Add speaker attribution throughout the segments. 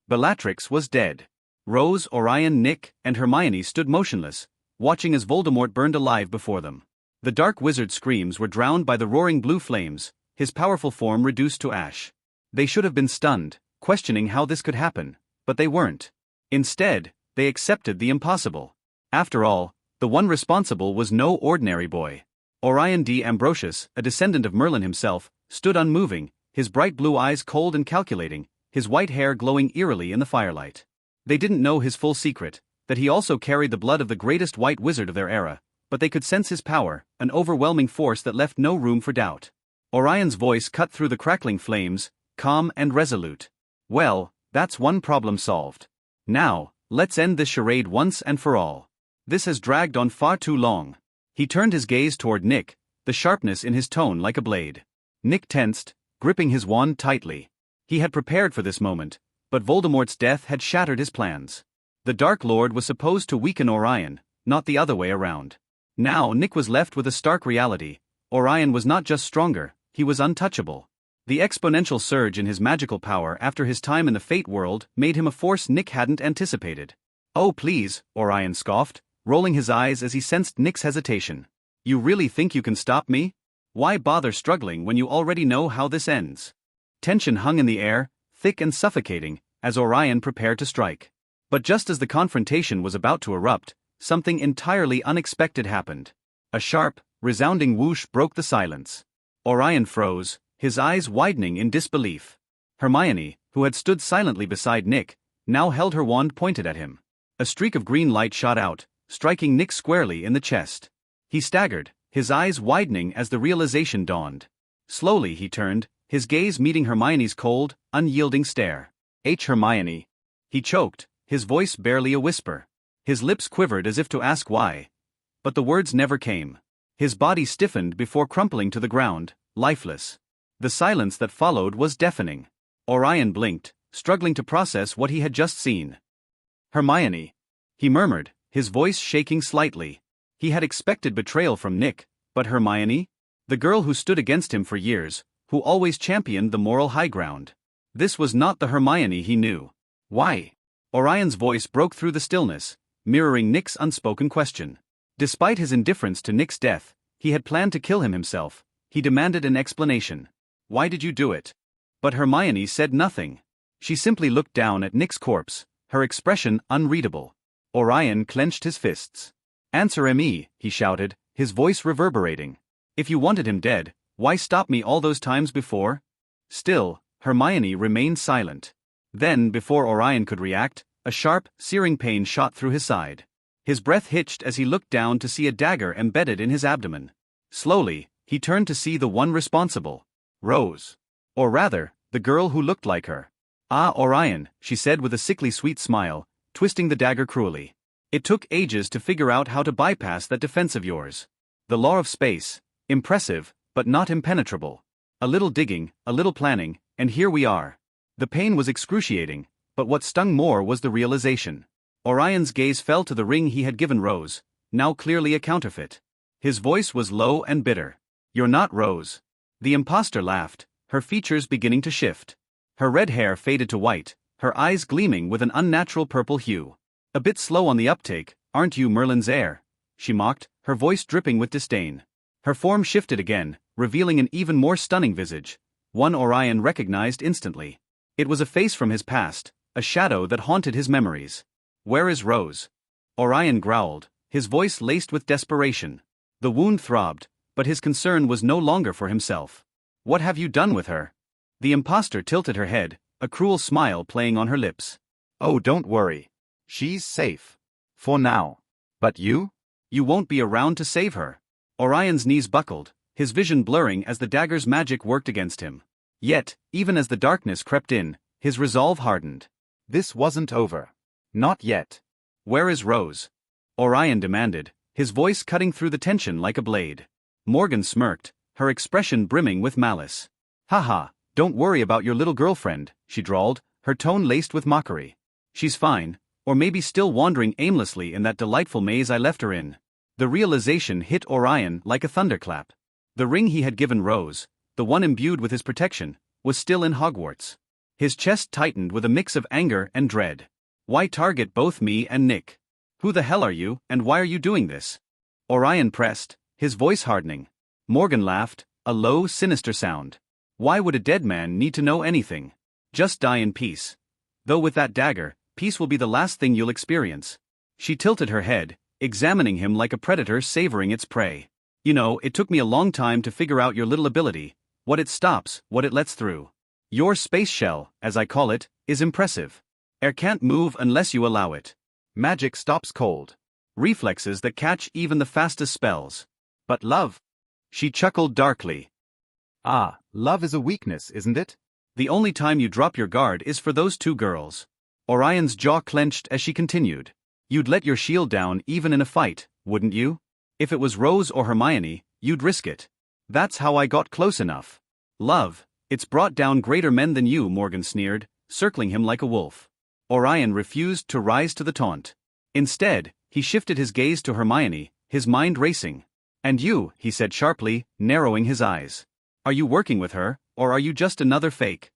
Speaker 1: Bellatrix was dead. Rose, Orion, Nick, and Hermione stood motionless, watching as Voldemort burned alive before them. The dark wizard's screams were drowned by the roaring blue flames, his powerful form reduced to ash. They should have been stunned, questioning how this could happen, but they weren't. Instead, they accepted the impossible. After all, the one responsible was no ordinary boy. Orion D. Ambrosius, a descendant of Merlin himself, stood unmoving, his bright blue eyes cold and calculating, his white hair glowing eerily in the firelight. They didn't know his full secret, that he also carried the blood of the greatest white wizard of their era, but they could sense his power, an overwhelming force that left no room for doubt. Orion's voice cut through the crackling flames, calm and resolute. Well, that's one problem solved. Now, let's end this charade once and for all. This has dragged on far too long. He turned his gaze toward Nick, the sharpness in his tone like a blade. Nick tensed, gripping his wand tightly. He had prepared for this moment, but Voldemort's death had shattered his plans. The Dark Lord was supposed to weaken Orion, not the other way around. Now Nick was left with a stark reality. Orion was not just stronger, he was untouchable. The exponential surge in his magical power after his time in the Fate world made him a force Nick hadn't anticipated. Oh please, Orion scoffed, rolling his eyes as he sensed Nick's hesitation. You really think you can stop me? Why bother struggling when you already know how this ends? Tension hung in the air, thick and suffocating, as Orion prepared to strike. But just as the confrontation was about to erupt, something entirely unexpected happened. A sharp, resounding whoosh broke the silence. Orion froze, his eyes widening in disbelief. Hermione, who had stood silently beside Nick, now held her wand pointed at him. A streak of green light shot out, striking Nick squarely in the chest. He staggered, his eyes widening as the realization dawned. Slowly he turned, his gaze meeting Hermione's cold, unyielding stare. Hermione. He choked, his voice barely a whisper. His lips quivered as if to ask why. But the words never came. His body stiffened before crumpling to the ground, lifeless. The silence that followed was deafening. Orion blinked, struggling to process what he had just seen. Hermione. He murmured, his voice shaking slightly. He had expected betrayal from Nick, but Hermione? The girl who stood against him for years, who always championed the moral high ground. This was not the Hermione he knew. Why? Orion's voice broke through the stillness, mirroring Nick's unspoken question. Despite his indifference to Nick's death, he had planned to kill him himself. He demanded an explanation. Why did you do it? But Hermione said nothing. She simply looked down at Nick's corpse, her expression unreadable. Orion clenched his fists. Answer me, he shouted, his voice reverberating. If you wanted him dead, why stop me all those times before? Still, Hermione remained silent. Then, before Orion could react, a sharp, searing pain shot through his side. His breath hitched as he looked down to see a dagger embedded in his abdomen. Slowly, he turned to see the one responsible. Rose. Or rather, the girl who looked like her. Ah, Orion, she said with a sickly sweet smile, twisting the dagger cruelly. It took ages to figure out how to bypass that defense of yours. The law of space. Impressive, but not impenetrable. A little digging, a little planning, and here we are. The pain was excruciating, but what stung more was the realization. Orion's gaze fell to the ring he had given Rose, now clearly a counterfeit. His voice was low and bitter. You're not Rose. The imposter laughed, her features beginning to shift. Her red hair faded to white, her eyes gleaming with an unnatural purple hue. A bit slow on the uptake, aren't you Merlin's heir? She mocked, her voice dripping with disdain. Her form shifted again, revealing an even more stunning visage, one Orion recognized instantly. It was a face from his past, a shadow that haunted his memories. Where is Rose? Orion growled, his voice laced with desperation. The wound throbbed, but his concern was no longer for himself. What have you done with her? The imposter tilted her head, a cruel smile playing on her lips. Oh, don't worry. She's safe. For now. But you? You won't be around to save her. Orion's knees buckled, his vision blurring as the dagger's magic worked against him. Yet, even as the darkness crept in, his resolve hardened. This wasn't over. Not yet. Where is Rose? Orion demanded, his voice cutting through the tension like a blade. Morgan smirked, her expression brimming with malice. Haha, don't worry about your little girlfriend, she drawled, her tone laced with mockery. She's fine, or maybe still wandering aimlessly in that delightful maze I left her in. The realization hit Orion like a thunderclap. The ring he had given Rose, the one imbued with his protection, was still in Hogwarts. His chest tightened with a mix of anger and dread. Why target both me and Nick? Who the hell are you, and why are you doing this? Orion pressed, his voice hardening. Morgan laughed, a low, sinister sound. Why would a dead man need to know anything? Just die in peace. Though with that dagger, peace will be the last thing you'll experience. She tilted her head, examining him like a predator savoring its prey. You know, it took me a long time to figure out your little ability, what it stops, what it lets through. Your space shell, as I call it, is impressive. Air can't move unless you allow it. Magic stops cold. Reflexes that catch even the fastest spells. But love? She chuckled darkly. Ah, love is a weakness, isn't it? The only time you drop your guard is for those two girls. Orion's jaw clenched as she continued. You'd let your shield down even in a fight, wouldn't you? If it was Rose or Hermione, you'd risk it. That's how I got close enough. Love, it's brought down greater men than you, Morgan sneered, circling him like a wolf. Orion refused to rise to the taunt. Instead, he shifted his gaze to Hermione, his mind racing. And you, he said sharply, narrowing his eyes. Are you working with her, or are you just another fake?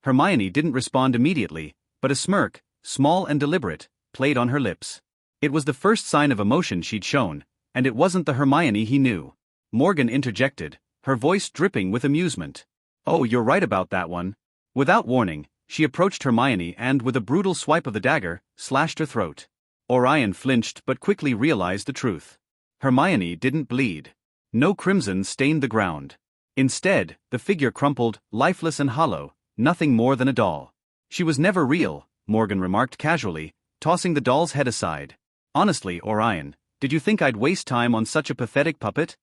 Speaker 1: Hermione didn't respond immediately, but a smirk, small and deliberate, played on her lips. It was the first sign of emotion she'd shown, and it wasn't the Hermione he knew. Morgan interjected, her voice dripping with amusement. Oh, you're right about that one. Without warning, she approached Hermione and, with a brutal swipe of the dagger, slashed her throat. Orion flinched but quickly realized the truth. Hermione didn't bleed. No crimson stained the ground. Instead, the figure crumpled, lifeless and hollow, nothing more than a doll. She was never real, Morgan remarked casually, tossing the doll's head aside. Honestly, Orion, did you think I'd waste time on such a pathetic puppet?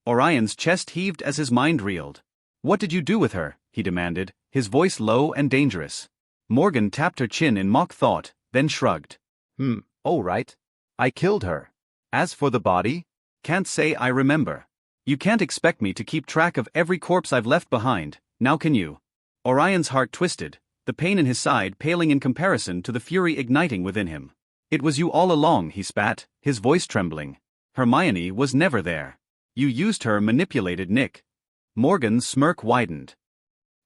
Speaker 1: Orion's chest heaved as his mind reeled. What did you do with her? He demanded, his voice low and dangerous. Morgan tapped her chin in mock thought, then shrugged. All right. I killed her. As for the body? Can't say I remember. You can't expect me to keep track of every corpse I've left behind, now can you? Orion's heart twisted, the pain in his side paling in comparison to the fury igniting within him. It was you all along, he spat, his voice trembling. Hermione was never there. You used her, manipulated Nick. Morgan's smirk widened.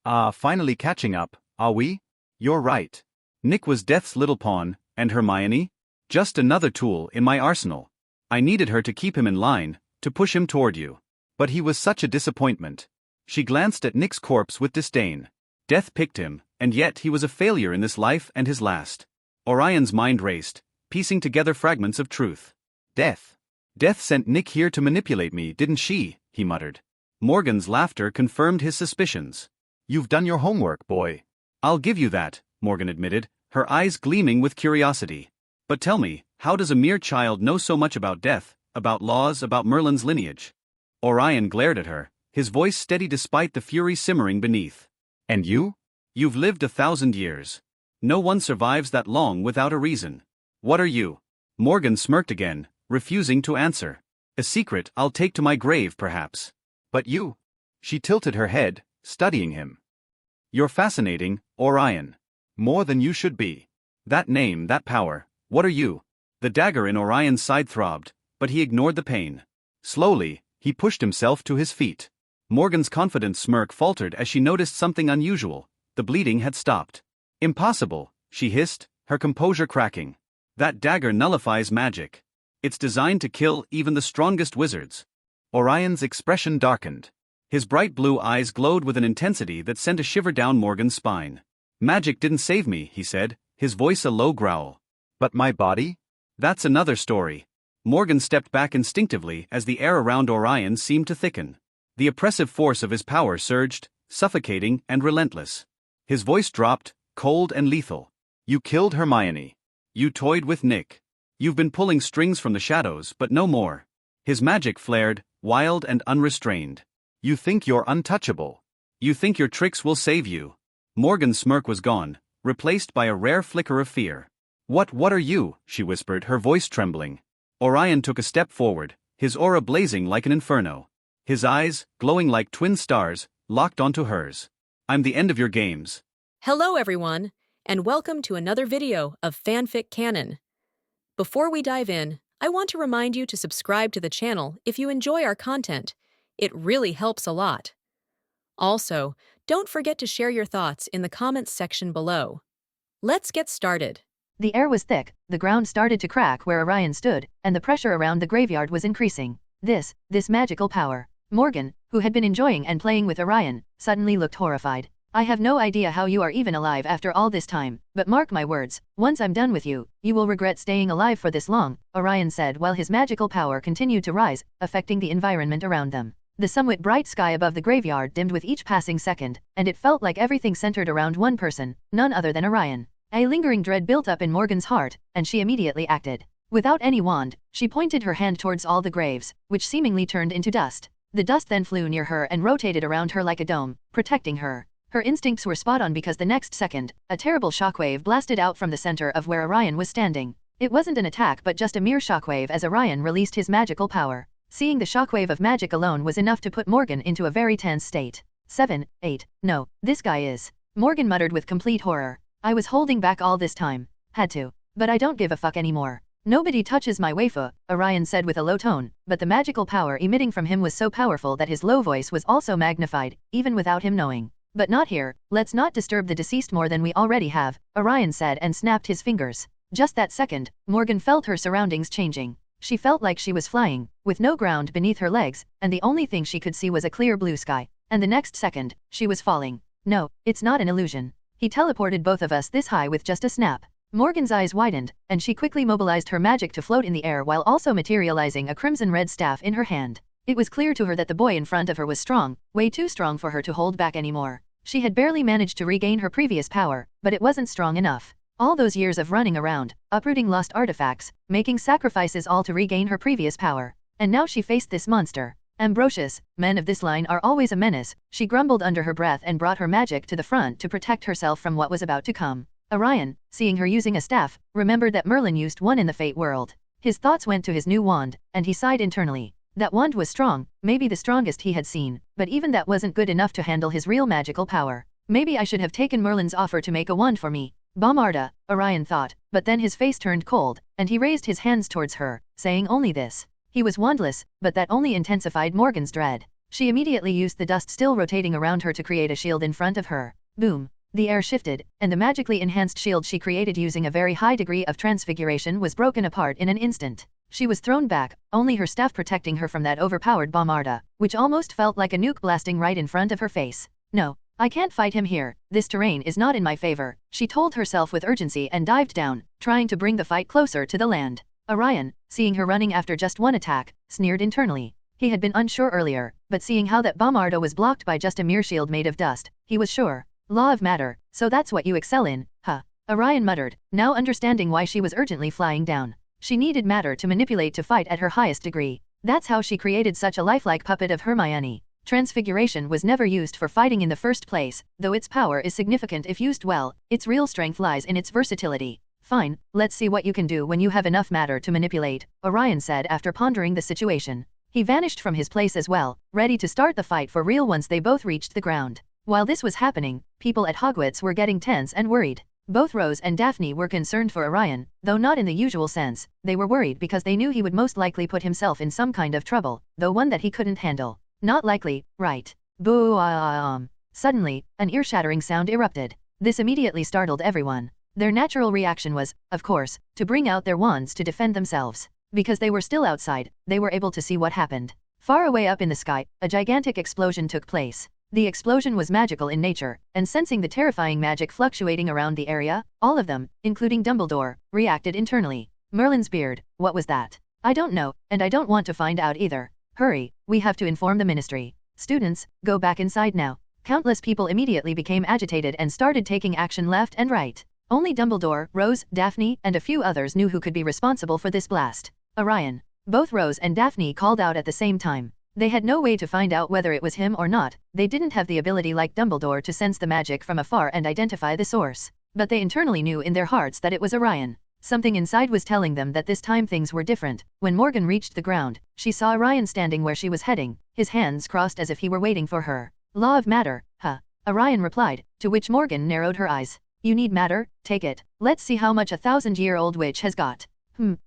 Speaker 1: Finally catching up, are we? You're right. Nick was Death's little pawn, and Hermione? Just another tool in my arsenal. I needed her to keep him in line, to push him toward you. But he was such a disappointment. She glanced at Nick's corpse with disdain. Death picked him, and yet he was a failure in this life and his last. Orion's mind raced, piecing together fragments of truth. Death. Death sent Nick here to manipulate me, didn't she? He muttered. Morgan's laughter confirmed his suspicions. You've done your homework, boy. I'll give you that, Morgan admitted, her eyes gleaming with curiosity. But tell me, how does a mere child know so much about death, about laws, about Merlin's lineage? Orion glared at her, his voice steady despite the fury simmering beneath. And you? You've lived 1,000 years. No one survives that long without a reason. What are you? Morgan smirked again, refusing to answer. A secret I'll take to my grave, perhaps. But you? She tilted her head, studying him. You're fascinating, Orion. More than you should be. That name, that power, what are you? The dagger in Orion's side throbbed, but he ignored the pain. Slowly, he pushed himself to his feet. Morgan's confident smirk faltered as she noticed something unusual. The bleeding had stopped. Impossible, she hissed, her composure cracking. That dagger nullifies magic. It's designed to kill even the strongest wizards. Orion's expression darkened. His bright blue eyes glowed with an intensity that sent a shiver down Morgan's spine. Magic didn't save me, he said, his voice a low growl. But my body? That's another story. Morgan stepped back instinctively as the air around Orion seemed to thicken. The oppressive force of his power surged, suffocating and relentless. His voice dropped, cold and lethal. You killed Hermione. You toyed with Nick. You've been pulling strings from the shadows, but no more. His magic flared, wild and unrestrained. You think you're untouchable. You think your tricks will save you. Morgan's smirk was gone, replaced by a rare flicker of fear. What are you? She whispered, her voice trembling. Orion took a step forward, his aura blazing like an inferno. His eyes, glowing like twin stars, locked onto hers. I'm the end of your games.
Speaker 2: Hello everyone, and welcome to another video of Fanfic Canon. Before we dive in, I want to remind you to subscribe to the channel if you enjoy our content. It really helps a lot. Also, Don't forget to share your thoughts in the comments section below. Let's get started.
Speaker 3: The air was thick, the ground started to crack where Orion stood, and the pressure around the graveyard was increasing. This magical power. Morgan, who had been enjoying and playing with Orion, suddenly looked horrified. I have no idea how you are even alive after all this time, but mark my words, once I'm done with you, you will regret staying alive for this long, Orion said while his magical power continued to rise, affecting the environment around them. The somewhat bright sky above the graveyard dimmed with each passing second, and it felt like everything centered around one person, none other than Orion. A lingering dread built up in Morgan's heart, and she immediately acted. Without any wand, she pointed her hand towards all the graves, which seemingly turned into dust. The dust then flew near her and rotated around her like a dome, protecting her. Her instincts were spot on because the next second, a terrible shockwave blasted out from the center of where Orion was standing. It wasn't an attack but just a mere shockwave as Orion released his magical power. Seeing the shockwave of magic alone was enough to put Morgan into a very tense state. 7, 8, no, this guy is. Morgan muttered with complete horror. I was holding back all this time. Had to. But I don't give a fuck anymore. Nobody touches my waifu, Orion said with a low tone, but the magical power emitting from him was so powerful that his low voice was also magnified, even without him knowing. But not here, let's not disturb the deceased more than we already have, Orion said and snapped his fingers. Just that second, Morgan felt her surroundings changing. She felt like she was flying, with no ground beneath her legs, and the only thing she could see was a clear blue sky. And the next second, she was falling. No, it's not an illusion. He teleported both of us this high with just a snap. Morgan's eyes widened, and she quickly mobilized her magic to float in the air while also materializing a crimson-red staff in her hand. It was clear to her that the boy in front of her was strong, way too strong for her to hold back anymore. She had barely managed to regain her previous power, but it wasn't strong enough. All those years of running around, uprooting lost artifacts, making sacrifices all to regain her previous power. And now she faced this monster. Ambrosius, men of this line are always a menace, she grumbled under her breath and brought her magic to the front to protect herself from what was about to come. Orion, seeing her using a staff, remembered that Merlin used one in the Fate world. His thoughts went to his new wand, and he sighed internally. That wand was strong, maybe the strongest he had seen, but even that wasn't good enough to handle his real magical power. Maybe I should have taken Merlin's offer to make a wand for me. Bomarda, Orion thought, but then his face turned cold, and he raised his hands towards her, saying only this. He was wandless, but that only intensified Morgan's dread. She immediately used the dust still rotating around her to create a shield in front of her. Boom. The air shifted, and the magically enhanced shield she created using a very high degree of transfiguration was broken apart in an instant. She was thrown back, only her staff protecting her from that overpowered Bomarda, which almost felt like a nuke blasting right in front of her face. No, I can't fight him here, this terrain is not in my favor, she told herself with urgency and dived down, trying to bring the fight closer to the land. Orion, seeing her running after just one attack, sneered internally. He had been unsure earlier, but seeing how that Bomarda was blocked by just a mere shield made of dust, he was sure. Law of matter, so that's what you excel in, huh? Orion muttered, now understanding why she was urgently flying down. She needed matter to manipulate to fight at her highest degree. That's how she created such a lifelike puppet of Hermione. Transfiguration was never used for fighting in the first place, though its power is significant if used well, its real strength lies in its versatility. Fine, let's see what you can do when you have enough matter to manipulate, Orion said after pondering the situation. He vanished from his place as well, ready to start the fight for real once they both reached the ground. While this was happening, people at Hogwarts were getting tense and worried. Both Rose and Daphne were concerned for Orion, though not in the usual sense. They were worried because they knew he would most likely put himself in some kind of trouble, though one that he couldn't handle. Not likely, right? Boo. Suddenly, an ear-shattering sound erupted. This immediately startled everyone. Their natural reaction was, of course, to bring out their wands to defend themselves. Because they were still outside, they were able to see what happened. Far away up in the sky, a gigantic explosion took place. The explosion was magical in nature, and sensing the terrifying magic fluctuating around the area, all of them, including Dumbledore, reacted internally. Merlin's beard, what was that? I don't know, and I don't want to find out either. Hurry, we have to inform the ministry. Students, go back inside now. Countless people immediately became agitated and started taking action left and right. Only Dumbledore, Rose, Daphne, and a few others knew who could be responsible for this blast. Orion. Both Rose and Daphne called out at the same time. They had no way to find out whether it was him or not. They didn't have the ability like Dumbledore to sense the magic from afar and identify the source. But they internally knew in their hearts that it was Orion. Something inside was telling them that this time things were different. When Morgan reached the ground, she saw Orion standing where she was heading, his hands crossed as if he were waiting for her. Law of matter, huh? Orion replied, to which Morgan narrowed her eyes. You need matter? Take it. Let's see how much a 1000-year-old witch has got.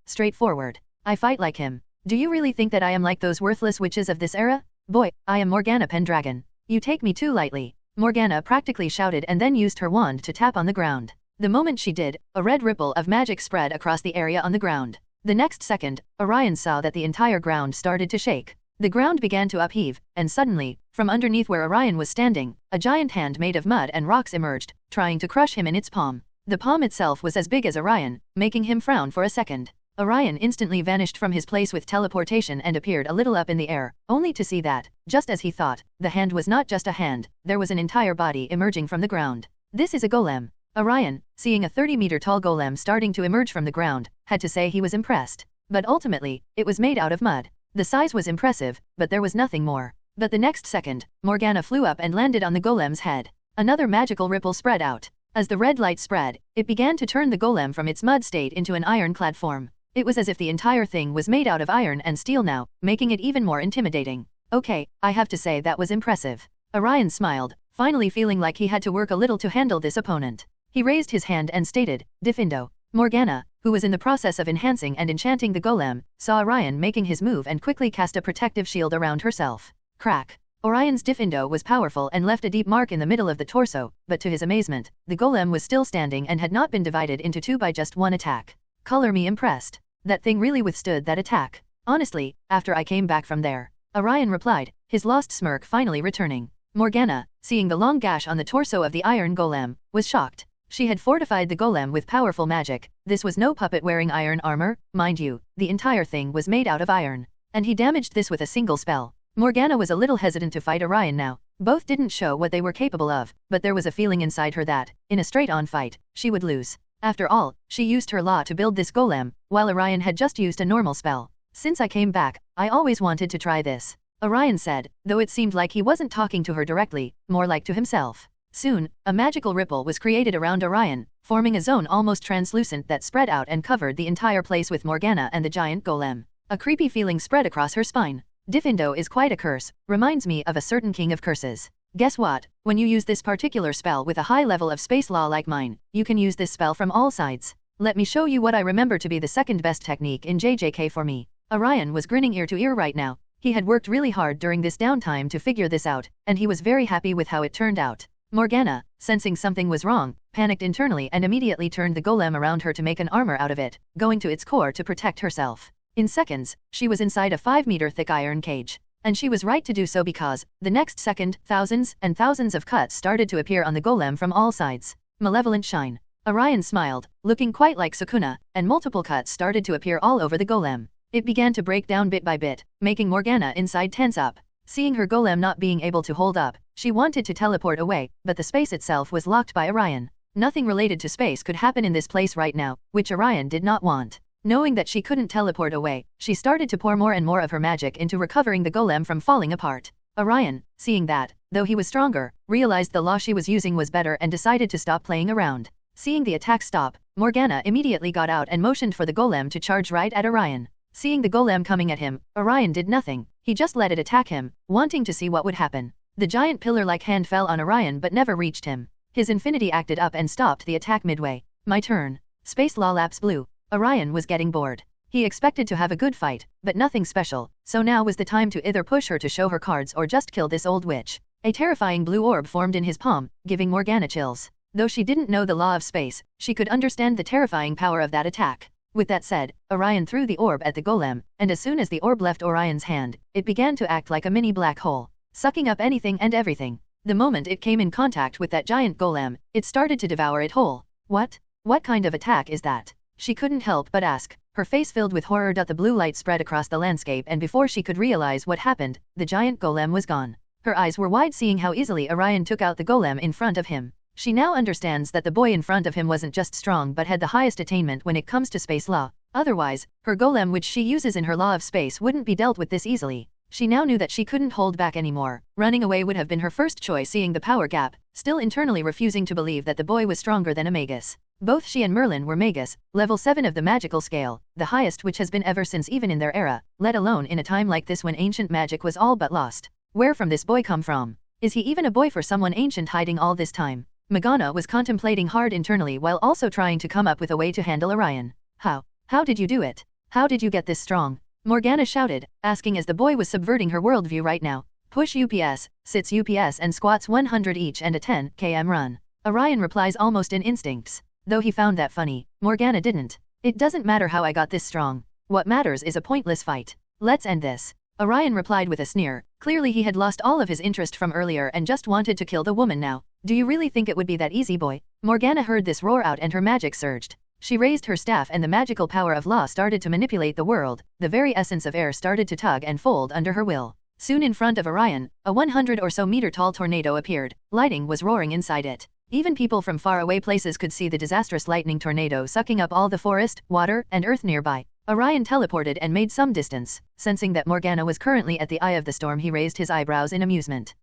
Speaker 3: Straightforward. I fight like him. Do you really think that I am like those worthless witches of this era? Boy, I am Morgana Pendragon. You take me too lightly. Morgana practically shouted and then used her wand to tap on the ground. The moment she did, a red ripple of magic spread across the area on the ground. The next second, Orion saw that the entire ground started to shake. The ground began to upheave, and suddenly, from underneath where Orion was standing, a giant hand made of mud and rocks emerged, trying to crush him in its palm. The palm itself was as big as Orion, making him frown for a second. Orion instantly vanished from his place with teleportation and appeared a little up in the air, only to see that, just as he thought, the hand was not just a hand, there was an entire body emerging from the ground. This is a golem. Orion, seeing a 30-meter-tall golem starting to emerge from the ground, had to say he was impressed. But ultimately, it was made out of mud. The size was impressive, but there was nothing more. But the next second, Morgana flew up and landed on the golem's head. Another magical ripple spread out. As the red light spread, it began to turn the golem from its mud state into an iron-clad form. It was as if the entire thing was made out of iron and steel now, making it even more intimidating. Okay, I have to say that was impressive. Orion smiled, finally feeling like he had to work a little to handle this opponent. He raised his hand and stated, Defendo. Morgana, who was in the process of enhancing and enchanting the golem, saw Orion making his move and quickly cast a protective shield around herself. Crack. Orion's Defendo was powerful and left a deep mark in the middle of the torso, but to his amazement, the golem was still standing and had not been divided into two by just one attack. Color me impressed. That thing really withstood that attack. Honestly, after I came back from there. Orion replied, his lost smirk finally returning. Morgana, seeing the long gash on the torso of the iron golem, was shocked. She had fortified the golem with powerful magic. This was no puppet wearing iron armor, mind you, the entire thing was made out of iron. And he damaged this with a single spell. Morgana was a little hesitant to fight Orion now. Both didn't show what they were capable of, but there was a feeling inside her that, in a straight-on fight, she would lose. After all, she used her law to build this golem, while Orion had just used a normal spell. Since I came back, I always wanted to try this. Orion said, though it seemed like he wasn't talking to her directly, more like to himself. Soon, a magical ripple was created around Orion, forming a zone almost translucent that spread out and covered the entire place with Morgana and the giant golem. A creepy feeling spread across her spine. Defendo is quite a curse, reminds me of a certain king of curses. Guess what? When you use this particular spell with a high level of space law like mine, you can use this spell from all sides. Let me show you what I remember to be the second best technique in JJK for me. Orion was grinning ear to ear right now. He had worked really hard during this downtime to figure this out, and he was very happy with how it turned out. Morgana, sensing something was wrong, panicked internally and immediately turned the golem around her to make an armor out of it, going to its core to protect herself. In seconds, she was inside a 5-meter thick iron cage. And she was right to do so because, the next second, thousands and thousands of cuts started to appear on the golem from all sides. Malevolent shine. Orion smiled, looking quite like Sukuna, and multiple cuts started to appear all over the golem. It began to break down bit by bit, making Morgana inside tense up. Seeing her golem not being able to hold up, she wanted to teleport away, but the space itself was locked by Orion. Nothing related to space could happen in this place right now, which Orion did not want. Knowing that she couldn't teleport away, she started to pour more and more of her magic into recovering the golem from falling apart. Orion, seeing that, though he was stronger, realized the law she was using was better and decided to stop playing around. Seeing the attack stop, Morgana immediately got out and motioned for the golem to charge right at Orion. Seeing the golem coming at him, Orion did nothing. He just let it attack him, wanting to see what would happen. The giant pillar-like hand fell on Orion but never reached him. His infinity acted up and stopped the attack midway. My turn. Space law lapse blue. Orion was getting bored. He expected to have a good fight, but nothing special, so now was the time to either push her to show her cards or just kill this old witch. A terrifying blue orb formed in his palm, giving Morgana chills. Though she didn't know the law of space, she could understand the terrifying power of that attack. With that said, Orion threw the orb at the golem, and as soon as the orb left Orion's hand, it began to act like a mini black hole, sucking up anything and everything. The moment it came in contact with that giant golem, it started to devour it whole. What? What kind of attack is that? She couldn't help but ask, her face filled with horror. The blue light spread across the landscape, and before she could realize what happened, the giant golem was gone. Her eyes were wide seeing how easily Orion took out the golem in front of him. She now understands that the boy in front of him wasn't just strong but had the highest attainment when it comes to space law. Otherwise, her golem which she uses in her law of space wouldn't be dealt with this easily. She now knew that she couldn't hold back anymore. Running away would have been her first choice. Seeing the power gap, still internally refusing to believe that the boy was stronger than a magus. Both she and Merlin were magus, level 7 of the magical scale, the highest which has been ever since even in their era, let alone in a time like this when ancient magic was all but lost. Where from this boy come from? Is he even a boy for someone ancient hiding all this time? Morgana was contemplating hard internally while also trying to come up with a way to handle Orion. How did you do it? How did you get this strong? Morgana shouted, asking as the boy was subverting her worldview right now. Push UPS, sits UPS and squats 100 each and a 10 km run. Orion replies almost in instincts. Though he found that funny, Morgana didn't. It doesn't matter how I got this strong. What matters is a pointless fight. Let's end this. Orion replied with a sneer. Clearly he had lost all of his interest from earlier and just wanted to kill the woman now. Do you really think it would be that easy, boy? Morgana heard this roar out and her magic surged. She raised her staff and the magical power of law started to manipulate the world. The very essence of air started to tug and fold under her will. Soon in front of Orion, a 100 or so meter tall tornado appeared. Lightning was roaring inside it. Even people from faraway places could see the disastrous lightning tornado sucking up all the forest, water, and earth nearby. Orion teleported and made some distance. Sensing that Morgana was currently at the eye of the storm, he raised his eyebrows in amusement.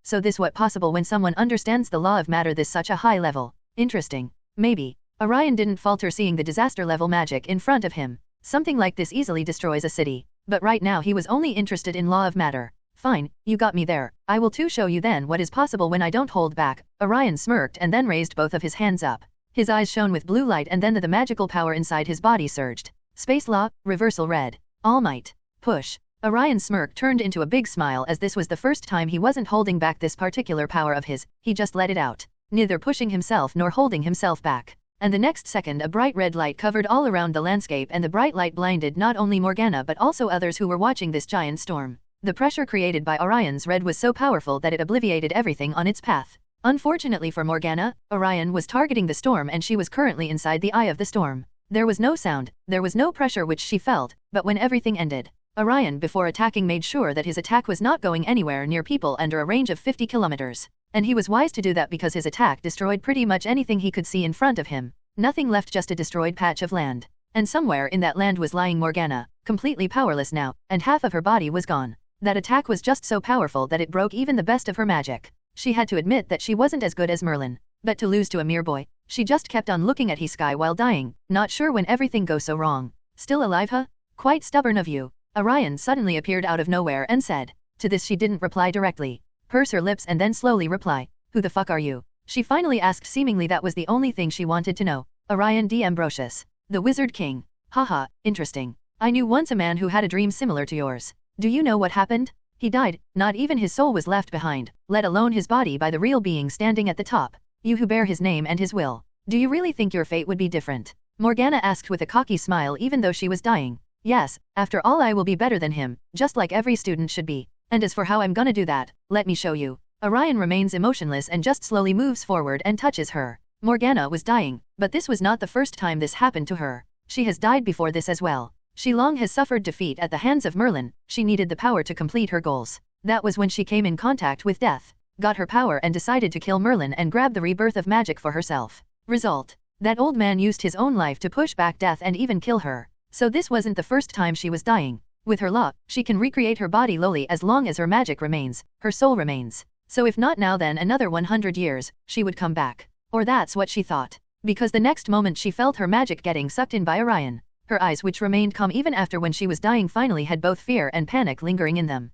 Speaker 3: So this what possible when someone understands the law of matter this such a high level. Interesting. Maybe. Orion didn't falter seeing the disaster level magic in front of him. Something like this easily destroys a city. But right now he was only interested in law of matter. Fine, you got me there. I will too show you then what is possible when I don't hold back. Orion smirked and then raised both of his hands up. His eyes shone with blue light and then the magical power inside his body surged. Space law, reversal red. All might. Push. Orion's smirk turned into a big smile as this was the first time he wasn't holding back this particular power of his, he just let it out. Neither pushing himself nor holding himself back. And the next second a bright red light covered all around the landscape and the bright light blinded not only Morgana but also others who were watching this giant storm. The pressure created by Orion's red was so powerful that it obliterated everything on its path. Unfortunately for Morgana, Orion was targeting the storm and she was currently inside the eye of the storm. There was no sound, there was no pressure which she felt, but when everything ended, Orion before attacking made sure that his attack was not going anywhere near people under a range of 50 kilometers. And he was wise to do that because his attack destroyed pretty much anything he could see in front of him. Nothing left, just a destroyed patch of land. And somewhere in that land was lying Morgana, completely powerless now, and half of her body was gone. That attack was just so powerful that it broke even the best of her magic. She had to admit that she wasn't as good as Merlin. But to lose to a mere boy, she just kept on looking at his sky while dying, not sure when everything goes so wrong. Still alive, huh? Quite stubborn of you. Orion suddenly appeared out of nowhere and said. To this she didn't reply directly. Purse her lips and then slowly reply. Who the fuck are you? She finally asked, seemingly that was the only thing she wanted to know. Orion D. Ambrosius. The Wizard King. Haha, interesting. I knew once a man who had a dream similar to yours. Do you know what happened? He died, not even his soul was left behind, let alone his body by the real being standing at the top. You who bear his name and his will. Do you really think your fate would be different? Morgana asked with a cocky smile even though she was dying. Yes, after all I will be better than him, just like every student should be. And as for how I'm gonna do that, let me show you. Orion remains emotionless and just slowly moves forward and touches her. Morgana was dying, but this was not the first time this happened to her. She has died before this as well. She long has suffered defeat at the hands of Merlin. She needed the power to complete her goals. That was when she came in contact with death, got her power and decided to kill Merlin and grab the rebirth of magic for herself. Result. That old man used his own life to push back death and even kill her. So this wasn't the first time she was dying. With her law, she can recreate her body lowly as long as her magic remains, her soul remains. So if not now then another 100 years, she would come back. Or that's what she thought. Because the next moment she felt her magic getting sucked in by Orion. Her eyes, which remained calm even after when she was dying, finally had both fear and panic lingering in them.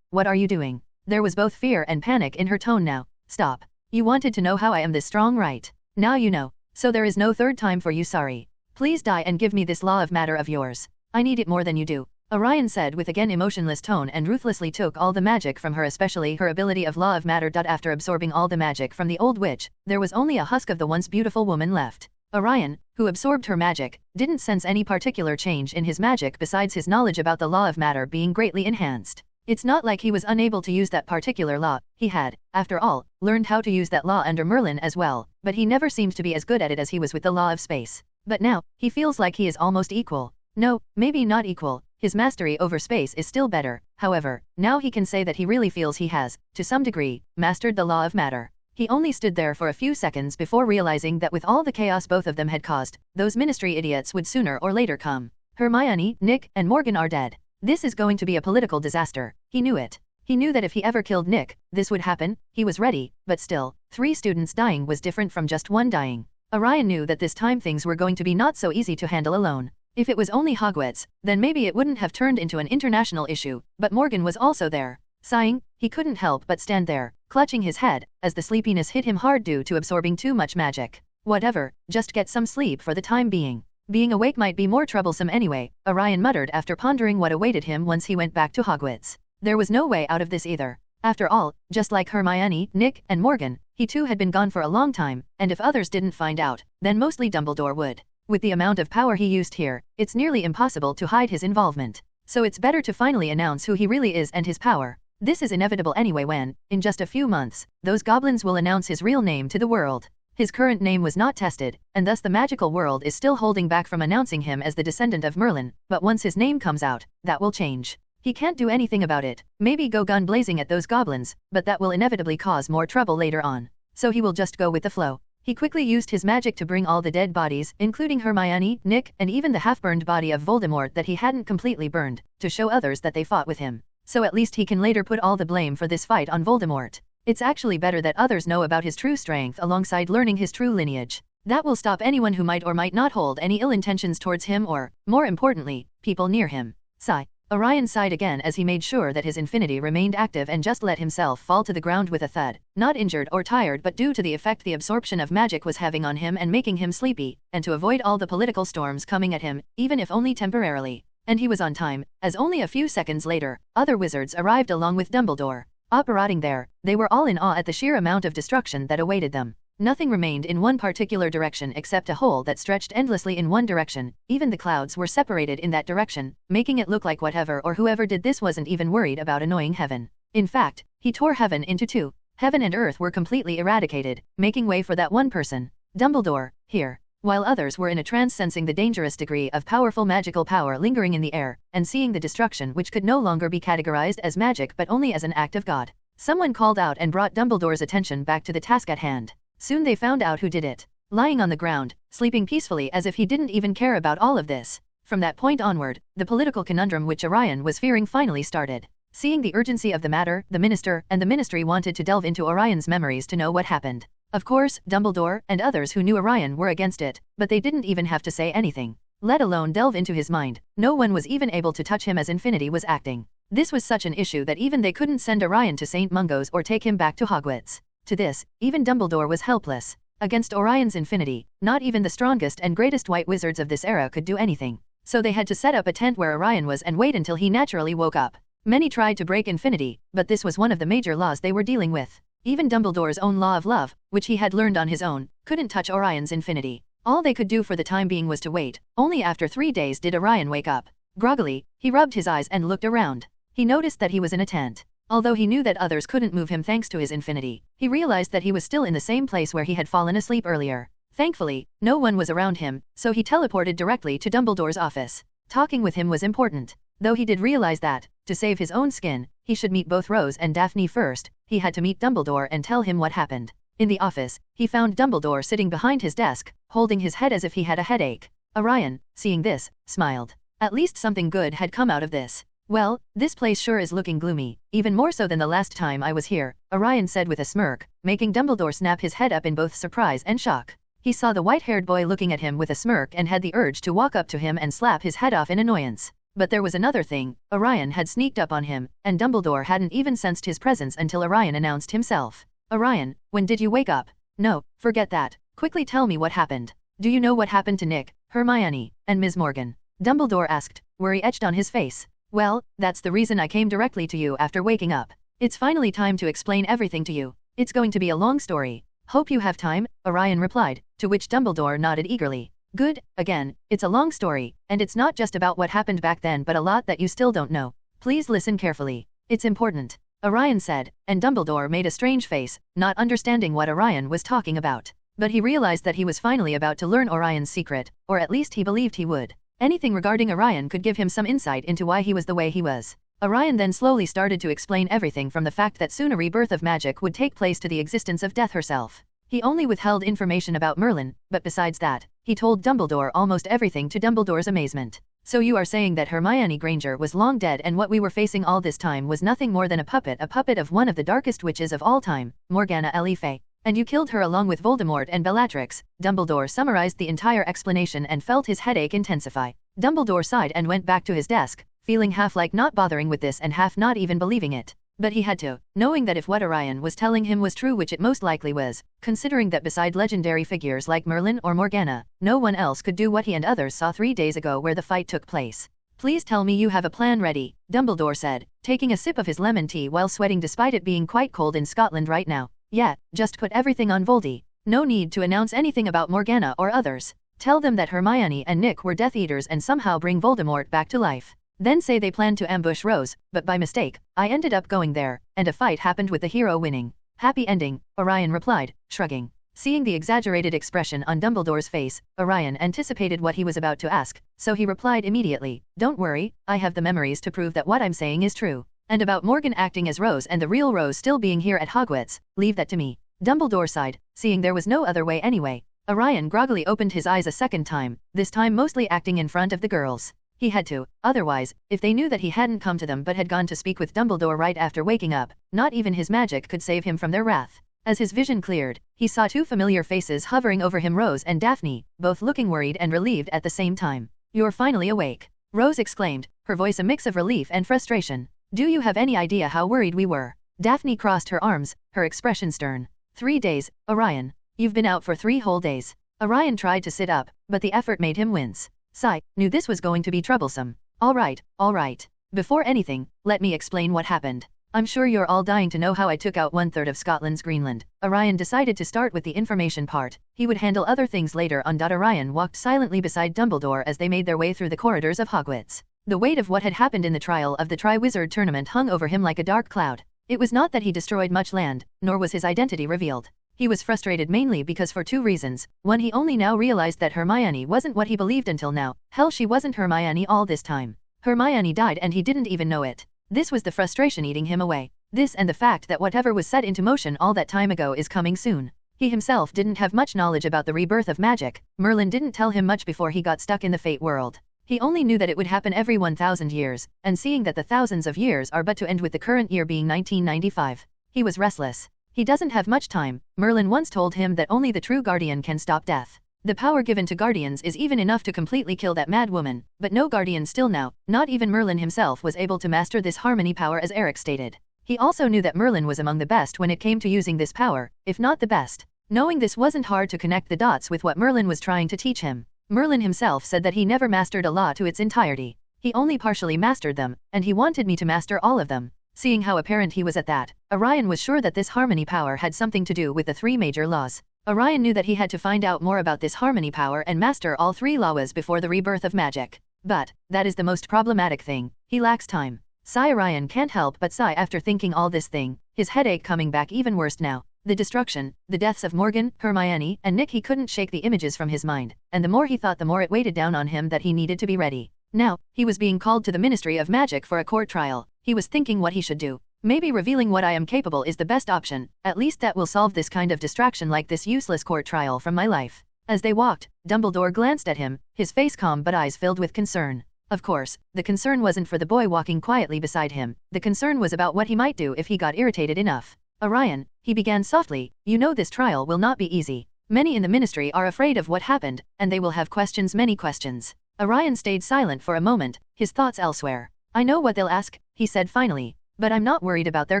Speaker 3: What are you doing? There was both fear and panic in her tone now. Stop. You wanted to know how I am this strong, right? Now you know. So there is no third time for you, sorry. Please die and give me this law of matter of yours. I need it more than you do. Orion said with again emotionless tone and ruthlessly took all the magic from her, especially her ability of law of matter. After absorbing all the magic from the old witch, there was only a husk of the once beautiful woman left. Orion, who absorbed her magic, didn't sense any particular change in his magic besides his knowledge about the law of matter being greatly enhanced. It's not like he was unable to use that particular law. He had, after all, learned how to use that law under Merlin as well, but he never seemed to be as good at it as he was with the law of space. But now, he feels like he is almost equal. No, maybe not equal. His mastery over space is still better. However, now he can say that he really feels he has, to some degree, mastered the law of matter. He only stood there for a few seconds before realizing that with all the chaos both of them had caused, those ministry idiots would sooner or later come. Hermione, Nick, and Morgan are dead. This is going to be a political disaster. He knew it. He knew that if he ever killed Nick, this would happen. He was ready, but still, 3 students dying was different from just 1 dying. Orion knew that this time things were going to be not so easy to handle alone. If it was only Hogwarts, then maybe it wouldn't have turned into an international issue, but Morgan was also there. Sighing, he couldn't help but stand there, clutching his head, as the sleepiness hit him hard due to absorbing too much magic. Whatever, just get some sleep for the time being. Being awake might be more troublesome anyway, Orion muttered after pondering what awaited him once he went back to Hogwarts. There was no way out of this either. After all, just like Hermione, Nick, and Morgan, he too had been gone for a long time, and if others didn't find out, then mostly Dumbledore would. With the amount of power he used here, it's nearly impossible to hide his involvement. So it's better to finally announce who he really is and his power. This is inevitable anyway when, in just a few months, those goblins will announce his real name to the world. His current name was not tested, and thus the magical world is still holding back from announcing him as the descendant of Merlin, but once his name comes out, that will change. He can't do anything about it, maybe go gun blazing at those goblins, but that will inevitably cause more trouble later on. So he will just go with the flow. He quickly used his magic to bring all the dead bodies, including Hermione, Nick, and even the half-burned body of Voldemort that he hadn't completely burned, to show others that they fought with him. So at least he can later put all the blame for this fight on Voldemort. It's actually better that others know about his true strength alongside learning his true lineage. That will stop anyone who might or might not hold any ill intentions towards him or, more importantly, people near him. Sigh. Orion sighed again as he made sure that his infinity remained active and just let himself fall to the ground with a thud, not injured or tired but due to the effect the absorption of magic was having on him and making him sleepy, and to avoid all the political storms coming at him, even if only temporarily. And he was on time, as only a few seconds later, other wizards arrived along with Dumbledore. Operating there, they were all in awe at the sheer amount of destruction that awaited them. Nothing remained in one particular direction except a hole that stretched endlessly in one direction. Even the clouds were separated in that direction, making it look like whatever or whoever did this wasn't even worried about annoying heaven. In fact, he tore heaven into two. Heaven and earth were completely eradicated, making way for that one person, Dumbledore, here. While others were in a trance sensing the dangerous degree of powerful magical power lingering in the air, and seeing the destruction which could no longer be categorized as magic but only as an act of God. Someone called out and brought Dumbledore's attention back to the task at hand. Soon they found out who did it. Lying on the ground, sleeping peacefully as if he didn't even care about all of this. From that point onward, the political conundrum which Orion was fearing finally started. Seeing the urgency of the matter, the minister and the ministry wanted to delve into Orion's memories to know what happened. Of course, Dumbledore and others who knew Orion were against it, but they didn't even have to say anything, let alone delve into his mind. No one was even able to touch him as Infinity was acting. This was such an issue that even they couldn't send Orion to St. Mungo's or take him back to Hogwarts. To this, even Dumbledore was helpless. Against Orion's infinity, not even the strongest and greatest white wizards of this era could do anything. So they had to set up a tent where Orion was and wait until he naturally woke up. Many tried to break infinity, but this was one of the major laws they were dealing with. Even Dumbledore's own law of love, which he had learned on his own, couldn't touch Orion's infinity. All they could do for the time being was to wait. Only after 3 days did Orion wake up. Groggily, he rubbed his eyes and looked around. He noticed that he was in a tent. Although he knew that others couldn't move him thanks to his infinity, he realized that he was still in the same place where he had fallen asleep earlier. Thankfully, no one was around him, so he teleported directly to Dumbledore's office. Talking with him was important. Though he did realize that, to save his own skin, he should meet both Rose and Daphne first, he had to meet Dumbledore and tell him what happened. In the office, he found Dumbledore sitting behind his desk, holding his head as if he had a headache. Orion, seeing this, smiled. At least something good had come out of this. Well, this place sure is looking gloomy, even more so than the last time I was here, Orion said with a smirk, making Dumbledore snap his head up in both surprise and shock. He saw the white-haired boy looking at him with a smirk and had the urge to walk up to him and slap his head off in annoyance. But there was another thing, Orion had sneaked up on him, and Dumbledore hadn't even sensed his presence until Orion announced himself. Orion, when did you wake up? No, forget that. Quickly tell me what happened. Do you know what happened to Nick, Hermione, and Ms. Morgan? Dumbledore asked, worry etched on his face. Well, that's the reason I came directly to you after waking up. It's finally time to explain everything to you. It's going to be a long story. Hope you have time, Orion replied, to which Dumbledore nodded eagerly. Good, again, it's a long story, and it's not just about what happened back then but a lot that you still don't know. Please listen carefully. It's important, Orion said, and Dumbledore made a strange face, not understanding what Orion was talking about. But he realized that he was finally about to learn Orion's secret, or at least he believed he would. Anything regarding Orion could give him some insight into why he was the way he was. Orion then slowly started to explain everything from the fact that soon a rebirth of magic would take place to the existence of Death herself. He only withheld information about Merlin, but besides that, he told Dumbledore almost everything to Dumbledore's amazement. So you are saying that Hermione Granger was long dead and what we were facing all this time was nothing more than a puppet of one of the darkest witches of all time, Morgana Le Fay. And you killed her along with Voldemort and Bellatrix. Dumbledore summarized the entire explanation and felt his headache intensify. Dumbledore sighed and went back to his desk, feeling half like not bothering with this and half not even believing it. But he had to, knowing that if what Orion was telling him was true, which it most likely was, considering that beside legendary figures like Merlin or Morgana, no one else could do what he and others saw 3 days ago where the fight took place. Please tell me you have a plan ready, Dumbledore said, taking a sip of his lemon tea while sweating despite it being quite cold in Scotland right now. Yeah, just put everything on Voldy. No need to announce anything about Morgana or others. Tell them that Hermione and Nick were Death Eaters and somehow bring Voldemort back to life. Then say they planned to ambush Rose, but by mistake, I ended up going there, and a fight happened with the hero winning. Happy ending, Orion replied, shrugging. Seeing the exaggerated expression on Dumbledore's face, Orion anticipated what he was about to ask, so he replied immediately, Don't worry, I have the memories to prove that what I'm saying is true. And about Morgan acting as Rose and the real Rose still being here at Hogwarts, leave that to me. Dumbledore sighed, seeing there was no other way anyway. Orion groggily opened his eyes a second time, this time mostly acting in front of the girls. He had to, otherwise, if they knew that he hadn't come to them but had gone to speak with Dumbledore right after waking up, not even his magic could save him from their wrath. As his vision cleared, he saw two familiar faces hovering over him, Rose and Daphne, both looking worried and relieved at the same time. You're finally awake, Rose exclaimed, her voice a mix of relief and frustration. Do you have any idea how worried we were? Daphne crossed her arms, her expression stern. 3 days, Orion. You've been out for 3 whole days. Orion tried to sit up, but the effort made him wince. Sigh, knew this was going to be troublesome. All right. Before anything, let me explain what happened. I'm sure you're all dying to know how I took out 1/3 of Scotland's Greenland. Orion decided to start with the information part. He would handle other things later on. Orion walked silently beside Dumbledore as they made their way through the corridors of Hogwarts. The weight of what had happened in the trial of the Triwizard Tournament hung over him like a dark cloud. It was not that he destroyed much land, nor was his identity revealed. He was frustrated mainly because for 2 reasons. One, he only now realized that Hermione wasn't what he believed until now. Hell, she wasn't Hermione all this time. Hermione died and he didn't even know it. This was the frustration eating him away. This and the fact that whatever was set into motion all that time ago is coming soon. He himself didn't have much knowledge about the rebirth of magic. Merlin didn't tell him much before he got stuck in the Fate world. He only knew that it would happen every 1,000 years, and seeing that the thousands of years are but to end with the current year being 1995. He was restless. He doesn't have much time. Merlin once told him that only the true guardian can stop death. The power given to guardians is even enough to completely kill that mad woman, but no guardian still now, not even Merlin himself was able to master this harmony power as Eric stated. He also knew that Merlin was among the best when it came to using this power, if not the best. Knowing this wasn't hard to connect the dots with what Merlin was trying to teach him. Merlin himself said that he never mastered a law to its entirety. He only partially mastered them, and he wanted me to master all of them. Seeing how apparent he was at that, Orion was sure that this harmony power had something to do with the 3 major laws. Orion knew that he had to find out more about this harmony power and master all 3 laws before the rebirth of magic. But, that is the most problematic thing, he lacks time. Sigh. Orion can't help but sigh after thinking all this thing, his headache coming back even worse now. The destruction, the deaths of Morgan, Hermione, and Nick, he couldn't shake the images from his mind, and the more he thought the more it weighted down on him that he needed to be ready. Now, he was being called to the Ministry of Magic for a court trial. He was thinking what he should do. Maybe revealing what I am capable is the best option, at least that will solve this kind of distraction like this useless court trial from my life. As they walked, Dumbledore glanced at him, his face calm but eyes filled with concern. Of course, the concern wasn't for the boy walking quietly beside him, the concern was about what he might do if he got irritated enough. Orion, he began softly, you know this trial will not be easy. Many in the ministry are afraid of what happened, and they will have questions, many questions. Orion stayed silent for a moment, his thoughts elsewhere. I know what they'll ask, he said finally, but I'm not worried about their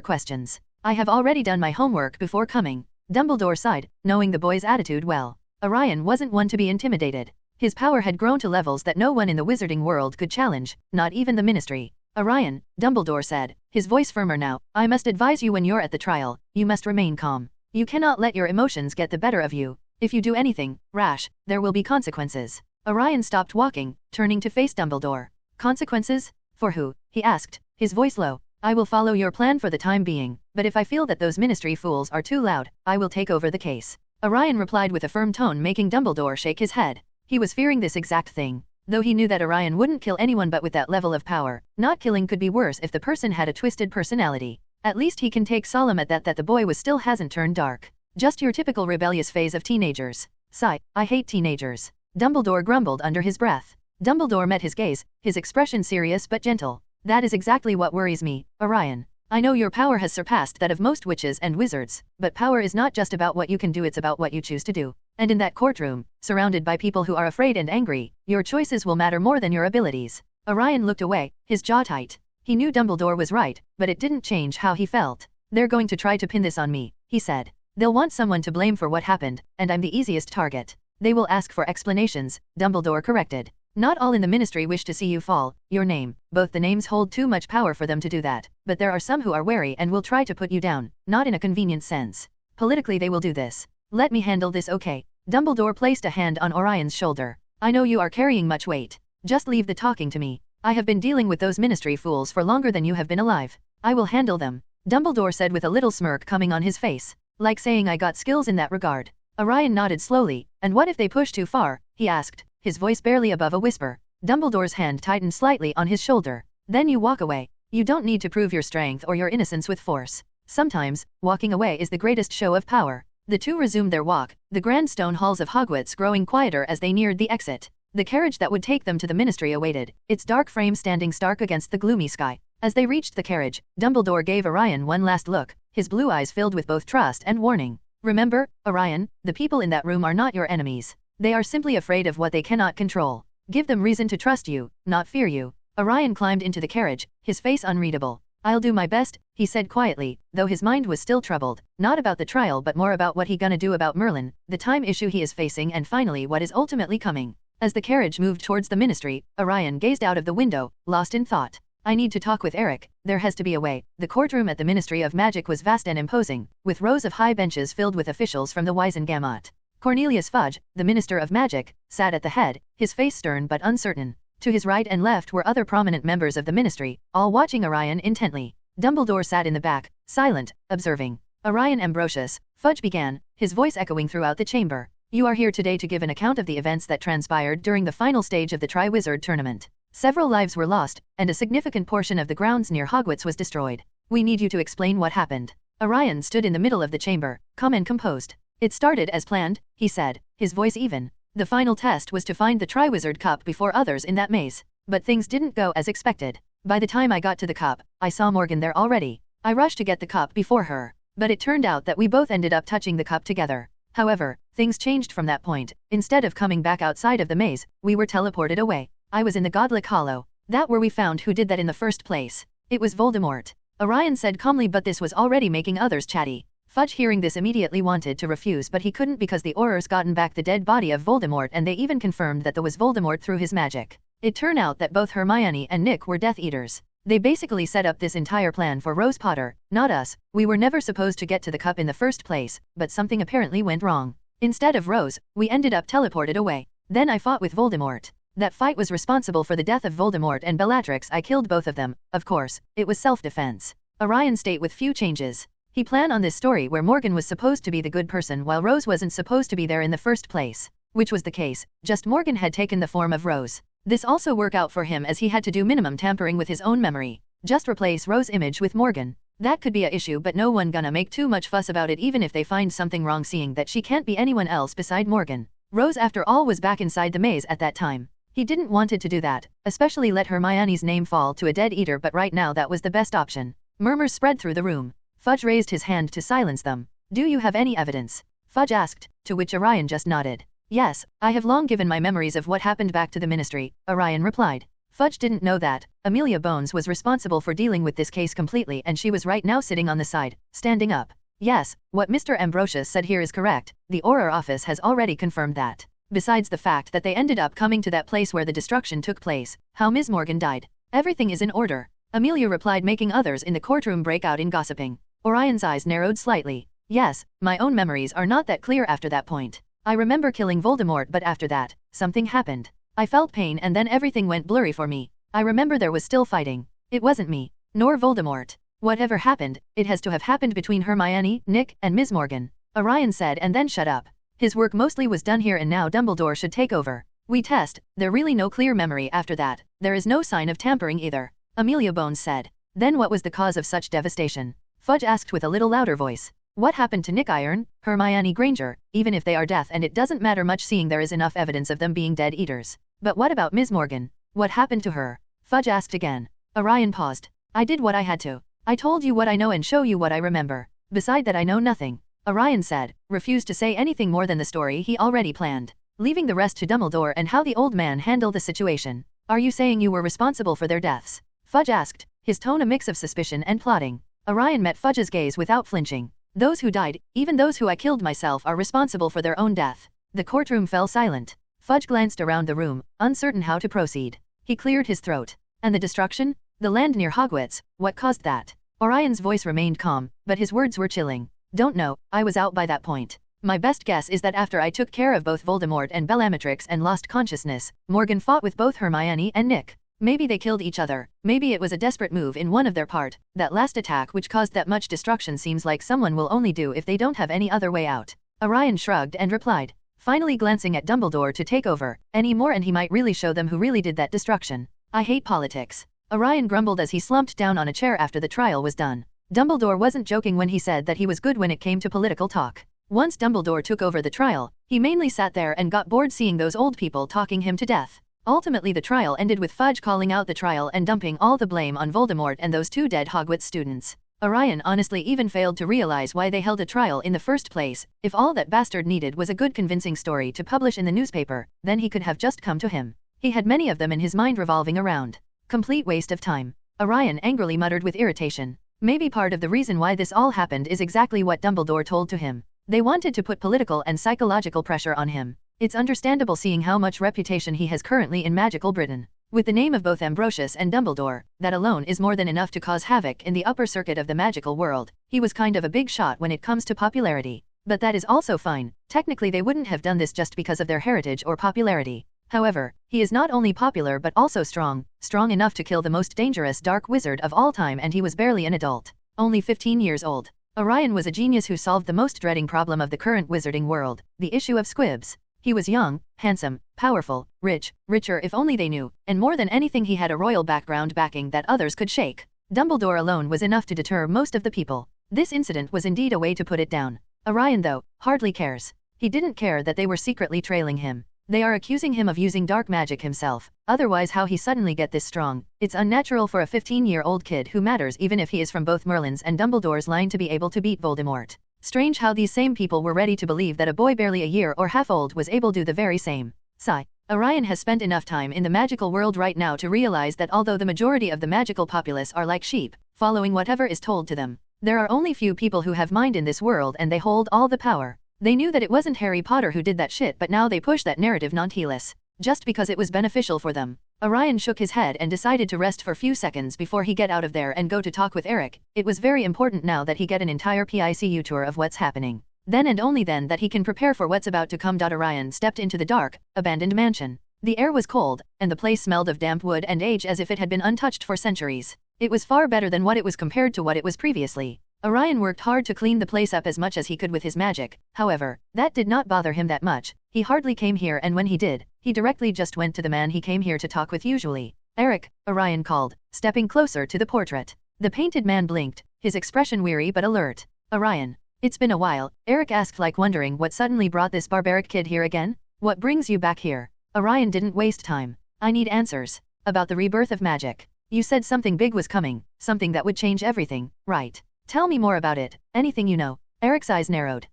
Speaker 3: questions. I have already done my homework before coming. Dumbledore sighed, knowing the boy's attitude well. Orion wasn't one to be intimidated. His power had grown to levels that no one in the wizarding world could challenge, not even the ministry. Orion, Dumbledore said, his voice firmer now, I must advise you when you're at the trial, you must remain calm. You cannot let your emotions get the better of you. If you do anything rash, there will be consequences. Orion stopped walking, turning to face Dumbledore. Consequences? For who? He asked, his voice low. I will follow your plan for the time being, but if I feel that those ministry fools are too loud, I will take over the case. Orion replied with a firm tone, making Dumbledore shake his head. He was fearing this exact thing. Though he knew that Orion wouldn't kill anyone but with that level of power, not killing could be worse if the person had a twisted personality. At least he can take solemn at that the boy was still hasn't turned dark. Just your typical rebellious phase of teenagers. Sigh, I hate teenagers. Dumbledore grumbled under his breath. Dumbledore met his gaze, his expression serious but gentle. That is exactly what worries me, Orion. I know your power has surpassed that of most witches and wizards, but power is not just about what you can do, it's about what you choose to do. And in that courtroom, surrounded by people who are afraid and angry, your choices will matter more than your abilities. Orion looked away, his jaw tight. He knew Dumbledore was right, but it didn't change how he felt. They're going to try to pin this on me, he said. They'll want someone to blame for what happened, and I'm the easiest target. They will ask for explanations, Dumbledore corrected. Not all in the ministry wish to see you fall. Your name, both the names hold too much power for them to do that, but there are some who are wary and will try to put you down, not in a convenient sense. Politically they will do this. Let me handle this, okay? Dumbledore placed a hand on Orion's shoulder. I know you are carrying much weight. Just leave the talking to me. I have been dealing with those ministry fools for longer than you have been alive. I will handle them, Dumbledore said with a little smirk coming on his face, like saying I got skills in that regard. Orion nodded slowly. And what if they push too far? He asked, his voice barely above a whisper. Dumbledore's hand tightened slightly on his shoulder. Then you walk away. You don't need to prove your strength or your innocence with force. Sometimes, walking away is the greatest show of power. The two resumed their walk, the grand stone halls of Hogwarts growing quieter as they neared the exit. The carriage that would take them to the ministry awaited, its dark frame standing stark against the gloomy sky. As they reached the carriage, Dumbledore gave Orion one last look, his blue eyes filled with both trust and warning. Remember, Orion, the people in that room are not your enemies. They are simply afraid of what they cannot control. Give them reason to trust you, not fear you. Orion climbed into the carriage, his face unreadable. I'll do my best, he said quietly, though his mind was still troubled, not about the trial but more about what he gonna do about Merlin, the time issue he is facing and finally what is ultimately coming. As the carriage moved towards the ministry, Orion gazed out of the window, lost in thought. I need to talk with Eric, there has to be a way. The courtroom at the Ministry of Magic was vast and imposing, with rows of high benches filled with officials from the Wisengamot. Cornelius Fudge, the Minister of Magic, sat at the head, his face stern but uncertain. To his right and left were other prominent members of the ministry, all watching Orion intently. Dumbledore sat in the back, silent, observing. Orion Ambrosius, Fudge began, his voice echoing throughout the chamber. You are here today to give an account of the events that transpired during the final stage of the Triwizard Tournament. Several lives were lost, and a significant portion of the grounds near Hogwarts was destroyed. We need you to explain what happened. Orion stood in the middle of the chamber, calm and composed. It started as planned, he said, his voice even. The final test was to find the Triwizard Cup before others in that maze. But things didn't go as expected. By the time I got to the cup, I saw Morgan there already. I rushed to get the cup before her. But it turned out that we both ended up touching the cup together. However, things changed from that point. Instead of coming back outside of the maze, we were teleported away. I was in the Godlic Hollow. That where we found who did that in the first place. It was Voldemort. Orion said calmly, but this was already making others chatty. Fudge hearing this immediately wanted to refuse, but he couldn't because the Aurors gotten back the dead body of Voldemort and they even confirmed that that was Voldemort through his magic. It turned out that both Hermione and Nick were Death Eaters. They basically set up this entire plan for Rose Potter, not us. We were never supposed to get to the cup in the first place, but something apparently went wrong. Instead of Rose, we ended up teleported away. Then I fought with Voldemort. That fight was responsible for the death of Voldemort and Bellatrix. I killed both of them. Of course, it was self-defense. Orion state with few changes. He planned on this story where Morgan was supposed to be the good person while Rose wasn't supposed to be there in the first place. Which was the case, just Morgan had taken the form of Rose. This also worked out for him as he had to do minimum tampering with his own memory. Just replace Rose's image with Morgan. That could be a issue, but no one gonna make too much fuss about it even if they find something wrong seeing that she can't be anyone else beside Morgan. Rose after all was back inside the maze at that time. He didn't want it to do that, especially let Hermione's name fall to a Dead Eater, but right now that was the best option. Murmurs spread through the room. Fudge raised his hand to silence them. Do you have any evidence? Fudge asked, to which Orion just nodded. Yes, I have long given my memories of what happened back to the ministry, Orion replied. Fudge didn't know that Amelia Bones was responsible for dealing with this case completely, and she was right now sitting on the side, standing up. Yes, what Mr. Ambrosius said here is correct. The Auror office has already confirmed that. Besides the fact that they ended up coming to that place where the destruction took place, how Ms. Morgan died. Everything is in order, Amelia replied, making others in the courtroom break out in gossiping. Orion's eyes narrowed slightly. Yes, my own memories are not that clear after that point. I remember killing Voldemort, but after that, something happened. I felt pain and then everything went blurry for me. I remember there was still fighting. It wasn't me, nor Voldemort. Whatever happened, it has to have happened between Hermione, Nick, and Ms. Morgan, Orion said, and then shut up. His work mostly was done here and now Dumbledore should take over. We test, there really no clear memory after that. There is no sign of tampering either, Amelia Bones said. Then what was the cause of such devastation? Fudge asked with a little louder voice. What happened to Nick Iron, Hermione Granger, even if they are death, and it doesn't matter much seeing there is enough evidence of them being Dead Eaters. But what about Ms. Morgan? What happened to her? Fudge asked again. Orion paused. I did what I had to. I told you what I know and show you what I remember. Beside that I know nothing, Orion said, refused to say anything more than the story he already planned, leaving the rest to Dumbledore and how the old man handled the situation. Are you saying you were responsible for their deaths? Fudge asked, his tone a mix of suspicion and plotting. Orion met Fudge's gaze without flinching. Those who died, even those who I killed myself, are responsible for their own death. The courtroom fell silent. Fudge glanced around the room, uncertain how to proceed. He cleared his throat. And the destruction? The land near Hogwarts, what caused that? Orion's voice remained calm, but his words were chilling. Don't know, I was out by that point. My best guess is that after I took care of both Voldemort and Bellatrix and lost consciousness, Morgan fought with both Hermione and Nick. Maybe they killed each other, maybe it was a desperate move in one of their part. That last attack which caused that much destruction seems like someone will only do if they don't have any other way out. Orion shrugged and replied, finally glancing at Dumbledore to take over, any more and he might really show them who really did that destruction. I hate politics. Orion grumbled as he slumped down on a chair after the trial was done. Dumbledore wasn't joking when he said that he was good when it came to political talk. Once Dumbledore took over the trial, he mainly sat there and got bored seeing those old people talking him to death. Ultimately the trial ended with Fudge calling out the trial and dumping all the blame on Voldemort and those 2 dead Hogwarts students. Orion honestly even failed to realize why they held a trial in the first place. If all that bastard needed was a good convincing story to publish in the newspaper, then he could have just come to him. He had many of them in his mind revolving around. Complete waste of time. Orion angrily muttered with irritation. Maybe part of the reason why this all happened is exactly what Dumbledore told to him. They wanted to put political and psychological pressure on him. It's understandable seeing how much reputation he has currently in magical Britain. With the name of both Ambrosius and Dumbledore, that alone is more than enough to cause havoc in the upper circuit of the magical world. He was kind of a big shot when it comes to popularity. But that is also fine. Technically they wouldn't have done this just because of their heritage or popularity. However, he is not only popular but also strong enough to kill the most dangerous dark wizard of all time, and he was barely an adult. Only 15 years old. Orion was a genius who solved the most dreading problem of the current wizarding world, the issue of squibs. He was young, handsome, powerful, rich, richer if only they knew, and more than anything he had a royal background backing that others could shake. Dumbledore alone was enough to deter most of the people. This incident was indeed a way to put it down. Orion, though, hardly cares. He didn't care that they were secretly trailing him. They are accusing him of using dark magic himself, otherwise how he suddenly get this strong? It's unnatural for a 15-year-old kid who matters even if he is from both Merlin's and Dumbledore's line to be able to beat Voldemort. Strange how these same people were ready to believe that a boy barely a year or half old was able to do the very same. Sigh. Orion has spent enough time in the magical world right now to realize that although the majority of the magical populace are like sheep, following whatever is told to them, there are only few people who have mind in this world and they hold all the power. They knew that it wasn't Harry Potter who did that shit, but now they push that narrative nonetheless, just because it was beneficial for them. Orion shook his head and decided to rest for few seconds before he get out of there and go to talk with Eric. It was very important now that he get an entire PICU tour of what's happening. Then and only then that he can prepare for what's about to come. Orion stepped into the dark, abandoned mansion. The air was cold, and the place smelled of damp wood and age as if it had been untouched for centuries. It was far better than what it was compared to what it was previously. Orion worked hard to clean the place up as much as he could with his magic. However, that did not bother him that much. He hardly came here, and when he did, he directly just went to the man he came here to talk with usually. Eric, Orion called, stepping closer to the portrait. The painted man blinked, his expression weary but alert. Orion. It's been a while, Eric asked, like wondering what suddenly brought this barbaric kid here again. What brings you back here? Orion didn't waste time. I need answers. About the rebirth of magic. You said something big was coming, something that would change everything, right? Tell me more about it, anything you know. Eric's eyes narrowed.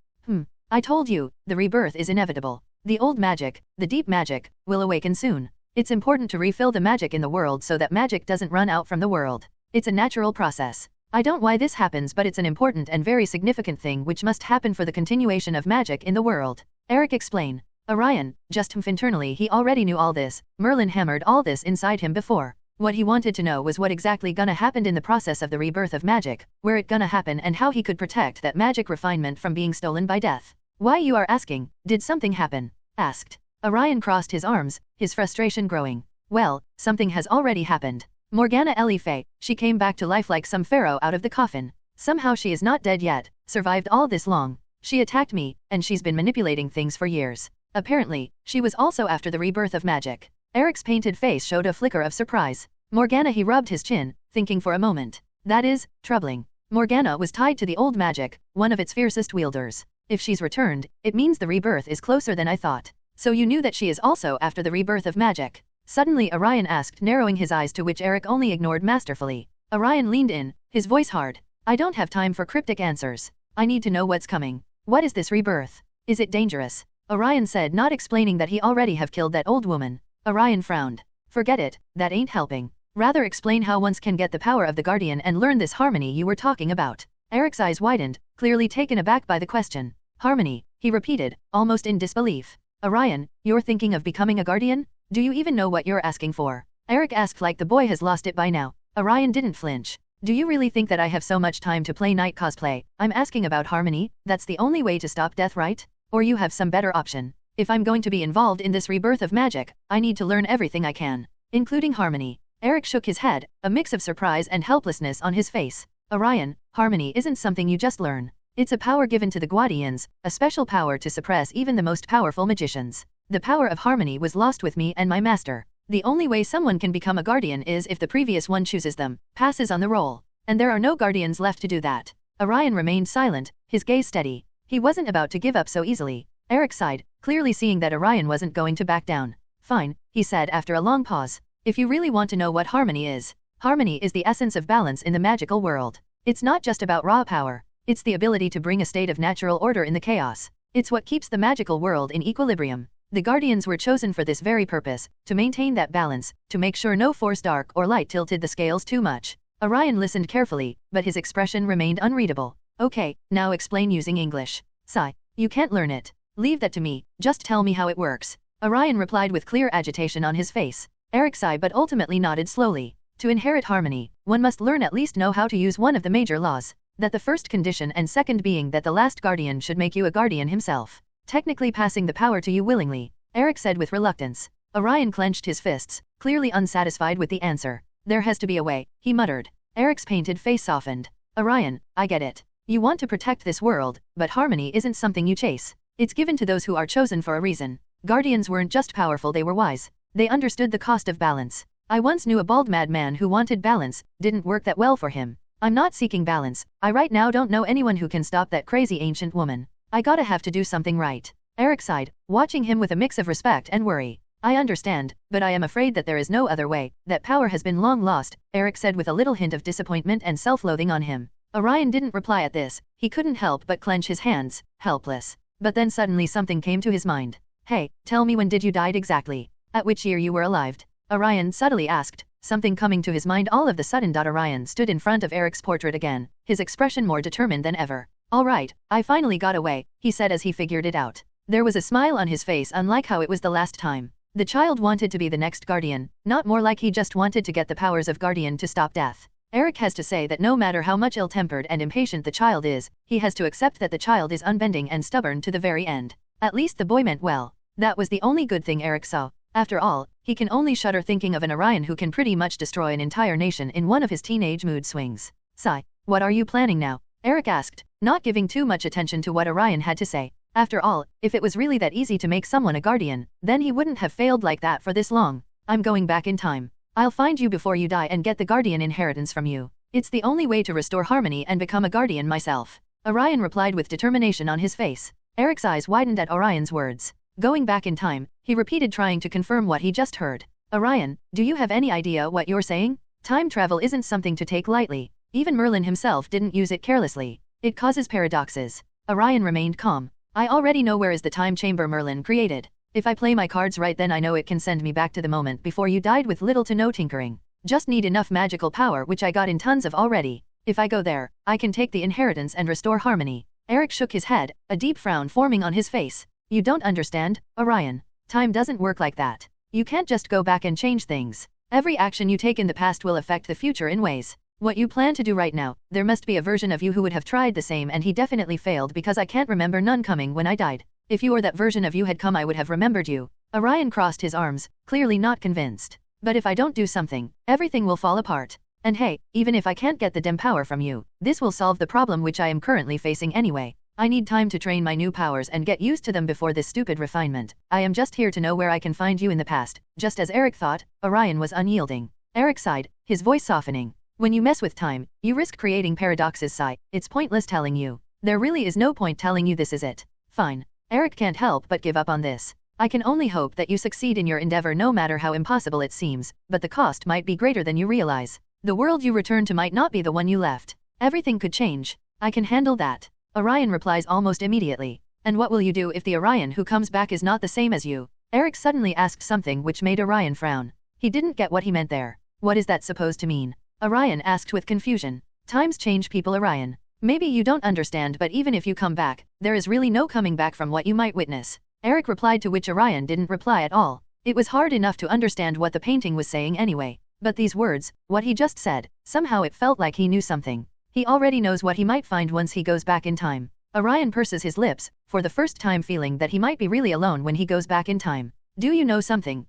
Speaker 3: I told you, the rebirth is inevitable. The old magic, the deep magic, will awaken soon. It's important to refill the magic in the world so that magic doesn't run out from the world. It's a natural process. I don't know why this happens, but it's an important and very significant thing which must happen for the continuation of magic in the world. Eric explained. Orion, just internally he already knew all this. Merlin hammered all this inside him before. What he wanted to know was what exactly gonna happen in the process of the rebirth of magic, where it gonna happen and how he could protect that magic refinement from being stolen by death. Why you are asking, did something happen? Asked. Orion crossed his arms, his frustration growing. Well, something has already happened. Morgana Le Fay, she came back to life like some pharaoh out of the coffin. Somehow she is not dead yet, survived all this long. She attacked me, and she's been manipulating things for years. Apparently, she was also after the rebirth of magic. Eric's painted face showed a flicker of surprise. Morgana, he rubbed his chin, thinking for a moment. That is troubling. Morgana was tied to the old magic, one of its fiercest wielders. If she's returned, it means the rebirth is closer than I thought. So you knew that she is also after the rebirth of magic? Suddenly Orion asked, narrowing his eyes, to which Eric only ignored masterfully. Orion leaned in, his voice hard. I don't have time for cryptic answers. I need to know what's coming. What is this rebirth? Is it dangerous? Orion said, not explaining that he already have killed that old woman. Orion frowned. Forget it, that ain't helping. Rather explain how one can get the power of the Guardian and learn this harmony you were talking about. Eric's eyes widened, clearly taken aback by the question. Harmony, he repeated, almost in disbelief. Orion, you're thinking of becoming a guardian? Do you even know what you're asking for? Eric asked like the boy has lost it by now. Orion didn't flinch. Do you really think that I have so much time to play night cosplay? I'm asking about harmony, that's the only way to stop death, right? Or you have some better option? If I'm going to be involved in this rebirth of magic, I need to learn everything I can, including harmony. Eric shook his head, a mix of surprise and helplessness on his face. Orion, harmony isn't something you just learn. It's a power given to the Guardians, a special power to suppress even the most powerful magicians. The power of harmony was lost with me and my master. The only way someone can become a guardian is if the previous one chooses them, passes on the roll. And there are no guardians left to do that. Orion remained silent, his gaze steady. He wasn't about to give up so easily. Eric sighed, clearly seeing that Orion wasn't going to back down. Fine, he said after a long pause. If you really want to know what harmony is the essence of balance in the magical world. It's not just about raw power. It's the ability to bring a state of natural order in the chaos. It's what keeps the magical world in equilibrium. The Guardians were chosen for this very purpose, to maintain that balance, to make sure no force dark or light tilted the scales too much. Orion listened carefully, but his expression remained unreadable. Okay, now explain using English. Sigh. You can't learn it. Leave that to me, just tell me how it works. Orion replied with clear agitation on his face. Eric sighed but ultimately nodded slowly. To inherit harmony, one must learn at least know how to use one of the major laws. That the first condition and second being that the last guardian should make you a guardian himself. Technically passing the power to you willingly, Eric said with reluctance. Orion clenched his fists, clearly unsatisfied with the answer. There has to be a way, he muttered. Eric's painted face softened. Orion, I get it. You want to protect this world, but harmony isn't something you chase. It's given to those who are chosen for a reason. Guardians weren't just powerful, they were wise. They understood the cost of balance. I once knew a bald madman who wanted balance, didn't work that well for him. I'm not seeking balance. I right now don't know anyone who can stop that crazy ancient woman. I gotta have to do something right. Eric sighed, watching him with a mix of respect and worry. I understand, but I am afraid that there is no other way. That power has been long lost, Eric said with a little hint of disappointment and self-loathing on him. Orion didn't reply at this. He couldn't help but clench his hands, helpless. But then suddenly something came to his mind. Hey, tell me, when did you died exactly? At which year you were alive? Orion subtly asked, something coming to his mind all of the sudden. Orion stood in front of Eric's portrait again, his expression more determined than ever. All right, I finally got away, he said as he figured it out. There was a smile on his face, unlike how it was the last time. The child wanted to be the next guardian, not more like he just wanted to get the powers of guardian to stop death. Eric has to say that no matter how much ill-tempered and impatient the child is, he has to accept that the child is unbending and stubborn to the very end. At least the boy meant well. That was the only good thing Eric saw. After all, he can only shudder thinking of an Orion who can pretty much destroy an entire nation in one of his teenage mood swings. Sigh. What are you planning now? Eric asked, not giving too much attention to what Orion had to say. After all, if it was really that easy to make someone a guardian, then he wouldn't have failed like that for this long. I'm going back in time. I'll find you before you die and get the guardian inheritance from you. It's the only way to restore harmony and become a guardian myself. Orion replied with determination on his face. Eric's eyes widened at Orion's words. Going back in time, he repeated, trying to confirm what he just heard. Orion, do you have any idea what you're saying? Time travel isn't something to take lightly. Even Merlin himself didn't use it carelessly. It causes paradoxes. Orion remained calm. I already know where is the time chamber Merlin created. If I play my cards right, then I know it can send me back to the moment before you died with little to no tinkering. Just need enough magical power, which I got in tons of already. If I go there, I can take the inheritance and restore harmony. Eric shook his head, a deep frown forming on his face. You don't understand, Orion. Time doesn't work like that. You can't just go back and change things. Every action you take in the past will affect the future in ways. What you plan to do right now, there must be a version of you who would have tried the same, and he definitely failed because I can't remember none coming when I died. If you or that version of you had come, I would have remembered you. Orion crossed his arms, clearly not convinced. But if I don't do something, everything will fall apart. And hey, even if I can't get the dim power from you, this will solve the problem which I am currently facing anyway. I need time to train my new powers and get used to them before this stupid refinement. I am just here to know where I can find you in the past. Just as Eric thought, Orion was unyielding. Eric sighed, his voice softening. When you mess with time, you risk creating paradoxes. Sigh. It's pointless telling you. There really is no point telling you this is it. Fine. Eric can't help but give up on this. I can only hope that you succeed in your endeavor, no matter how impossible it seems, but the cost might be greater than you realize. The world you return to might not be the one you left. Everything could change. I can handle that. Orion replies almost immediately. And what will you do if the Orion who comes back is not the same as you? Eric suddenly asked something which made Orion frown. He didn't get what he meant there. What is that supposed to mean? Orion asked with confusion. Times change people, Orion. Maybe you don't understand, but even if you come back, there is really no coming back from what you might witness. Eric replied, to which Orion didn't reply at all. It was hard enough to understand what the painting was saying anyway. But these words, what he just said, somehow it felt like he knew something. He already knows what he might find once he goes back in time. Orion purses his lips, for the first time feeling that he might be really alone when he goes back in time. Do you know something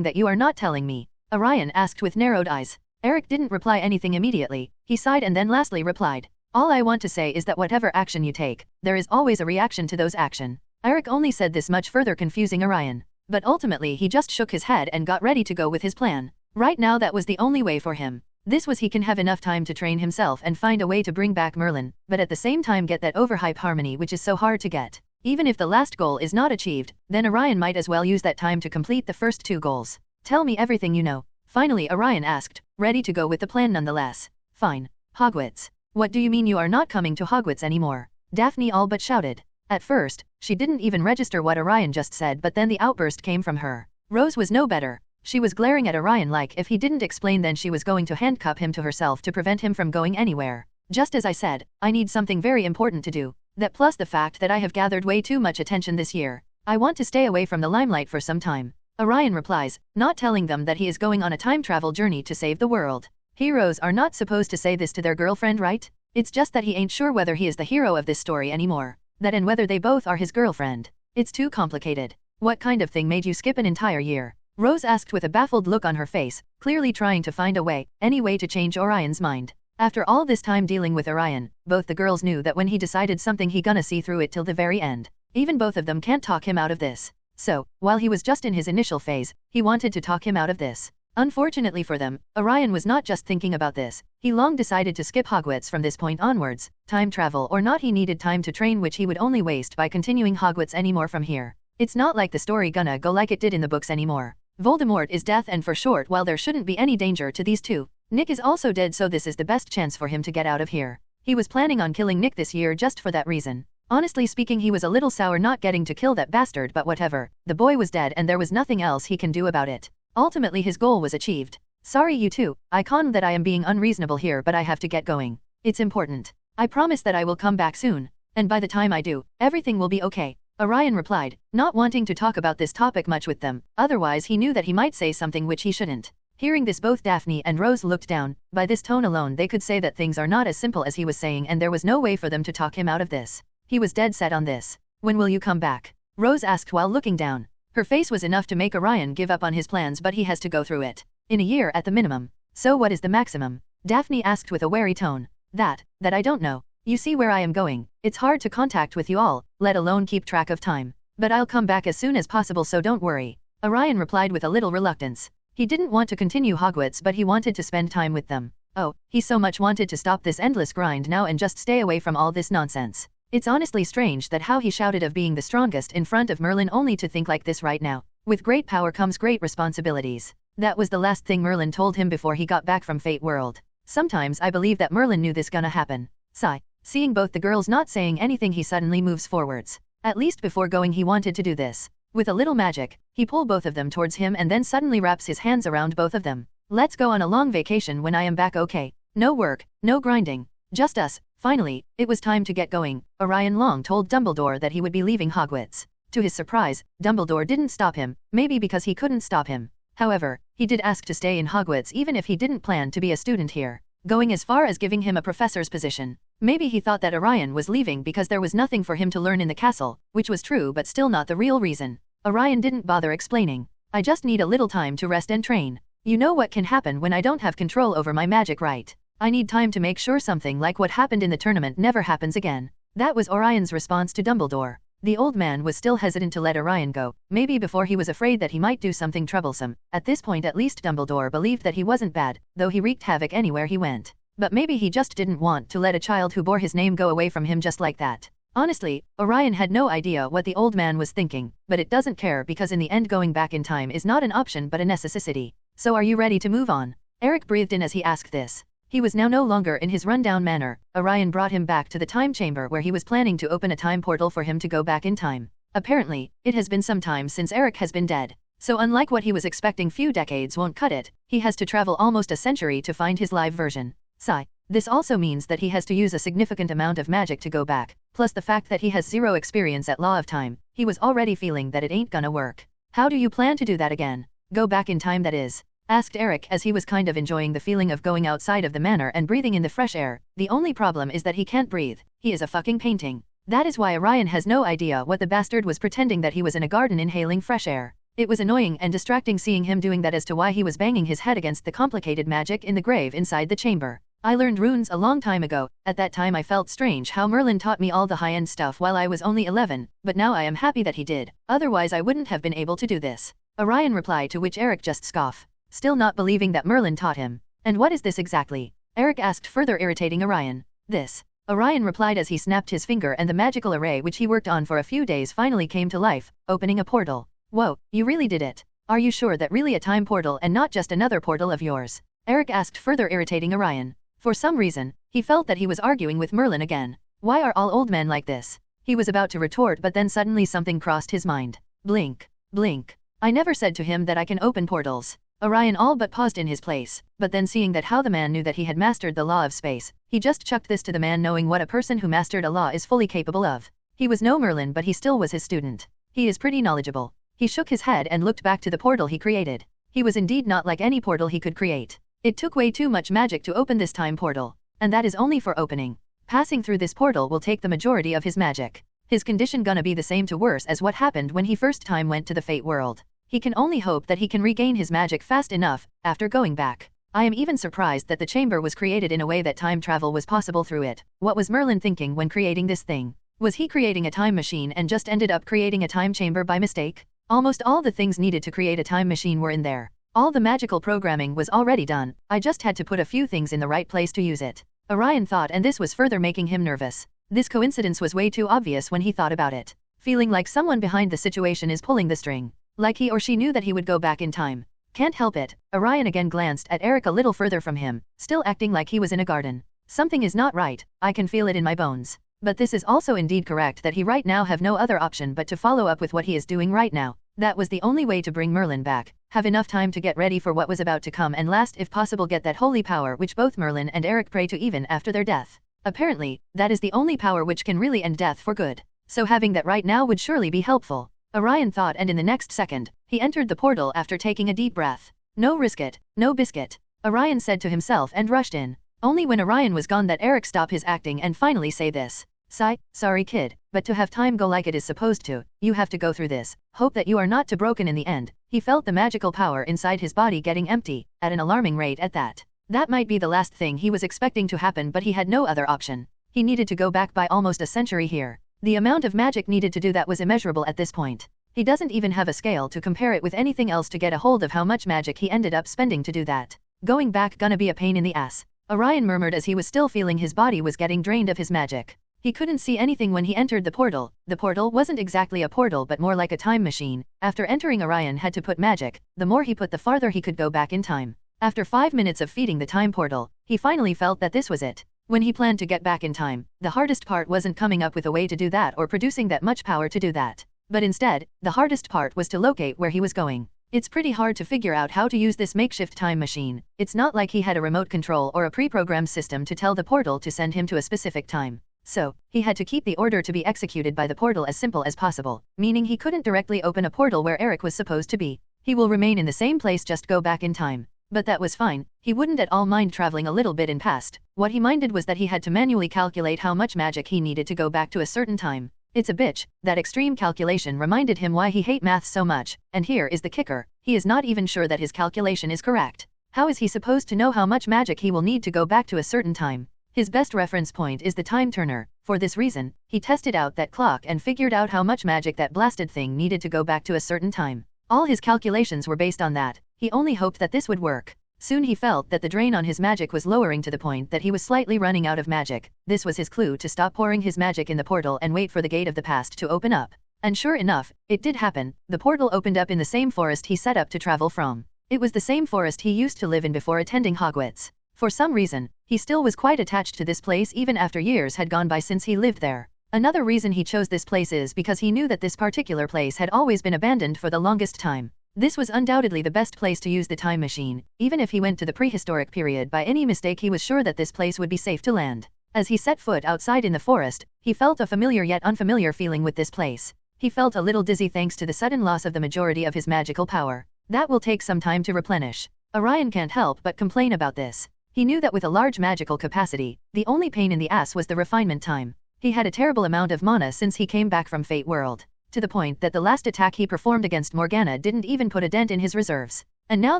Speaker 3: that you are not telling me? Orion asked with narrowed eyes. Eric didn't reply anything immediately. He sighed and then lastly replied. All I want to say is that whatever action you take, there is always a reaction to those action. Eric only said this much further confusing Orion. But ultimately he just shook his head and got ready to go with his plan. Right now that was the only way for him. This was he can have enough time to train himself and find a way to bring back Merlin, but at the same time get that overhype harmony which is so hard to get. Even if the last goal is not achieved, then Orion might as well use that time to complete the first 2 goals. Tell me everything you know. Finally Orion asked, ready to go with the plan nonetheless. Fine. Hogwarts. What do you mean you are not coming to Hogwarts anymore? Daphne all but shouted. At first, she didn't even register what Orion just said, but then the outburst came from her. Rose was no better. She was glaring at Orion like if he didn't explain then she was going to handcuff him to herself to prevent him from going anywhere. Just as I said, I need something very important to do. That plus the fact that I have gathered way too much attention this year. I want to stay away from the limelight for some time. Orion replies, not telling them that he is going on a time travel journey to save the world. Heroes are not supposed to say this to their girlfriend, right? It's just that he ain't sure whether he is the hero of this story anymore. That and whether they both are his girlfriend. It's too complicated. What kind of thing made you skip an entire year? Rose asked with a baffled look on her face, clearly trying to find a way, any way to change Orion's mind. After all this time dealing with Orion, both the girls knew that when he decided something he gonna see through it till the very end. Even both of them can't talk him out of this. So, while he was just in his initial phase, he wanted to talk him out of this. Unfortunately for them, Orion was not just thinking about this. He long decided to skip Hogwarts from this point onwards. Time travel or not, he needed time to train, which he would only waste by continuing Hogwarts anymore from here. It's not like the story gonna go like it did in the books anymore. Voldemort is death, and for short while there shouldn't be any danger to these two. Nick is also dead, so this is the best chance for him to get out of here. He was planning on killing Nick this year just for that reason. Honestly speaking, he was a little sour not getting to kill that bastard, but whatever. The boy was dead and there was nothing else he can do about it. Ultimately his goal was achieved. Sorry you two, I con that I am being unreasonable here, but I have to get going. It's important. I promise that I will come back soon. And by the time I do, everything will be okay. Orion replied, not wanting to talk about this topic much with them, otherwise he knew that he might say something which he shouldn't. Hearing this, both Daphne and Rose looked down. By this tone alone they could say that things are not as simple as he was saying, and there was no way for them to talk him out of this. He was dead set on this. When will you come back? Rose asked while looking down. Her face was enough to make Orion give up on his plans, but he has to go through it. In a year at the minimum. So what is the maximum? Daphne asked with a wary tone. That I don't know. You see where I am going. It's hard to contact with you all, let alone keep track of time. But I'll come back as soon as possible, so don't worry. Orion replied with a little reluctance. He didn't want to continue Hogwarts, but he wanted to spend time with them. Oh, he so much wanted to stop this endless grind now and just stay away from all this nonsense. It's honestly strange that how he shouted of being the strongest in front of Merlin, only to think like this right now. With great power comes great responsibilities. That was the last thing Merlin told him before he got back from Fate World. Sometimes I believe that Merlin knew this gonna happen. Sigh. Seeing both the girls not saying anything, he suddenly moves forwards. At least before going he wanted to do this. With a little magic, he pulls both of them towards him and then suddenly wraps his hands around both of them. Let's go on a long vacation when I am back, okay? No work, no grinding. Just us. Finally, it was time to get going. Orion long told Dumbledore that he would be leaving Hogwarts. To his surprise, Dumbledore didn't stop him, maybe because he couldn't stop him. However, he did ask to stay in Hogwarts even if he didn't plan to be a student here, going as far as giving him a professor's position. Maybe he thought that Orion was leaving because there was nothing for him to learn in the castle, which was true but still not the real reason. Orion didn't bother explaining. I just need a little time to rest and train. You know what can happen when I don't have control over my magic, right? I need time to make sure something like what happened in the tournament never happens again. That was Orion's response to Dumbledore. The old man was still hesitant to let Orion go, maybe before he was afraid that he might do something troublesome. At this point at least Dumbledore believed that he wasn't bad, though he wreaked havoc anywhere he went. But maybe he just didn't want to let a child who bore his name go away from him just like that. Honestly, Orion had no idea what the old man was thinking, but it doesn't care because in the end going back in time is not an option but a necessity. So are you ready to move on? Eric breathed in as he asked this. He was now no longer in his rundown manner. Orion brought him back to the time chamber where he was planning to open a time portal for him to go back in time. Apparently, it has been some time since Eric has been dead. So unlike what he was expecting, few decades won't cut it. He has to travel almost a century to find his live version. Sigh. This also means that he has to use a significant amount of magic to go back, plus the fact that he has zero experience at Law of Time. He was already feeling that it ain't gonna work. How do you plan to do that again? Go back in time, that is? Asked Eric as he was kind of enjoying the feeling of going outside of the manor and breathing in the fresh air. The only problem is that he can't breathe. He is a fucking painting. That is why Orion has no idea what the bastard was pretending that he was in a garden inhaling fresh air. It was annoying and distracting seeing him doing that as to why he was banging his head against the complicated magic in the grave inside the chamber. I learned runes a long time ago. At that time I felt strange how Merlin taught me all the high-end stuff while I was only 11, but now I am happy that he did. Otherwise I wouldn't have been able to do this. Orion replied, to which Eric just scoffed, still not believing that Merlin taught him. And what is this exactly? Eric asked, further irritating Orion. This. Orion replied as he snapped his finger and the magical array which he worked on for a few days finally came to life, opening a portal. Whoa, you really did it. Are you sure that really a time portal and not just another portal of yours? Eric asked, further irritating Orion. For some reason, he felt that he was arguing with Merlin again. Why are all old men like this? He was about to retort, but then suddenly something crossed his mind. Blink. Blink. I never said to him that I can open portals. Orion all but paused in his place, but then seeing that how the man knew that he had mastered the law of space, he just chucked this to the man, knowing what a person who mastered a law is fully capable of. He was no Merlin, but he still was his student. He is pretty knowledgeable. He shook his head and looked back to the portal he created. He was indeed not like any portal he could create. It took way too much magic to open this time portal, and that is only for opening. Passing through this portal will take the majority of his magic. His condition gonna be the same to worse as what happened when he first time went to the Fate world. He can only hope that he can regain his magic fast enough after going back. I am even surprised that the chamber was created in a way that time travel was possible through it. What was Merlin thinking when creating this thing? Was he creating a time machine and just ended up creating a time chamber by mistake? Almost all the things needed to create a time machine were in there. All the magical programming was already done. I just had to put a few things in the right place to use it. Orion thought, and this was further making him nervous. This coincidence was way too obvious when he thought about it. Feeling like someone behind the situation is pulling the string. Like he or she knew that he would go back in time. Can't help it. Orion again glanced at Eric a little further from him, still acting like he was in a garden. Something is not right. I can feel it in my bones. But this is also indeed correct that he right now have no other option but to follow up with what he is doing right now. That was the only way to bring Merlin back, have enough time to get ready for what was about to come, and last if possible get that holy power which both Merlin and Eric pray to even after their death. Apparently, that is the only power which can really end death for good. So having that right now would surely be helpful. Orion thought, and in the next second, he entered the portal after taking a deep breath. No risk it, no biscuit, Orion said to himself and rushed in. Only when Orion was gone that Eric stopped his acting and finally say this. Sigh, sorry kid, but to have time go like it is supposed to, you have to go through this. Hope that you are not too broken in the end. He felt the magical power inside his body getting empty, at an alarming rate at that. That might be the last thing he was expecting to happen, but he had no other option. He needed to go back by almost a century here. The amount of magic needed to do that was immeasurable at this point. He doesn't even have a scale to compare it with anything else to get a hold of how much magic he ended up spending to do that. Going back gonna be a pain in the ass, Orion murmured as he was still feeling his body was getting drained of his magic. He couldn't see anything when he entered the portal. The portal wasn't exactly a portal but more like a time machine. After entering, Orion had to put magic. The more he put, the farther he could go back in time. After 5 minutes of feeding the time portal, he finally felt that this was it. When he planned to get back in time, the hardest part wasn't coming up with a way to do that or producing that much power to do that. But instead, the hardest part was to locate where he was going. It's pretty hard to figure out how to use this makeshift time machine. It's not like he had a remote control or a pre-programmed system to tell the portal to send him to a specific time. So, he had to keep the order to be executed by the portal as simple as possible, meaning he couldn't directly open a portal where Eric was supposed to be. He will remain in the same place, just go back in time. But that was fine. He wouldn't at all mind traveling a little bit in past. What he minded was that he had to manually calculate how much magic he needed to go back to a certain time. It's a bitch. That extreme calculation reminded him why he hate math so much, and here is the kicker. He is not even sure that his calculation is correct. How is he supposed to know how much magic he will need to go back to a certain time? His best reference point is the time turner. For this reason, he tested out that clock and figured out how much magic that blasted thing needed to go back to a certain time. All his calculations were based on that. He only hoped that this would work. Soon he felt that the drain on his magic was lowering to the point that he was slightly running out of magic. This was his clue to stop pouring his magic in the portal and wait for the gate of the past to open up. And sure enough, it did happen. The portal opened up in the same forest he set up to travel from. It was the same forest he used to live in before attending Hogwarts. For some reason, he still was quite attached to this place even after years had gone by since he lived there. Another reason he chose this place is because he knew that this particular place had always been abandoned for the longest time. This was undoubtedly the best place to use the time machine. Even if he went to the prehistoric period by any mistake, he was sure that this place would be safe to land. As he set foot outside in the forest, he felt a familiar yet unfamiliar feeling with this place. He felt a little dizzy thanks to the sudden loss of the majority of his magical power. That will take some time to replenish. Orion can't help but complain about this. He knew that with a large magical capacity, the only pain in the ass was the refinement time. He had a terrible amount of mana since he came back from Fate World, to the point that the last attack he performed against Morgana didn't even put a dent in his reserves. And now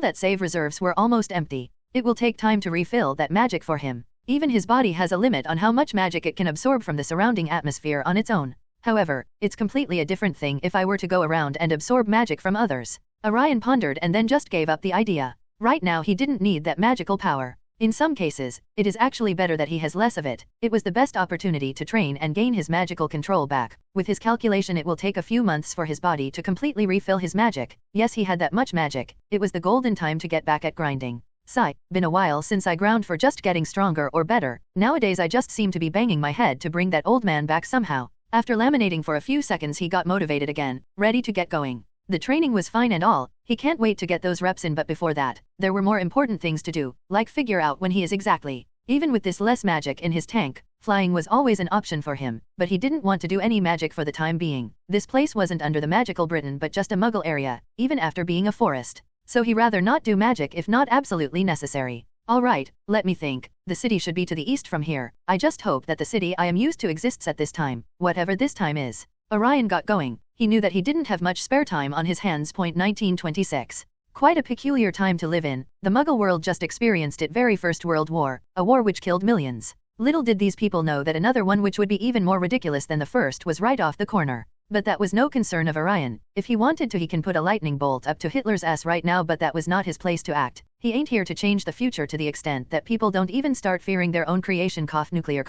Speaker 3: that save reserves were almost empty, it will take time to refill that magic for him. Even his body has a limit on how much magic it can absorb from the surrounding atmosphere on its own. However, it's completely a different thing if I were to go around and absorb magic from others. Orion pondered and then just gave up the idea. Right now he didn't need that magical power. In some cases, it is actually better that he has less of it. It was the best opportunity to train and gain his magical control back. With his calculation, it will take a few months for his body to completely refill his magic. Yes, he had that much magic. It was the golden time to get back at grinding. Sigh, been a while since I ground for just getting stronger or better. Nowadays I just seem to be banging my head to bring that old man back somehow. After laminating for a few seconds, he got motivated again, ready to get going. The training was fine and all, he can't wait to get those reps in, but before that, there were more important things to do, like figure out when he is exactly. Even with this less magic in his tank, flying was always an option for him, but he didn't want to do any magic for the time being. This place wasn't under the magical Britain but just a muggle area, even after being a forest. So he rather not do magic if not absolutely necessary. Alright, let me think. The city should be to the east from here. I just hope that the city I am used to exists at this time, whatever this time is. Orion got going. He knew that he didn't have much spare time on his hands. 1926. Quite a peculiar time to live in. The Muggle world just experienced its very first World War, a war which killed millions. Little did these people know that another one which would be even more ridiculous than the first was right off the corner. But that was no concern of Orion. If he wanted to, he can put a lightning bolt up to Hitler's ass right now, but that was not his place to act. He ain't here to change the future to the extent that people don't even start fearing their own creation, nuclear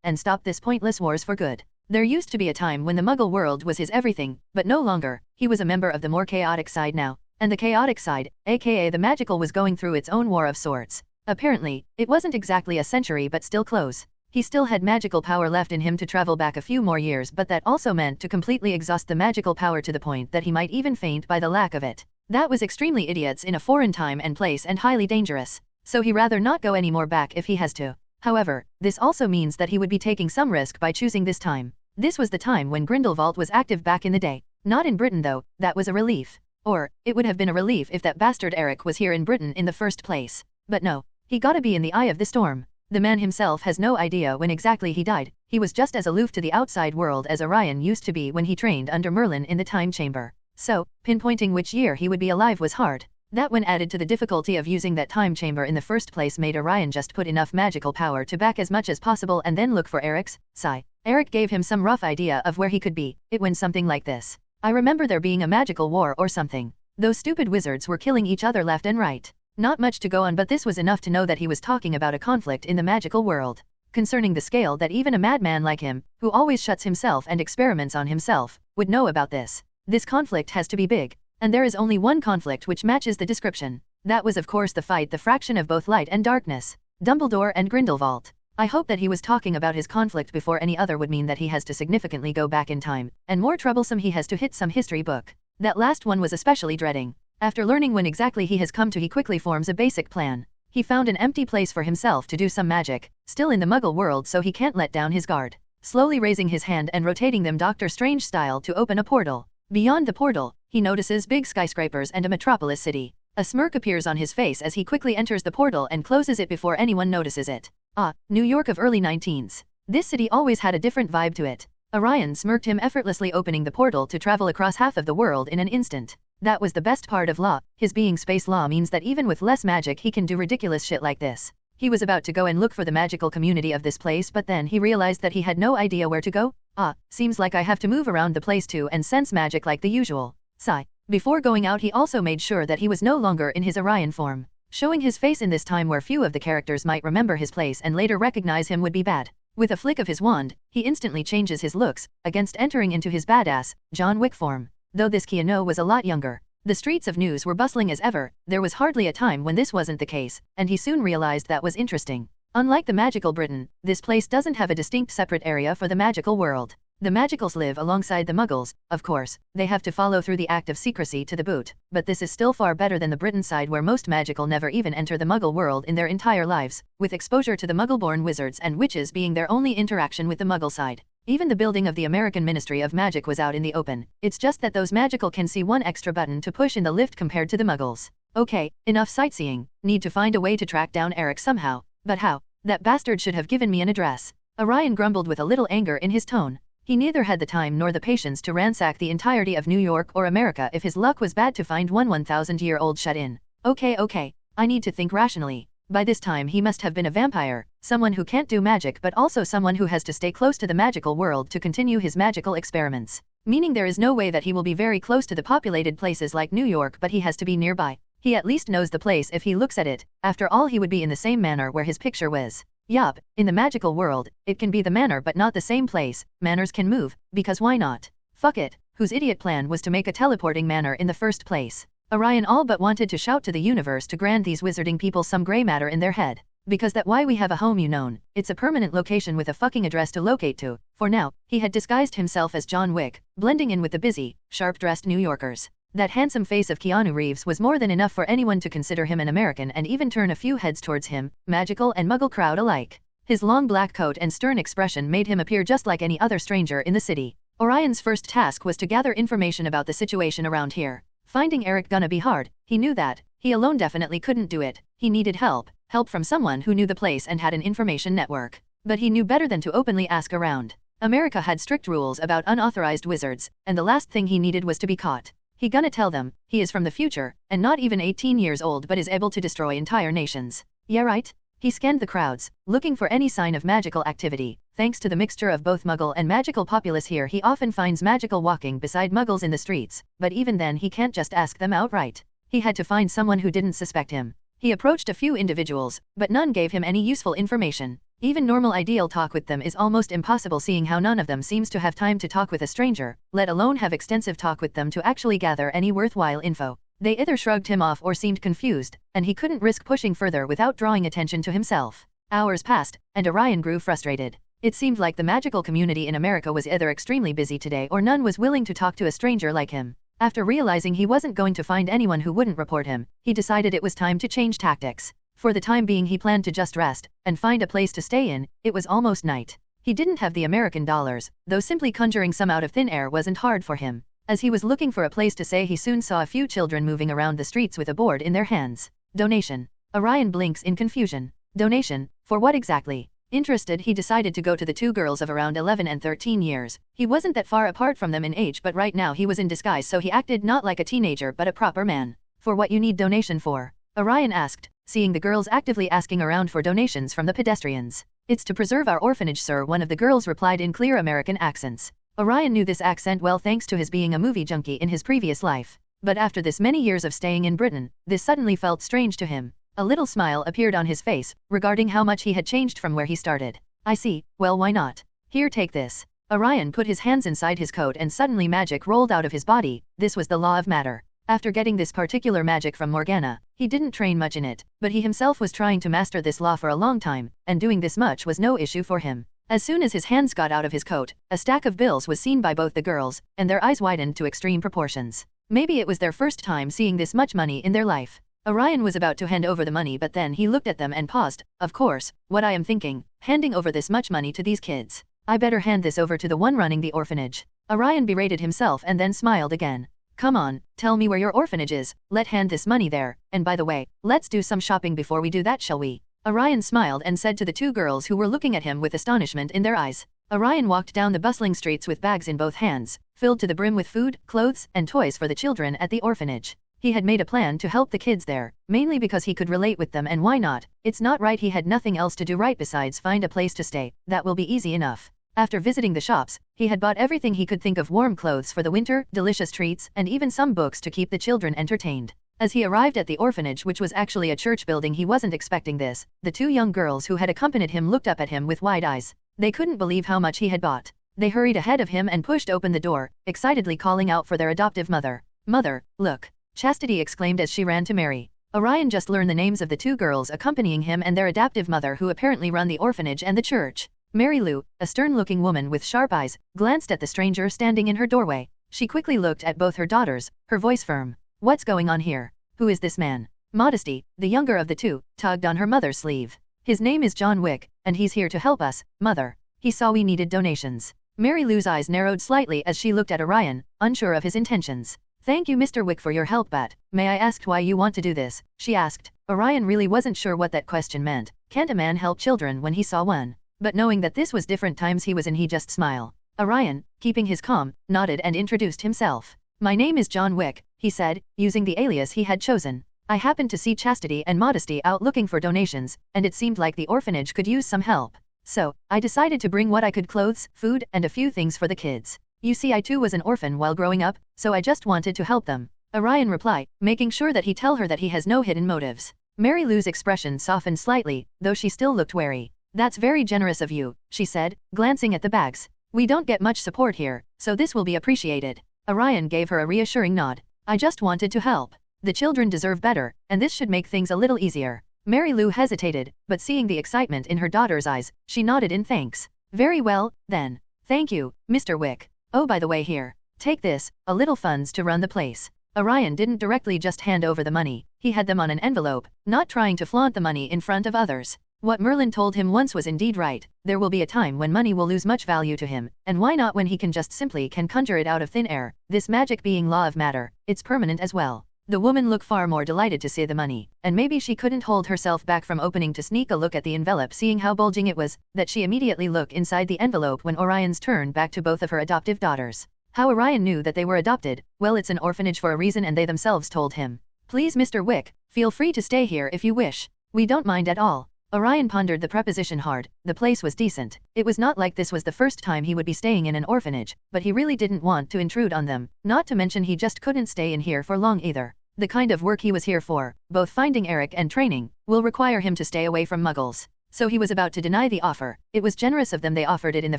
Speaker 3: and stop this pointless wars for good. There used to be a time when the Muggle world was his everything, but no longer. He was a member of the more chaotic side now, and the chaotic side, aka the magical, was going through its own war of sorts. Apparently, it wasn't exactly a century but still close. He still had magical power left in him to travel back a few more years, but that also meant to completely exhaust the magical power to the point that he might even faint by the lack of it. That was extremely idiots in a foreign time and place and highly dangerous. So he rather not go any more back if he has to. However, this also means that he would be taking some risk by choosing this time. This was the time when Grindelwald was active back in the day. Not in Britain though, that was a relief. Or, it would have been a relief if that bastard Eric was here in Britain in the first place. But no, he gotta be in the eye of the storm. The man himself has no idea when exactly he died. He was just as aloof to the outside world as Orion used to be when he trained under Merlin in the time chamber. So, pinpointing which year he would be alive was hard. That, when added to the difficulty of using that time chamber in the first place, made Orion just put enough magical power to back as much as possible and then look for Eric's. Sigh. Eric gave him some rough idea of where he could be. It went something like this. I remember there being a magical war or something. Those stupid wizards were killing each other left and right. Not much to go on, but this was enough to know that he was talking about a conflict in the magical world. Concerning the scale that even a madman like him, who always shuts himself and experiments on himself, would know about this. This conflict has to be big. And there is only one conflict which matches the description. That was of course the fight, the fraction of both light and darkness. Dumbledore and Grindelwald. I hope that he was talking about his conflict before any other would mean that he has to significantly go back in time, and more troublesome he has to hit some history book. That last one was especially dreading. After learning when exactly he has come to, he quickly forms a basic plan. He found an empty place for himself to do some magic, still in the Muggle world, so he can't let down his guard. Slowly raising his hand and rotating them Doctor Strange style to open a portal. Beyond the portal, he notices big skyscrapers and a metropolis city. A smirk appears on his face as he quickly enters the portal and closes it before anyone notices it. Ah, New York of early 19s. This city always had a different vibe to it. Orion smirked him, effortlessly opening the portal to travel across half of the world in an instant. That was the best part of Law. His being space Law means that even with less magic he can do ridiculous shit like this. He was about to go and look for the magical community of this place, but then he realized that he had no idea where to go. Ah, seems like I have to move around the place too and sense magic like the usual. Sigh. Before going out, he also made sure that he was no longer in his Orion form. Showing his face in this time where few of the characters might remember his place and later recognize him would be bad. With a flick of his wand, he instantly changes his looks, against entering into his badass, John Wick form. Though this Keanu was a lot younger. The streets of News were bustling as ever, there was hardly a time when this wasn't the case, and he soon realized that was interesting. Unlike the magical Britain, this place doesn't have a distinct separate area for the magical world. The Magicals live alongside the Muggles, of course, they have to follow through the act of secrecy to the boot, but this is still far better than the Britain side where most Magical never even enter the Muggle world in their entire lives, with exposure to the Muggle-born wizards and witches being their only interaction with the Muggle side. Even the building of the American Ministry of Magic was out in the open, it's just that those Magical can see one extra button to push in the lift compared to the Muggles. Okay, enough sightseeing, need to find a way to track down Eric somehow, but how? That bastard should have given me an address. Orion grumbled with a little anger in his tone. He neither had the time nor the patience to ransack the entirety of New York or America if his luck was bad to find one 1,000-year-old shut in. Okay, I need to think rationally. By this time he must have been a vampire, someone who can't do magic but also someone who has to stay close to the magical world to continue his magical experiments. Meaning there is no way that he will be very close to the populated places like New York, but he has to be nearby. He at least knows the place if he looks at it. After all, he would be in the same manor where his picture was. Yup, in the magical world, it can be the manor but not the same place. Manors can move, because why not? Fuck it, whose idiot plan was to make a teleporting manor in the first place? Orion all but wanted to shout to the universe to grant these wizarding people some grey matter in their head. Because that why we have a home, you know. It's a permanent location with a fucking address to locate to. For now, he had disguised himself as John Wick, blending in with the busy, sharp-dressed New Yorkers. That handsome face of Keanu Reeves was more than enough for anyone to consider him an American and even turn a few heads towards him, Magical and Muggle crowd alike. His long black coat and stern expression made him appear just like any other stranger in the city. Orion's first task was to gather information about the situation around here. Finding Eric gonna be hard, he knew that. He alone definitely couldn't do it. He needed help from someone who knew the place and had an information network. But he knew better than to openly ask around. America had strict rules about unauthorized wizards, and the last thing he needed was to be caught. He gonna tell them, he is from the future, and not even 18 years old but is able to destroy entire nations. Yeah right? He scanned the crowds, looking for any sign of magical activity. Thanks to the mixture of both Muggle and magical populace here, he often finds Magical walking beside Muggles in the streets, but even then he can't just ask them outright. He had to find someone who didn't suspect him. He approached a few individuals, but none gave him any useful information. Even normal ideal talk with them is almost impossible, seeing how none of them seems to have time to talk with a stranger, let alone have extensive talk with them to actually gather any worthwhile info. They either shrugged him off or seemed confused, and he couldn't risk pushing further without drawing attention to himself. Hours passed, and Orion grew frustrated. It seemed like the magical community in America was either extremely busy today or none was willing to talk to a stranger like him. After realizing he wasn't going to find anyone who wouldn't report him, he decided it was time to change tactics. For the time being he planned to just rest, and find a place to stay in. It was almost night. He didn't have the American dollars, though simply conjuring some out of thin air wasn't hard for him. As he was looking for a place to stay, he soon saw a few children moving around the streets with a board in their hands. Donation. Orion blinks in confusion. Donation? For what exactly? Interested, he decided to go to the two girls of around 11 and 13 years. He wasn't that far apart from them in age, but right now he was in disguise, so he acted not like a teenager but a proper man. For what you need donation for? Orion asked, seeing the girls actively asking around for donations from the pedestrians. It's to preserve our orphanage, sir, one of the girls replied in clear American accents. Orion knew this accent well thanks to his being a movie junkie in his previous life. But after this many years of staying in Britain, this suddenly felt strange to him. A little smile appeared on his face, regarding how much he had changed from where he started. I see, well, why not? Here, take this. Orion put his hands inside his coat and suddenly magic rolled out of his body. This was the law of matter. After getting this particular magic from Morgana, he didn't train much in it, but he himself was trying to master this law for a long time, and doing this much was no issue for him. As soon as his hands got out of his coat, a stack of bills was seen by both the girls, and their eyes widened to extreme proportions. Maybe it was their first time seeing this much money in their life. Orion was about to hand over the money, but then he looked at them and paused. Of course, what I am thinking, handing over this much money to these kids. I better hand this over to the one running the orphanage. Orion berated himself and then smiled again. Come on, tell me where your orphanage is, let's hand this money there, and by the way, let's do some shopping before we do that, shall we? Orion smiled and said to the two girls who were looking at him with astonishment in their eyes. Orion walked down the bustling streets with bags in both hands, filled to the brim with food, clothes, and toys for the children at the orphanage. He had made a plan to help the kids there, mainly because he could relate with them, and why not? It's not right, he had nothing else to do right besides find a place to stay. That will be easy enough. After visiting the shops, he had bought everything he could think of: warm clothes for the winter, delicious treats, and even some books to keep the children entertained. As he arrived at the orphanage, which was actually a church building, he wasn't expecting this. The two young girls who had accompanied him looked up at him with wide eyes. They couldn't believe how much he had bought. They hurried ahead of him and pushed open the door, excitedly calling out for their adoptive mother. Mother, look! Chastity exclaimed as she ran to Mary. Orion just learned the names of the two girls accompanying him and their adoptive mother, who apparently run the orphanage and the church. Mary Lou, a stern-looking woman with sharp eyes, glanced at the stranger standing in her doorway. She quickly looked at both her daughters, her voice firm. What's going on here? Who is this man? Modesty, the younger of the two, tugged on her mother's sleeve. His name is John Wick, and he's here to help us, mother. He saw we needed donations. Mary Lou's eyes narrowed slightly as she looked at Orion, unsure of his intentions. Thank you Mr. Wick for your help, but may I ask why you want to do this? She asked. Orion really wasn't sure what that question meant. Can't a man help children when he saw one? But knowing that this was different times he was in, he just smiled. Orion, keeping his calm, nodded and introduced himself. My name is John Wick, he said, using the alias he had chosen. I happened to see Chastity and Modesty out looking for donations, and it seemed like the orphanage could use some help. So, I decided to bring what I could: clothes, food, and a few things for the kids. You see, I too was an orphan while growing up, so I just wanted to help them. Orion replied, making sure that he tell her that he has no hidden motives. Mary Lou's expression softened slightly, though she still looked wary. That's very generous of you, she said, glancing at the bags. We don't get much support here, so this will be appreciated. Orion gave her a reassuring nod. I just wanted to help. The children deserve better, and this should make things a little easier. Mary Lou hesitated, but seeing the excitement in her daughter's eyes, she nodded in thanks. Very well, then. Thank you, Mr. Wick. Oh, by the way, here. Take this, a little funds to run the place. Orion didn't directly just hand over the money, he had them on an envelope, not trying to flaunt the money in front of others. What Merlin told him once was indeed right, there will be a time when money will lose much value to him, and why not when he can just simply conjure it out of thin air, this magic being law of matter, it's permanent as well. The woman looked far more delighted to see the money, and maybe she couldn't hold herself back from opening to sneak a look at the envelope, seeing how bulging it was, that she immediately looked inside the envelope when Orion's turned back to both of her adoptive daughters. How Orion knew that they were adopted? Well, it's an orphanage for a reason, and they themselves told him. Please Mr. Wick, feel free to stay here if you wish. We don't mind at all. Orion pondered the preposition hard. The place was decent. It was not like this was the first time he would be staying in an orphanage, but he really didn't want to intrude on them, not to mention he just couldn't stay in here for long either. The kind of work he was here for, both finding Eric and training, will require him to stay away from muggles. So he was about to deny the offer. It was generous of them they offered it in the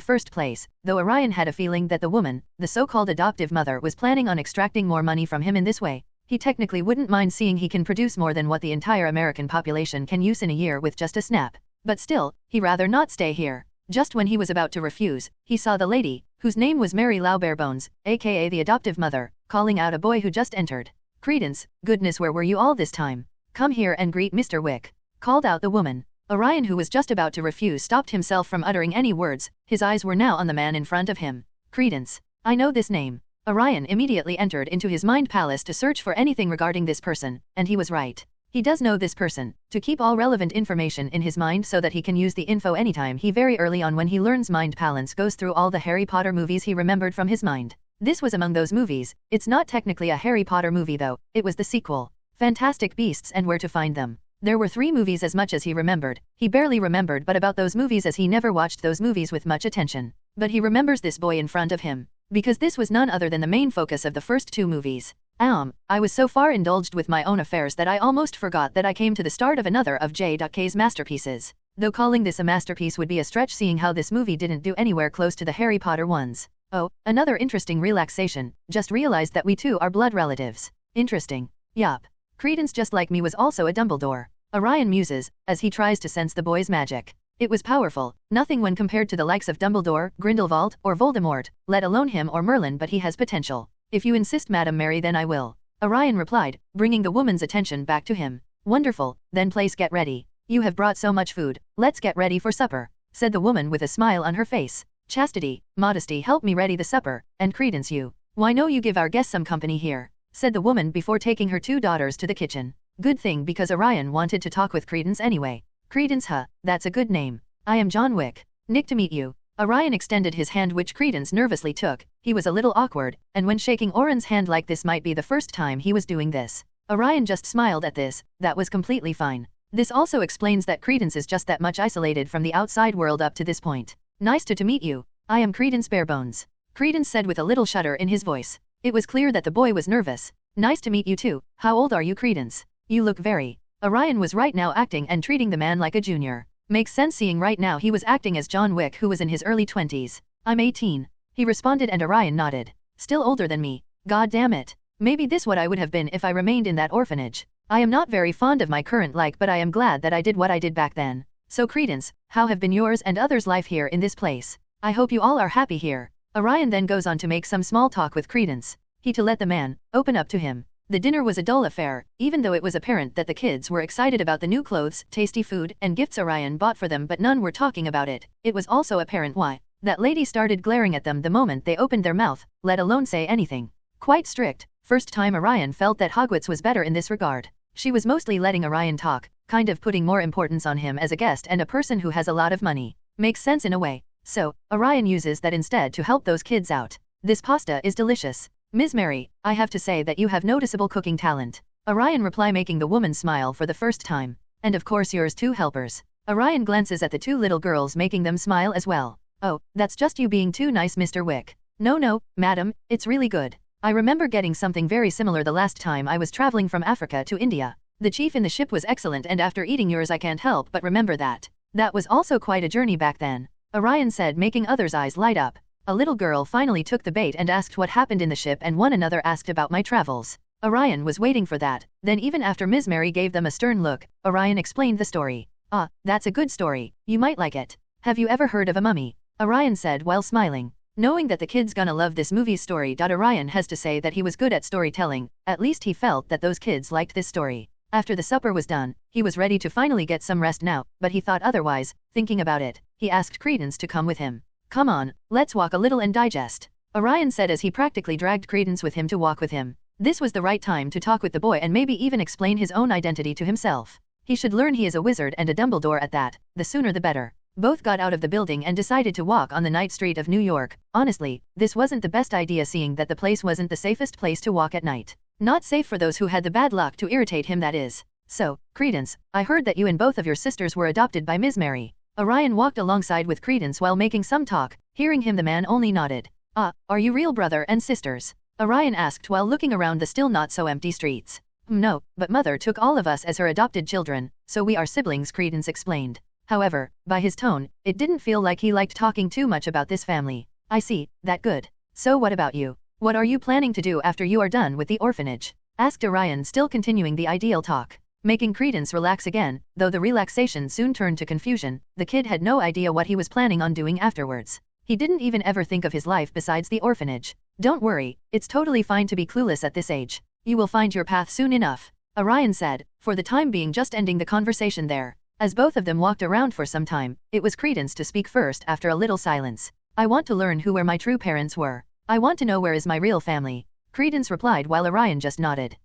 Speaker 3: first place, though Orion had a feeling that the woman, the so-called adoptive mother, was planning on extracting more money from him in this way. He technically wouldn't mind seeing he can produce more than what the entire American population can use in a year with just a snap. But still, he'd rather not stay here. Just when he was about to refuse, he saw the lady, whose name was Mary Lou Barebones, aka the adoptive mother, calling out a boy who just entered. Credence, goodness, where were you all this time? Come here and greet Mr. Wick, called out the woman. Orion, who was just about to refuse, stopped himself from uttering any words. His eyes were now on the man in front of him. Credence. I know this name. Orion immediately entered into his mind palace to search for anything regarding this person, and he was right. He does know this person, to keep all relevant information in his mind so that he can use the info anytime. He very early on, when he learns mind palace, goes through all the Harry Potter movies he remembered from his mind. This was among those movies. It's not technically a Harry Potter movie though, it was the sequel. Fantastic Beasts and Where to Find Them. There were 3 movies as much as he remembered. He barely remembered but about those movies, as he never watched those movies with much attention. But he remembers this boy in front of him, because this was none other than the main focus of the first 2 movies. I was so far indulged with my own affairs that I almost forgot that I came to the start of another of J.K.'s masterpieces. Though calling this a masterpiece would be a stretch, seeing how this movie didn't do anywhere close to the Harry Potter ones. Oh, another interesting relaxation, just realized that we two are blood relatives. Interesting. Yup. Credence, just like me, was also a Dumbledore. Orion muses, as he tries to sense the boy's magic. It was powerful, nothing when compared to the likes of Dumbledore, Grindelwald, or Voldemort, let alone him or Merlin, but he has potential. If you insist, Madam Mary, then I will. Orion replied, bringing the woman's attention back to him. Wonderful, then please get ready. You have brought so much food, let's get ready for supper, said the woman with a smile on her face. Chastity, Modesty, help me ready the supper, and Credence, why no, you give our guests some company here, said the woman before taking her 2 daughters to the kitchen. Good thing, because Orion wanted to talk with Credence anyway. Credence, that's a good name. I am John Wick. Nick to meet you. Orion extended his hand, which Credence nervously took. He was a little awkward, and when shaking Orion's hand like this might be the first time he was doing this. Orion just smiled at this. That was completely fine. This also explains that Credence is just that much isolated from the outside world up to this point. Nice to meet you. I am Credence Barebones. Credence said with a little shudder in his voice. It was clear that the boy was nervous. Nice to meet you too. How old are you, Credence? You look very... Orion was right now acting and treating the man like a junior. Makes sense, seeing right now he was acting as John Wick, who was in his early 20s. I'm 18. He responded, and Orion nodded. Still older than me. God damn it. Maybe this what I would have been if I remained in that orphanage. I am not very fond of my current like, but I am glad that I did what I did back then. So Credence, how have been yours and others' life here in this place? I hope you all are happy here. Orion then goes on to make some small talk with Credence. He to let the man open up to him. The dinner was a dull affair, even though it was apparent that the kids were excited about the new clothes, tasty food, and gifts Orion bought for them, but none were talking about it. It was also apparent why. That lady started glaring at them the moment they opened their mouth, let alone say anything. Quite strict. First time Orion felt that Hogwarts was better in this regard. She was mostly letting Orion talk, kind of putting more importance on him as a guest and a person who has a lot of money. Makes sense in a way. So, Orion uses that instead to help those kids out. This pasta is delicious. Ms. Mary, I have to say that you have noticeable cooking talent. Orion reply, making the woman smile for the first time. And of course yours too, helpers. Orion glances at the two little girls, making them smile as well. Oh, that's just you being too nice, Mr. Wick. No, madam, it's really good. I remember getting something very similar the last time I was traveling from Africa to India. The chief in the ship was excellent, and after eating yours I can't help but remember that. That was also quite a journey back then. Orion said, making others' eyes light up. A little girl finally took the bait and asked what happened in the ship, and one another asked about my travels. Orion was waiting for that. Then even after Ms. Mary gave them a stern look, Orion explained the story. Ah, that's a good story. You might like it. Have you ever heard of a mummy? Orion said while smiling. Knowing that the kids gonna love this movie's story. Orion has to say that he was good at storytelling. At least he felt that those kids liked this story. After the supper was done, he was ready to finally get some rest now, but he thought otherwise. Thinking about it, he asked Credence to come with him. Come on, let's walk a little and digest. Orion said as he practically dragged Credence with him to walk with him. This was the right time to talk with the boy and maybe even explain his own identity to himself. He should learn he is a wizard and a Dumbledore at that, the sooner the better. Both got out of the building and decided to walk on the night street of New York. Honestly, this wasn't the best idea, seeing that the place wasn't the safest place to walk at night. Not safe for those who had the bad luck to irritate him, that is. So, Credence, I heard that you and both of your sisters were adopted by Ms. Mary. Orion walked alongside with Credence while making some talk. Hearing him, the man only nodded. Ah, are you real brother and sisters? Orion asked while looking around the still not so empty streets. No, but mother took all of us as her adopted children, so we are siblings, Credence explained. However, by his tone, it didn't feel like he liked talking too much about this family. I see, that good. So what about you? What are you planning to do after you are done with the orphanage? Asked Orion, still continuing the ideal talk. Making Credence relax again, though the relaxation soon turned to confusion. The kid had no idea what he was planning on doing afterwards. He didn't even ever think of his life besides the orphanage. Don't worry, it's totally fine to be clueless at this age. You will find your path soon enough, Orion said, for the time being just ending the conversation there. As both of them walked around for some time, it was Credence to speak first after a little silence. I want to learn where my true parents were. I want to know where is my real family. Credence replied while Orion just nodded.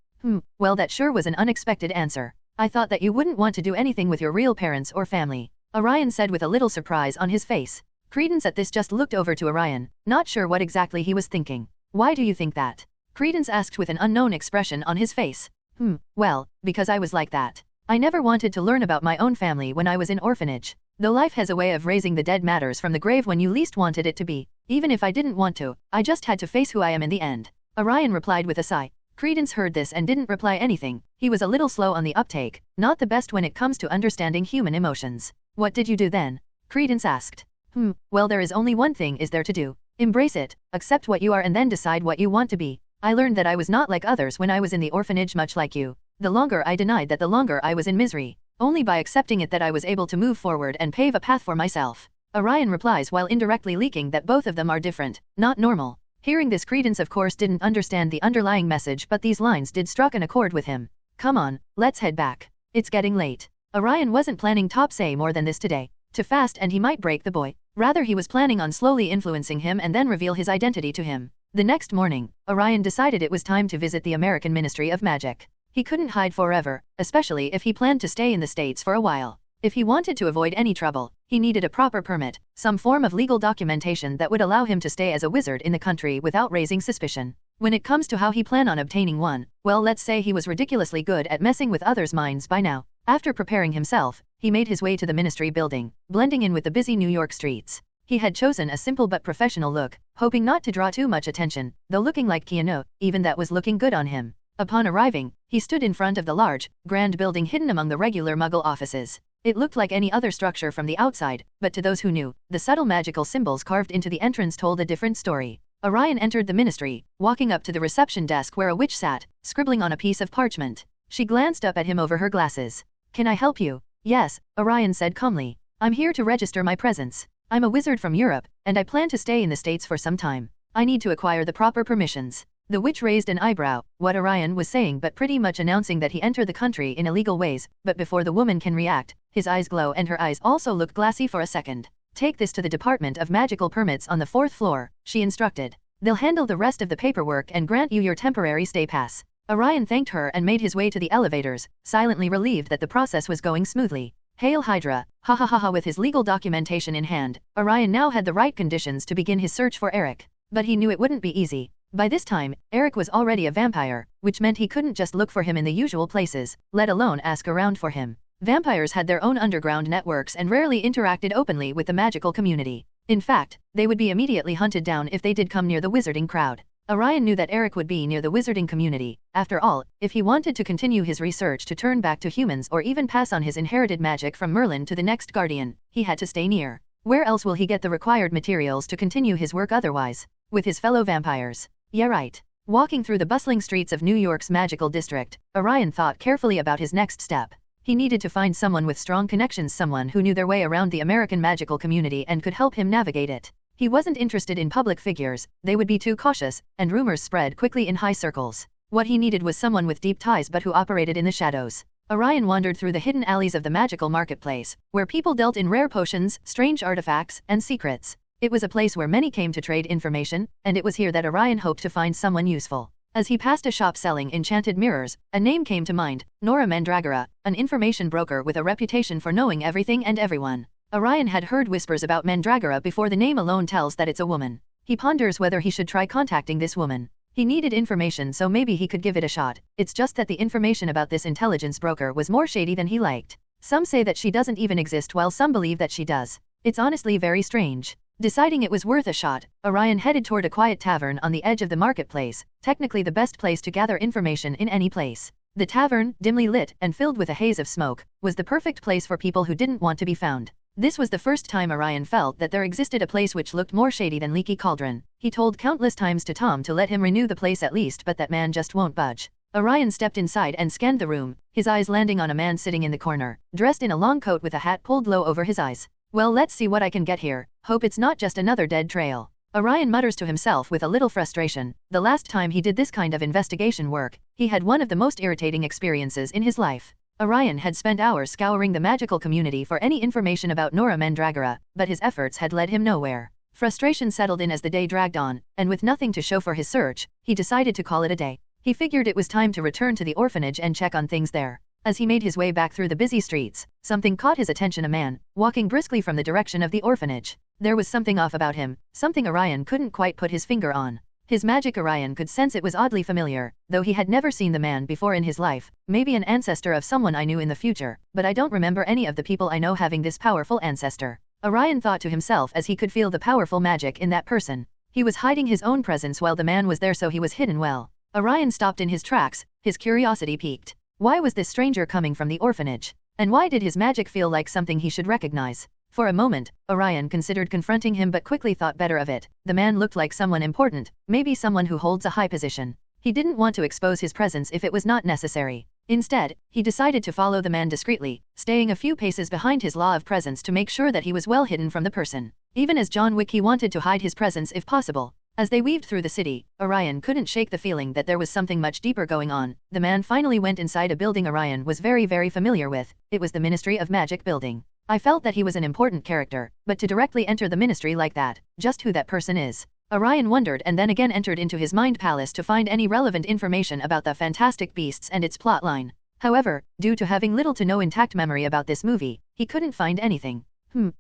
Speaker 3: Well, that sure was an unexpected answer. I thought that you wouldn't want to do anything with your real parents or family, Orion said with a little surprise on his face. Credence at this just looked over to Orion, not sure what exactly he was thinking. Why do you think that? Credence asked with an unknown expression on his face. Well, because I was like that. I never wanted to learn about my own family when I was in orphanage. Though life has a way of raising the dead matters from the grave when you least wanted it to be. Even if I didn't want to, I just had to face who I am in the end, Orion replied with a sigh. Credence heard this and didn't reply anything. He was a little slow on the uptake, not the best when it comes to understanding human emotions. What did you do then? Credence asked. Well, there is only one thing is there to do. Embrace it, accept what you are, and then decide what you want to be. I learned that I was not like others when I was in the orphanage, much like you. The longer I denied that, the longer I was in misery. Only by accepting it that I was able to move forward and pave a path for myself. Orion replies while indirectly leaking that both of them are different, not normal. Hearing this, Credence of course didn't understand the underlying message, but these lines did struck an accord with him. Come on, let's head back. It's getting late. Orion wasn't planning to say more than this today. To fast and he might break the boy. Rather, he was planning on slowly influencing him and then reveal his identity to him. The next morning, Orion decided it was time to visit the American Ministry of Magic. He couldn't hide forever, especially if he planned to stay in the States for a while. If he wanted to avoid any trouble, he needed a proper permit, some form of legal documentation that would allow him to stay as a wizard in the country without raising suspicion. When it comes to how he planned on obtaining one, well, let's say he was ridiculously good at messing with others' minds by now. After preparing himself, he made his way to the ministry building, blending in with the busy New York streets. He had chosen a simple but professional look, hoping not to draw too much attention, though looking like Keanu, even that was looking good on him. Upon arriving, he stood in front of the large, grand building hidden among the regular Muggle offices. It looked like any other structure from the outside, but to those who knew, the subtle magical symbols carved into the entrance told a different story. Orion entered the ministry, walking up to the reception desk where a witch sat, scribbling on a piece of parchment. She glanced up at him over her glasses. Can I help you? Yes, Orion said calmly. I'm here to register my presence. I'm a wizard from Europe, and I plan to stay in the States for some time. I need to acquire the proper permissions. The witch raised an eyebrow, what Orion was saying but pretty much announcing that he entered the country in illegal ways, but before the woman can react, his eyes glow and her eyes also look glassy for a second. Take this to the Department of Magical Permits on the 4th floor, she instructed. They'll handle the rest of the paperwork and grant you your temporary stay pass. Orion thanked her and made his way to the elevators, silently relieved that the process was going smoothly. Hail Hydra, ha ha ha ha. With his legal documentation in hand, Orion now had the right conditions to begin his search for Eric. But he knew it wouldn't be easy. By this time, Eric was already a vampire, which meant he couldn't just look for him in the usual places, let alone ask around for him. Vampires had their own underground networks and rarely interacted openly with the magical community. In fact, they would be immediately hunted down if they did come near the wizarding crowd. Orion knew that Eric would be near the wizarding community. After all, if he wanted to continue his research to turn back to humans or even pass on his inherited magic from Merlin to the next guardian, he had to stay near. Where else will he get the required materials to continue his work otherwise? With his fellow vampires. Yeah, right. Walking through the bustling streets of New York's magical district, Orion thought carefully about his next step. He needed to find someone with strong connections, someone who knew their way around the American magical community and could help him navigate it. He wasn't interested in public figures, they would be too cautious, and rumors spread quickly in high circles. What he needed was someone with deep ties but who operated in the shadows. Orion wandered through the hidden alleys of the magical marketplace, where people dealt in rare potions, strange artifacts, and secrets. It was a place where many came to trade information, and it was here that Orion hoped to find someone useful. As he passed a shop selling enchanted mirrors, a name came to mind, Nora Mandragora, an information broker with a reputation for knowing everything and everyone. Orion had heard whispers about Mandragora before. The name alone tells that it's a woman. He ponders whether he should try contacting this woman. He needed information, so maybe he could give it a shot. It's just that the information about this intelligence broker was more shady than he liked. Some say that she doesn't even exist while some believe that she does. It's honestly very strange. Deciding it was worth a shot, Orion headed toward a quiet tavern on the edge of the marketplace, technically the best place to gather information in any place. The tavern, dimly lit and filled with a haze of smoke, was the perfect place for people who didn't want to be found. This was the first time Orion felt that there existed a place which looked more shady than Leaky Cauldron. He told countless times to Tom to let him renew the place at least, but that man just won't budge. Orion stepped inside and scanned the room, his eyes landing on a man sitting in the corner, dressed in a long coat with a hat pulled low over his eyes. Well, let's see what I can get here. Hope it's not just another dead trail. Orion mutters to himself with a little frustration. The last time he did this kind of investigation work, he had one of the most irritating experiences in his life. Orion had spent hours scouring the magical community for any information about Nora Mandragora, but his efforts had led him nowhere. Frustration settled in as the day dragged on, and with nothing to show for his search, he decided to call it a day. He figured it was time to return to the orphanage and check on things there. As he made his way back through the busy streets, something caught his attention: a man, walking briskly from the direction of the orphanage. There was something off about him, something Orion couldn't quite put his finger on. His magic Orion could sense it was oddly familiar, though he had never seen the man before in his life. Maybe an ancestor of someone I knew in the future, but I don't remember any of the people I know having this powerful ancestor. Orion thought to himself as he could feel the powerful magic in that person. He was hiding his own presence while the man was there, so he was hidden well. Orion stopped in his tracks, his curiosity piqued. Why was this stranger coming from the orphanage? And why did his magic feel like something he should recognize? For a moment, Orion considered confronting him but quickly thought better of it. The man looked like someone important, maybe someone who holds a high position. He didn't want to expose his presence if it was not necessary. Instead, he decided to follow the man discreetly, staying a few paces behind his law of presence to make sure that he was well hidden from the person. Even as John Wick, he wanted to hide his presence if possible. As they weaved through the city, Orion couldn't shake the feeling that there was something much deeper going on. The man finally went inside a building Orion was very familiar with. It was the Ministry of Magic building. I felt that he was an important character, but to directly enter the ministry like that, just who that person is. Orion wondered and then again entered into his mind palace to find any relevant information about the Fantastic Beasts and its plotline. However, due to having little to no intact memory about this movie, he couldn't find anything.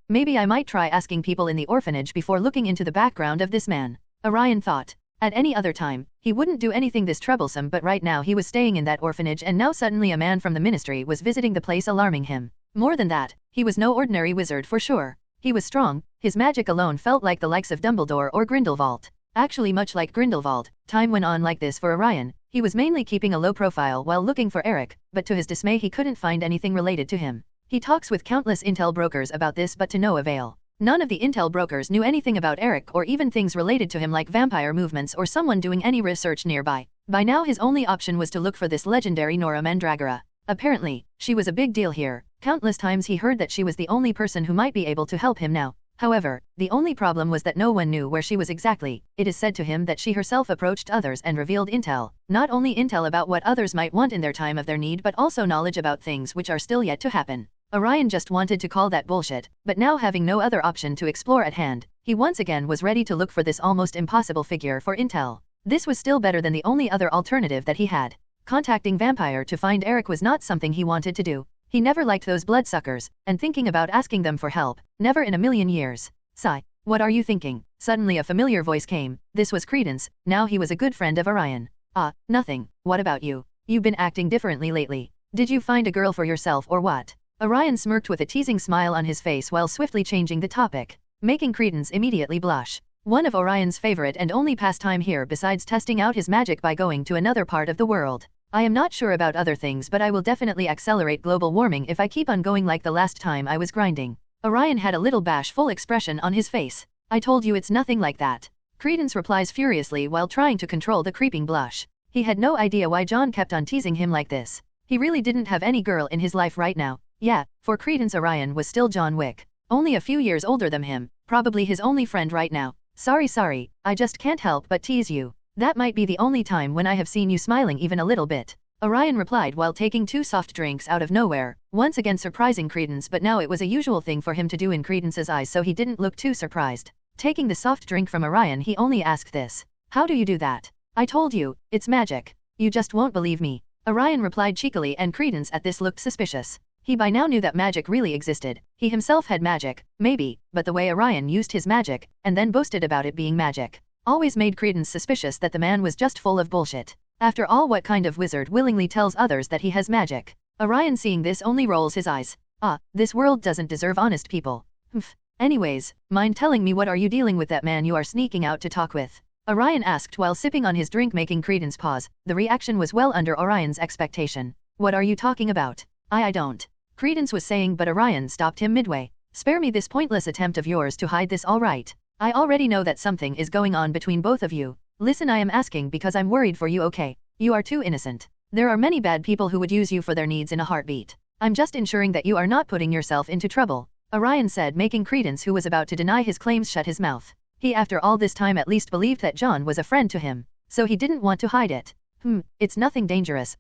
Speaker 3: Maybe I might try asking people in the orphanage before looking into the background of this man. Orion thought. At any other time, he wouldn't do anything this troublesome, but right now he was staying in that orphanage and now suddenly a man from the ministry was visiting the place, alarming him. More than that, he was no ordinary wizard for sure. He was strong, his magic alone felt like the likes of Dumbledore or Grindelwald. Actually much like Grindelwald. Time went on like this for Orion. He was mainly keeping a low profile while looking for Eric, but to his dismay he couldn't find anything related to him. He talks with countless intel brokers about this but to no avail. None of the intel brokers knew anything about Eric or even things related to him like vampire movements or someone doing any research nearby. By now his only option was to look for this legendary Nora Mandragora. Apparently, she was a big deal here. Countless times he heard that she was the only person who might be able to help him now. However, the only problem was that no one knew where she was exactly. It is said to him that she herself approached others and revealed intel. Not only intel about what others might want in their time of their need, but also knowledge about things which are still yet to happen. Orion just wanted to call that bullshit, but now having no other option to explore at hand, he once again was ready to look for this almost impossible figure for intel. This was still better than the only other alternative that he had. Contacting Vampire to find Eric was not something he wanted to do. He never liked those bloodsuckers, and thinking about asking them for help, never in a million years. Sigh. What are you thinking? Suddenly a familiar voice came. This was Credence. Now he was a good friend of Orion. Ah, nothing. What about you? You've been acting differently lately. Did you find a girl for yourself or what? Orion smirked with a teasing smile on his face while swiftly changing the topic, making Credence immediately blush. One of Orion's favorite and only pastime here besides testing out his magic by going to another part of the world. I am not sure about other things, but I will definitely accelerate global warming if I keep on going like the last time I was grinding. Orion had a little bashful expression on his face. I told you it's nothing like that. Credence replies furiously while trying to control the creeping blush. He had no idea why John kept on teasing him like this. He really didn't have any girl in his life right now. Yeah, for Credence Orion was still John Wick. Only a few years older than him, probably his only friend right now. Sorry, I just can't help but tease you. That might be the only time when I have seen you smiling even a little bit. Orion replied while taking 2 soft drinks out of nowhere, once again surprising Credence, but now it was a usual thing for him to do in Credence's eyes, so he didn't look too surprised. Taking the soft drink from Orion, he only asked this. How do you do that? I told you, it's magic. You just won't believe me. Orion replied cheekily, and Credence at this looked suspicious. He by now knew that magic really existed. He himself had magic, maybe, but the way Orion used his magic, and then boasted about it being magic, always made Credence suspicious that the man was just full of bullshit. After all, what kind of wizard willingly tells others that he has magic? Orion, seeing this, only rolls his eyes. Ah, this world doesn't deserve honest people. Humph. Anyways, mind telling me, what are you dealing with that man you are sneaking out to talk with? Orion asked while sipping on his drink, making Credence pause. The reaction was well under Orion's expectation. What are you talking about? I don't. Credence was saying, but Orion stopped him midway. Spare me this pointless attempt of yours to hide this, all right? I already know that something is going on between both of you. Listen, I am asking because I'm worried for you, okay? You are too innocent. There are many bad people who would use you for their needs in a heartbeat. I'm just ensuring that you are not putting yourself into trouble, Orion said, making Credence, who was about to deny his claims, shut his mouth. He, after all this time, at least believed that John was a friend to him, so he didn't want to hide it. It's nothing dangerous.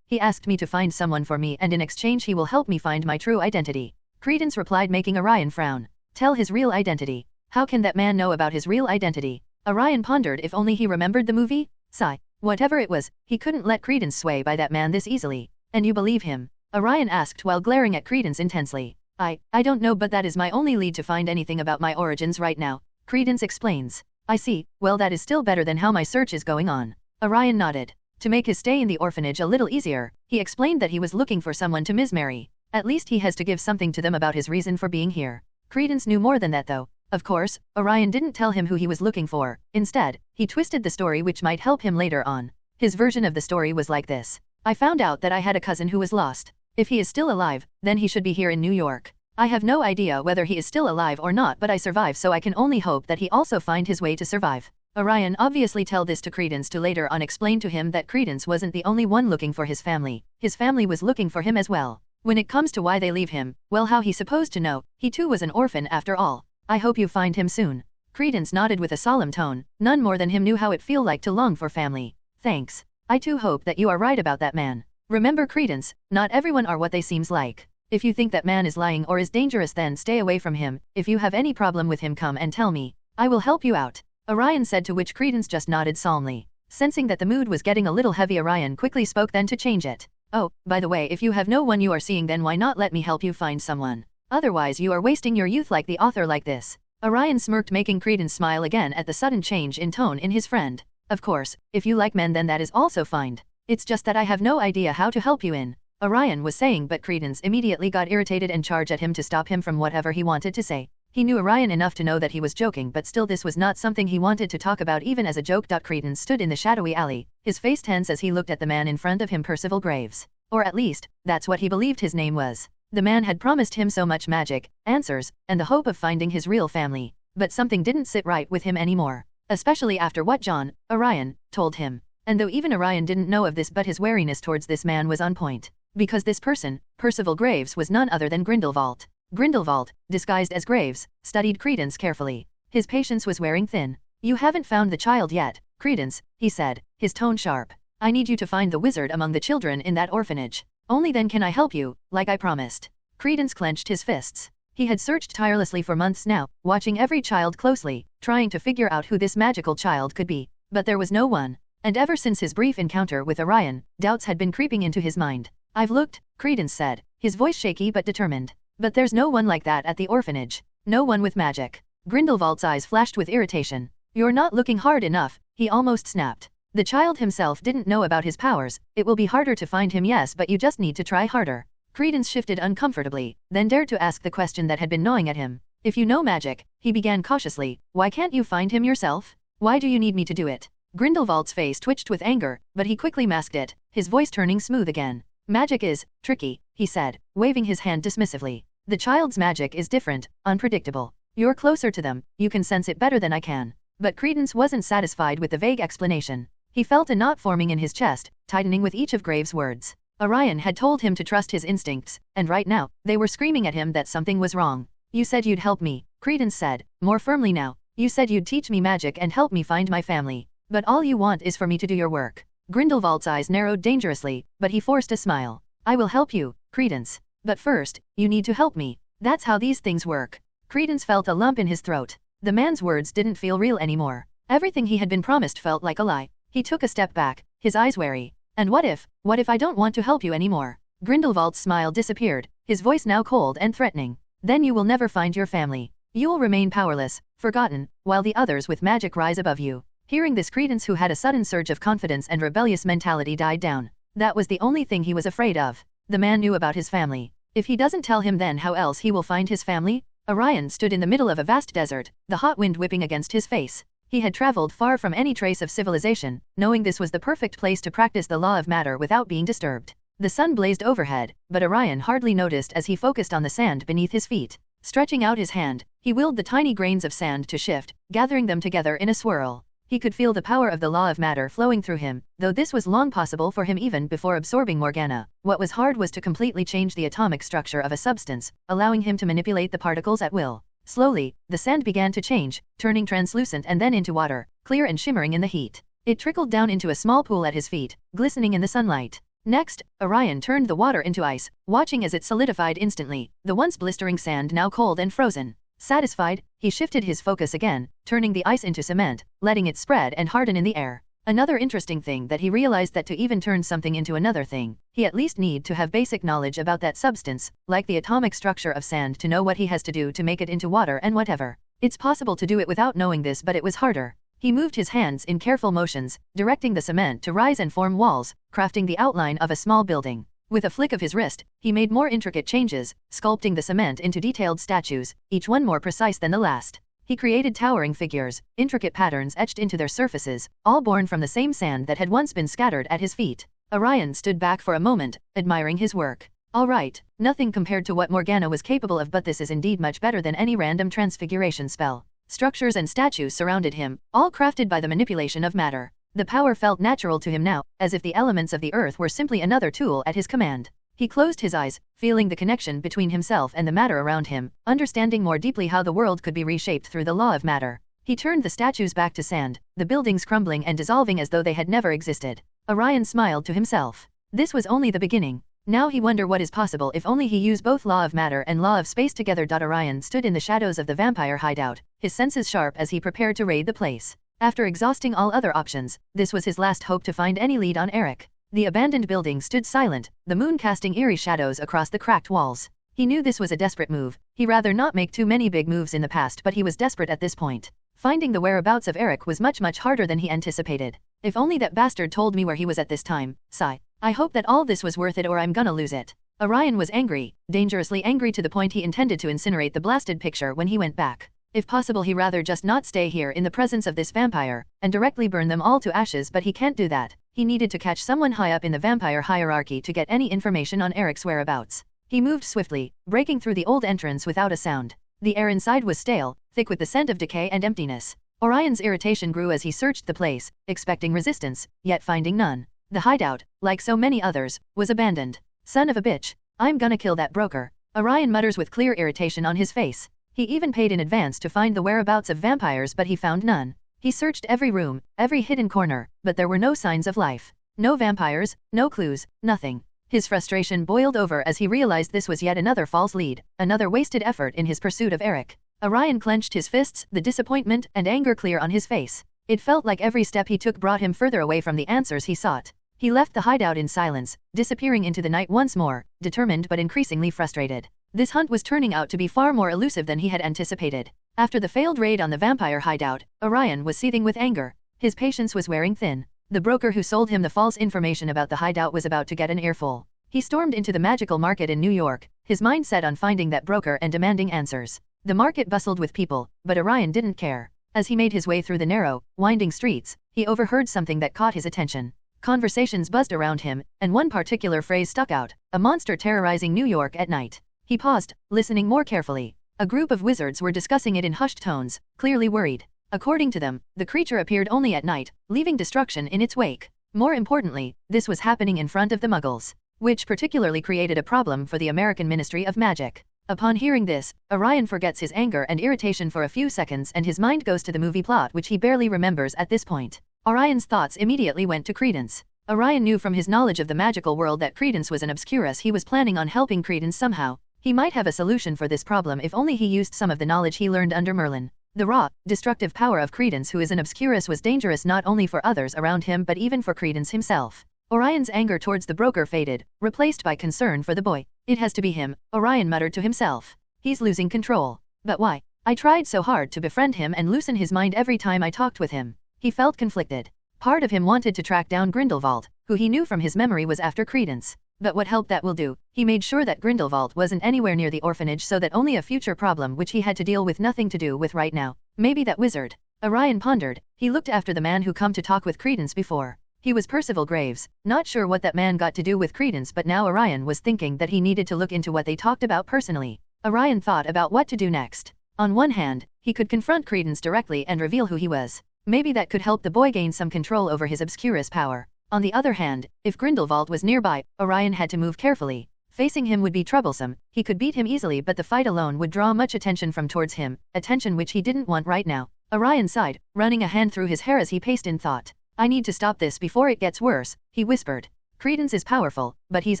Speaker 3: He asked me to find someone for me, and in exchange he will help me find my true identity. Credence replied, making Orion frown. Tell his real identity. How can that man know about his real identity? Orion pondered. If only he remembered the movie? Sigh. Whatever it was, he couldn't let Credence sway by that man this easily. And you believe him? Orion asked while glaring at Credence intensely. I don't know, but that is my only lead to find anything about my origins right now. Credence explains. I see. Well, that is still better than how my search is going on. Orion nodded. To make his stay in the orphanage a little easier, he explained that he was looking for someone to mismarry. At least he has to give something to them about his reason for being here. Credence knew more than that, though. Of course, Orion didn't tell him who he was looking for. Instead, he twisted the story which might help him later on. His version of the story was like this. I found out that I had a cousin who was lost. If he is still alive, then he should be here in New York. I have no idea whether he is still alive or not, but I survived, so I can only hope that he also find his way to survive. Orion obviously tell this to Credence to later on explain to him that Credence wasn't the only one looking for his family. His family was looking for him as well. When it comes to why they leave him, well, how he supposed to know? He too was an orphan after all. I hope you find him soon. Credence nodded with a solemn tone. None more than him knew how it feel like to long for family. Thanks. I too hope that you are right about that man. Remember, Credence, not everyone are what they seems like. If you think that man is lying or is dangerous, then stay away from him. If you have any problem with him, come and tell me. I will help you out. Orion said, to which Credence just nodded solemnly. Sensing that the mood was getting a little heavy, Orion quickly spoke then to change it. Oh, by the way, if you have no one you are seeing, then why not let me help you find someone? Otherwise you are wasting your youth like the author like this. Orion smirked, making Credence smile again at the sudden change in tone in his friend. Of course, if you like men, then that is also fine. It's just that I have no idea how to help you in. Orion was saying, but Credence immediately got irritated and charged at him to stop him from whatever he wanted to say. He knew Orion enough to know that he was joking, but still this was not something he wanted to talk about even as a joke. Credence stood in the shadowy alley, his face tense as he looked at the man in front of him, Percival Graves. Or at least, that's what he believed his name was. The man had promised him so much magic, answers, and the hope of finding his real family. But something didn't sit right with him anymore. Especially after what John, Orion, told him. And though even Orion didn't know of this, but his wariness towards this man was on point. Because this person, Percival Graves, was none other than Grindelwald. Grindelwald, disguised as Graves, studied Credence carefully. His patience was wearing thin. "You haven't found the child yet, Credence," he said, his tone sharp. "I need you to find the wizard among the children in that orphanage. Only then can I help you, like I promised." Credence clenched his fists. He had searched tirelessly for months now, watching every child closely, trying to figure out who this magical child could be. But there was no one. And ever since his brief encounter with Orion, doubts had been creeping into his mind. "I've looked," Credence said, his voice shaky but determined. "But there's no one like that at the orphanage. No one with magic." Grindelwald's eyes flashed with irritation. "You're not looking hard enough," he almost snapped. "The child himself didn't know about his powers. It will be harder to find him, yes, but you just need to try harder." Credence shifted uncomfortably, then dared to ask the question that had been gnawing at him. "If you know magic," he began cautiously, "why can't you find him yourself? Why do you need me to do it?" Grindelwald's face twitched with anger, but he quickly masked it, his voice turning smooth again. "Magic is tricky," he said, waving his hand dismissively. "The child's magic is different, unpredictable. You're closer to them, you can sense it better than I can." But Credence wasn't satisfied with the vague explanation. He felt a knot forming in his chest, tightening with each of Graves' words. Orion had told him to trust his instincts, and right now, they were screaming at him that something was wrong. "You said you'd help me," Credence said, more firmly now. "You said you'd teach me magic and help me find my family. But all you want is for me to do your work." Grindelwald's eyes narrowed dangerously, but he forced a smile. "I will help you, Credence. But first, you need to help me. That's how these things work." Credence felt a lump in his throat. The man's words didn't feel real anymore. Everything he had been promised felt like a lie. He took a step back, his eyes wary. "And what if I don't want to help you anymore?" Grindelwald's smile disappeared, his voice now cold and threatening. "Then you will never find your family. You will remain powerless, forgotten, while the others with magic rise above you." Hearing this, Credence, who had a sudden surge of confidence and rebellious mentality, died down. That was the only thing he was afraid of. The man knew about his family. If he doesn't tell him, then how else he will find his family? Orion stood in the middle of a vast desert, the hot wind whipping against his face. He had traveled far from any trace of civilization, knowing this was the perfect place to practice the law of matter without being disturbed. The sun blazed overhead, but Orion hardly noticed as he focused on the sand beneath his feet. Stretching out his hand, he willed the tiny grains of sand to shift, gathering them together in a swirl. He could feel the power of the law of matter flowing through him, though this was long possible for him even before absorbing Morgana. What was hard was to completely change the atomic structure of a substance, allowing him to manipulate the particles at will. Slowly, the sand began to change, turning translucent and then into water, clear and shimmering in the heat. It trickled down into a small pool at his feet, glistening in the sunlight. Next, Orion turned the water into ice, watching as it solidified instantly, the once blistering sand now cold and frozen. Satisfied, he shifted his focus again, turning the ice into cement, letting it spread and harden in the air. Another interesting thing that he realized that to even turn something into another thing, he at least need to have basic knowledge about that substance, like the atomic structure of sand, to know what he has to do to make it into water and whatever. It's possible to do it without knowing this, but it was harder. He moved his hands in careful motions, directing the cement to rise and form walls, crafting the outline of a small building. With a flick of his wrist, he made more intricate changes, sculpting the cement into detailed statues, each one more precise than the last. He created towering figures, intricate patterns etched into their surfaces, all born from the same sand that had once been scattered at his feet. Orion stood back for a moment, admiring his work. All right, nothing compared to what Morgana was capable of, but this is indeed much better than any random transfiguration spell. Structures and statues surrounded him, all crafted by the manipulation of matter. The power felt natural to him now, as if the elements of the earth were simply another tool at his command. He closed his eyes, feeling the connection between himself and the matter around him, understanding more deeply how the world could be reshaped through the law of matter. He turned the statues back to sand, the buildings crumbling and dissolving as though they had never existed. Orion smiled to himself. This was only the beginning. Now he wondered what is possible if only he used both law of matter and law of space together. Orion stood in the shadows of the vampire hideout, his senses sharp as he prepared to raid the place. After exhausting all other options, this was his last hope to find any lead on Eric. The abandoned building stood silent, the moon casting eerie shadows across the cracked walls. He knew this was a desperate move. He rather not make too many big moves in the past, but he was desperate at this point. Finding the whereabouts of Eric was much harder than he anticipated. If only that bastard told me where he was at this time. Sigh. I hope that all this was worth it, or I'm gonna lose it. Orion was angry, dangerously angry, to the point he intended to incinerate the blasted picture when he went back. If possible, he rather just not stay here in the presence of this vampire, and directly burn them all to ashes, but he can't do that. He needed to catch someone high up in the vampire hierarchy to get any information on Eric's whereabouts. He moved swiftly, breaking through the old entrance without a sound. The air inside was stale, thick with the scent of decay and emptiness. Orion's irritation grew as he searched the place, expecting resistance, yet finding none. The hideout, like so many others, was abandoned. Son of a bitch, I'm gonna kill that broker. Orion mutters with clear irritation on his face. He even paid in advance to find the whereabouts of vampires, but he found none. He searched every room, every hidden corner, but there were no signs of life. No vampires, no clues, nothing. His frustration boiled over as he realized this was yet another false lead, another wasted effort in his pursuit of Eric. Orion clenched his fists, the disappointment and anger clear on his face. It felt like every step he took brought him further away from the answers he sought. He left the hideout in silence, disappearing into the night once more, determined but increasingly frustrated. This hunt was turning out to be far more elusive than he had anticipated. After the failed raid on the vampire hideout, Orion was seething with anger. His patience was wearing thin. The broker who sold him the false information about the hideout was about to get an earful. He stormed into the magical market in New York, his mind set on finding that broker and demanding answers. The market bustled with people, but Orion didn't care. As he made his way through the narrow, winding streets, he overheard something that caught his attention. Conversations buzzed around him, and one particular phrase stuck out: a monster terrorizing New York at night. He paused, listening more carefully. A group of wizards were discussing it in hushed tones, clearly worried. According to them, the creature appeared only at night, leaving destruction in its wake. More importantly, this was happening in front of the Muggles, which particularly created a problem for the American Ministry of Magic. Upon hearing this, Orion forgets his anger and irritation for a few seconds and his mind goes to the movie plot, which he barely remembers at this point. Orion's thoughts immediately went to Credence. Orion knew from his knowledge of the magical world that Credence was an obscurus. He was planning on helping Credence somehow. He might have a solution for this problem if only he used some of the knowledge he learned under Merlin. The raw, destructive power of Credence, who is an obscurus, was dangerous not only for others around him but even for Credence himself. Orion's anger towards the broker faded, replaced by concern for the boy. It has to be him, Orion muttered to himself. He's losing control. But why? I tried so hard to befriend him and loosen his mind every time I talked with him. He felt conflicted. Part of him wanted to track down Grindelwald, who he knew from his memory was after Credence. But what help that will do? He made sure that Grindelwald wasn't anywhere near the orphanage so that only a future problem which he had to deal with nothing to do with right now. Maybe that wizard. Orion pondered. He looked after the man who come to talk with Credence before. He was Percival Graves, not sure what that man got to do with Credence, but now Orion was thinking that he needed to look into what they talked about personally. Orion thought about what to do next. On one hand, he could confront Credence directly and reveal who he was. Maybe that could help the boy gain some control over his obscurus power. On the other hand, if Grindelwald was nearby, Orion had to move carefully. Facing him would be troublesome. He could beat him easily, but the fight alone would draw much attention from towards him, attention which he didn't want right now. Orion sighed, running a hand through his hair as he paced in thought. I need to stop this before it gets worse, he whispered. Credence is powerful, but he's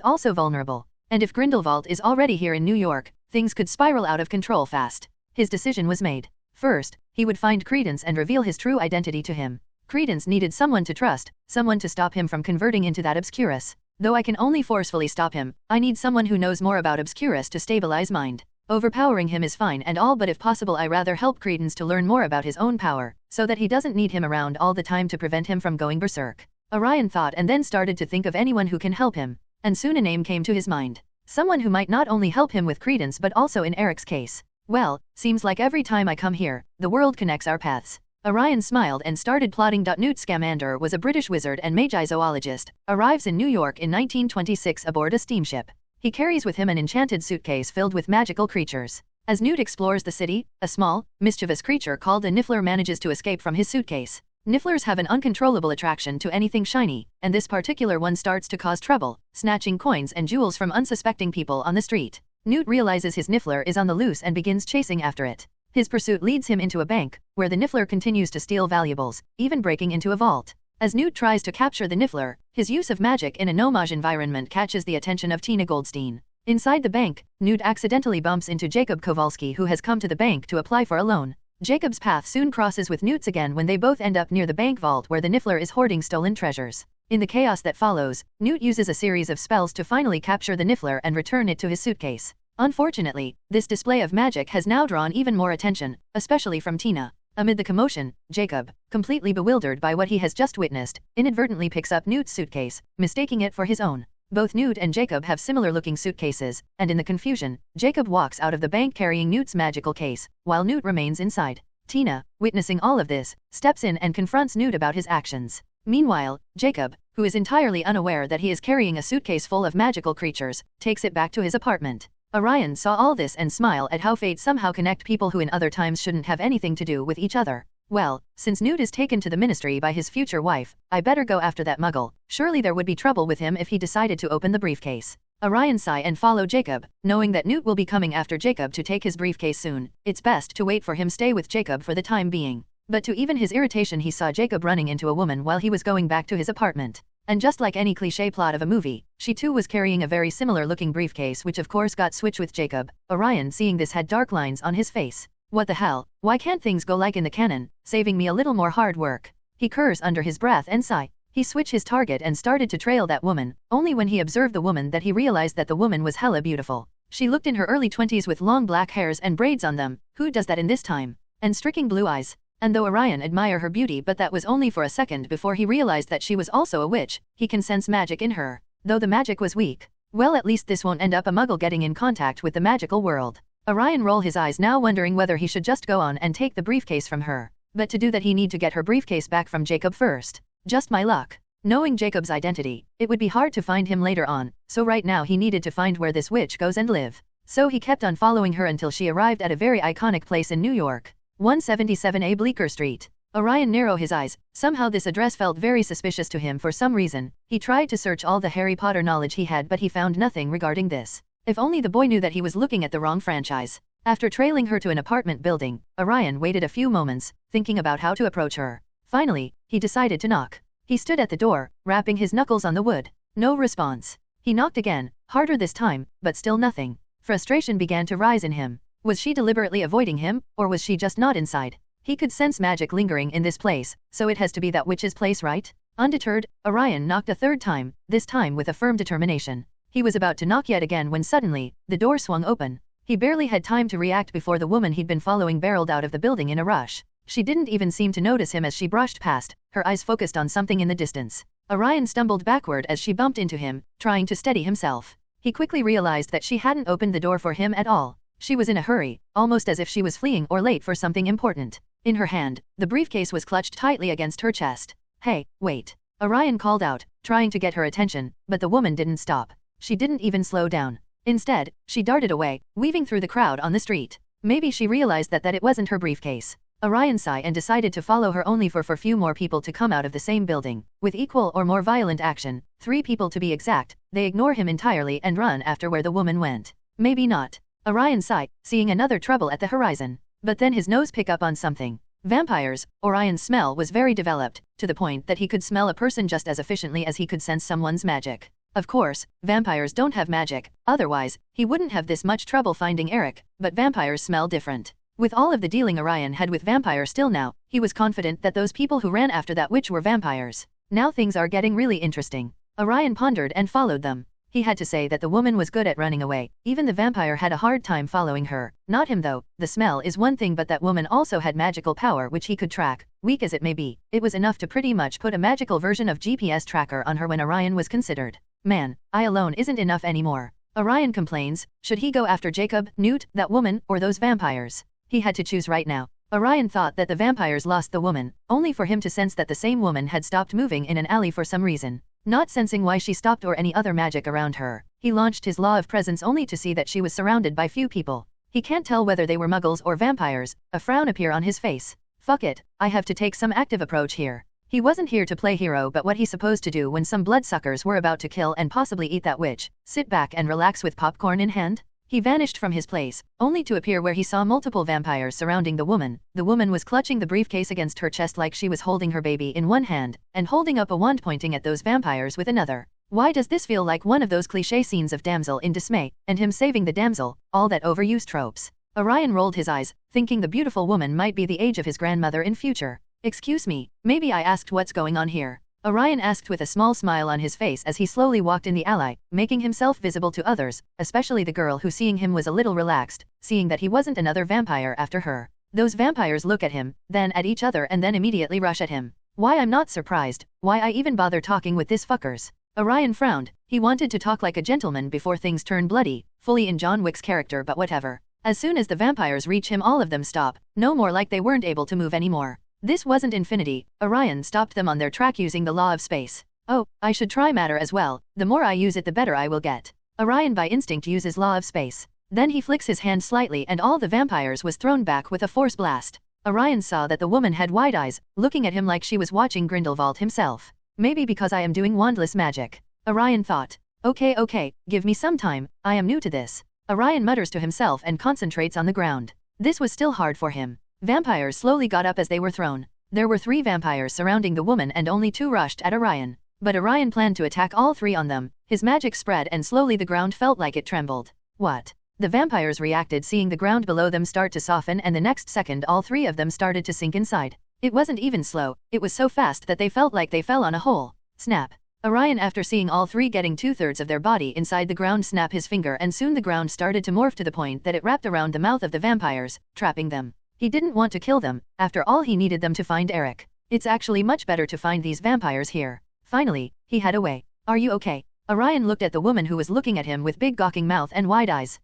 Speaker 3: also vulnerable. And if Grindelwald is already here in New York, things could spiral out of control fast. His decision was made. First, he would find Credence and reveal his true identity to him. Credence needed someone to trust, someone to stop him from converting into that obscurus. Though I can only forcefully stop him, I need someone who knows more about obscurus to stabilize mind. Overpowering him is fine and all, but if possible I rather help Credence to learn more about his own power, so that he doesn't need him around all the time to prevent him from going berserk. Orion thought and then started to think of anyone who can help him. And soon a name came to his mind. Someone who might not only help him with Credence but also in Eric's case. Well, seems like every time I come here, the world connects our paths. Orion smiled and started plotting. Newt Scamander was a British wizard and magi-zoologist, arrives in New York in 1926 aboard a steamship. He carries with him an enchanted suitcase filled with magical creatures. As Newt explores the city, a small, mischievous creature called a Niffler manages to escape from his suitcase. Nifflers have an uncontrollable attraction to anything shiny, and this particular one starts to cause trouble, snatching coins and jewels from unsuspecting people on the street. Newt realizes his Niffler is on the loose and begins chasing after it. His pursuit leads him into a bank, where the Niffler continues to steal valuables, even breaking into a vault. As Newt tries to capture the Niffler, his use of magic in a no-mage environment catches the attention of Tina Goldstein. Inside the bank, Newt accidentally bumps into Jacob Kowalski, who has come to the bank to apply for a loan. Jacob's path soon crosses with Newt's again when they both end up near the bank vault where the Niffler is hoarding stolen treasures. In the chaos that follows, Newt uses a series of spells to finally capture the Niffler and return it to his suitcase. Unfortunately, this display of magic has now drawn even more attention, especially from Tina. Amid the commotion, Jacob, completely bewildered by what he has just witnessed, inadvertently picks up Newt's suitcase, mistaking it for his own. Both Newt and Jacob have similar-looking suitcases, and in the confusion, Jacob walks out of the bank carrying Newt's magical case, while Newt remains inside. Tina, witnessing all of this, steps in and confronts Newt about his actions. Meanwhile, Jacob, who is entirely unaware that he is carrying a suitcase full of magical creatures, takes it back to his apartment. Orion saw all this and smiled at how fate somehow connect people who in other times shouldn't have anything to do with each other. Well, since Newt is taken to the ministry by his future wife, I better go after that muggle. Surely there would be trouble with him if he decided to open the briefcase. Orion sighed and followed Jacob, knowing that Newt will be coming after Jacob to take his briefcase soon. It's best to wait for him stay with Jacob for the time being. But to even his irritation he saw Jacob running into a woman while he was going back to his apartment. And just like any cliché plot of a movie, she too was carrying a very similar looking briefcase which of course got switched with Jacob. Orion seeing this had dark lines on his face. What the hell, why can't things go like in the canon, saving me a little more hard work? He cursed under his breath and sighed. He switched his target and started to trail that woman, only when he observed the woman that he realized that the woman was hella beautiful. She looked in her early 20s with long black hairs and braids on them, who does that in this time? And striking blue eyes. And though Orion admired her beauty but that was only for a second before he realized that she was also a witch, he can sense magic in her. Though the magic was weak. Well, at least this won't end up a muggle getting in contact with the magical world. Orion rolled his eyes now wondering whether he should just go on and take the briefcase from her. But to do that he need to get her briefcase back from Jacob first. Just my luck. Knowing Jacob's identity, it would be hard to find him later on, so right now he needed to find where this witch goes and live. So he kept on following her until she arrived at a very iconic place in New York. 177A Bleecker Street. Orion narrowed his eyes. Somehow this address felt very suspicious to him for some reason. He tried to search all the Harry Potter knowledge he had but he found nothing regarding this. If only the boy knew that he was looking at the wrong franchise. After trailing her to an apartment building, Orion waited a few moments, thinking about how to approach her. Finally, he decided to knock. He stood at the door, rapping his knuckles on the wood. No response. He knocked again, harder this time, but still nothing. Frustration began to rise in him. Was she deliberately avoiding him, or was she just not inside? He could sense magic lingering in this place, so it has to be that witch's place, right? Undeterred, Orion knocked a third time, this time with a firm determination. He was about to knock yet again when suddenly, the door swung open. He barely had time to react before the woman he'd been following barreled out of the building in a rush. She didn't even seem to notice him as she brushed past, her eyes focused on something in the distance. Orion stumbled backward as she bumped into him, trying to steady himself. He quickly realized that she hadn't opened the door for him at all. She was in a hurry, almost as if she was fleeing or late for something important. In her hand, the briefcase was clutched tightly against her chest. Hey, wait. Orion called out, trying to get her attention, but the woman didn't stop. She didn't even slow down. Instead, she darted away, weaving through the crowd on the street. Maybe she realized that it wasn't her briefcase. Orion sighed and decided to follow her only for few more people to come out of the same building. With equal or more violent action, 3 people to be exact, they ignore him entirely and run after where the woman went. Maybe not. Orion sighed, seeing another trouble at the horizon. But then his nose picked up on something. Vampires. Orion's smell was very developed, to the point that he could smell a person just as efficiently as he could sense someone's magic. Of course, vampires don't have magic, otherwise, he wouldn't have this much trouble finding Eric, but vampires smell different. With all of the dealing Orion had with vampires still now, he was confident that those people who ran after that witch were vampires. Now things are getting really interesting. Orion pondered and followed them. He had to say that the woman was good at running away, even the vampire had a hard time following her. Not him though, the smell is one thing but that woman also had magical power which he could track. Weak as it may be, it was enough to pretty much put a magical version of GPS tracker on her when Orion was considered. Man, I alone isn't enough anymore. Orion complains, should he go after Jacob, Newt, that woman, or those vampires? He had to choose right now. Orion thought that the vampires lost the woman, only for him to sense that the same woman had stopped moving in an alley for some reason. Not sensing why she stopped or any other magic around her, he launched his law of presence only to see that she was surrounded by few people. He can't tell whether they were muggles or vampires, a frown appeared on his face. Fuck it, I have to take some active approach here. He wasn't here to play hero but what he's supposed to do when some bloodsuckers were about to kill and possibly eat that witch, sit back and relax with popcorn in hand? He vanished from his place, only to appear where he saw multiple vampires surrounding the woman. The woman was clutching the briefcase against her chest like she was holding her baby in one hand, and holding up a wand pointing at those vampires with another. Why does this feel like one of those cliché scenes of damsel in dismay, and him saving the damsel, all that overused tropes? Orion rolled his eyes, thinking the beautiful woman might be the age of his grandmother in future. Excuse me, maybe I asked what's going on here? Orion asked with a small smile on his face as he slowly walked in the alley, making himself visible to others, especially the girl who seeing him was a little relaxed, seeing that he wasn't another vampire after her. Those vampires look at him, then at each other and then immediately rush at him. Why I'm not surprised, why I even bother talking with this fuckers. Orion frowned, he wanted to talk like a gentleman before things turned bloody, fully in John Wick's character but whatever. As soon as the vampires reach him all of them stop, no more like they weren't able to move anymore. This wasn't infinity, Orion stopped them on their track using the law of space. Oh, I should try matter as well, the more I use it the better I will get. Orion by instinct uses law of space. Then he flicks his hand slightly and all the vampires was thrown back with a force blast. Orion saw that the woman had wide eyes, looking at him like she was watching Grindelwald himself. Maybe because I am doing wandless magic. Orion thought. Okay, give me some time, I am new to this. Orion mutters to himself and concentrates on the ground. This was still hard for him. Vampires slowly got up as they were thrown. There were 3 vampires surrounding the woman and only 2 rushed at Orion. But Orion planned to attack all 3 on them. His magic spread and slowly the ground felt like it trembled. What? The vampires reacted seeing the ground below them start to soften, and the next second all 3 of them started to sink inside. It wasn't even slow, it was so fast that they felt like they fell on a hole. Snap. Orion, after seeing all 3 getting 2/3 of their body inside the ground, snapped his finger and soon the ground started to morph to the point that it wrapped around the mouth of the vampires, trapping them. He didn't want to kill them, after all he needed them to find Eric. It's actually much better to find these vampires here. Finally, he had a way. Are you okay? Orion looked at the woman who was looking at him with big gawking mouth and wide eyes.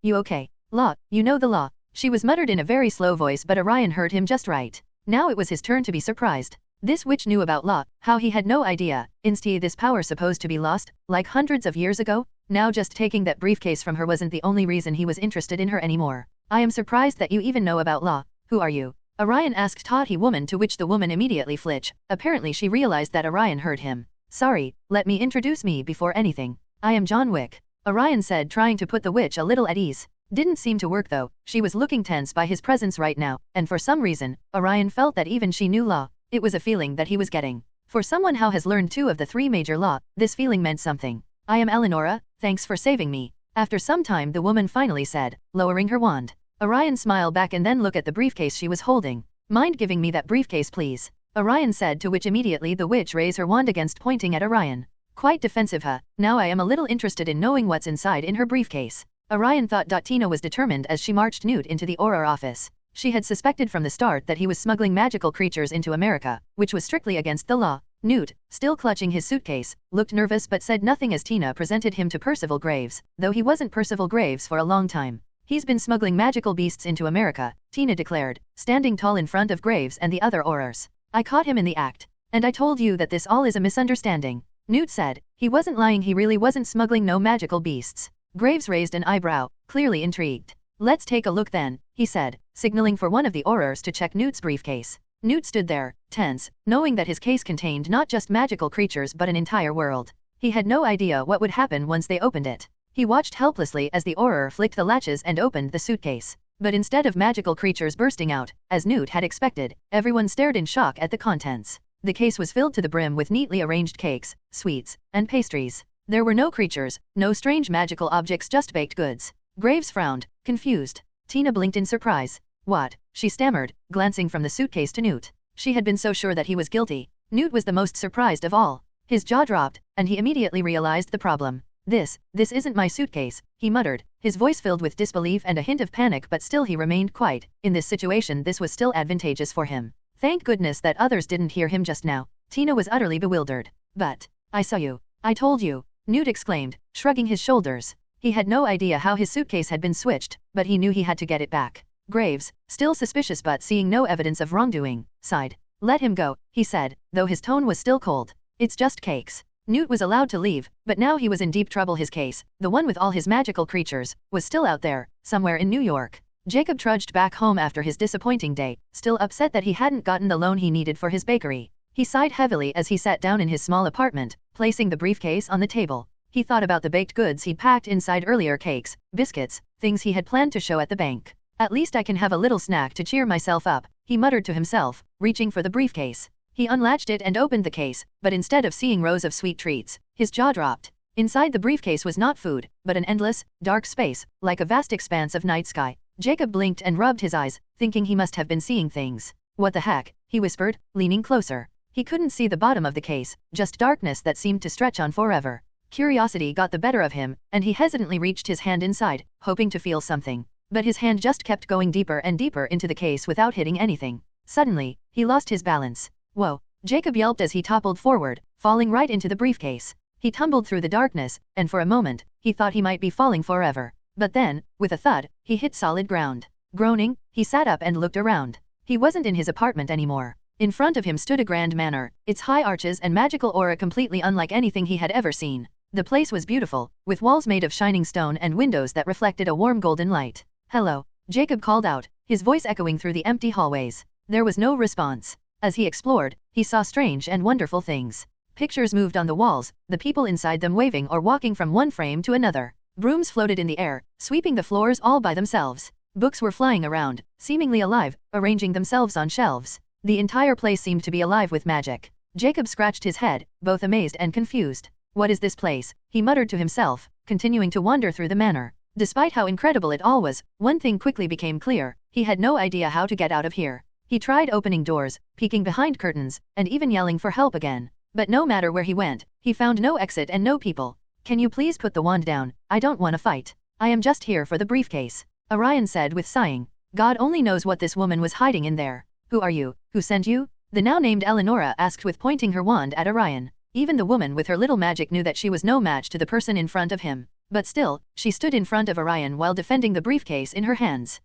Speaker 3: You okay? Law, you know the law. She was muttered in a very slow voice, but Orion heard him just right. Now it was his turn to be surprised. This witch knew about law, how he had no idea. Instead, this power supposed to be lost, like hundreds of years ago? Now just taking that briefcase from her wasn't the only reason he was interested in her anymore. I am surprised that you even know about law. Who are you? Orion asked Tawty woman, to which the woman immediately flinched. Apparently she realized that Orion heard him. Sorry, let me introduce me before anything. I am John Wick. Orion said, trying to put the witch a little at ease. Didn't seem to work though. She was looking tense by his presence right now, and for some reason, Orion felt that even she knew law. It was a feeling that he was getting. For someone who has learned 2 of the 3 major law, this feeling meant something. I am Eleonora, thanks for saving me. After some time the woman finally said, lowering her wand. Orion smiled back and then looked at the briefcase she was holding. Mind giving me that briefcase please? Orion said, to which immediately the witch raised her wand against pointing at Orion. Quite defensive huh? Now I am a little interested in knowing what's inside in her briefcase. Orion thought. Tina was determined as she marched Newt into the Auror office. She had suspected from the start that he was smuggling magical creatures into America, which was strictly against the law. Newt, still clutching his suitcase, looked nervous but said nothing as Tina presented him to Percival Graves, though he wasn't Percival Graves for a long time. He's been smuggling magical beasts into America, Tina declared, standing tall in front of Graves and the other Aurors. I caught him in the act. And I told you that this all is a misunderstanding. Newt said, he wasn't lying, he really wasn't smuggling no magical beasts. Graves raised an eyebrow, clearly intrigued. Let's take a look then, he said, signaling for one of the Aurors to check Newt's briefcase. Newt stood there, tense, knowing that his case contained not just magical creatures but an entire world. He had no idea what would happen once they opened it. He watched helplessly as the Auror flicked the latches and opened the suitcase. But instead of magical creatures bursting out, as Newt had expected, everyone stared in shock at the contents. The case was filled to the brim with neatly arranged cakes, sweets, and pastries. There were no creatures, no strange magical objects, just baked goods. Graves frowned, confused. Tina blinked in surprise. What? She stammered, glancing from the suitcase to Newt. She had been so sure that he was guilty. Newt was the most surprised of all. His jaw dropped, and he immediately realized the problem. This isn't my suitcase, he muttered, his voice filled with disbelief and a hint of panic, but still he remained quiet. In this situation this was still advantageous for him. Thank goodness that others didn't hear him just now. Tina was utterly bewildered. But, I saw you. I told you, Newt exclaimed, shrugging his shoulders. He had no idea how his suitcase had been switched, but he knew he had to get it back. Graves, still suspicious but seeing no evidence of wrongdoing, sighed. Let him go, he said, though his tone was still cold. It's just cakes. Newt was allowed to leave, but now he was in deep trouble. His case, the one with all his magical creatures, was still out there, somewhere in New York. Jacob trudged back home after his disappointing day, still upset that he hadn't gotten the loan he needed for his bakery. He sighed heavily as he sat down in his small apartment, placing the briefcase on the table. He thought about the baked goods he'd packed inside earlier, cakes, biscuits, things he had planned to show at the bank. At least I can have a little snack to cheer myself up, he muttered to himself, reaching for the briefcase. He unlatched it and opened the case, but instead of seeing rows of sweet treats, his jaw dropped. Inside the briefcase was not food, but an endless, dark space, like a vast expanse of night sky. Jacob blinked and rubbed his eyes, thinking he must have been seeing things. What the heck, he whispered, leaning closer. He couldn't see the bottom of the case, just darkness that seemed to stretch on forever. Curiosity got the better of him, and he hesitantly reached his hand inside, hoping to feel something. But his hand just kept going deeper and deeper into the case without hitting anything. Suddenly, he lost his balance. Whoa, Jacob yelped as he toppled forward, falling right into the briefcase. He tumbled through the darkness, and for a moment, he thought he might be falling forever. But then, with a thud, he hit solid ground. Groaning, he sat up and looked around. He wasn't in his apartment anymore. In front of him stood a grand manor, its high arches and magical aura completely unlike anything he had ever seen. The place was beautiful, with walls made of shining stone and windows that reflected a warm golden light. Hello, Jacob called out, his voice echoing through the empty hallways. There was no response. As he explored, he saw strange and wonderful things. Pictures moved on the walls, the people inside them waving or walking from one frame to another. Brooms floated in the air, sweeping the floors all by themselves. Books were flying around, seemingly alive, arranging themselves on shelves. The entire place seemed to be alive with magic. Jacob scratched his head, both amazed and confused. What is this place? He muttered to himself, continuing to wander through the manor. Despite how incredible it all was, one thing quickly became clear: he had no idea how to get out of here. He tried opening doors, peeking behind curtains, and even yelling for help again. But no matter where he went, he found no exit and no people. Can you please put the wand down? I don't want to fight. I am just here for the briefcase, Orion said with sighing. God only knows what this woman was hiding in there. Who are you? Who sent you? The now named Eleonora asked with pointing her wand at Orion. Even the woman with her little magic knew that she was no match to the person in front of him. But still, she stood in front of Orion while defending the briefcase in her hands.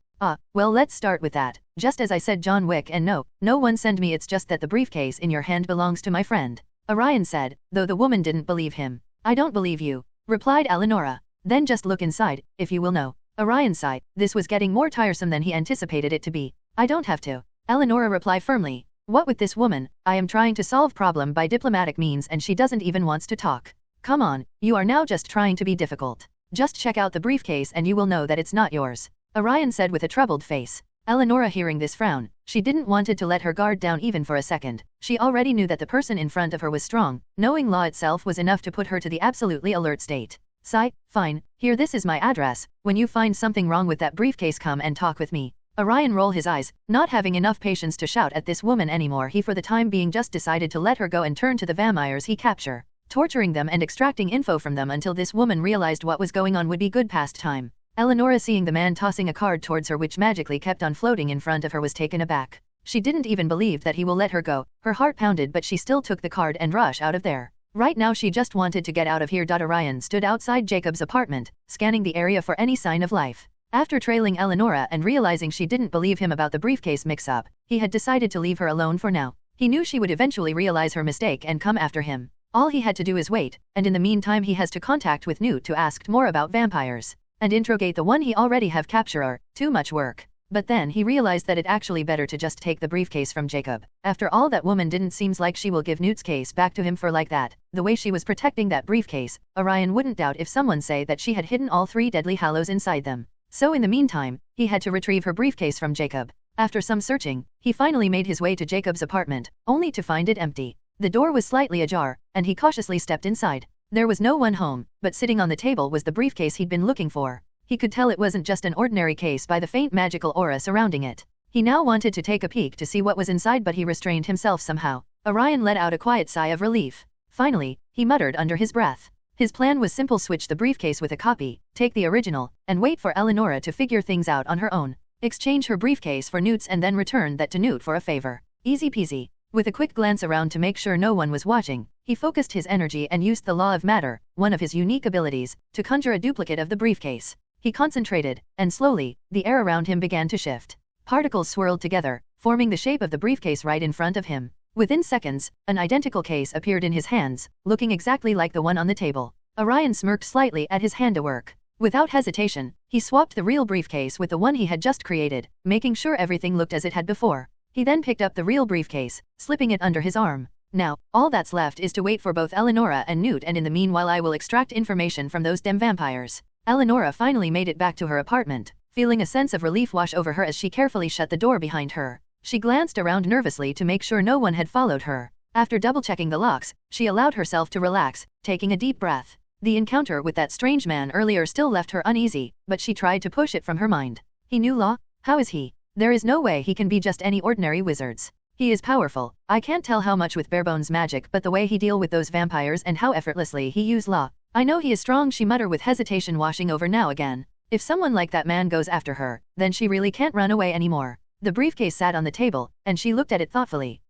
Speaker 3: Well, let's start with that. Just as I said, John Wick, and no one sent me. It's just that the briefcase in your hand belongs to my friend, Orion said, though the woman didn't believe him. I don't believe you, replied Eleonora. Then just look inside, if you will know. Orion sighed. This was getting more tiresome than he anticipated it to be. I don't have to, Eleonora replied firmly. What with this woman? I am trying to solve problem by diplomatic means and she doesn't even wants to talk. Come on, you are now just trying to be difficult. Just check out the briefcase and you will know that it's not yours, Orion said with a troubled face. Eleonora, hearing this, frown. She didn't wanted to let her guard down even for a second. She already knew that the person in front of her was strong. Knowing law itself was enough to put her to the absolutely alert state. Sigh, fine, here, this is my address. When you find something wrong with that briefcase, come and talk with me. Orion rolled his eyes, not having enough patience to shout at this woman anymore. He for the time being just decided to let her go and turn to the vampires he capture. Torturing them and extracting info from them until this woman realized what was going on would be good pastime. Eleonora, seeing the man tossing a card towards her which magically kept on floating in front of her, was taken aback. She didn't even believe that he will let her go. Her heart pounded, but she still took the card and rushed out of there. Right now she just wanted to get out of here. Orion stood outside Jacob's apartment, scanning the area for any sign of life. After trailing Eleonora and realizing she didn't believe him about the briefcase mix-up, he had decided to leave her alone for now. He knew she would eventually realize her mistake and come after him. All he had to do is wait, and in the meantime he has to contact with Newt to ask more about vampires and interrogate the one he already have captured. Too much work. But then he realized that it actually better to just take the briefcase from Jacob. After all, that woman didn't seems like she will give Newt's case back to him for like that. The way she was protecting that briefcase, Orion wouldn't doubt if someone say that she had hidden all 3 deadly hallows inside them. So in the meantime, he had to retrieve her briefcase from Jacob. After some searching, he finally made his way to Jacob's apartment, only to find it empty. The door was slightly ajar, and he cautiously stepped inside. There was no one home, but sitting on the table was the briefcase he'd been looking for. He could tell it wasn't just an ordinary case by the faint magical aura surrounding it. He now wanted to take a peek to see what was inside, but he restrained himself somehow. Orion let out a quiet sigh of relief. Finally, he muttered under his breath. His plan was simple: switch the briefcase with a copy, take the original, and wait for Eleonora to figure things out on her own. Exchange her briefcase for Newt's and then return that to Newt for a favor. Easy peasy. With a quick glance around to make sure no one was watching, he focused his energy and used the law of matter, one of his unique abilities, to conjure a duplicate of the briefcase. He concentrated, and slowly, the air around him began to shift. Particles swirled together, forming the shape of the briefcase right in front of him. Within seconds, an identical case appeared in his hands, looking exactly like the one on the table. Orion smirked slightly at his handiwork. Without hesitation, he swapped the real briefcase with the one he had just created, making sure everything looked as it had before. He then picked up the real briefcase, slipping it under his arm. Now, all that's left is to wait for both Eleonora and Newt, and in the meanwhile I will extract information from those damn vampires. Eleonora finally made it back to her apartment, feeling a sense of relief wash over her as she carefully shut the door behind her. She glanced around nervously to make sure no one had followed her. After double-checking the locks, she allowed herself to relax, taking a deep breath. The encounter with that strange man earlier still left her uneasy, but she tried to push it from her mind. He knew law? How is he? There is no way he can be just any ordinary wizards. He is powerful. I can't tell how much with barebones magic, but the way he deal with those vampires and how effortlessly he use law. I know he is strong, she muttered with hesitation washing over now again. If someone like that man goes after her, then she really can't run away anymore. The briefcase sat on the table, and she looked at it thoughtfully.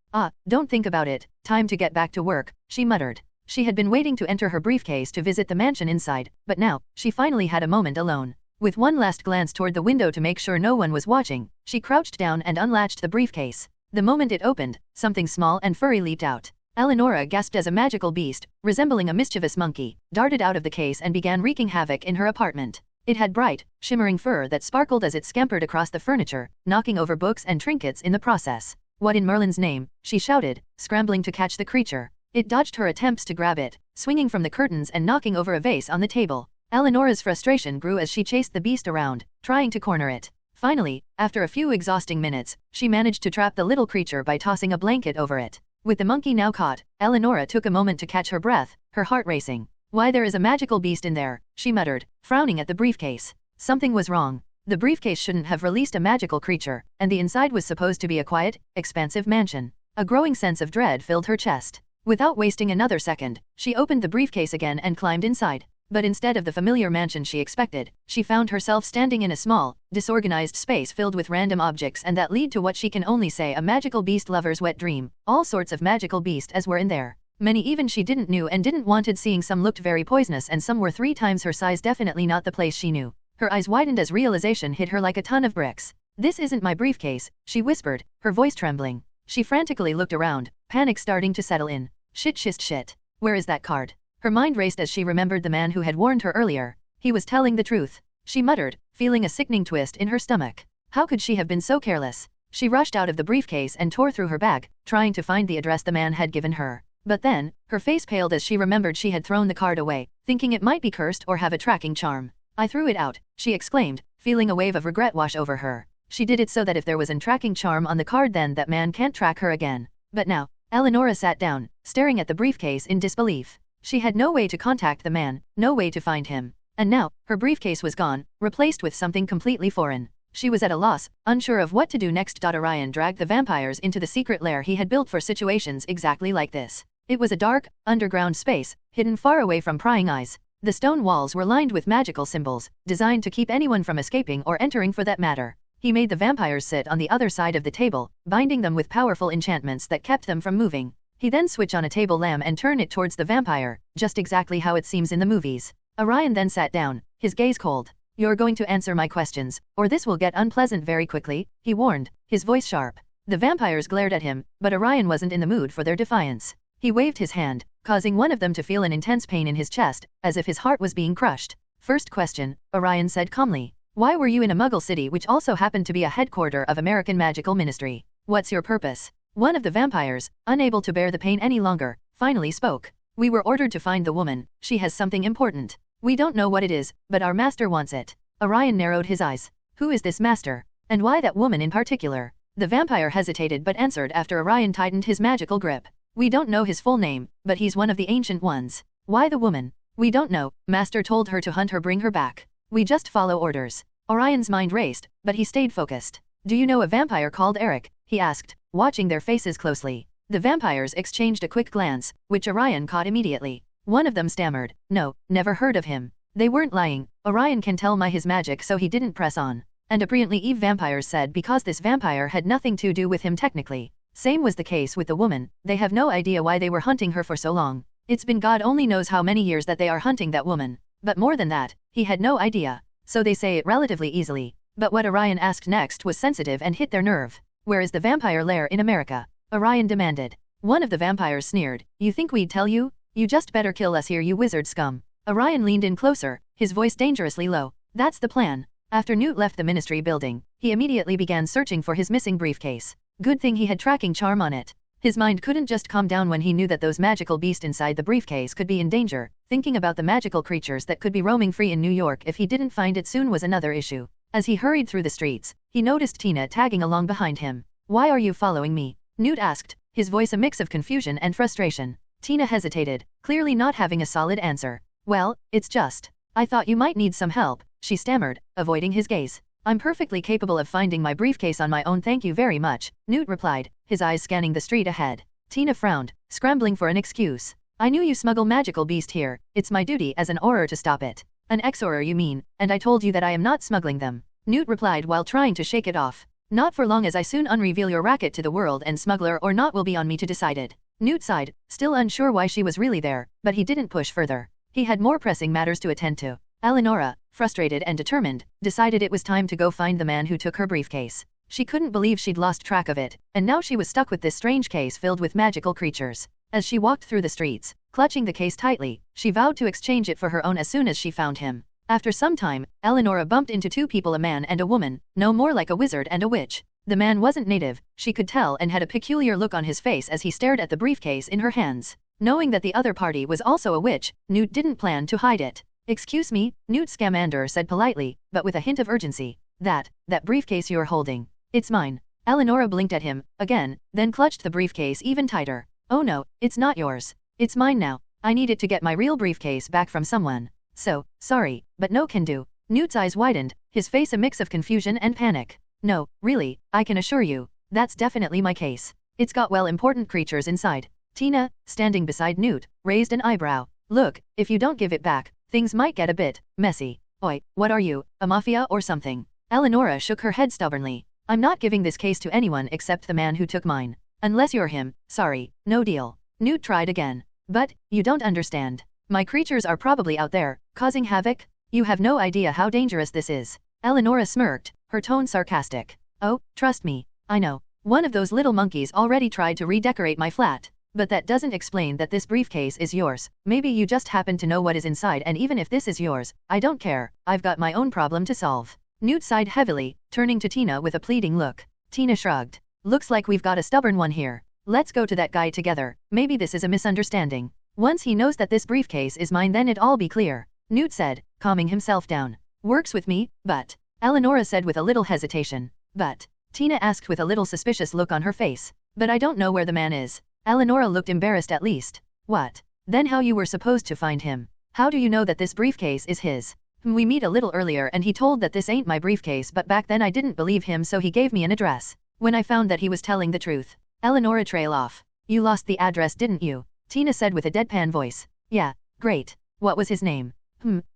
Speaker 3: Don't think about it. Time to get back to work, she muttered. She had been waiting to enter her briefcase to visit the mansion inside, but now, she finally had a moment alone. With one last glance toward the window to make sure no one was watching, she crouched down and unlatched the briefcase. The moment it opened, something small and furry leaped out. Eleonora gasped as a magical beast, resembling a mischievous monkey, darted out of the case and began wreaking havoc in her apartment. It had bright, shimmering fur that sparkled as it scampered across the furniture, knocking over books and trinkets in the process. What in Merlin's name? She shouted, scrambling to catch the creature. It dodged her attempts to grab it, swinging from the curtains and knocking over a vase on the table. Eleonora's frustration grew as she chased the beast around, trying to corner it. Finally, after a few exhausting minutes, she managed to trap the little creature by tossing a blanket over it. With the monkey now caught, Eleonora took a moment to catch her breath, her heart racing. "Why, there is a magical beast in there," she muttered, frowning at the briefcase. Something was wrong. The briefcase shouldn't have released a magical creature, and the inside was supposed to be a quiet, expansive mansion. A growing sense of dread filled her chest. Without wasting another second, she opened the briefcase again and climbed inside. But instead of the familiar mansion she expected, she found herself standing in a small, disorganized space filled with random objects and that lead to what she can only say a magical beast lover's wet dream. All sorts of magical beasts as were in there. Many even she didn't knew and didn't wanted seeing. Some looked very poisonous and some were 3 times her size, definitely not the place she knew. Her eyes widened as realization hit her like a ton of bricks. "This isn't my briefcase," she whispered, her voice trembling. She frantically looked around, panic starting to settle in. Shit. Where is that card? Her mind raced as she remembered the man who had warned her earlier. He was telling the truth. She muttered, feeling a sickening twist in her stomach. How could she have been so careless? She rushed out of the briefcase and tore through her bag, trying to find the address the man had given her. But then, her face paled as she remembered she had thrown the card away, thinking it might be cursed or have a tracking charm. "I threw it out," she exclaimed, feeling a wave of regret wash over her. She did it so that if there was a tracking charm on the card then that man can't track her again. But now, Eleonora sat down, staring at the briefcase in disbelief. She had no way to contact the man, no way to find him. And now, her briefcase was gone, replaced with something completely foreign. She was at a loss, unsure of what to do next. Orion dragged the vampires into the secret lair he had built for situations exactly like this. It was a dark, underground space, hidden far away from prying eyes. The stone walls were lined with magical symbols, designed to keep anyone from escaping or entering for that matter. He made the vampires sit on the other side of the table, binding them with powerful enchantments that kept them from moving. He then switched on a table lamp and turned it towards the vampire, just exactly how it seems in the movies. Orion then sat down, his gaze cold. "You're going to answer my questions, or this will get unpleasant very quickly," he warned, his voice sharp. The vampires glared at him, but Orion wasn't in the mood for their defiance. He waved his hand, causing one of them to feel an intense pain in his chest, as if his heart was being crushed. "First question," Orion said calmly. "Why were you in a Muggle city which also happened to be a headquarter of American Magical Ministry? What's your purpose?" One of the vampires, unable to bear the pain any longer, finally spoke. "We were ordered to find the woman. She has something important. We don't know what it is, but our master wants it." Orion narrowed his eyes. "Who is this master? And why that woman in particular?" The vampire hesitated but answered after Orion tightened his magical grip. "We don't know his full name, but he's one of the ancient ones." "Why the woman?" "We don't know. Master told her to hunt her, bring her back. We just follow orders." Orion's mind raced, but he stayed focused. "Do you know a vampire called Eric?" he asked, watching their faces closely. The vampires exchanged a quick glance, which Orion caught immediately. One of them stammered, "No, never heard of him." They weren't lying. Orion can tell by his magic, so he didn't press on. And apparently Eve vampires said because this vampire had nothing to do with him technically. Same was the case with the woman. They have no idea why they were hunting her for so long. It's been God only knows how many years that they are hunting that woman. But more than that, he had no idea. So they say it relatively easily. But what Orion asked next was sensitive and hit their nerve. "Where is the vampire lair in America?" Orion demanded. One of the vampires sneered. "You think we'd tell you? You just better kill us here, you wizard scum." Orion leaned in closer, his voice dangerously low. "That's the plan." After Newt left the ministry building, he immediately began searching for his missing briefcase. Good thing he had tracking charm on it. His mind couldn't just calm down when he knew that those magical beasts inside the briefcase could be in danger. Thinking about the magical creatures that could be roaming free in New York if he didn't find it soon was another issue. As he hurried through the streets, he noticed Tina tagging along behind him. "Why are you following me?" Newt asked, his voice a mix of confusion and frustration. Tina hesitated, clearly not having a solid answer. "Well, it's just. I thought you might need some help," she stammered, avoiding his gaze. "I'm perfectly capable of finding my briefcase on my own, thank you very much," Newt replied, his eyes scanning the street ahead. Tina frowned, scrambling for an excuse. "I knew you smuggle magical beast here. It's my duty as an Auror to stop it." "An ex-Auror you mean, and I told you that I am not smuggling them," Newt replied while trying to shake it off. "Not for long, as I soon unreveal your racket to the world, and smuggler or not will be on me to decide it." Newt sighed, still unsure why she was really there, but he didn't push further. He had more pressing matters to attend to. Eleonora, frustrated and determined, decided it was time to go find the man who took her briefcase. She couldn't believe she'd lost track of it, and now she was stuck with this strange case filled with magical creatures. As she walked through the streets, clutching the case tightly, she vowed to exchange it for her own as soon as she found him. After some time, Eleonora bumped into 2 people, a man and a woman, no more like a wizard and a witch. The man wasn't native, she could tell, and had a peculiar look on his face as he stared at the briefcase in her hands. Knowing that the other party was also a witch, Newt didn't plan to hide it. "Excuse me," Newt Scamander said politely, but with a hint of urgency. That briefcase you're holding. It's mine." Eleonora blinked at him, again, then clutched the briefcase even tighter. "Oh no, it's not yours. It's mine now. I need it to get my real briefcase back from someone. So, sorry, but no can do." Newt's eyes widened, his face a mix of confusion and panic. "No, really, I can assure you, that's definitely my case. It's got important creatures inside." Tina, standing beside Newt, raised an eyebrow. "Look, if you don't give it back, things might get a bit messy." "Oi, what are you, a mafia or something?" Eleonora shook her head stubbornly. "I'm not giving this case to anyone except the man who took mine. Unless you're him, sorry, no deal." Newt tried again. "But, you don't understand. My creatures are probably out there, causing havoc. You have no idea how dangerous this is." Eleonora smirked, her tone sarcastic. "Oh, trust me, I know. One of those little monkeys already tried to redecorate my flat. But that doesn't explain that this briefcase is yours. Maybe you just happen to know what is inside, and even if this is yours, I don't care. I've got my own problem to solve." Newt sighed heavily, turning to Tina with a pleading look. Tina shrugged. "Looks like we've got a stubborn one here. Let's go to that guy together. Maybe this is a misunderstanding. Once he knows that this briefcase is mine, then it'll all be clear," Newt said, calming himself down. "Works with me, but," Eleonora said with a little hesitation. "But?" Tina asked with a little suspicious look on her face. "But I don't know where the man is." Eleonora looked embarrassed at least. "What? Then how you were supposed to find him? How do you know that this briefcase is his?" "We meet a little earlier and he told that this ain't my briefcase, but back then I didn't believe him, so he gave me an address. When I found that he was telling the truth." Eleonora trailed off. "You lost the address, didn't you?" Tina said with a deadpan voice. "Yeah, great. What was his name?"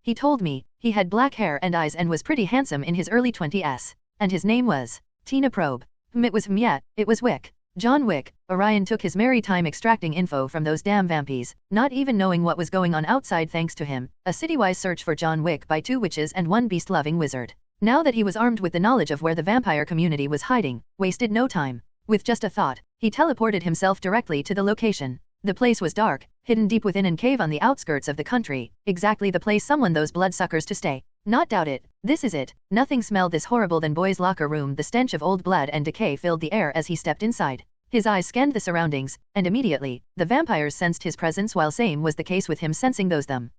Speaker 3: He told me. He had black hair and eyes and was pretty handsome in his early 20s. And his name was..." Tina probed. It was yeah, it was Wick. John Wick." Orion took his merry time extracting info from those damn vampies, not even knowing what was going on outside thanks to him. A citywide search for John Wick by 2 witches and 1 beast-loving wizard. Now that he was armed with the knowledge of where the vampire community was hiding, wasted no time. With just a thought, he teleported himself directly to the location. The place was dark, hidden deep within a cave on the outskirts of the country, exactly the place someone those bloodsuckers to stay. "Not doubt it, this is it." Nothing smelled this horrible than boys' locker room. The stench of old blood and decay filled the air as he stepped inside. His eyes scanned the surroundings, and immediately, the vampires sensed his presence, while same was the case with him sensing those them.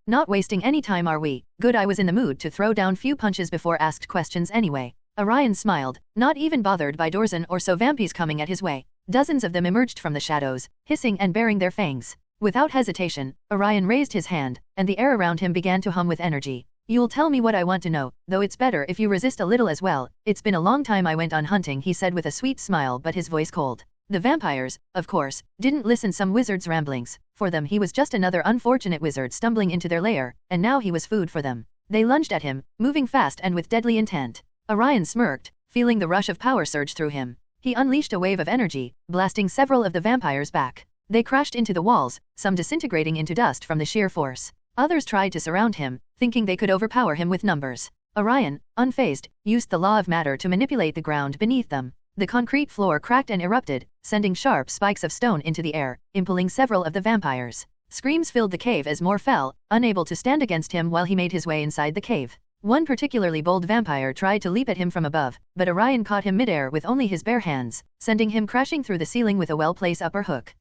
Speaker 3: Not wasting any time are we? Good, I was in the mood to throw down few punches before asked questions anyway. Orion smiled, not even bothered by dozen or so vampies coming at his way. Dozens of them emerged from the shadows, hissing and baring their fangs. Without hesitation, Orion raised his hand, and the air around him began to hum with energy. "You'll tell me what I want to know, though it's better if you resist a little as well. It's been a long time I went on hunting," he said with a sweet smile, but his voice cold. The vampires, of course, didn't listen some wizard's ramblings. For them he was just another unfortunate wizard stumbling into their lair, and now he was food for them. They lunged at him, moving fast and with deadly intent. Orion smirked, feeling the rush of power surge through him. He unleashed a wave of energy, blasting several of the vampires back. They crashed into the walls, some disintegrating into dust from the sheer force. Others tried to surround him, thinking they could overpower him with numbers. Orion, unfazed, used the law of matter to manipulate the ground beneath them. The concrete floor cracked and erupted, sending sharp spikes of stone into the air, impaling several of the vampires. Screams filled the cave as more fell, unable to stand against him while he made his way inside the cave. One particularly bold vampire tried to leap at him from above, but Orion caught him midair with only his bare hands, sending him crashing through the ceiling with a well-placed upper hook.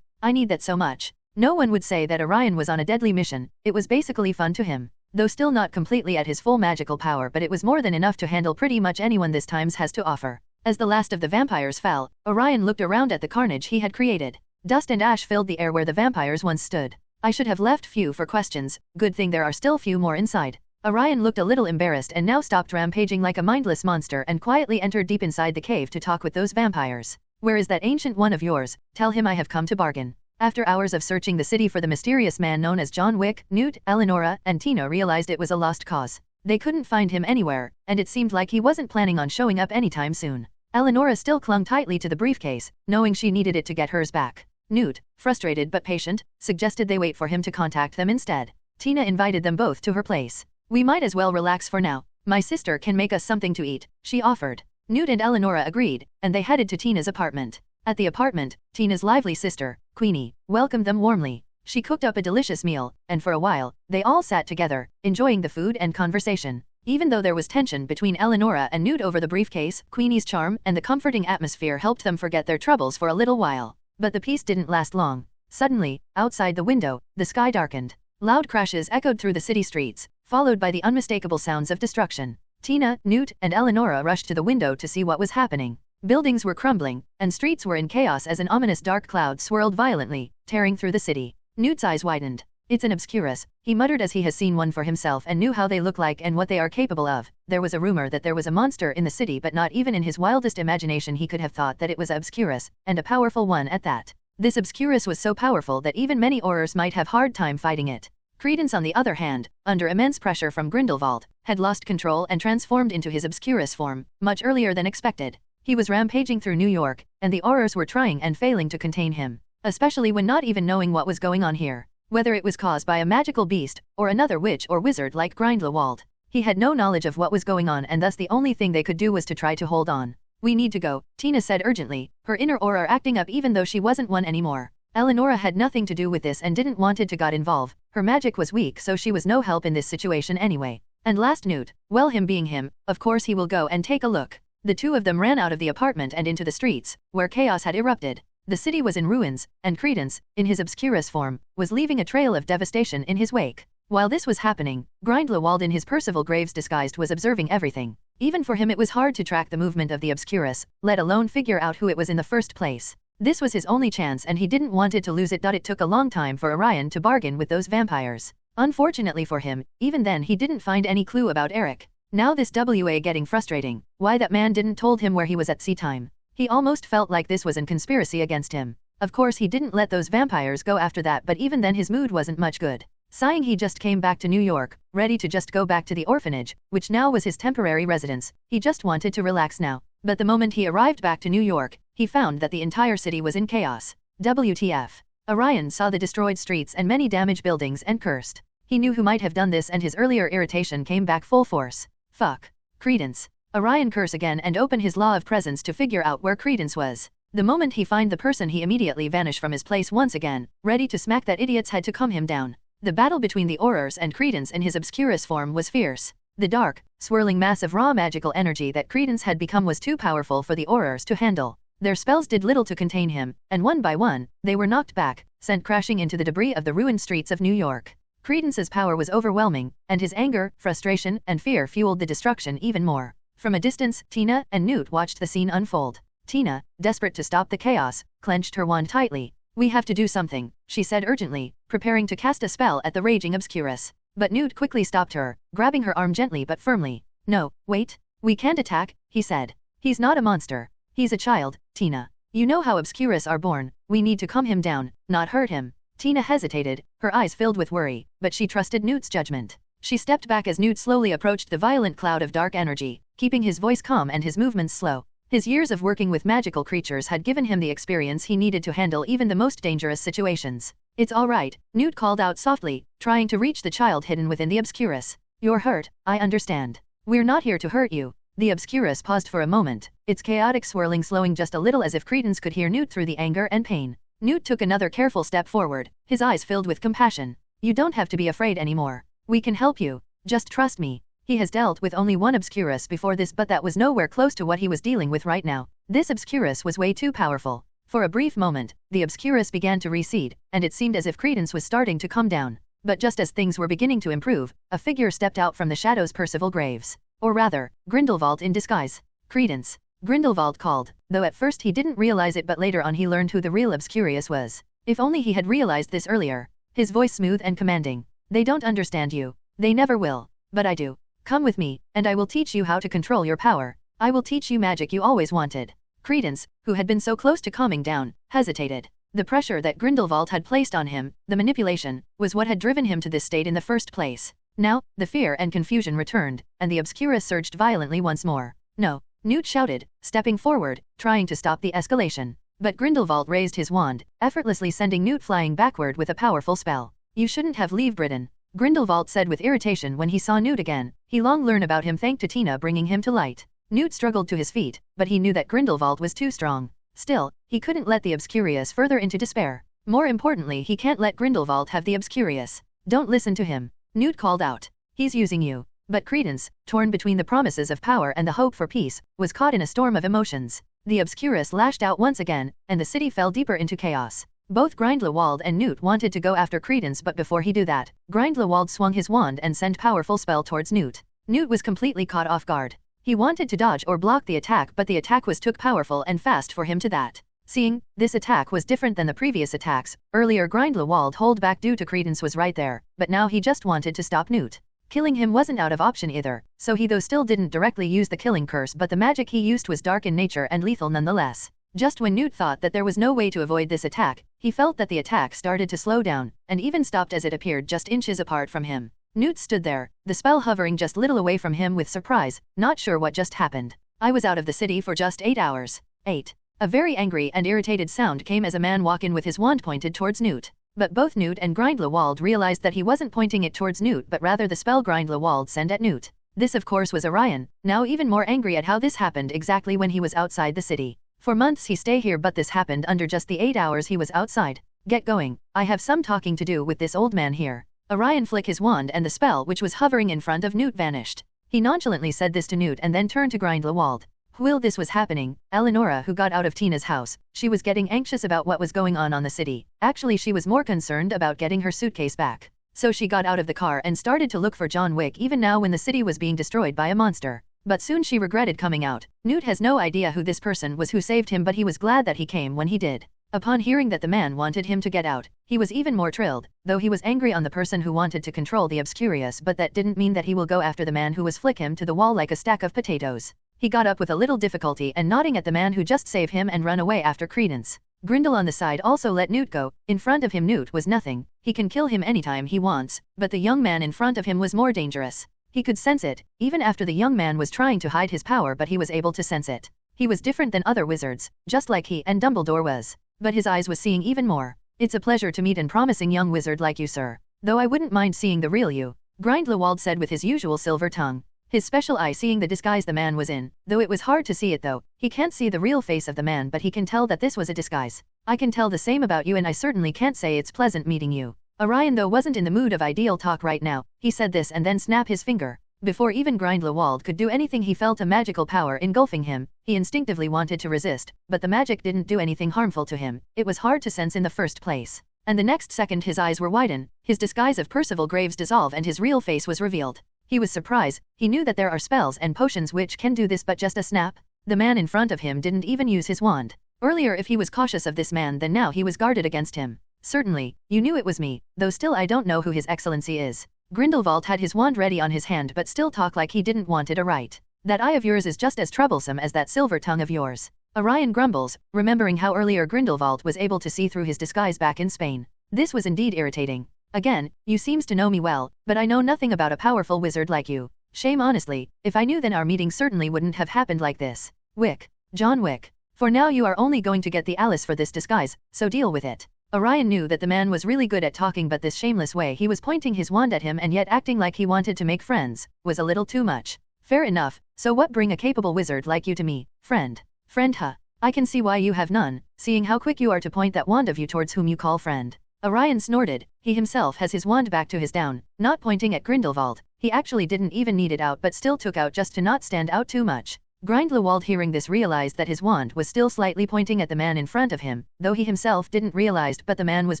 Speaker 3: I need that so much. No one would say that Orion was on a deadly mission. It was basically fun to him. Though still not completely at his full magical power, but it was more than enough to handle pretty much anyone this times has to offer. As the last of the vampires fell, Orion looked around at the carnage he had created. Dust and ash filled the air where the vampires once stood. I should have left few for questions. Good thing there are still few more inside. Orion looked a little embarrassed and now stopped rampaging like a mindless monster and quietly entered deep inside the cave to talk with those vampires. "Where is that ancient one of yours? Tell him I have come to bargain." After hours of searching the city for the mysterious man known as John Wick, Newt, Eleonora, and Tina realized it was a lost cause. They couldn't find him anywhere, and it seemed like he wasn't planning on showing up anytime soon. Eleonora still clung tightly to the briefcase, knowing she needed it to get hers back. Newt, frustrated but patient, suggested they wait for him to contact them instead. Tina invited them both to her place. "We might as well relax for now. My sister can make us something to eat," she offered. Newt and Eleonora agreed, and they headed to Tina's apartment. At the apartment, Tina's lively sister, Queenie, welcomed them warmly. She cooked up a delicious meal, and for a while, they all sat together, enjoying the food and conversation. Even though there was tension between Eleonora and Newt over the briefcase, Queenie's charm and the comforting atmosphere helped them forget their troubles for a little while. But the peace didn't last long. Suddenly, outside the window, the sky darkened. Loud crashes echoed through the city streets, followed by the unmistakable sounds of destruction. Tina, Newt, and Eleonora rushed to the window to see what was happening. Buildings were crumbling, and streets were in chaos as an ominous dark cloud swirled violently, tearing through the city. Newt's eyes widened. It's an obscurus, he muttered as he has seen one for himself and knew how they look like and what they are capable of. There was a rumor that there was a monster in the city, but not even in his wildest imagination he could have thought that it was obscurus, and a powerful one at that. This obscurus was so powerful that even many Aurors might have hard time fighting it. Credence, on the other hand, under immense pressure from Grindelwald, had lost control and transformed into his obscurus form, much earlier than expected. He was rampaging through New York, and the Aurors were trying and failing to contain him, especially when not even knowing what was going on here. Whether it was caused by a magical beast, or another witch or wizard like Grindelwald. He had no knowledge of what was going on, and thus the only thing they could do was to try to hold on. We need to go, Tina said urgently, her inner aura acting up even though she wasn't one anymore. Eleonora had nothing to do with this and didn't wanted to get involved. Her magic was weak, so she was no help in this situation anyway. And last, Newt, well, him being him, of course he will go and take a look. The two of them ran out of the apartment and into the streets, where chaos had erupted. The city was in ruins, and Credence, in his obscurus form, was leaving a trail of devastation in his wake. While this was happening, Grindelwald in his Percival Graves disguised was observing everything. Even for him it was hard to track the movement of the obscurus, let alone figure out who it was in the first place. This was his only chance and he didn't want it to lose it. It took a long time for Orion to bargain with those vampires. Unfortunately for him, even then he didn't find any clue about Eric. Now this was getting frustrating. Why that man didn't told him where he was at sea time. He almost felt like this was a conspiracy against him. Of course he didn't let those vampires go after that, but even then his mood wasn't much good. Sighing, he just came back to New York, ready to just go back to the orphanage, which now was his temporary residence. He just wanted to relax now. But the moment he arrived back to New York, he found that the entire city was in chaos. WTF. Orion saw the destroyed streets and many damaged buildings and cursed. He knew who might have done this and his earlier irritation came back full force. Fuck. Credence. Orion curse again and open his law of presence to figure out where Credence was. The moment he find the person, he immediately vanish from his place once again, ready to smack that idiot's head to calm him down. The battle between the Aurors and Credence in his obscurus form was fierce. The dark, swirling mass of raw magical energy that Credence had become was too powerful for the Aurors to handle. Their spells did little to contain him, and one by one, they were knocked back, sent crashing into the debris of the ruined streets of New York. Credence's power was overwhelming, and his anger, frustration, and fear fueled the destruction even more. From a distance, Tina and Newt watched the scene unfold. Tina, desperate to stop the chaos, clenched her wand tightly. We have to do something, she said urgently, preparing to cast a spell at the raging obscurus. But Newt quickly stopped her, grabbing her arm gently but firmly. No, wait. We can't attack, he said. He's not a monster. He's a child, Tina. You know how obscurus are born. We need to calm him down, not hurt him. Tina hesitated, her eyes filled with worry, but she trusted Newt's judgment. She stepped back as Newt slowly approached the violent cloud of dark energy, keeping his voice calm and his movements slow. His years of working with magical creatures had given him the experience he needed to handle even the most dangerous situations. It's all right, Newt called out softly, trying to reach the child hidden within the obscurus. You're hurt, I understand. We're not here to hurt you. The obscurus paused for a moment, its chaotic swirling slowing just a little as if Credence could hear Newt through the anger and pain. Newt took another careful step forward, his eyes filled with compassion. You don't have to be afraid anymore. We can help you. Just trust me. He has dealt with only one obscurus before this, but that was nowhere close to what he was dealing with right now. This obscurus was way too powerful. For a brief moment, the obscurus began to recede, and it seemed as if Credence was starting to calm down. But just as things were beginning to improve, a figure stepped out from the shadows. Percival Graves. Or rather, Grindelwald in disguise. Credence. Grindelwald called, though at first he didn't realize it, but later on he learned who the real obscurus was. If only he had realized this earlier. His voice smooth and commanding. They don't understand you. They never will. But I do. Come with me, and I will teach you how to control your power. I will teach you magic you always wanted. Credence, who had been so close to calming down, hesitated. The pressure that Grindelwald had placed on him, the manipulation, was what had driven him to this state in the first place. Now, the fear and confusion returned, and the obscurus surged violently once more. No, Newt shouted, stepping forward, trying to stop the escalation. But Grindelwald raised his wand, effortlessly sending Newt flying backward with a powerful spell. You shouldn't have left Britain, Grindelwald said with irritation when he saw Newt again. He long learned about him thanks to Tina bringing him to light. Newt struggled to his feet, but he knew that Grindelwald was too strong. Still, he couldn't let the obscurus further into despair. More importantly, he can't let Grindelwald have the obscurus. Don't listen to him, Newt called out. He's using you. But Credence, torn between the promises of power and the hope for peace, was caught in a storm of emotions. The obscurus lashed out once again, and the city fell deeper into chaos. Both Grindelwald and Newt wanted to go after Credence, but before he do that, Grindelwald swung his wand and sent powerful spell towards Newt. Newt was completely caught off guard. He wanted to dodge or block the attack, but the attack was too powerful and fast for him to that. Seeing this attack was different than the previous attacks, earlier Grindelwald hold back due to Credence was right there, but now he just wanted to stop Newt. Killing him wasn't out of option either, so he though still didn't directly use the killing curse, but the magic he used was dark in nature and lethal nonetheless. Just when Newt thought that there was no way to avoid this attack, he felt that the attack started to slow down, and even stopped as it appeared just inches apart from him. Newt stood there, the spell hovering just little away from him with surprise, not sure what just happened. I was out of the city for just 8 hours. 8. A very angry and irritated sound came as a man walked in with his wand pointed towards Newt. But both Newt and Grindelwald realized that he wasn't pointing it towards Newt but rather the spell Grindelwald sent at Newt. This of course was Orion, now even more angry at how this happened exactly when he was outside the city. For months he stay here, but this happened under just the 8 hours he was outside. Get going, I have some talking to do with this old man here. Orion flicked his wand and the spell which was hovering in front of Newt vanished. He nonchalantly said this to Newt and then turned to Grindelwald. While this was happening, Eleonora, who got out of Tina's house, she was getting anxious about what was going on the city. Actually she was more concerned about getting her suitcase back. So she got out of the car and started to look for John Wick even now when the city was being destroyed by a monster. But soon she regretted coming out. Newt has no idea who this person was who saved him, but he was glad that he came when he did. Upon hearing that the man wanted him to get out, he was even more thrilled, though he was angry on the person who wanted to control the Obscurious, but that didn't mean that he will go after the man who was flick him to the wall like a stack of potatoes. He got up with a little difficulty and nodding at the man who just saved him and run away after Credence. Grindel on the side also let Newt go. In front of him Newt was nothing, he can kill him anytime he wants, but the young man in front of him was more dangerous. He could sense it, even after the young man was trying to hide his power, but he was able to sense it. He was different than other wizards, just like he and Dumbledore was. But his eyes was seeing even more. It's a pleasure to meet an promising young wizard like you, sir. Though I wouldn't mind seeing the real you, Grindelwald said with his usual silver tongue. His special eye seeing the disguise the man was in, though it was hard to see it though. He can't see the real face of the man, but he can tell that this was a disguise. I can tell the same about you, and I certainly can't say it's pleasant meeting you. Orion though wasn't in the mood of ideal talk right now. He said this and then snapped his finger. Before even Grindelwald could do anything, he felt a magical power engulfing him. He instinctively wanted to resist, but the magic didn't do anything harmful to him. It was hard to sense in the first place. And the next second his eyes were widened, his disguise of Percival Graves dissolved and his real face was revealed. He was surprised. He knew that there are spells and potions which can do this, but just a snap. The man in front of him didn't even use his wand. Earlier if he was cautious of this man, then now he was guarded against him. Certainly, you knew it was me, though still I don't know who his excellency is. Grindelwald had his wand ready on his hand but still talked like he didn't want it right. That eye of yours is just as troublesome as that silver tongue of yours. Orion grumbles, remembering how earlier Grindelwald was able to see through his disguise back in Spain. This was indeed irritating. Again, you seems to know me well, but I know nothing about a powerful wizard like you. Shame honestly, if I knew then our meeting certainly wouldn't have happened like this. Wick. John Wick. For now you are only going to get the Alice for this disguise, so deal with it. Orion knew that the man was really good at talking, but this shameless way he was pointing his wand at him and yet acting like he wanted to make friends, was a little too much. Fair enough, so what bring a capable wizard like you to me, friend? Friend huh? I can see why you have none, seeing how quick you are to point that wand of you towards whom you call friend. Orion snorted. He himself has his wand back to his down, not pointing at Grindelwald. He actually didn't even need it out but still took out just to not stand out too much. Grindelwald hearing this realized that his wand was still slightly pointing at the man in front of him, though he himself didn't realize, but the man was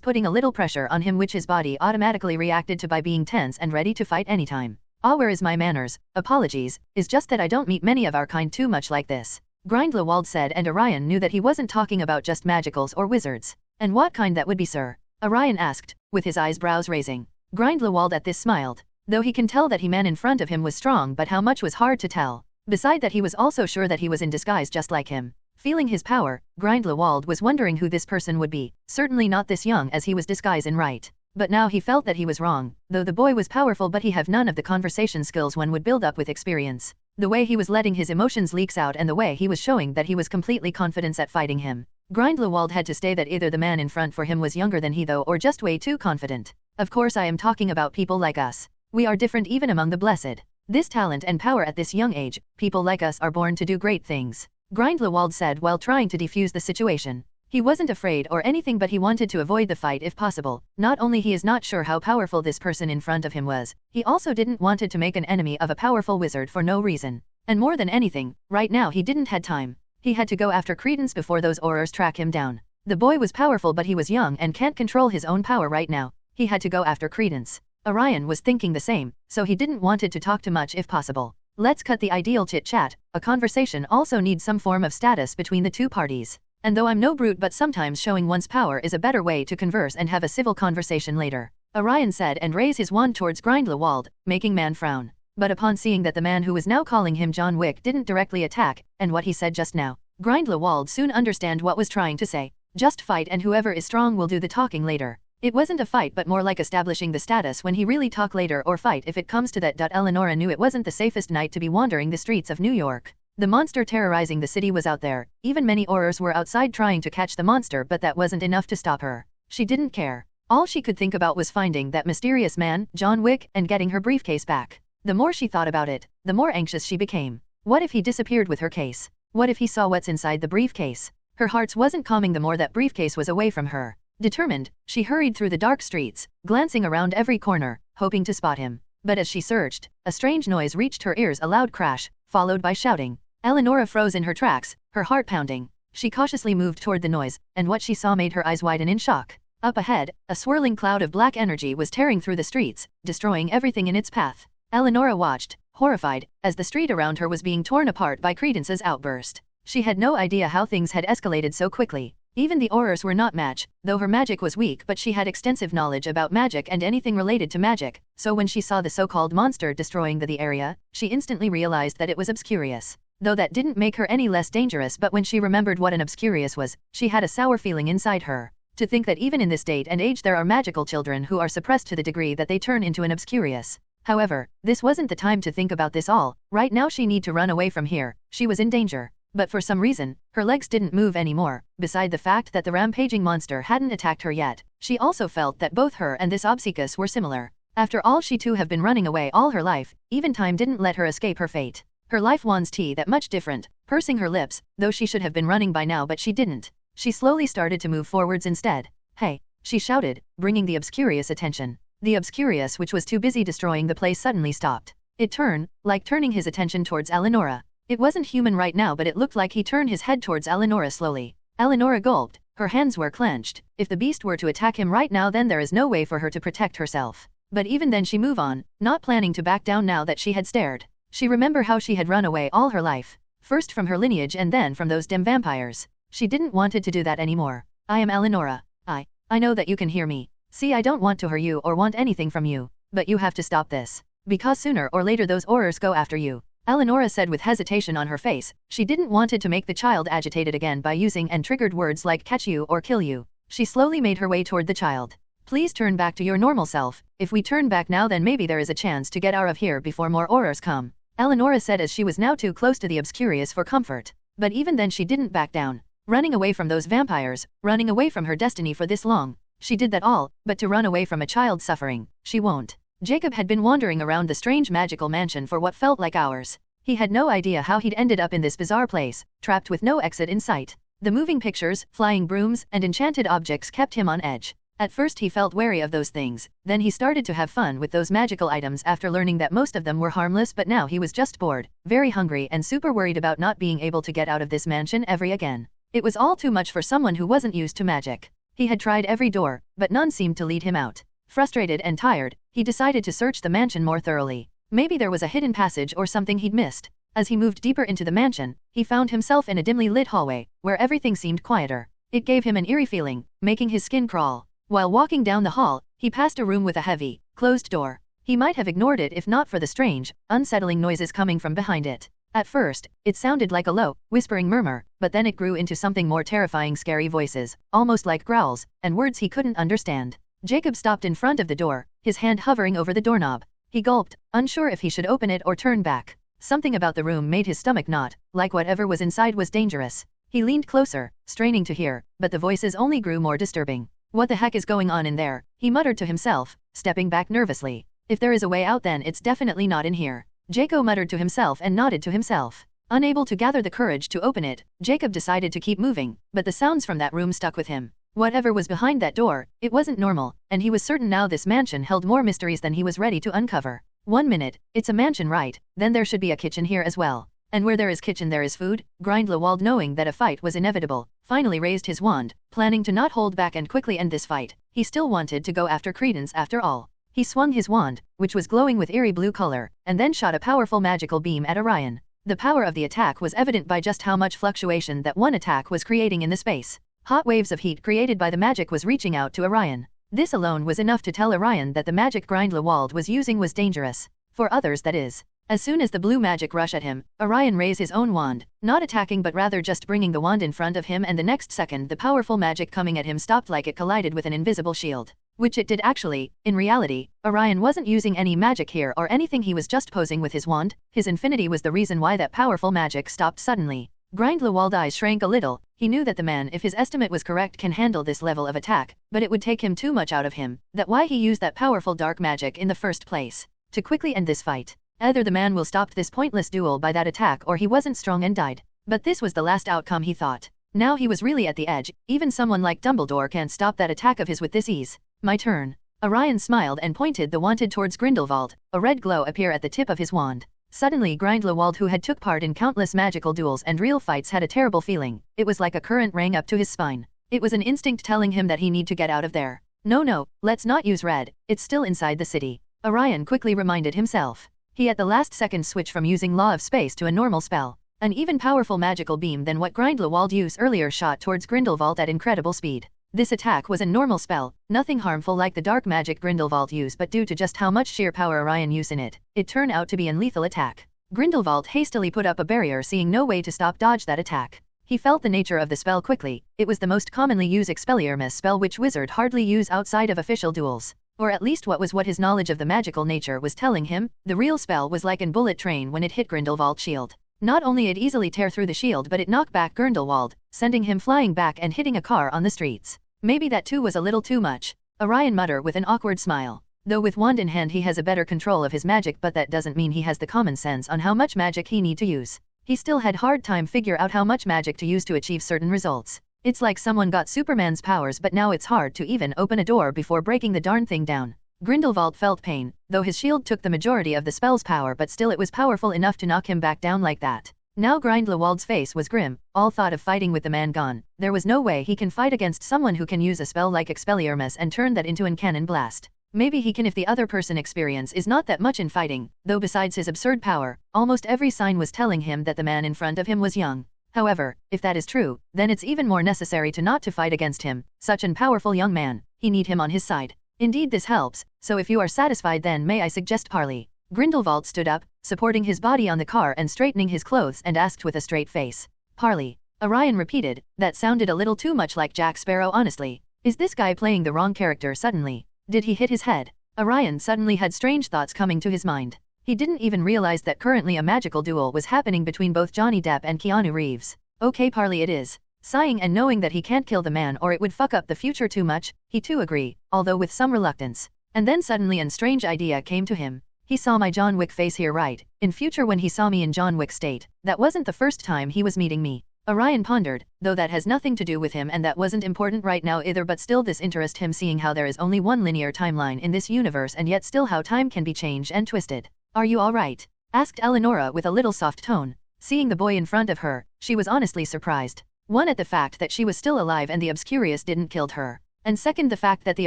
Speaker 3: putting a little pressure on him which his body automatically reacted to by being tense and ready to fight anytime. Ah, where is my manners? Apologies, is just that I don't meet many of our kind too much like this. Grindelwald said, and Orion knew that he wasn't talking about just magicals or wizards. And what kind that would be, sir? Orion asked, with his eyebrows raising. Grindelwald at this smiled, though he can tell that he man in front of him was strong, but how much was hard to tell. Beside that he was also sure that he was in disguise just like him. Feeling his power, Grindelwald was wondering who this person would be, certainly not this young as he was disguising right. But now he felt that he was wrong, though the boy was powerful but he have none of the conversation skills one would build up with experience. The way he was letting his emotions leaks out and the way he was showing that he was completely confident at fighting him. Grindelwald had to say that either the man in front for him was younger than he though or just way too confident. Of course I am talking about people like us. We are different even among the blessed. This talent and power at this young age, people like us are born to do great things. Grindelwald said while trying to defuse the situation. He wasn't afraid or anything but he wanted to avoid the fight if possible. Not only he is not sure how powerful this person in front of him was, he also didn't wanted to make an enemy of a powerful wizard for no reason. And more than anything, right now he didn't had time. He had to go after Credence before those Aurors track him down. The boy was powerful, but he was young and can't control his own power right now. He had to go after Credence. Orion was thinking the same, so he didn't want it to talk too much if possible. Let's cut the ideal chit-chat. A conversation also needs some form of status between the two parties. And though I'm no brute, but sometimes showing one's power is a better way to converse and have a civil conversation later, Orion said, and raised his wand towards Grindelwald, making man frown. But upon seeing that the man who was now calling him John Wick didn't directly attack, and what he said just now, Grindelwald soon understand what was trying to say. Just fight, and whoever is strong will do the talking later. It wasn't a fight, but more like establishing the status when he really talk later, or fight if it comes to that. Eleonora knew it wasn't the safest night to be wandering the streets of New York. The monster terrorizing the city was out there. Even many Aurors were outside trying to catch the monster, but that wasn't enough to stop her. She didn't care. All she could think about was finding that mysterious man, John Wick, and getting her briefcase back. The more she thought about it, the more anxious she became. What if he disappeared with her case? What if he saw what's inside the briefcase? Her heart wasn't calming the more that briefcase was away from her. Determined, she hurried through the dark streets, glancing around every corner, hoping to spot him. But as she searched, a strange noise reached her ears, a loud crash, followed by shouting. Eleonora froze in her tracks, her heart pounding. She cautiously moved toward the noise, and what she saw made her eyes widen in shock. Up ahead, a swirling cloud of black energy was tearing through the streets, destroying everything in its path. Eleonora watched, horrified, as the street around her was being torn apart by Credence's outburst. She had no idea how things had escalated so quickly. Even the Aurors were not match, though her magic was weak, but she had extensive knowledge about magic and anything related to magic, so when she saw the so-called monster destroying the area, she instantly realized that it was Obscurious. Though that didn't make her any less dangerous, but when she remembered what an Obscurious was, she had a sour feeling inside her. To think that even in this date and age there are magical children who are suppressed to the degree that they turn into an Obscurious. However, this wasn't the time to think about this all. Right now she need to run away from here. She was in danger. But for some reason, her legs didn't move anymore. Beside the fact that the rampaging monster hadn't attacked her yet, she also felt that both her and this Obscurious were similar. After all, she too have been running away all her life. Even time didn't let her escape her fate. Her life wants tea that much different, pursing her lips, though she should have been running by now, but she didn't. She slowly started to move forwards instead. Hey, she shouted, bringing the Obscurious attention. The Obscurious, which was too busy destroying the place, suddenly stopped. It turned, like turning his attention towards Eleonora. It wasn't human right now, but it looked like he turned his head towards Eleonora slowly. Eleonora gulped, her hands were clenched. If the beast were to attack him right now, then there is no way for her to protect herself. But even then she moved on, not planning to back down now that she had stared. She remembered how she had run away all her life. First from her lineage and then from those damn vampires. She didn't wanted to do that anymore. I am Eleonora. I know that you can hear me. See, I don't want to hurt you or want anything from you. But you have to stop this. Because sooner or later those Aurors go after you. Eleonora said with hesitation on her face. She didn't wanted to make the child agitated again by using and triggered words like catch you or kill you. She slowly made her way toward the child. Please turn back to your normal self. If we turn back now, then maybe there is a chance to get out of here before more Aurors come. Eleonora said as she was now too close to the Obscurious for comfort. But even then she didn't back down. Running away from those vampires, running away from her destiny for this long. She did that all, but to run away from a child suffering, she won't. Jacob had been wandering around the strange magical mansion for what felt like hours. He had no idea how he'd ended up in this bizarre place, trapped with no exit in sight. The moving pictures, flying brooms, and enchanted objects kept him on edge. At first he felt wary of those things, then he started to have fun with those magical items after learning that most of them were harmless, but now he was just bored, very hungry, and super worried about not being able to get out of this mansion ever again. It was all too much for someone who wasn't used to magic. He had tried every door, but none seemed to lead him out. Frustrated and tired, he decided to search the mansion more thoroughly. Maybe there was a hidden passage or something he'd missed. As he moved deeper into the mansion, he found himself in a dimly lit hallway, where everything seemed quieter. It gave him an eerie feeling, making his skin crawl. While walking down the hall, he passed a room with a heavy, closed door. He might have ignored it if not for the strange, unsettling noises coming from behind it. At first, it sounded like a low, whispering murmur, but then it grew into something more terrifying, scary voices, almost like growls, and words he couldn't understand. Jacob stopped in front of the door, his hand hovering over the doorknob. He gulped, unsure if he should open it or turn back. Something about the room made his stomach knot, like whatever was inside was dangerous. He leaned closer, straining to hear, but the voices only grew more disturbing. What the heck is going on in there? He muttered to himself, stepping back nervously. If there is a way out, then it's definitely not in here. Jacob muttered to himself and nodded to himself. Unable to gather the courage to open it, Jacob decided to keep moving, but the sounds from that room stuck with him. Whatever was behind that door, it wasn't normal, and he was certain now this mansion held more mysteries than he was ready to uncover. 1 minute, it's a mansion, right? Then there should be a kitchen here as well. And where there is kitchen there is food. Grindelwald, knowing that a fight was inevitable, finally raised his wand, planning to not hold back and quickly end this fight. He still wanted to go after Credence after all. He swung his wand, which was glowing with eerie blue color, and then shot a powerful magical beam at Orion. The power of the attack was evident by just how much fluctuation that one attack was creating in the space. Hot waves of heat created by the magic was reaching out to Orion. This alone was enough to tell Orion that the magic Grindelwald was using was dangerous. For others, that is. As soon as the blue magic rushed at him, Orion raised his own wand, not attacking but rather just bringing the wand in front of him, and the next second the powerful magic coming at him stopped like it collided with an invisible shield. Which it did actually. In reality, Orion wasn't using any magic here or anything, he was just posing with his wand. His infinity was the reason why that powerful magic stopped suddenly. Grindelwald's eyes shrank a little. He knew that the man, if his estimate was correct, can handle this level of attack, but it would take him too much out of him. That's why he used that powerful dark magic in the first place. To quickly end this fight. Either the man will stop this pointless duel by that attack or he wasn't strong and died. But this was the last outcome, he thought. Now he was really at the edge. Even someone like Dumbledore can't stop that attack of his with this ease. My turn. Orion smiled and pointed the wand towards Grindelwald. A red glow appeared at the tip of his wand. Suddenly Grindelwald, who had took part in countless magical duels and real fights, had a terrible feeling. It was like a current rang up to his spine. It was an instinct telling him that he need to get out of there. No, let's not use red. It's still inside the city. Orion quickly reminded himself. He at the last second switched from using Law of Space to a normal spell. An even powerful magical beam than what Grindelwald used earlier shot towards Grindelwald at incredible speed. This attack was a normal spell, nothing harmful like the dark magic Grindelwald used, but due to just how much sheer power Orion used in it, it turned out to be a lethal attack. Grindelwald hastily put up a barrier, seeing no way to dodge that attack. He felt the nature of the spell quickly. It was the most commonly used Expelliarmus spell, which wizard hardly use outside of official duels. Or at least what his knowledge of the magical nature was telling him. The real spell was like a bullet train when it hit Grindelwald's shield. Not only it easily tear through the shield, but it knocked back Grindelwald, sending him flying back and hitting a car on the streets. Maybe that too was a little too much. Orion muttered with an awkward smile. Though with wand in hand he has a better control of his magic, but that doesn't mean he has the common sense on how much magic he need to use. He still had hard time figure out how much magic to use to achieve certain results. It's like someone got Superman's powers, but now it's hard to even open a door before breaking the darn thing down. Grindelwald felt pain, though his shield took the majority of the spell's power, but still it was powerful enough to knock him back down like that. Now Grindelwald's face was grim, all thought of fighting with the man gone. There was no way he can fight against someone who can use a spell like Expelliarmus and turn that into a cannon blast. Maybe he can if the other person experience is not that much in fighting, though besides his absurd power, almost every sign was telling him that the man in front of him was young. However, if that is true, then it's even more necessary to not to fight against him, such an powerful young man. He need him on his side. Indeed this helps, so if you are satisfied then may I suggest parley. Grindelwald stood up, supporting his body on the car and straightening his clothes, and asked with a straight face. Parley. Orion repeated. That sounded a little too much like Jack Sparrow, honestly. Is this guy playing the wrong character suddenly? Did he hit his head? Orion suddenly had strange thoughts coming to his mind. He didn't even realize that currently a magical duel was happening between both Johnny Depp and Keanu Reeves. Okay, parley it is. Sighing and knowing that he can't kill the man or it would fuck up the future too much, he too agreed, although with some reluctance. And then suddenly a strange idea came to him. He saw my John Wick face here, right? In future when he saw me in John Wick state, that wasn't the first time he was meeting me. Orion pondered, though that has nothing to do with him and that wasn't important right now either, but still this interests him, seeing how there is only one linear timeline in this universe and yet still how time can be changed and twisted. Are you alright? Asked Eleonora with a little soft tone. Seeing the boy in front of her, she was honestly surprised. One, at the fact that she was still alive and the Obscurious didn't kill her. And second, the fact that the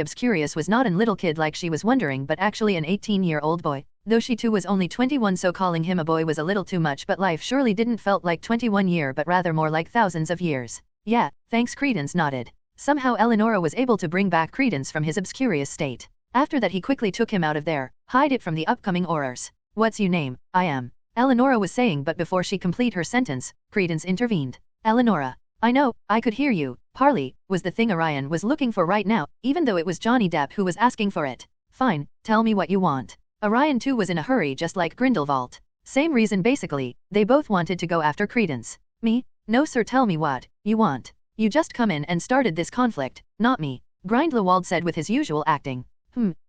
Speaker 3: Obscurious was not a little kid like she was wondering, but actually an 18-year-old boy. Though she too was only 21, so calling him a boy was a little too much, but life surely didn't felt like 21 years but rather more like thousands of years. Yeah, thanks. Credence nodded. Somehow Eleonora was able to bring back Credence from his Obscurious state. After that he quickly took him out of there, hide it from the upcoming horrors. What's your name? I am. Eleonora was saying, but before she complete her sentence, Credence intervened. Eleonora. I know, I could hear you. Parley was the thing Orion was looking for right now, even though it was Johnny Depp who was asking for it. Fine, tell me what you want. Orion too was in a hurry just like Grindelwald. Same reason basically, they both wanted to go after Credence. Me? No sir, tell me what you want. You just come in and started this conflict, not me. Grindelwald said with his usual acting.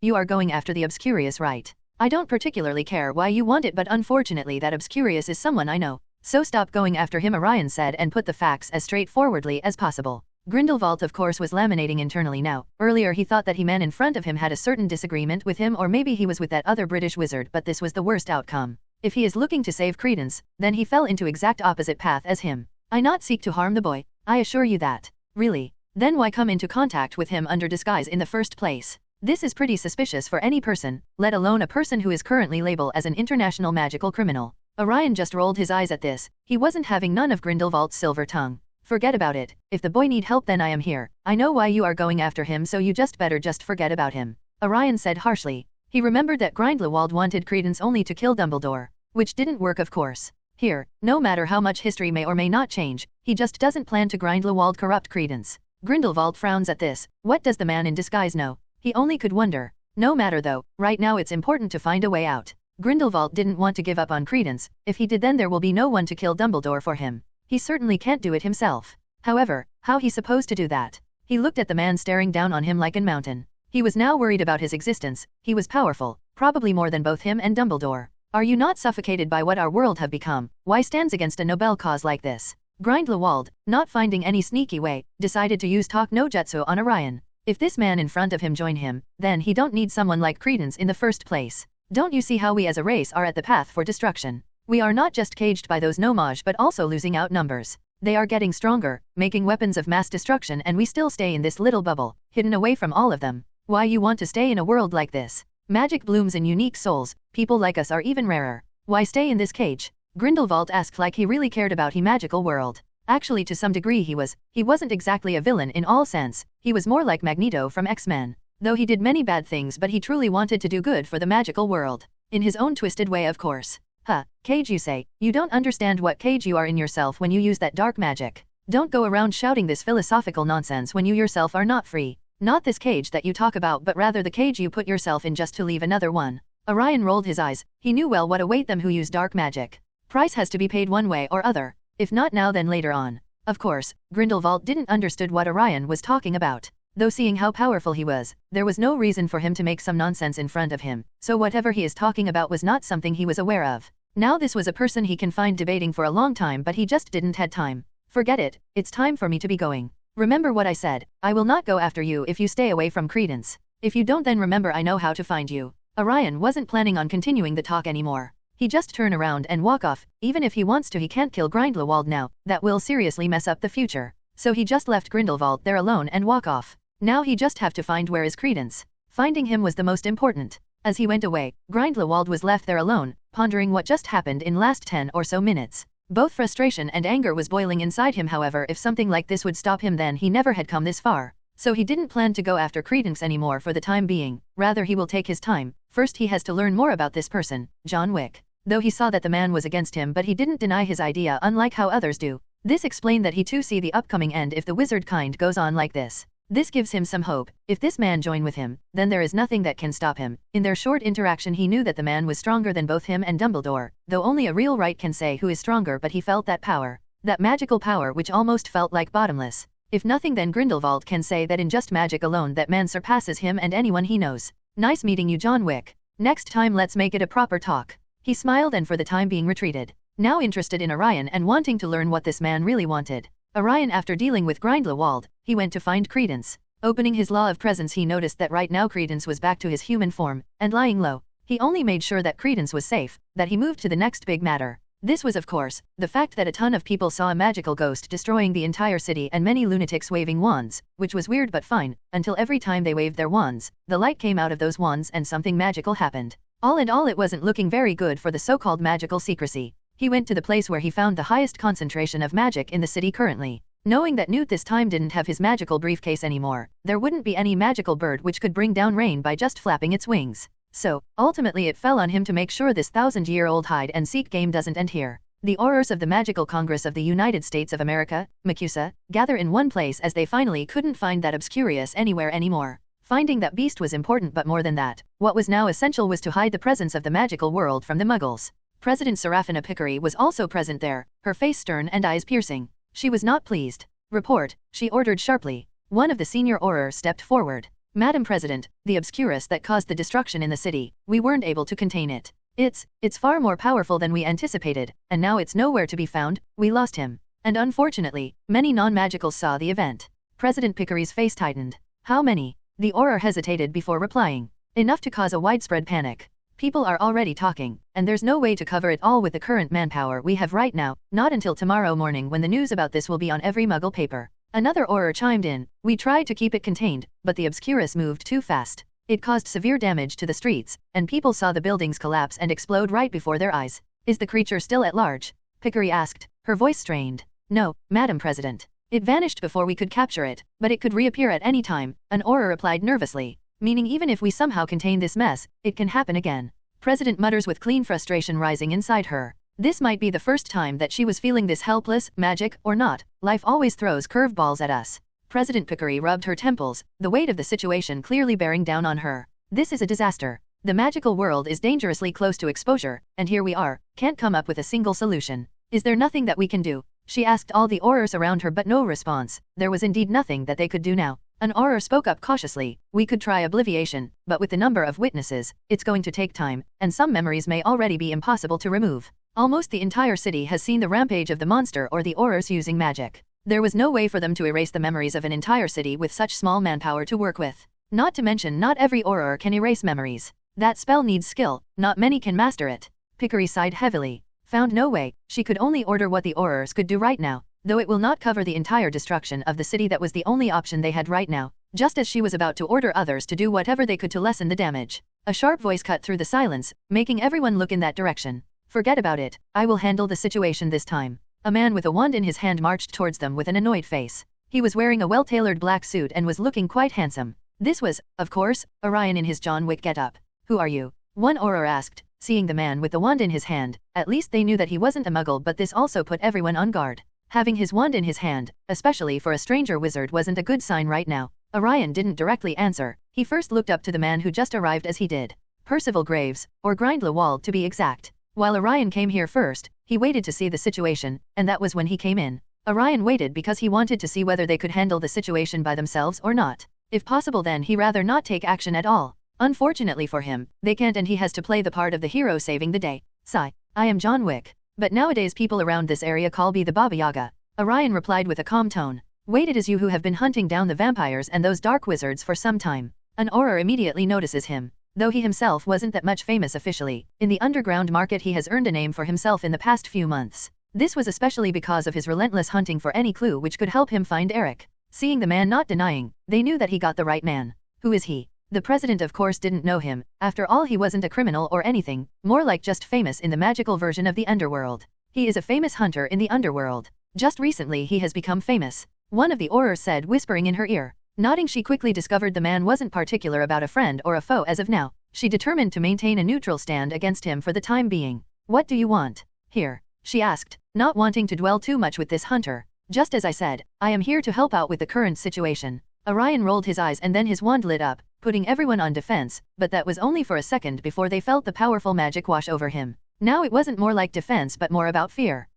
Speaker 3: You are going after the Obscurious, right? I don't particularly care why you want it, but unfortunately that Obscurious is someone I know. So stop going after him, Orion said, and put the facts as straightforwardly as possible. Grindelwald of course was laminating internally now. Earlier he thought that he man in front of him had a certain disagreement with him, or maybe he was with that other British wizard, but this was the worst outcome. If he is looking to save Credence, then he fell into exact opposite path as him. I not seek to harm the boy, I assure you that. Really? Then why come into contact with him under disguise in the first place? This is pretty suspicious for any person, let alone a person who is currently labeled as an international magical criminal. Orion just rolled his eyes at this, he wasn't having none of Grindelwald's silver tongue. Forget about it, if the boy need help then I am here, I know why you are going after him so you just better just forget about him. Orion said harshly. He remembered that Grindelwald wanted Credence only to kill Dumbledore, which didn't work of course. Here, no matter how much history may or may not change, he just doesn't plan to Grindelwald corrupt Credence. Grindelwald frowns at this, what does the man in disguise know? He only could wonder. No matter though, right now it's important to find a way out. Grindelwald didn't want to give up on Credence, if he did then there will be no one to kill Dumbledore for him. He certainly can't do it himself. However, how he supposed to do that? He looked at the man staring down on him like a mountain. He was now worried about his existence, he was powerful, probably more than both him and Dumbledore. Are you not suffocated by what our world have become? Why stands against a noble cause like this? Grindelwald, not finding any sneaky way, decided to use talk no jutsu on Orion. If this man in front of him join him, then he don't need someone like Credence in the first place. Don't you see how we as a race are at the path for destruction? We are not just caged by those Nomage but also losing out numbers. They are getting stronger, making weapons of mass destruction and we still stay in this little bubble, hidden away from all of them. Why you want to stay in a world like this? Magic blooms in unique souls, people like us are even rarer. Why stay in this cage? Grindelwald asked like he really cared about the magical world. Actually to some degree he wasn't exactly a villain in all sense, he was more like Magneto from X-Men. Though he did many bad things but he truly wanted to do good for the magical world. In his own twisted way of course. Huh, cage you say, you don't understand what cage you are in yourself when you use that dark magic. Don't go around shouting this philosophical nonsense when you yourself are not free. Not this cage that you talk about but rather the cage you put yourself in just to leave another one. Orion rolled his eyes, he knew well what await them who use dark magic. Price has to be paid one way or other. If not now then later on. Of course, Grindelwald didn't understood what Orion was talking about. Though seeing how powerful he was, there was no reason for him to make some nonsense in front of him, so whatever he is talking about was not something he was aware of. Now this was a person he can find debating for a long time but he just didn't had time. Forget it, it's time for me to be going. Remember what I said, I will not go after you if you stay away from Credence. If you don't then remember I know how to find you. Orion wasn't planning on continuing the talk anymore. He just turn around and walk off, even if he wants to he can't kill Grindelwald now, that will seriously mess up the future. So he just left Grindelwald there alone and walk off. Now he just have to find where is Credence. Finding him was the most important. As he went away, Grindelwald was left there alone, pondering what just happened in last 10 or so minutes. Both frustration and anger was boiling inside him however if something like this would stop him then he never had come this far. So he didn't plan to go after Credence anymore for the time being, rather he will take his time. First he has to learn more about this person, John Wick. Though he saw that the man was against him but he didn't deny his idea unlike how others do. This explained that he too see the upcoming end if the wizard kind goes on like this. This gives him some hope. If this man join with him, then there is nothing that can stop him. In their short interaction he knew that the man was stronger than both him and Dumbledore, though only a real right can say who is stronger but he felt that power. That magical power which almost felt like bottomless. If nothing then Grindelwald can say that in just magic alone that man surpasses him and anyone he knows. Nice meeting you John Wick. Next time let's make it a proper talk. He smiled and for the time being retreated. Now interested in Orion and wanting to learn what this man really wanted. Orion after dealing with Grindelwald, he went to find Credence. Opening his law of presence he noticed that right now Credence was back to his human form, and lying low. He only made sure that Credence was safe, that he moved to the next big matter. This was of course, the fact that a ton of people saw a magical ghost destroying the entire city and many lunatics waving wands, which was weird but fine, until every time they waved their wands, the light came out of those wands and something magical happened. All in all it wasn't looking very good for the so-called magical secrecy. He went to the place where he found the highest concentration of magic in the city currently. Knowing that Newt this time didn't have his magical briefcase anymore, there wouldn't be any magical bird which could bring down rain by just flapping its wings. So, ultimately it fell on him to make sure this 1000-year-old hide-and-seek game doesn't end here. The horrors of the Magical Congress of the United States of America, MACUSA, gather in one place as they finally couldn't find that Obscurious anywhere anymore. Finding that beast was important but more than that, what was now essential was to hide the presence of the magical world from the Muggles. President Serafina Pickery was also present there, her face stern and eyes piercing. She was not pleased. Report, she ordered sharply. One of the senior Aurors stepped forward. Madam President, the Obscurus that caused the destruction in the city, we weren't able to contain it. It's far more powerful than we anticipated, and now it's nowhere to be found, we lost him. And unfortunately, many non-magicals saw the event. President Pickery's face tightened. How many? The Auror hesitated before replying. Enough to cause a widespread panic. People are already talking, and there's no way to cover it all with the current manpower we have right now, not until tomorrow morning when the news about this will be on every Muggle paper. Another Auror chimed in. We tried to keep it contained, but the Obscurus moved too fast. It caused severe damage to the streets, and people saw the buildings collapse and explode right before their eyes. Is the creature still at large? Pickery asked, her voice strained. No, Madam President. It vanished before we could capture it, but it could reappear at any time, an Auror replied nervously. Meaning even if we somehow contain this mess, it can happen again. President mutters with clean frustration rising inside her. This might be the first time that she was feeling this helpless, magic or not, life always throws curveballs at us. President Pickery rubbed her temples, the weight of the situation clearly bearing down on her. This is a disaster. The magical world is dangerously close to exposure, and here we are, can't come up with a single solution. Is there nothing that we can do? She asked all the Aurors around her but no response. There was indeed nothing that they could do now. An Auror spoke up cautiously. We could try obliviation, but with the number of witnesses, it's going to take time, and some memories may already be impossible to remove. Almost the entire city has seen the rampage of the monster or the Aurors using magic. There was no way for them to erase the memories of an entire city with such small manpower to work with. Not to mention not every Auror can erase memories. That spell needs skill, not many can master it. Pickery sighed heavily. Found no way, she could only order what the Aurors could do right now. Though it will not cover the entire destruction of the city, that was the only option they had right now, just as she was about to order others to do whatever they could to lessen the damage. A sharp voice cut through the silence, making everyone look in that direction. Forget about it, I will handle the situation this time. A man with a wand in his hand marched towards them with an annoyed face. He was wearing a well-tailored black suit and was looking quite handsome. This was, of course, Orion in his John Wick get-up. Who are you? One Auror asked, seeing the man with the wand in his hand. At least they knew that he wasn't a Muggle, but this also put everyone on guard. Having his wand in his hand, especially for a stranger wizard, wasn't a good sign right now. Orion didn't directly answer. He first looked up to the man who just arrived as he did. Percival Graves, or Grindelwald to be exact. While Orion came here first, he waited to see the situation, and that was when he came in. Orion waited because he wanted to see whether they could handle the situation by themselves or not. If possible, then he rather not take action at all. Unfortunately for him, they can't, and he has to play the part of the hero saving the day. Sigh. I am John Wick. But nowadays people around this area call me the Baba Yaga. Orion replied with a calm tone. Wait, it is you who have been hunting down the vampires and those dark wizards for some time. An Auror immediately notices him. Though he himself wasn't that much famous officially, in the underground market he has earned a name for himself in the past few months. This was especially because of his relentless hunting for any clue which could help him find Eric. Seeing the man not denying, they knew that he got the right man. Who is he? The president of course didn't know him. After all, he wasn't a criminal or anything, more like just famous in the magical version of the underworld. He is a famous hunter in the underworld. Just recently he has become famous. One of the Aurors said, whispering in her ear. Nodding, she quickly discovered the man wasn't particular about a friend or a foe as of now. She determined to maintain a neutral stand against him for the time being. What do you want? Here, she asked, not wanting to dwell too much with this hunter. Just as I said, I am here to help out with the current situation. Orion rolled his eyes and then his wand lit up, putting everyone on defense, but that was only for a second before they felt the powerful magic wash over him. Now it wasn't more like defense but more about fear.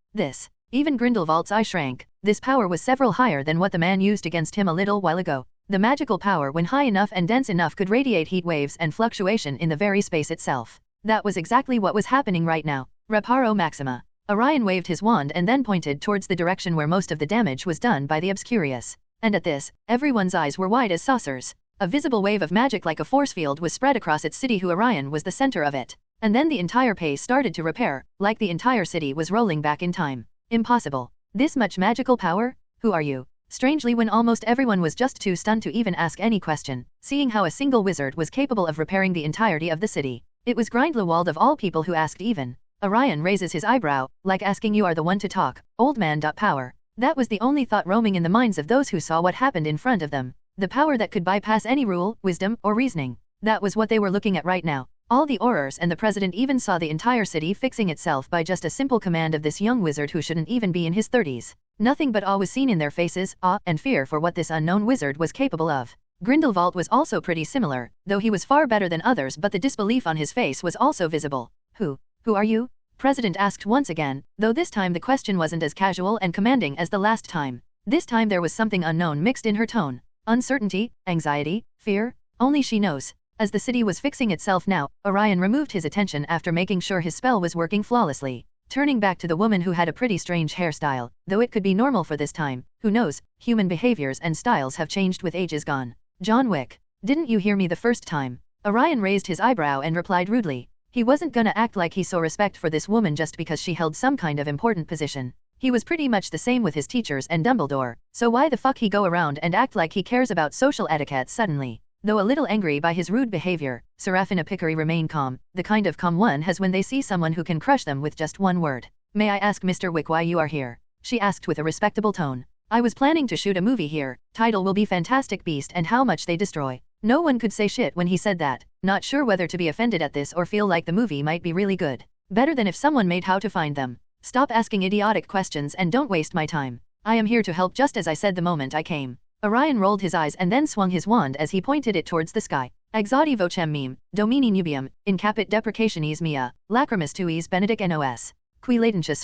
Speaker 3: Even Grindelwald's eye shrank. This power was several higher than what the man used against him a little while ago. The magical power, when high enough and dense enough, could radiate heat waves and fluctuation in the very space itself. That was exactly what was happening right now. Reparo Maxima. Orion waved his wand and then pointed towards the direction where most of the damage was done by the Obscurious. And at this, everyone's eyes were wide as saucers. A visible wave of magic like a force field was spread across its city, who Orion was the center of it. And then the entire pace started to repair, like the entire city was rolling back in time. Impossible. This much magical power? Who are you? Strangely, when almost everyone was just too stunned to even ask any question, seeing how a single wizard was capable of repairing the entirety of the city. It was Grindelwald of all people who asked even. Orion raises his eyebrow, like asking, you are the one to talk, old man. Power. That was the only thought roaming in the minds of those who saw what happened in front of them. The power that could bypass any rule, wisdom, or reasoning. That was what they were looking at right now. All the Aurors and the president even saw the entire city fixing itself by just a simple command of this young wizard who shouldn't even be in his 30s. Nothing but awe was seen in their faces, awe and fear for what this unknown wizard was capable of. Grindelwald was also pretty similar, though he was far better than others, but the disbelief on his face was also visible. Who are you? President asked once again, though this time the question wasn't as casual and commanding as the last time. This time there was something unknown mixed in her tone. Uncertainty, anxiety, fear, only she knows. As the city was fixing itself now, Orion removed his attention after making sure his spell was working flawlessly. Turning back to the woman who had a pretty strange hairstyle, though it could be normal for this time, who knows, human behaviors and styles have changed with ages gone. John Wick. Didn't you hear me the first time? Orion raised his eyebrow and replied rudely. He wasn't gonna act like he saw respect for this woman just because she held some kind of important position. He was pretty much the same with his teachers and Dumbledore, so why the fuck he go around and act like he cares about social etiquette suddenly? Though a little angry by his rude behavior, Serafina Pickery remained calm, the kind of calm one has when they see someone who can crush them with just one word. May I ask Mr. Wick why you are here? She asked with a respectable tone. I was planning to shoot a movie here, title will be Fantastic Beast and How Much They Destroy. No one could say shit when he said that, not sure whether to be offended at this or feel like the movie might be really good. Better than if someone made how to find them. Stop asking idiotic questions and don't waste my time. I am here to help just as I said the moment I came. Orion rolled his eyes and then swung his wand as he pointed it towards the sky. Exaudi vocem meme, domini nubium, incapit deprecationis mea, lacrimus tuis benedic nos. Qui latentia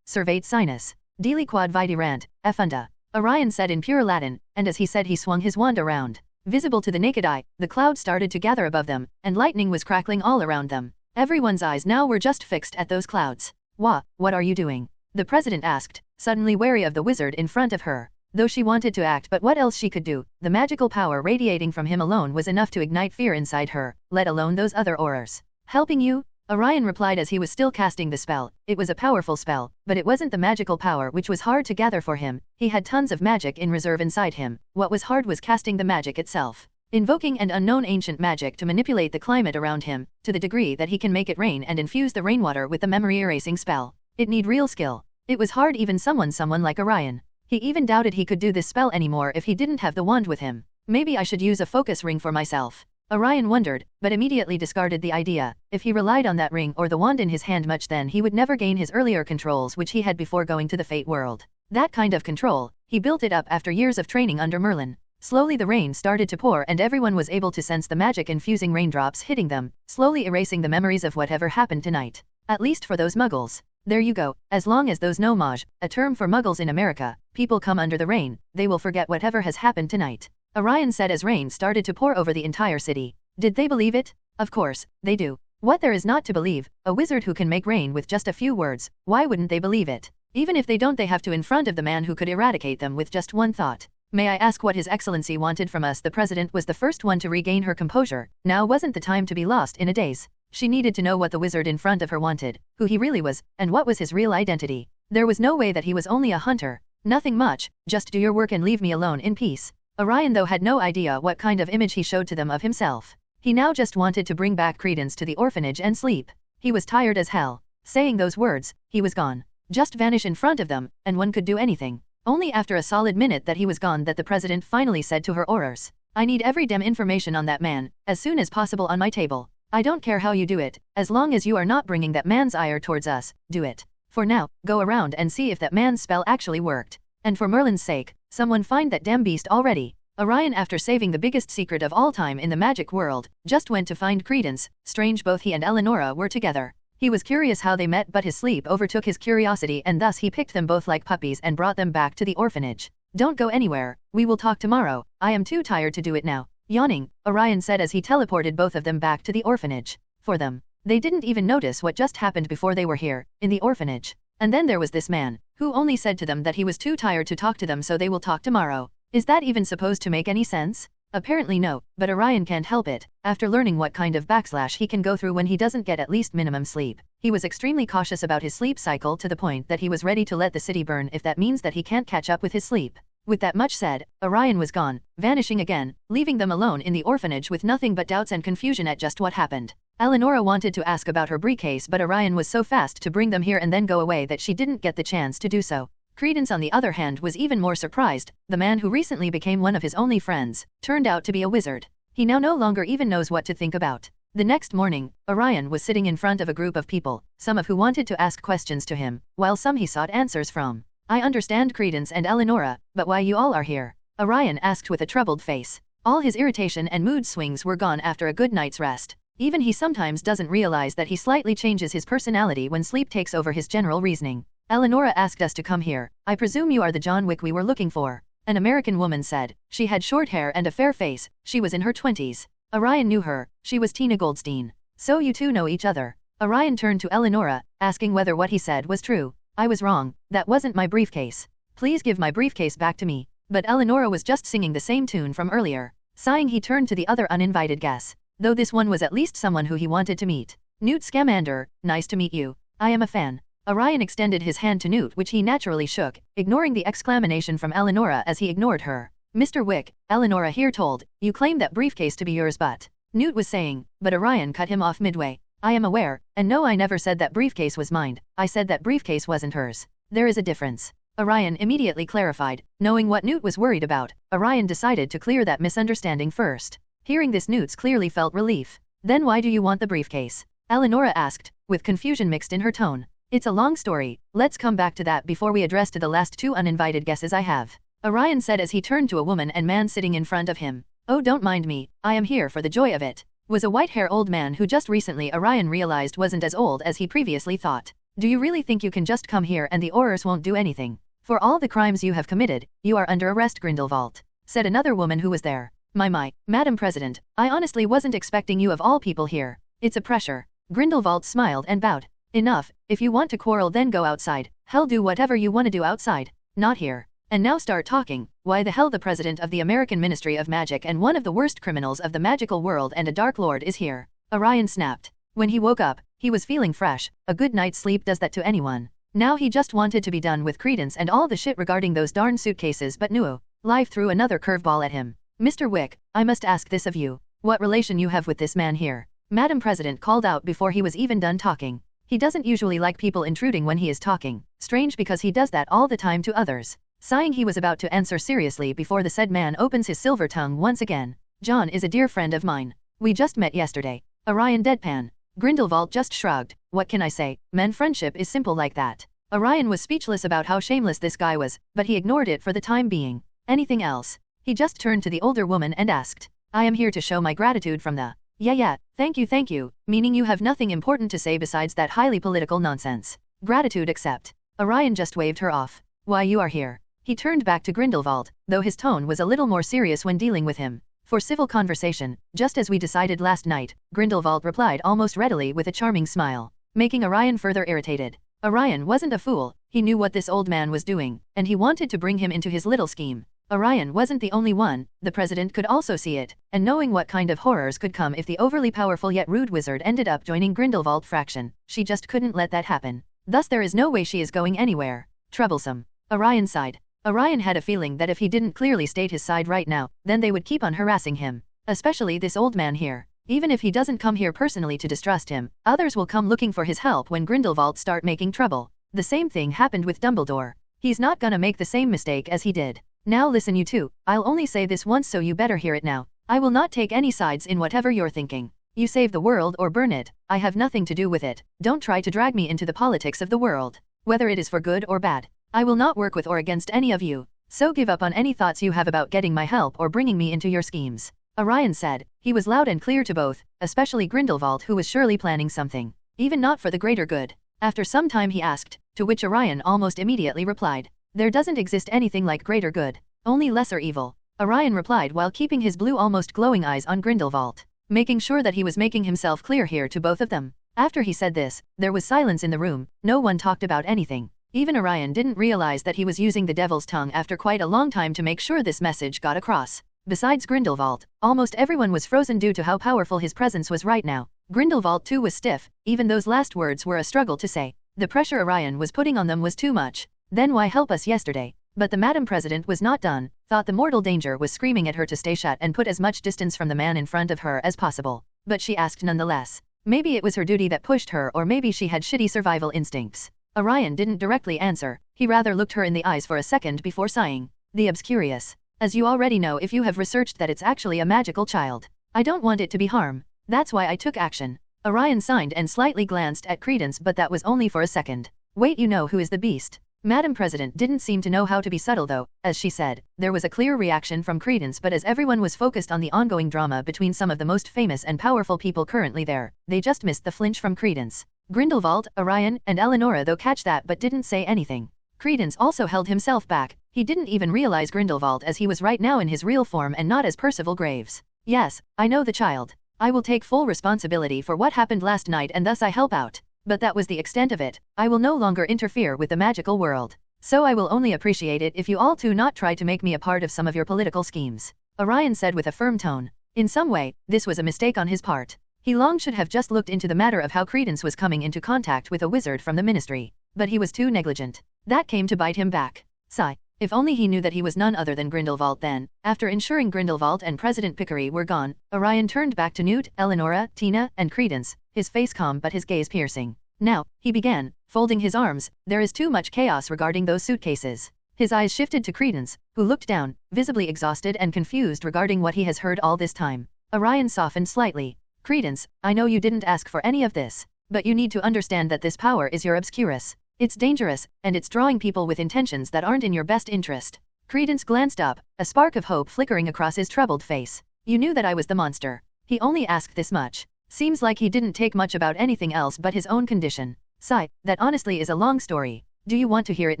Speaker 3: servate sinus. Deli quad vidirant, effunda. Orion said in pure Latin, and as he said he swung his wand around. Visible to the naked eye, the clouds started to gather above them, and lightning was crackling all around them. Everyone's eyes now were just fixed at those clouds. What are you doing? The president asked, suddenly wary of the wizard in front of her. Though she wanted to act but what else she could do, the magical power radiating from him alone was enough to ignite fear inside her, let alone those other aurors. Helping you? Orion replied as he was still casting the spell. It was a powerful spell, but it wasn't the magical power which was hard to gather for him. He had tons of magic in reserve inside him. What was hard was casting the magic itself. Invoking and unknown ancient magic to manipulate the climate around him, to the degree that he can make it rain and infuse the rainwater with the memory-erasing spell. It need real skill. It was hard even someone like Orion. He even doubted he could do this spell anymore if he didn't have the wand with him. Maybe I should use a focus ring for myself. Orion wondered, but immediately discarded the idea. If he relied on that ring or the wand in his hand much then he would never gain his earlier controls which he had before going to the Fate world. That kind of control, he built it up after years of training under Merlin. Slowly the rain started to pour and everyone was able to sense the magic infusing raindrops hitting them, slowly erasing the memories of whatever happened tonight. At least for those muggles. There you go, as long as those nomage, a term for muggles in America, people come under the rain, they will forget whatever has happened tonight. Orion said as rain started to pour over the entire city. Did they believe it? Of course, they do. What there is not to believe, a wizard who can make rain with just a few words, why wouldn't they believe it? Even if they don't they have to in front of the man who could eradicate them with just one thought. May I ask what His Excellency wanted from us? The president was the first one to regain her composure. Now wasn't the time to be lost in a daze. She needed to know what the wizard in front of her wanted, who he really was, and what was his real identity. There was no way that he was only a hunter. Nothing much, just do your work and leave me alone in peace. Orion though had no idea what kind of image he showed to them of himself. He now just wanted to bring back Credence to the orphanage and sleep. He was tired as hell. Saying those words, he was gone. Just vanish in front of them, and one could do anything. Only after a solid minute that he was gone that the president finally said to her aurors, I need every damn information on that man, as soon as possible on my table. I don't care how you do it, as long as you are not bringing that man's ire towards us, do it. For now, go around and see if that man's spell actually worked. And for Merlin's sake, someone find that damn beast already. Orion, after saving the biggest secret of all time in the magic world, just went to find Credence. Strange both he and Eleonora were together. He was curious how they met but his sleep overtook his curiosity and thus he picked them both like puppies and brought them back to the orphanage. Don't go anywhere, we will talk tomorrow, I am too tired to do it now. Yawning, Orion said as he teleported both of them back to the orphanage. For them, they didn't even notice what just happened before they were here, in the orphanage. And then there was this man, who only said to them that he was too tired to talk to them so they will talk tomorrow. Is that even supposed to make any sense? Apparently no, but Orion can't help it. After learning what kind of backslash he can go through when he doesn't get at least minimum sleep, he was extremely cautious about his sleep cycle to the point that he was ready to let the city burn if that means that he can't catch up with his sleep. With that much said, Orion was gone, vanishing again, leaving them alone in the orphanage with nothing but doubts and confusion at just what happened. Eleonora wanted to ask about her briefcase but Orion was so fast to bring them here and then go away that she didn't get the chance to do so. Credence on the other hand was even more surprised. The man who recently became one of his only friends turned out to be a wizard. He now no longer even knows what to think about. The next morning, Orion was sitting in front of a group of people, some of who wanted to ask questions to him, while some he sought answers from. I understand Credence and Eleonora, but why you all are here? Orion asked with a troubled face. All his irritation and mood swings were gone after a good night's rest. Even he sometimes doesn't realize that he slightly changes his personality when sleep takes over his general reasoning. Eleonora asked us to come here. I presume you are the John Wick we were looking for. An American woman said. She had short hair and a fair face. She was in her 20s. Orion knew her. She was Tina Goldstein. So you two know each other. Orion turned to Eleonora, asking whether what he said was true. I was wrong. That wasn't my briefcase. Please give my briefcase back to me. But Eleonora was just singing the same tune from earlier. Sighing, he turned to the other uninvited guest. Though this one was at least someone who he wanted to meet. Newt Scamander, nice to meet you. I am a fan. Orion extended his hand to Newt, which he naturally shook, ignoring the exclamation from Eleonora as he ignored her. Mr. Wick, Eleonora here told, you claim that briefcase to be yours but... Newt was saying, but Orion cut him off midway. I am aware, and no, I never said that briefcase was mine. I said that briefcase wasn't hers. There is a difference. Orion immediately clarified. Knowing what Newt was worried about, Orion decided to clear that misunderstanding first. Hearing this, Newt clearly felt relief. Then why do you want the briefcase? Eleonora asked, with confusion mixed in her tone. It's a long story, let's come back to that before we address to the last two uninvited guesses I have. Orion said as he turned to a woman and man sitting in front of him. Oh, don't mind me, I am here for the joy of it. Was a white-haired old man who just recently Orion realized wasn't as old as he previously thought. Do you really think you can just come here and the Aurors won't do anything? For all the crimes you have committed, you are under arrest, Grindelwald, said another woman who was there. My, Madam President, I honestly wasn't expecting you of all people here. It's a pressure. Grindelwald smiled and bowed. Enough, if you want to quarrel then go outside. Hell, do whatever you want to do outside. Not here. And now start talking. Why the hell the president of the American Ministry of Magic and one of the worst criminals of the magical world and a Dark Lord is here? Orion snapped. When he woke up, he was feeling fresh. A good night's sleep does that to anyone. Now he just wanted to be done with Credence and all the shit regarding those darn suitcases, but no. Life threw another curveball at him. Mr. Wick, I must ask this of you. What relation you have with this man here? Madam President called out before he was even done talking. He doesn't usually like people intruding when he is talking. Strange, because he does that all the time to others. Sighing, he was about to answer seriously before the said man opens his silver tongue once again. John is a dear friend of mine. We just met yesterday. Orion deadpan. Grindelwald just shrugged. What can I say? Men, friendship is simple like that. Orion was speechless about how shameless this guy was, but he ignored it for the time being. Anything else? He just turned to the older woman and asked. I am here to show my gratitude from the... Yeah, thank you, meaning you have nothing important to say besides that highly political nonsense. Gratitude accept. Orion just waved her off. Why you are here? He turned back to Grindelwald, though his tone was a little more serious when dealing with him. For civil conversation, just as we decided last night, Grindelwald replied almost readily with a charming smile, making Orion further irritated. Orion wasn't a fool, he knew what this old man was doing, and he wanted to bring him into his little scheme. Orion wasn't the only one, the president could also see it, and knowing what kind of horrors could come if the overly powerful yet rude wizard ended up joining Grindelwald fraction, she just couldn't let that happen. Thus there is no way she is going anywhere. Troublesome. Orion sighed. Orion had a feeling that if he didn't clearly state his side right now, then they would keep on harassing him. Especially this old man here. Even if he doesn't come here personally to distrust him, others will come looking for his help when Grindelwald start making trouble. The same thing happened with Dumbledore. He's not gonna make the same mistake as he did. Now listen you two, I'll only say this once so you better hear it now. I will not take any sides in whatever you're thinking. You save the world or burn it, I have nothing to do with it. Don't try to drag me into the politics of the world. Whether it is for good or bad. I will not work with or against any of you, so give up on any thoughts you have about getting my help or bringing me into your schemes. Orion said. He was loud and clear to both, especially Grindelwald, who was surely planning something, even not for the greater good. After some time he asked, to which Orion almost immediately replied, there doesn't exist anything like greater good, only lesser evil. Orion replied while keeping his blue almost glowing eyes on Grindelwald, making sure that he was making himself clear here to both of them. After he said this, there was silence in the room, no one talked about anything. Even Orion didn't realize that he was using the devil's tongue after quite a long time to make sure this message got across. Besides Grindelwald, almost everyone was frozen due to how powerful his presence was right now. Grindelwald too was stiff, even those last words were a struggle to say. The pressure Orion was putting on them was too much. Then why help us yesterday? But the Madam President was not done, thought the mortal danger was screaming at her to stay shut and put as much distance from the man in front of her as possible. But she asked nonetheless. Maybe it was her duty that pushed her, or maybe she had shitty survival instincts. Orion didn't directly answer, he rather looked her in the eyes for a second before sighing. The ob's curious. As you already know if you have researched that it's actually a magical child. I don't want it to be harm. That's why I took action. Orion signed and slightly glanced at Credence, but that was only for a second. Wait, you know who is the beast? Madam President didn't seem to know how to be subtle though, as she said. There was a clear reaction from Credence, but as everyone was focused on the ongoing drama between some of the most famous and powerful people currently there, they just missed the flinch from Credence. Grindelwald, Orion, and Eleonora though catch that but didn't say anything. Credence also held himself back. He didn't even realize Grindelwald as he was right now in his real form and not as Percival Graves. Yes, I know the child. I will take full responsibility for what happened last night and thus I help out. But that was the extent of it. I will no longer interfere with the magical world. So I will only appreciate it if you all too not try to make me a part of some of your political schemes. Orion said with a firm tone. In some way, this was a mistake on his part. He long should have just looked into the matter of how Credence was coming into contact with a wizard from the ministry. But he was too negligent. That came to bite him back. Sigh. If only he knew that he was none other than Grindelwald then. After ensuring Grindelwald and President Pickery were gone, Orion turned back to Newt, Eleonora, Tina, and Credence, his face calm but his gaze piercing. Now, he began, folding his arms, there is too much chaos regarding those suitcases. His eyes shifted to Credence, who looked down, visibly exhausted and confused regarding what he has heard all this time. Orion softened slightly. Credence, I know you didn't ask for any of this, but you need to understand that this power is your obscurus. It's dangerous, and it's drawing people with intentions that aren't in your best interest. Credence glanced up, a spark of hope flickering across his troubled face. You knew that I was the monster. He only asked this much. Seems like he didn't take much about anything else but his own condition. Sigh, that honestly is a long story. Do you want to hear it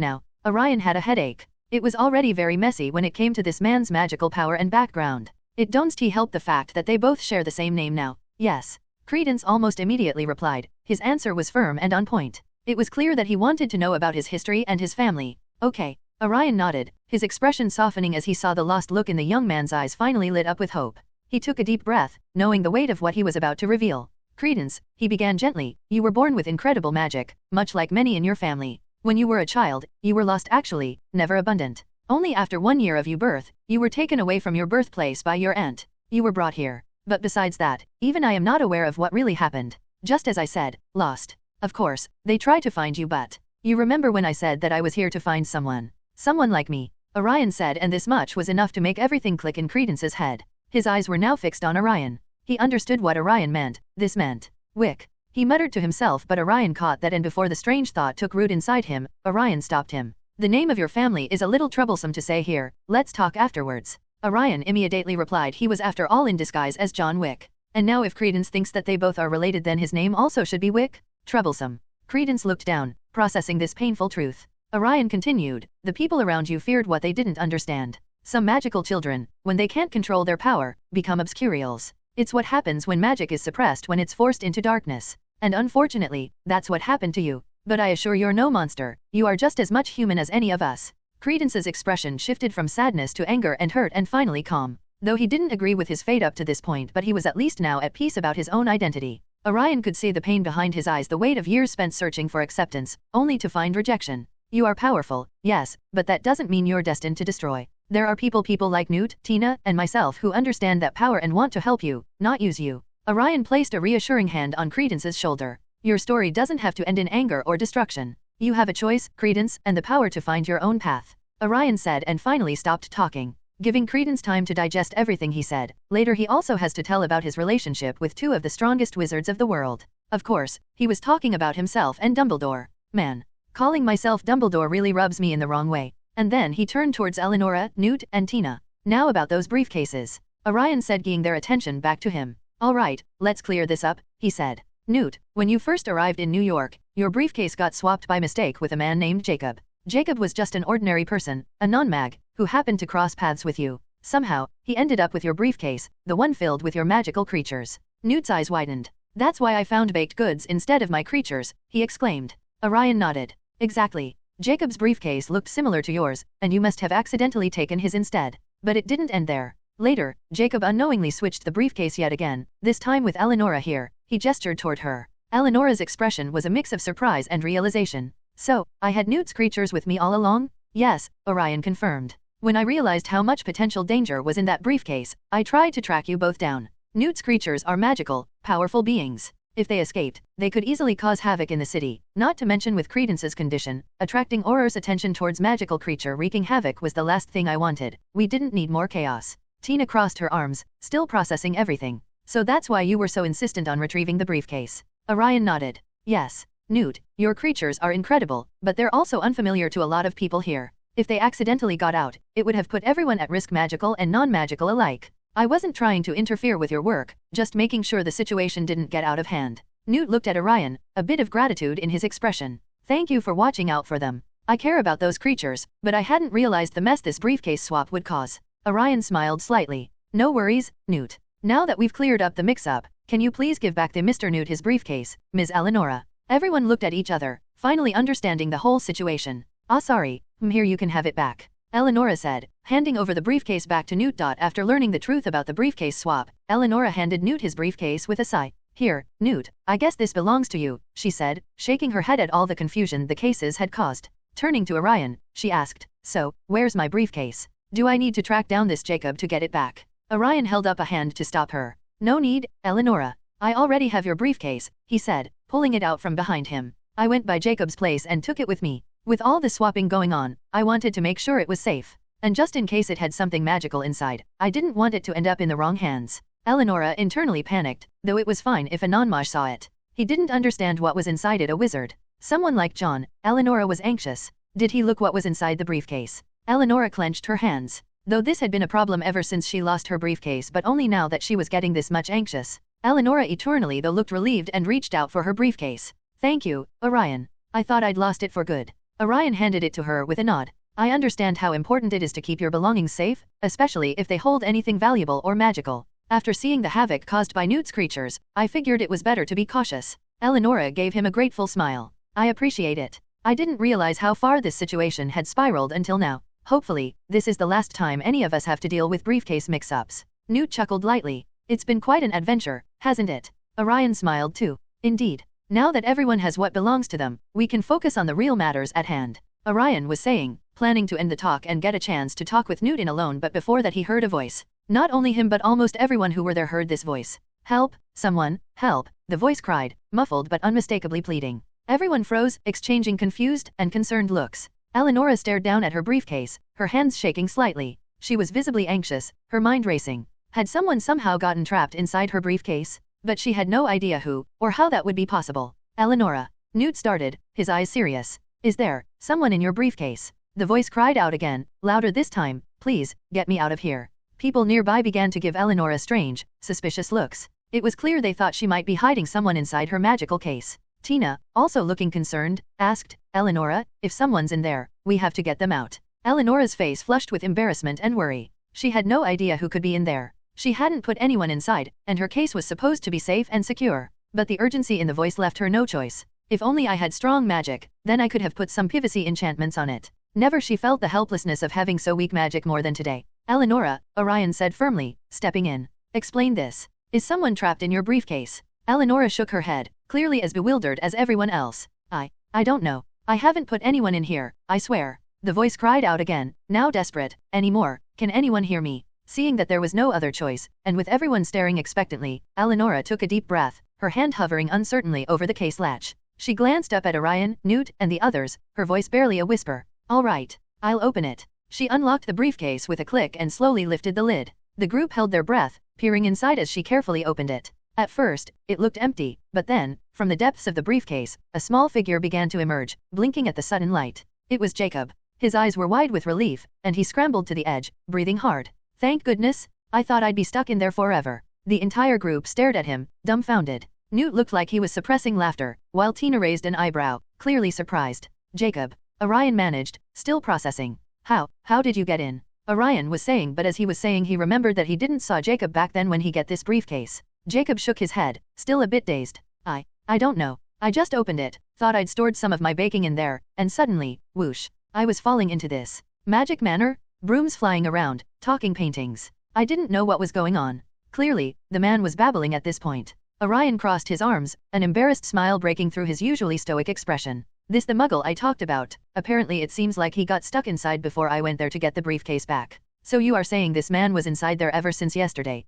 Speaker 3: now? Orion had a headache. It was already very messy when it came to this man's magical power and background. It don't help the fact that they both share the same name now. Yes. Credence almost immediately replied. His answer was firm and on point. It was clear that he wanted to know about his history and his family. Okay. Orion nodded, his expression softening as he saw the lost look in the young man's eyes finally lit up with hope. He took a deep breath, knowing the weight of what he was about to reveal. Credence, he began gently, you were born with incredible magic, much like many in your family. When you were a child, you were lost actually, never abundant. Only after 1 year of your birth, you were taken away from your birthplace by your aunt. You were brought here. But besides that, even I am not aware of what really happened. Just as I said, lost. Of course, they tried to find you but... You remember when I said that I was here to find someone? Someone like me. Orion said, and this much was enough to make everything click in Credence's head. His eyes were now fixed on Orion. He understood what Orion meant. This meant Wick. He muttered to himself, but Orion caught that, and before the strange thought took root inside him, Orion stopped him. The name of your family is a little troublesome to say here. Let's talk afterwards. Orion immediately replied he was after all in disguise as John Wick. And now if Credence thinks that they both are related, then his name also should be Wick? Troublesome. Credence looked down, processing this painful truth. Orion continued, the people around you feared what they didn't understand. Some magical children, when they can't control their power, become obscurials. It's what happens when magic is suppressed, when it's forced into darkness. And unfortunately, that's what happened to you. But I assure you're no monster, you are just as much human as any of us. Credence's expression shifted from sadness to anger and hurt and finally calm. Though he didn't agree with his fate up to this point, but he was at least now at peace about his own identity. Orion could see the pain behind his eyes, the weight of years spent searching for acceptance, only to find rejection. You are powerful, yes, but that doesn't mean you're destined to destroy. There are people like Newt, Tina, and myself who understand that power and want to help you, not use you. Orion placed a reassuring hand on Credence's shoulder. Your story doesn't have to end in anger or destruction. You have a choice, Credence, and the power to find your own path. Orion said and finally stopped talking, giving Credence time to digest everything he said. Later he also has to tell about his relationship with two of the strongest wizards of the world. Of course, he was talking about himself and Dumbledore. Man, calling myself Dumbledore really rubs me in the wrong way. And then he turned towards Eleonora, Newt, and Tina. Now about those briefcases. Orion said, giving their attention back to him. All right, let's clear this up, he said. Newt, when you first arrived in New York, your briefcase got swapped by mistake with a man named Jacob. Jacob was just an ordinary person, a non-mag, who happened to cross paths with you. Somehow, he ended up with your briefcase, the one filled with your magical creatures. Newt's eyes widened. That's why I found baked goods instead of my creatures, he exclaimed. Orion nodded. Exactly. Jacob's briefcase looked similar to yours, and you must have accidentally taken his instead. But it didn't end there. Later, Jacob unknowingly switched the briefcase yet again, this time with Eleonora here. He gestured toward her. Eleonora's expression was a mix of surprise and realization. So, I had Newt's creatures with me all along? Yes, Orion confirmed. When I realized how much potential danger was in that briefcase, I tried to track you both down. Newt's creatures are magical, powerful beings. If they escaped, they could easily cause havoc in the city, not to mention with Credence's condition, attracting Auror's attention towards magical creature wreaking havoc was the last thing I wanted. We didn't need more chaos. Tina crossed her arms, still processing everything. So that's why you were so insistent on retrieving the briefcase. Orion nodded. Yes. Newt, your creatures are incredible, but they're also unfamiliar to a lot of people here. If they accidentally got out, it would have put everyone at risk, magical and non-magical alike. I wasn't trying to interfere with your work, just making sure the situation didn't get out of hand. Newt looked at Orion, a bit of gratitude in his expression. Thank you for watching out for them. I care about those creatures, but I hadn't realized the mess this briefcase swap would cause. Orion smiled slightly. No worries, Newt. Now that we've cleared up the mix-up, can you please give back to Mr. Newt his briefcase, Ms. Eleonora? Everyone looked at each other, finally understanding the whole situation. Sorry, here you can have it back. Eleonora said, handing over the briefcase back to Newt. After learning the truth about the briefcase swap, Eleonora handed Newt his briefcase with a sigh. Here, Newt, I guess this belongs to you, she said, shaking her head at all the confusion the cases had caused. Turning to Orion, she asked, so, where's my briefcase? Do I need to track down this Jacob to get it back? Orion held up a hand to stop her. No need, Eleonora. I already have your briefcase, he said, pulling it out from behind him. I went by Jacob's place and took it with me. With all the swapping going on, I wanted to make sure it was safe. And just in case it had something magical inside, I didn't want it to end up in the wrong hands. Eleonora internally panicked, though it was fine if a non-mage saw it. He didn't understand what was inside it. A wizard. Someone like John. Eleonora was anxious. Did he look what was inside the briefcase? Eleonora clenched her hands. Though this had been a problem ever since she lost her briefcase, but only now that she was getting this much anxious. Eleonora eternally though looked relieved and reached out for her briefcase. Thank you, Orion. I thought I'd lost it for good. Orion handed it to her with a nod. I understand how important it is to keep your belongings safe, especially if they hold anything valuable or magical. After seeing the havoc caused by Newt's creatures, I figured it was better to be cautious. Eleonora gave him a grateful smile. I appreciate it. I didn't realize how far this situation had spiraled until now. Hopefully, this is the last time any of us have to deal with briefcase mix-ups. Newt chuckled lightly. It's been quite an adventure, hasn't it? Orion smiled too. Indeed. Now that everyone has what belongs to them, we can focus on the real matters at hand. Orion was saying, planning to end the talk and get a chance to talk with Newt in alone, but before that he heard a voice. Not only him but almost everyone who were there heard this voice. Help, someone, help, the voice cried, muffled but unmistakably pleading. Everyone froze, exchanging confused and concerned looks. Eleonora stared down at her briefcase, her hands shaking slightly. She was visibly anxious, her mind racing. Had someone somehow gotten trapped inside her briefcase? But she had no idea who, or how that would be possible. Eleonora. Newt started, his eyes serious. Is there someone in your briefcase? The voice cried out again, louder this time. Please, get me out of here. People nearby began to give Eleonora strange, suspicious looks. It was clear they thought she might be hiding someone inside her magical case. Tina, also looking concerned, asked, Eleonora, if someone's in there, we have to get them out. Eleonora's face flushed with embarrassment and worry. She had no idea who could be in there. She hadn't put anyone inside, and her case was supposed to be safe and secure. But the urgency in the voice left her no choice. If only I had strong magic, then I could have put some privacy enchantments on it. Never she felt the helplessness of having so weak magic more than today. Eleonora, Orion said firmly, stepping in. Explain this. Is someone trapped in your briefcase? Eleonora shook her head, clearly as bewildered as everyone else. I don't know. I haven't put anyone in here, I swear. The voice cried out again, now desperate. Any more? Can anyone hear me? Seeing that there was no other choice, and with everyone staring expectantly, Eleonora took a deep breath, her hand hovering uncertainly over the case latch. She glanced up at Orion, Newt, and the others, her voice barely a whisper. All right. I'll open it. She unlocked the briefcase with a click and slowly lifted the lid. The group held their breath, peering inside as she carefully opened it. At first, it looked empty, but then, from the depths of the briefcase, a small figure began to emerge, blinking at the sudden light. It was Jacob. His eyes were wide with relief, and he scrambled to the edge, breathing hard. Thank goodness, I thought I'd be stuck in there forever. The entire group stared at him, dumbfounded. Newt looked like he was suppressing laughter, while Tina raised an eyebrow, clearly surprised. Jacob. Orion managed, still processing. How did you get in? Orion was saying, but as he was saying he remembered that he didn't saw Jacob back then when he get this briefcase. Jacob shook his head, still a bit dazed. I don't know. I just opened it, thought I'd stored some of my baking in there, and suddenly, whoosh, I was falling into this magic manor, brooms flying around, talking paintings. I didn't know what was going on. Clearly, the man was babbling at this point. Orion crossed his arms, an embarrassed smile breaking through his usually stoic expression. This the muggle I talked about. Apparently it seems like he got stuck inside before I went there to get the briefcase back. So you are saying this man was inside there ever since yesterday?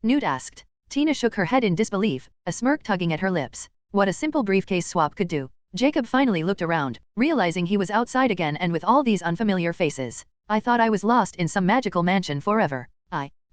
Speaker 3: Newt asked. Tina shook her head in disbelief, a smirk tugging at her lips. What a simple briefcase swap could do. Jacob finally looked around, realizing he was outside again and with all these unfamiliar faces. I thought I was lost in some magical mansion forever.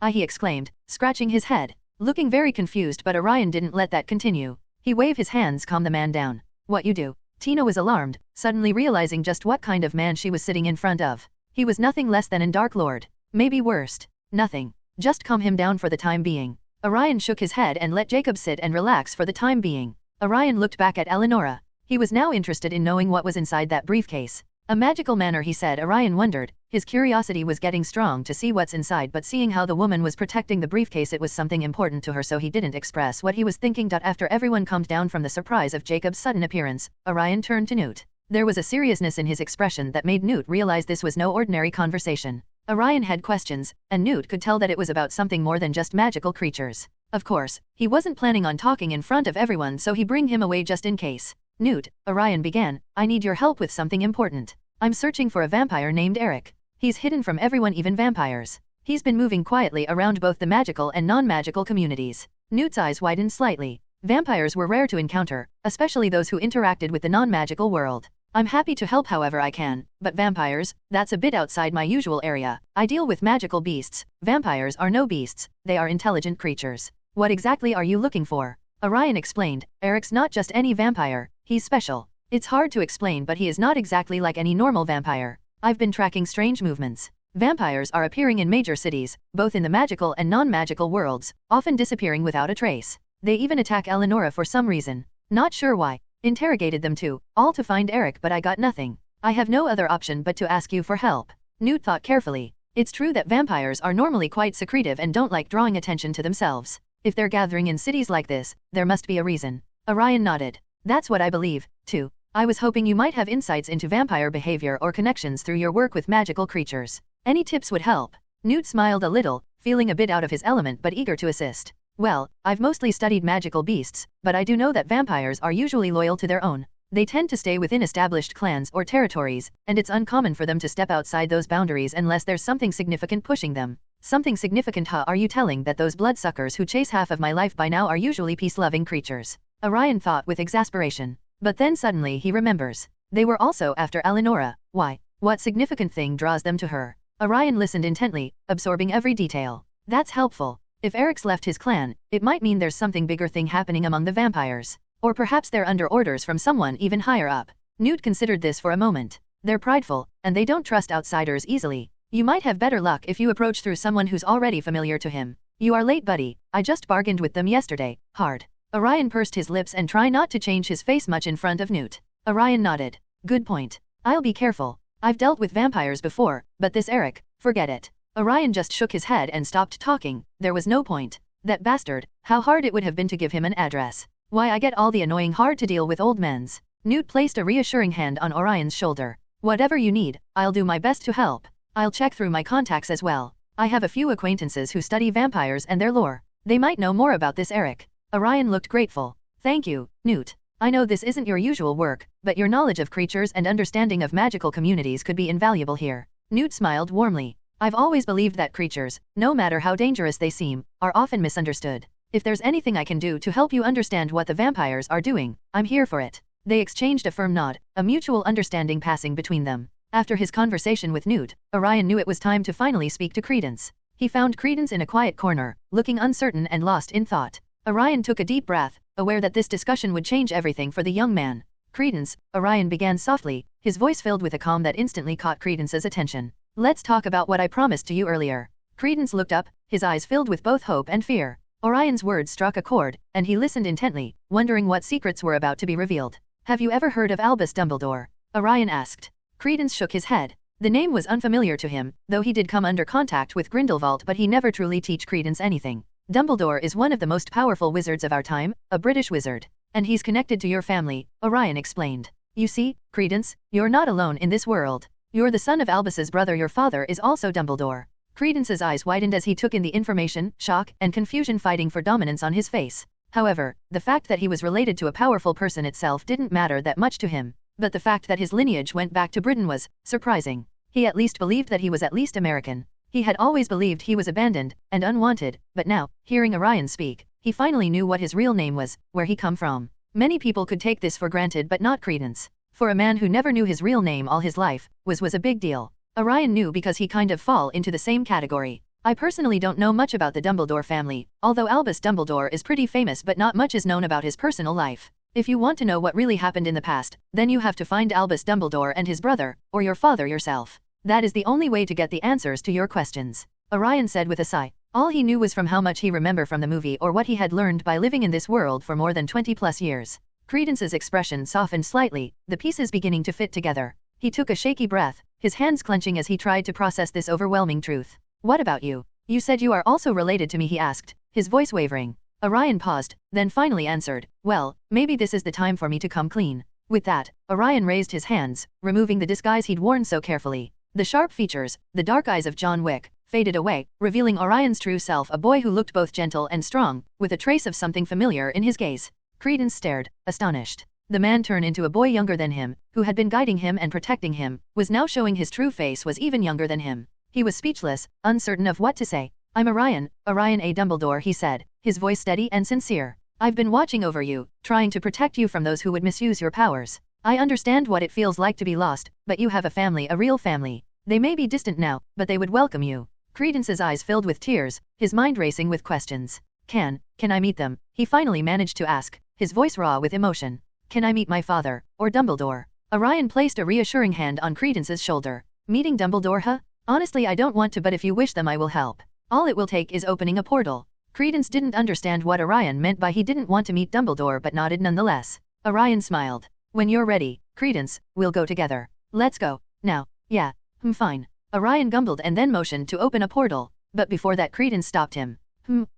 Speaker 3: He exclaimed, scratching his head. Looking very confused, but Orion didn't let that continue. He waved his hands, calm the man down. What you do? Tina was alarmed, suddenly realizing just what kind of man she was sitting in front of. He was nothing less than a Dark Lord. Maybe worst. Nothing. Just calm him down for the time being. Orion shook his head and let Jacob sit and relax for the time being. Orion looked back at Eleonora. He was now interested in knowing what was inside that briefcase. A magical manor, he said. Orion wondered. His curiosity was getting strong to see what's inside, but seeing how the woman was protecting the briefcase, it was something important to her, so he didn't express what he was thinking. After everyone calmed down from the surprise of Jacob's sudden appearance, Orion turned to Newt. There was a seriousness in his expression that made Newt realize this was no ordinary conversation. Orion had questions, and Newt could tell that it was about something more than just magical creatures. Of course, he wasn't planning on talking in front of everyone, so he bring him away just in case. Newt, Orion began, I need your help with something important. I'm searching for a vampire named Eric. He's hidden from everyone, even vampires. He's been moving quietly around both the magical and non-magical communities. Newt's eyes widened slightly. Vampires were rare to encounter, especially those who interacted with the non-magical world. I'm happy to help however I can, but vampires, that's a bit outside my usual area. I deal with magical beasts. Vampires are no beasts, they are intelligent creatures. What exactly are you looking for? Orion explained, Eric's not just any vampire, he's special. It's hard to explain, but he is not exactly like any normal vampire. I've been tracking strange movements. Vampires are appearing in major cities, both in the magical and non-magical worlds, often disappearing without a trace. They even attack Eleonora for some reason. Not sure why. Interrogated them too, all to find Eric, but I got nothing. I have no other option but to ask you for help. Newt thought carefully. It's true that vampires are normally quite secretive and don't like drawing attention to themselves. If they're gathering in cities like this, there must be a reason. Orion nodded. That's what I believe, too. I was hoping you might have insights into vampire behavior or connections through your work with magical creatures. Any tips would help. Newt smiled a little, feeling a bit out of his element but eager to assist. Well, I've mostly studied magical beasts, but I do know that vampires are usually loyal to their own. They tend to stay within established clans or territories, and it's uncommon for them to step outside those boundaries unless there's something significant pushing them. Something significant, huh? Are you telling that those bloodsuckers who chase half of my life by now are usually peace-loving creatures? Orion thought with exasperation. But then suddenly he remembers. They were also after Eleonora. Why? What significant thing draws them to her? Orion listened intently, absorbing every detail. That's helpful. If Eric's left his clan, it might mean there's something bigger thing happening among the vampires. Or perhaps they're under orders from someone even higher up. Newt considered this for a moment. They're prideful, and they don't trust outsiders easily. You might have better luck if you approach through someone who's already familiar to him. You are late, buddy. I just bargained with them yesterday. Hard. Orion pursed his lips and tried not to change his face much in front of Newt. Orion nodded. Good point. I'll be careful. I've dealt with vampires before, but this Eric, forget it. Orion just shook his head and stopped talking. There was no point. That bastard, how hard it would have been to give him an address. Why, I get all the annoying hard to deal with old men's. Newt placed a reassuring hand on Orion's shoulder. Whatever you need, I'll do my best to help. I'll check through my contacts as well. I have a few acquaintances who study vampires and their lore. They might know more about this Eric. Orion looked grateful. Thank you, Newt. I know this isn't your usual work, but your knowledge of creatures and understanding of magical communities could be invaluable here. Newt smiled warmly. I've always believed that creatures, no matter how dangerous they seem, are often misunderstood. If there's anything I can do to help you understand what the vampires are doing, I'm here for it. They exchanged a firm nod, a mutual understanding passing between them. After his conversation with Newt, Orion knew it was time to finally speak to Credence. He found Credence in a quiet corner, looking uncertain and lost in thought. Orion took a deep breath, aware that this discussion would change everything for the young man. Credence, Orion began softly, his voice filled with a calm that instantly caught Credence's attention. Let's talk about what I promised to you earlier. Credence looked up, his eyes filled with both hope and fear. Orion's words struck a chord, and he listened intently, wondering what secrets were about to be revealed. Have you ever heard of Albus Dumbledore? Orion asked. Credence shook his head. The name was unfamiliar to him, though he did come under contact with Grindelwald, but he never truly teach Credence anything. Dumbledore is one of the most powerful wizards of our time, a British wizard. And he's connected to your family, Orion explained. You see, Credence, you're not alone in this world. You're the son of Albus's brother. Your father is also Dumbledore. Credence's eyes widened as he took in the information, shock and confusion fighting for dominance on his face. However, the fact that he was related to a powerful person itself didn't matter that much to him. But the fact that his lineage went back to Britain was surprising. He at least believed that he was at least American. He had always believed he was abandoned and unwanted, but now, hearing Orion speak, he finally knew what his real name was, where he come from. Many people could take this for granted, but not Credence. For a man who never knew his real name all his life, was a big deal. Orion knew because he kind of fall into the same category. I personally don't know much about the Dumbledore family, although Albus Dumbledore is pretty famous, but not much is known about his personal life. If you want to know what really happened in the past, then you have to find Albus Dumbledore and his brother, or your father yourself. That is the only way to get the answers to your questions. Orion said with a sigh. All he knew was from how much he remembered from the movie or what he had learned by living in this world for more than 20+ years. Credence's expression softened slightly, the pieces beginning to fit together. He took a shaky breath, his hands clenching as he tried to process this overwhelming truth. What about you? You said you are also related to me, he asked, his voice wavering. Orion paused, then finally answered, well, maybe this is the time for me to come clean. With that, Orion raised his hands, removing the disguise he'd worn so carefully. The sharp features, the dark eyes of John Wick, faded away, revealing Orion's true self, a boy who looked both gentle and strong, with a trace of something familiar in his gaze. Credence stared, astonished. The man turned into a boy younger than him, who had been guiding him and protecting him, was now showing his true face, was even younger than him. He was speechless, uncertain of what to say. "I'm Orion A. Dumbledore," he said, his voice steady and sincere. "I've been watching over you, trying to protect you from those who would misuse your powers. I understand what it feels like to be lost, but you have a family, a real family. They may be distant now, but they would welcome you." Credence's eyes filled with tears, his mind racing with questions. Can I meet them?" he finally managed to ask, his voice raw with emotion. "Can I meet my father, or Dumbledore?" Orion placed a reassuring hand on Credence's shoulder. "Meeting Dumbledore, huh? Honestly, I don't want to, but if you wish them, I will help. All it will take is opening a portal." Credence didn't understand what Orion meant by he didn't want to meet Dumbledore, but nodded nonetheless. Orion smiled. "When you're ready, Credence, we'll go together. Let's go. Now." "Yeah. Fine." Orion gumbled and then motioned to open a portal, but before that Credence stopped him.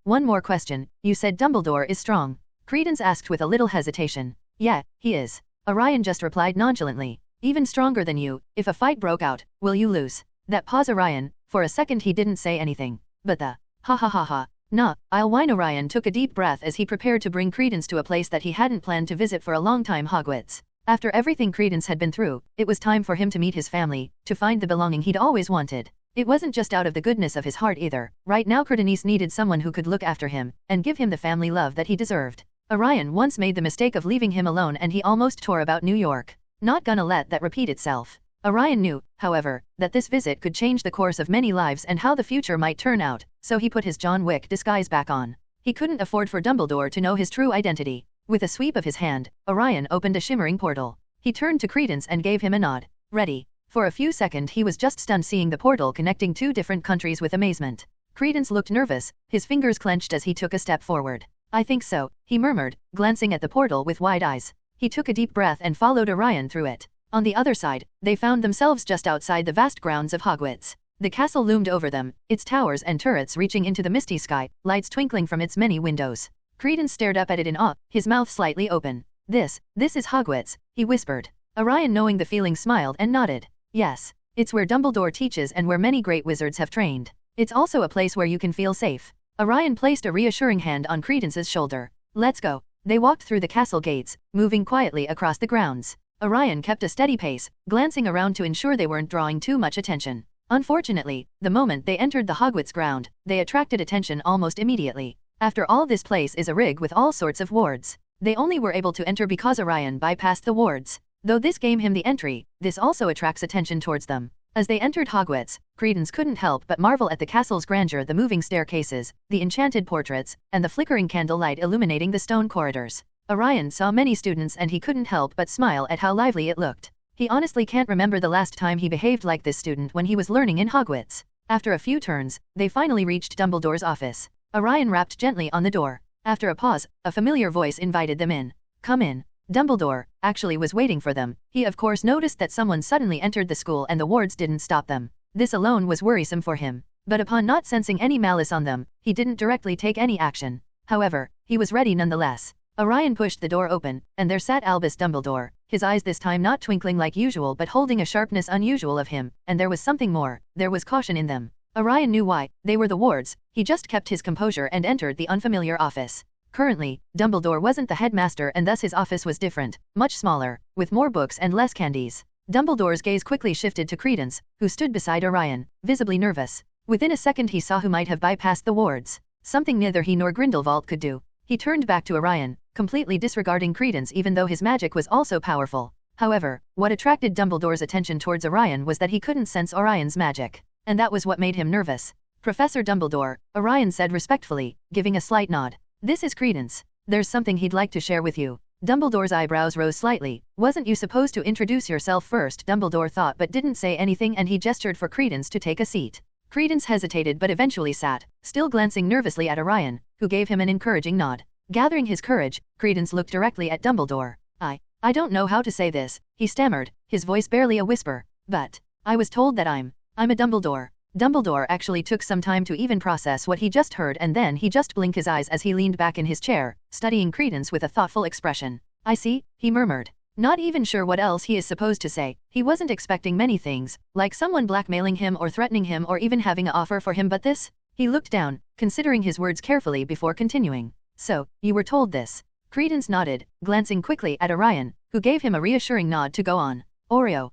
Speaker 3: One more question. You said Dumbledore is strong?" Credence asked with a little hesitation. "Yeah, he is." Orion just replied nonchalantly. "Even stronger than you. If a fight broke out, will you lose?" That pause Orion, for a second he didn't say anything. But the ha ha ha ha. "Nah, I'll whine." Orion took a deep breath as he prepared to bring Credence to a place that he hadn't planned to visit for a long time, Hogwarts. After everything Credence had been through, it was time for him to meet his family, to find the belonging he'd always wanted. It wasn't just out of the goodness of his heart either. Right now Credence needed someone who could look after him, and give him the family love that he deserved. Orion once made the mistake of leaving him alone and he almost tore about New York. Not gonna let that repeat itself. Orion knew, however, that this visit could change the course of many lives and how the future might turn out, so he put his John Wick disguise back on. He couldn't afford for Dumbledore to know his true identity. With a sweep of his hand, Orion opened a shimmering portal. He turned to Credence and gave him a nod. "Ready." For a few seconds he was just stunned seeing the portal connecting two different countries with amazement. Credence looked nervous, his fingers clenched as he took a step forward. "I think so," he murmured, glancing at the portal with wide eyes. He took a deep breath and followed Orion through it. On the other side, they found themselves just outside the vast grounds of Hogwarts. The castle loomed over them, its towers and turrets reaching into the misty sky, lights twinkling from its many windows. Credence stared up at it in awe, his mouth slightly open. This is Hogwarts," he whispered. Orion, knowing the feeling, smiled and nodded. "Yes. It's where Dumbledore teaches and where many great wizards have trained. It's also a place where you can feel safe." Orion placed a reassuring hand on Credence's shoulder. "Let's go." They walked through the castle gates, moving quietly across the grounds. Orion kept a steady pace, glancing around to ensure they weren't drawing too much attention. Unfortunately, the moment they entered the Hogwarts ground, they attracted attention almost immediately. After all, this place is a rig with all sorts of wards. They only were able to enter because Orion bypassed the wards. Though this gave him the entry, this also attracts attention towards them. As they entered Hogwarts, Credence couldn't help but marvel at the castle's grandeur, the moving staircases, the enchanted portraits, and the flickering candlelight illuminating the stone corridors. Orion saw many students and he couldn't help but smile at how lively it looked. He honestly can't remember the last time he behaved like this student when he was learning in Hogwarts. After a few turns, they finally reached Dumbledore's office. Orion rapped gently on the door. After a pause, a familiar voice invited them in. "Come in." Dumbledore actually was waiting for them. He of course noticed that someone suddenly entered the school and the wards didn't stop them. This alone was worrisome for him. But upon not sensing any malice on them, he didn't directly take any action. However, he was ready nonetheless. Orion pushed the door open, and there sat Albus Dumbledore, his eyes this time not twinkling like usual but holding a sharpness unusual of him, and there was something more, there was caution in them. Orion knew why. They were the wards. He just kept his composure and entered the unfamiliar office. Currently, Dumbledore wasn't the headmaster and thus his office was different, much smaller, with more books and less candies. Dumbledore's gaze quickly shifted to Credence, who stood beside Orion, visibly nervous. Within a second he saw who might have bypassed the wards. Something neither he nor Grindelwald could do. He turned back to Orion, completely disregarding Credence even though his magic was also powerful. However, what attracted Dumbledore's attention towards Orion was that he couldn't sense Orion's magic. And that was what made him nervous. "Professor Dumbledore," Orion said respectfully, giving a slight nod. "This is Credence. There's something he'd like to share with you." Dumbledore's eyebrows rose slightly. "Wasn't you supposed to introduce yourself first?" Dumbledore thought but didn't say anything and he gestured for Credence to take a seat. Credence hesitated but eventually sat, still glancing nervously at Orion, who gave him an encouraging nod. Gathering his courage, Credence looked directly at Dumbledore. I don't know how to say this," he stammered, his voice barely a whisper, "but I was told that I'm a Dumbledore." Dumbledore actually took some time to even process what he just heard and then he just blinked his eyes as he leaned back in his chair, studying Credence with a thoughtful expression. "I see," he murmured. Not even sure what else he is supposed to say. He wasn't expecting many things, like someone blackmailing him or threatening him or even having an offer for him, but this? He looked down, considering his words carefully before continuing. So, you were told this? Credence nodded, glancing quickly at Orion, who gave him a reassuring nod to go on. Oreo.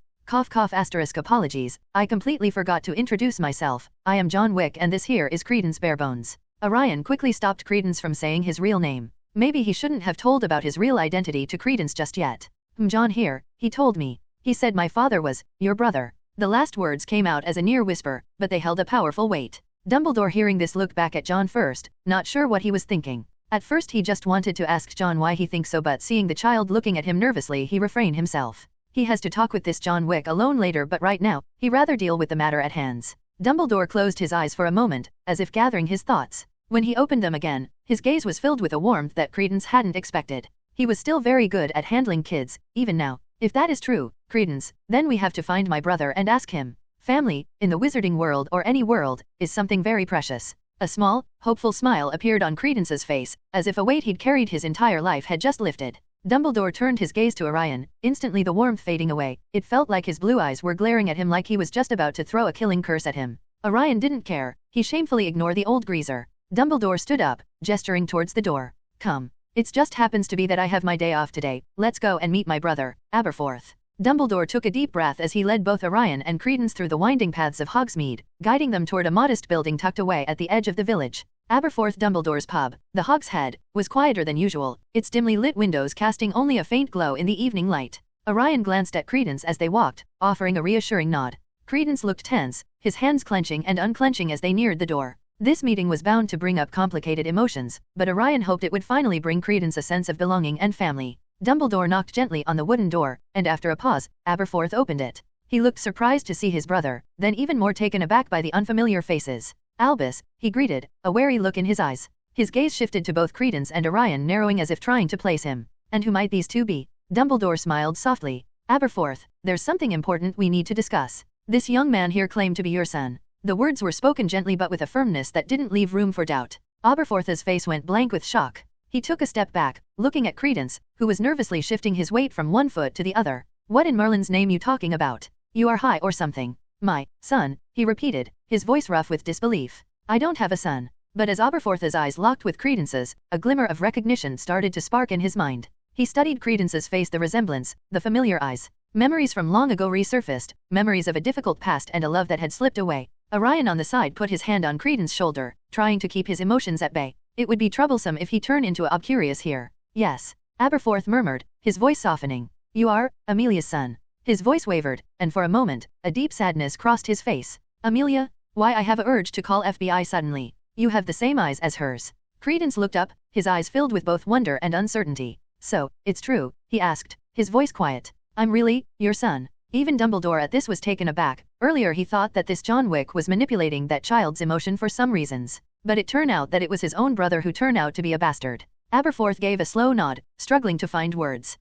Speaker 3: Apologies, I completely forgot to introduce myself. I am John Wick and this here is Credence Barebones. Orion quickly stopped Credence from saying his real name. Maybe he shouldn't have told about his real identity to Credence just yet. John here, he told me. He said my father was your brother. The last words came out as a near whisper, but they held a powerful weight. Dumbledore hearing this looked back at John first, not sure what he was thinking. At first he just wanted to ask John why he thinks so, but seeing the child looking at him nervously he refrained himself. He has to talk with this John Wick alone later, but right now, he rather deal with the matter at hands. Dumbledore closed his eyes for a moment, as if gathering his thoughts. When he opened them again, his gaze was filled with a warmth that Credence hadn't expected. He was still very good at handling kids, even now. If that is true, Credence, then we have to find my brother and ask him. Family, in the wizarding world or any world, is something very precious. A small, hopeful smile appeared on Credence's face, as if a weight he'd carried his entire life had just lifted. Dumbledore turned his gaze to Orion, instantly the warmth fading away. It felt like his blue eyes were glaring at him like he was just about to throw a killing curse at him. Orion didn't care. He shamefully ignored the old greaser. Dumbledore stood up, gesturing towards the door. Come. It just happens to be that I have my day off today. Let's go and meet my brother, Aberforth. Dumbledore took a deep breath as he led both Orion and Credence through the winding paths of Hogsmeade, guiding them toward a modest building tucked away at the edge of the village. Aberforth Dumbledore's pub, the Hog's Head, was quieter than usual, its dimly lit windows casting only a faint glow in the evening light. Orion glanced at Credence as they walked, offering a reassuring nod. Credence looked tense, his hands clenching and unclenching as they neared the door. This meeting was bound to bring up complicated emotions, but Orion hoped it would finally bring Credence a sense of belonging and family. Dumbledore knocked gently on the wooden door, and after a pause, Aberforth opened it. He looked surprised to see his brother, then even more taken aback by the unfamiliar faces. Albus, he greeted, a wary look in his eyes. His gaze shifted to both Credence and Orion, narrowing as if trying to place him. And who might these two be? Dumbledore smiled softly. Aberforth, there's something important we need to discuss. This young man here claimed to be your son. The words were spoken gently but with a firmness that didn't leave room for doubt. Aberforth's face went blank with shock. He took a step back, looking at Credence, who was nervously shifting his weight from one foot to the other. What in Merlin's name you talking about? You are high or something? My son, he repeated, his voice rough with disbelief. I don't have a son. But as Aberforth's eyes locked with Credence's, a glimmer of recognition started to spark in his mind. He studied Credence's face, the resemblance, the familiar eyes. Memories from long ago resurfaced, memories of a difficult past and a love that had slipped away. Orion on the side put his hand on Credence's shoulder, trying to keep his emotions at bay. It would be troublesome if he turned into obcurious here. Yes. Aberforth murmured, his voice softening. You are Amelia's son. His voice wavered, and for a moment, a deep sadness crossed his face. Amelia? Why I have a urge to call FBI suddenly. You have the same eyes as hers. Credence looked up, his eyes filled with both wonder and uncertainty. So, it's true, he asked, his voice quiet. I'm really your son. Even Dumbledore at this was taken aback. Earlier he thought that this John Wick was manipulating that child's emotion for some reasons. But it turned out that it was his own brother who turned out to be a bastard. Aberforth gave a slow nod, struggling to find words.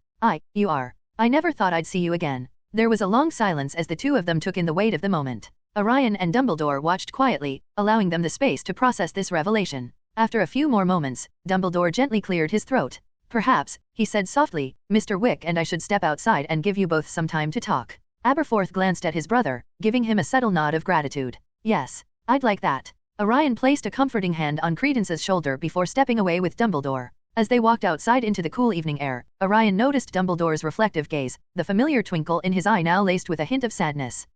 Speaker 3: You are. I never thought I'd see you again. There was a long silence as the two of them took in the weight of the moment. Orion and Dumbledore watched quietly, allowing them the space to process this revelation. After a few more moments, Dumbledore gently cleared his throat. Perhaps, he said softly, Mr. Wick and I should step outside and give you both some time to talk. Aberforth glanced at his brother, giving him a subtle nod of gratitude. Yes, I'd like that. Orion placed a comforting hand on Credence's shoulder before stepping away with Dumbledore. As they walked outside into the cool evening air, Orion noticed Dumbledore's reflective gaze, the familiar twinkle in his eye now laced with a hint of sadness.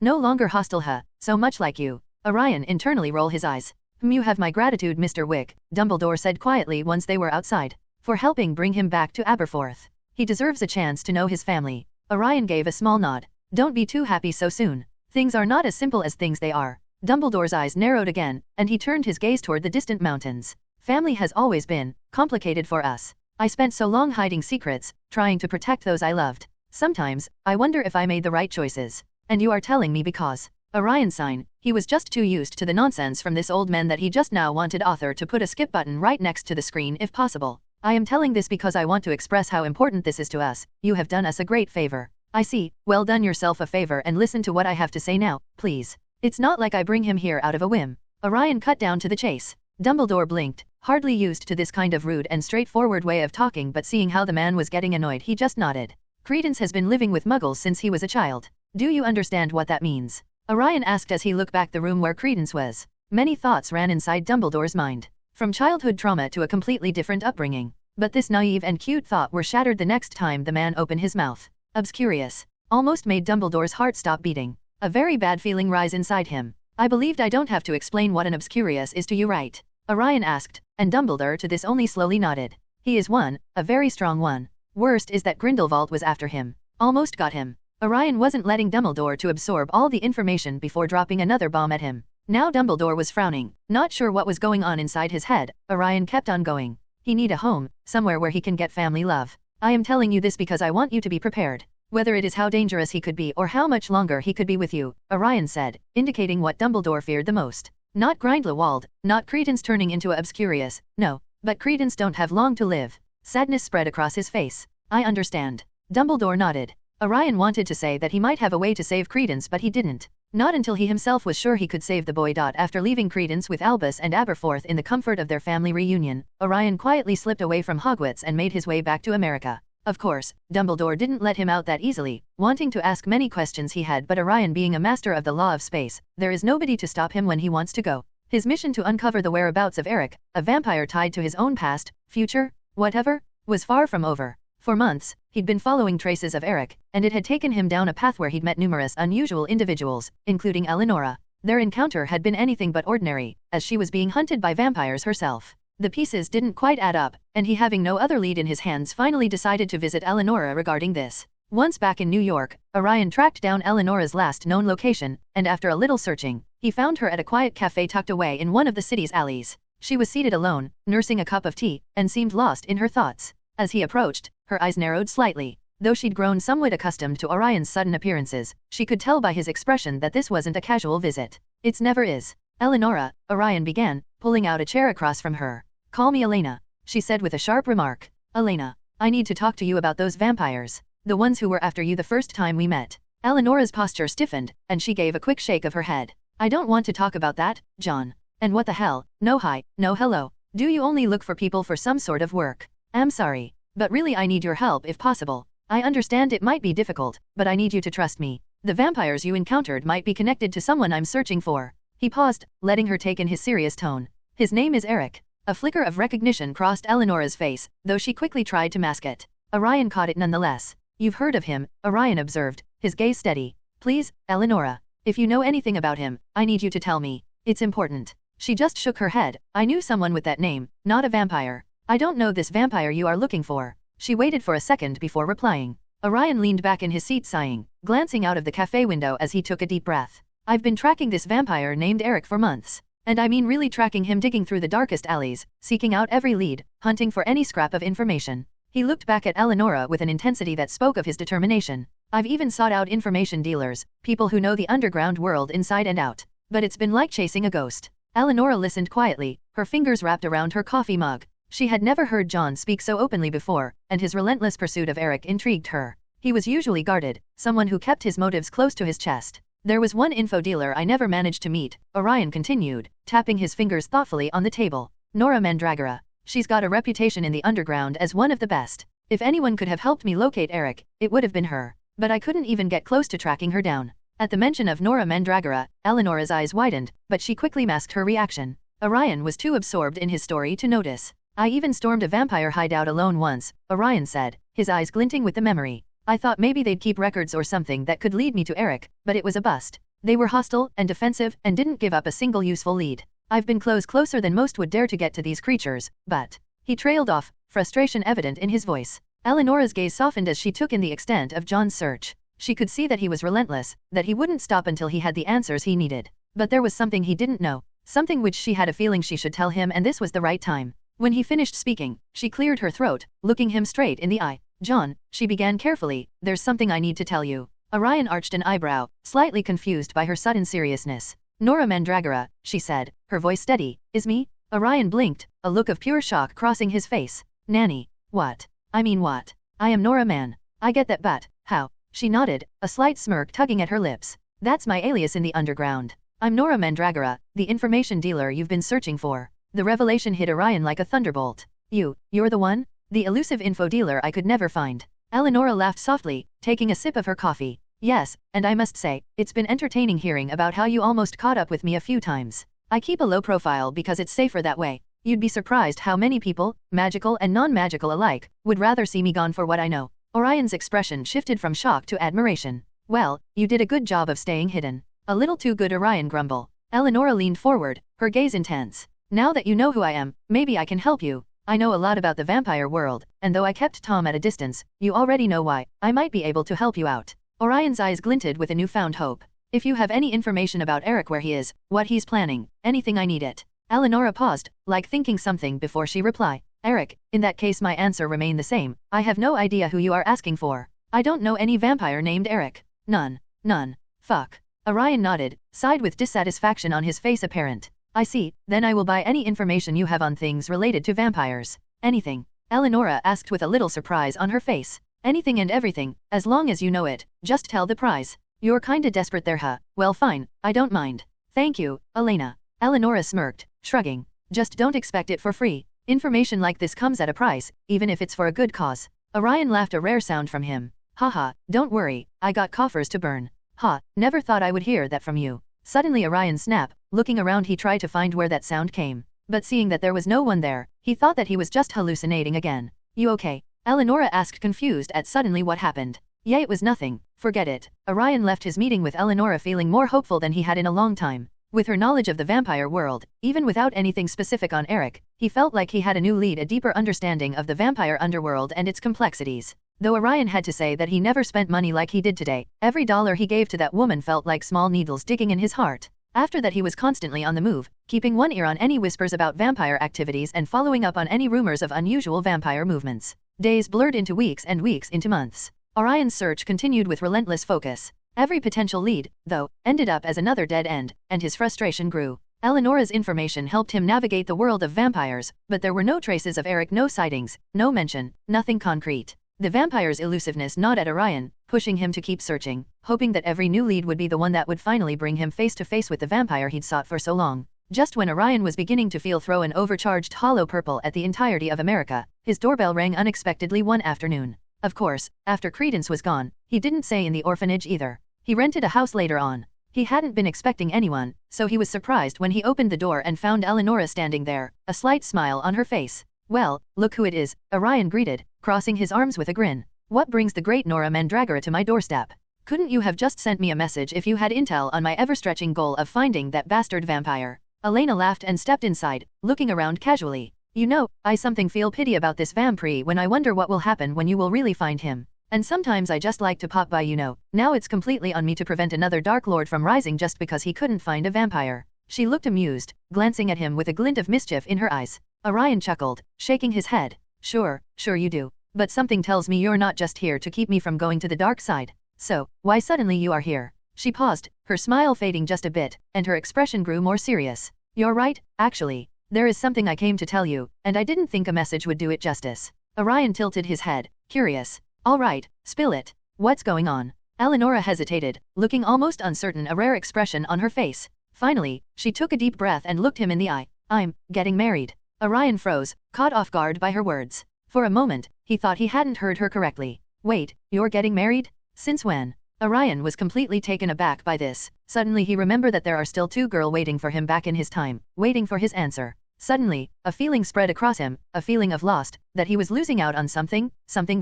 Speaker 3: No longer hostile, so much like you. Orion internally rolled his eyes. You have my gratitude, Mr. Wick, Dumbledore said quietly once they were outside, for helping bring him back to Aberforth. He deserves a chance to know his family. Orion gave a small nod. Don't be too happy so soon. Things are not as simple as things they are. Dumbledore's eyes narrowed again, and he turned his gaze toward the distant mountains. Family has always been complicated for us. I spent so long hiding secrets, trying to protect those I loved. Sometimes, I wonder if I made the right choices. And you are telling me because. Orion sighed. He was just too used to the nonsense from this old man that he just now wanted author to put a skip button right next to the screen if possible. I am telling this because I want to express how important this is to us. You have done us a great favor. I see. Well, done yourself a favor and listen to what I have to say now, please. It's not like I bring him here out of a whim. Orion cut down to the chase. Dumbledore blinked, hardly used to this kind of rude and straightforward way of talking, but seeing how the man was getting annoyed he just nodded. Credence has been living with Muggles since he was a child. Do you understand what that means? Orion asked as he looked back the room where Credence was. Many thoughts ran inside Dumbledore's mind. From childhood trauma to a completely different upbringing. But this naive and cute thought were shattered the next time the man opened his mouth. Obscurious. Almost made Dumbledore's heart stop beating. A very bad feeling rise inside him. I believed I don't have to explain what an obscurious is to you, right? Orion asked, and Dumbledore to this only slowly nodded. He is one, a very strong one. Worst is that Grindelwald was after him. Almost got him. Orion wasn't letting Dumbledore to absorb all the information before dropping another bomb at him. Now Dumbledore was frowning, not sure what was going on inside his head. Orion kept on going. He need a home, somewhere where he can get family love. I am telling you this because I want you to be prepared. Whether it is how dangerous he could be or how much longer he could be with you, Orion said, indicating what Dumbledore feared the most. Not Grindelwald, not Credence turning into a Obscurious, no, but Credence don't have long to live. Sadness spread across his face. I understand. Dumbledore nodded. Orion wanted to say that he might have a way to save Credence, but he didn't. Not until he himself was sure he could save the boy. After leaving Credence with Albus and Aberforth in the comfort of their family reunion, Orion quietly slipped away from Hogwarts and made his way back to America. Of course, Dumbledore didn't let him out that easily, wanting to ask many questions he had, but Orion being a master of the law of space, there is nobody to stop him when he wants to go. His mission to uncover the whereabouts of Eric, a vampire tied to his own past, future, whatever, was far from over. For months, he'd been following traces of Eric, and it had taken him down a path where he'd met numerous unusual individuals, including Eleonora. Their encounter had been anything but ordinary, as she was being hunted by vampires herself. The pieces didn't quite add up, and he, having no other lead in his hands, finally decided to visit Eleonora regarding this. Once back in New York, Orion tracked down Eleonora's last known location, and after a little searching, he found her at a quiet cafe tucked away in one of the city's alleys. She was seated alone, nursing a cup of tea, and seemed lost in her thoughts. As he approached, her eyes narrowed slightly. Though she'd grown somewhat accustomed to Orion's sudden appearances, she could tell by his expression that this wasn't a casual visit. It never is. Eleonora, Orion began, pulling out a chair across from her. Call me Elena, she said with a sharp remark. Elena, I need to talk to you about those vampires. The ones who were after you the first time we met. Eleonora's posture stiffened, and she gave a quick shake of her head. I don't want to talk about that, John. And what the hell, no hi, no hello. Do you only look for people for some sort of work? I'm sorry, but really I need your help if possible. I understand it might be difficult, but I need you to trust me. The vampires you encountered might be connected to someone I'm searching for. He paused, letting her take in his serious tone. His name is Eric. A flicker of recognition crossed Eleonora's face, though she quickly tried to mask it. Orion caught it nonetheless. You've heard of him, Orion observed, his gaze steady. Please, Eleonora, if you know anything about him, I need you to tell me. It's important. She just shook her head. I knew someone with that name, not a vampire. I don't know this vampire you are looking for. She waited for a second before replying. Orion leaned back in his seat sighing, glancing out of the cafe window as he took a deep breath. I've been tracking this vampire named Eric for months. And I mean really tracking him, digging through the darkest alleys, seeking out every lead, hunting for any scrap of information. He looked back at Eleonora with an intensity that spoke of his determination. I've even sought out information dealers, people who know the underground world inside and out. But it's been like chasing a ghost. Eleonora listened quietly, her fingers wrapped around her coffee mug. She had never heard John speak so openly before, and his relentless pursuit of Eric intrigued her. He was usually guarded, someone who kept his motives close to his chest. There was one info dealer I never managed to meet, Orion continued, tapping his fingers thoughtfully on the table. Nora Mandragora. She's got a reputation in the underground as one of the best. If anyone could have helped me locate Eric, it would have been her. But I couldn't even get close to tracking her down. At the mention of Nora Mandragora, Eleonora's eyes widened, but she quickly masked her reaction. Orion was too absorbed in his story to notice. I even stormed a vampire hideout alone once, Orion said, his eyes glinting with the memory. I thought maybe they'd keep records or something that could lead me to Eric, but it was a bust. They were hostile and defensive and didn't give up a single useful lead. I've been closer than most would dare to get to these creatures, but... He trailed off, frustration evident in his voice. Eleonora's gaze softened as she took in the extent of John's search. She could see that he was relentless, that he wouldn't stop until he had the answers he needed. But there was something he didn't know, something which she had a feeling she should tell him, and this was the right time. When he finished speaking, she cleared her throat, looking him straight in the eye. John, she began carefully, there's something I need to tell you. Orion arched an eyebrow, slightly confused by her sudden seriousness. Nora Mandragora, she said, her voice steady. Is me? Orion blinked, a look of pure shock crossing his face. Nanny. What? I mean what? I am Nora Man. I get that, but how? She nodded, a slight smirk tugging at her lips. That's my alias in the underground. I'm Nora Mandragora, the information dealer you've been searching for. The revelation hit Orion like a thunderbolt. You're the one? The elusive info dealer I could never find. Eleonora laughed softly, taking a sip of her coffee. Yes, and I must say, it's been entertaining hearing about how you almost caught up with me a few times. I keep a low profile because it's safer that way. You'd be surprised how many people, magical and non-magical alike, would rather see me gone for what I know. Orion's expression shifted from shock to admiration. Well, you did a good job of staying hidden. A little too good, Orion grumbled. Eleonora leaned forward, her gaze intense. Now that you know who I am, maybe I can help you. I know a lot about the vampire world, and though I kept Tom at a distance, you already know why. I might be able to help you out. Orion's eyes glinted with a newfound hope. If you have any information about Eric, where he is, what he's planning, anything, I need it. Eleonora paused, like thinking something before she replied. Eric, in that case my answer remained the same. I have no idea who you are asking for. I don't know any vampire named Eric. None. None. Fuck. Orion nodded, sighed with dissatisfaction on his face apparent. I see, then I will buy any information you have on things related to vampires. Anything? Eleonora asked with a little surprise on her face. Anything and everything, as long as you know it, just tell the price. You're kinda desperate there, huh? Well fine, I don't mind. Thank you, Elena. Eleonora smirked, shrugging. Just don't expect it for free. Information like this comes at a price, even if it's for a good cause. Orion laughed, a rare sound from him. Haha, don't worry, I got coffers to burn. Ha, never thought I would hear that from you. Suddenly Orion snapped. Looking around he tried to find where that sound came. But seeing that there was no one there, he thought that he was just hallucinating again. You okay? Eleonora asked, confused at suddenly what happened. Yeah, it was nothing. Forget it. Orion left his meeting with Eleonora feeling more hopeful than he had in a long time. With her knowledge of the vampire world, even without anything specific on Eric, he felt like he had a new lead, a deeper understanding of the vampire underworld and its complexities. Though Orion had to say that he never spent money like he did today, every dollar he gave to that woman felt like small needles digging in his heart. After that he was constantly on the move, keeping one ear on any whispers about vampire activities and following up on any rumors of unusual vampire movements. Days blurred into weeks and weeks into months. Orion's search continued with relentless focus. Every potential lead, though, ended up as another dead end, and his frustration grew. Eleonora's information helped him navigate the world of vampires, but there were no traces of Eric, no sightings, no mention, nothing concrete. The vampire's elusiveness gnawed at Orion, pushing him to keep searching, hoping that every new lead would be the one that would finally bring him face to face with the vampire he'd sought for so long. Just when Orion was beginning to feel throw an overcharged hollow purple at the entirety of America, his doorbell rang unexpectedly one afternoon. Of course, after Credence was gone, he didn't stay in the orphanage either. He rented a house later on. He hadn't been expecting anyone, so he was surprised when he opened the door and found Eleonora standing there, a slight smile on her face. Well, look who it is, Orion greeted, crossing his arms with a grin. What brings the great Nora Mandragora to my doorstep? Couldn't you have just sent me a message if you had intel on my ever-stretching goal of finding that bastard vampire? Elena laughed and stepped inside, looking around casually. You know, I something feel pity about this vampire when I wonder what will happen when you will really find him. And sometimes I just like to pop by, you know. Now it's completely on me to prevent another Dark Lord from rising just because he couldn't find a vampire. She looked amused, glancing at him with a glint of mischief in her eyes. Orion chuckled, shaking his head. Sure you do. But something tells me you're not just here to keep me from going to the dark side. So, why suddenly you are here? She paused, her smile fading just a bit, and her expression grew more serious. You're right, actually. There is something I came to tell you, and I didn't think a message would do it justice. Orion tilted his head, curious. All right, spill it. What's going on? Eleonora hesitated, looking almost uncertain, a rare expression on her face. Finally, she took a deep breath and looked him in the eye. I'm getting married. Orion froze, caught off guard by her words. For a moment, he thought he hadn't heard her correctly. Wait, you're getting married? Since when? Orion was completely taken aback by this. Suddenly he remembered that there are still two girls waiting for him back in his time, waiting for his answer. Suddenly, a feeling spread across him, a feeling of lost, that he was losing out on something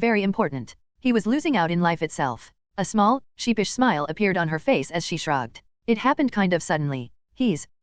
Speaker 3: very important. He was losing out in life itself. A small, sheepish smile appeared on her face as she shrugged. It happened kind of suddenly.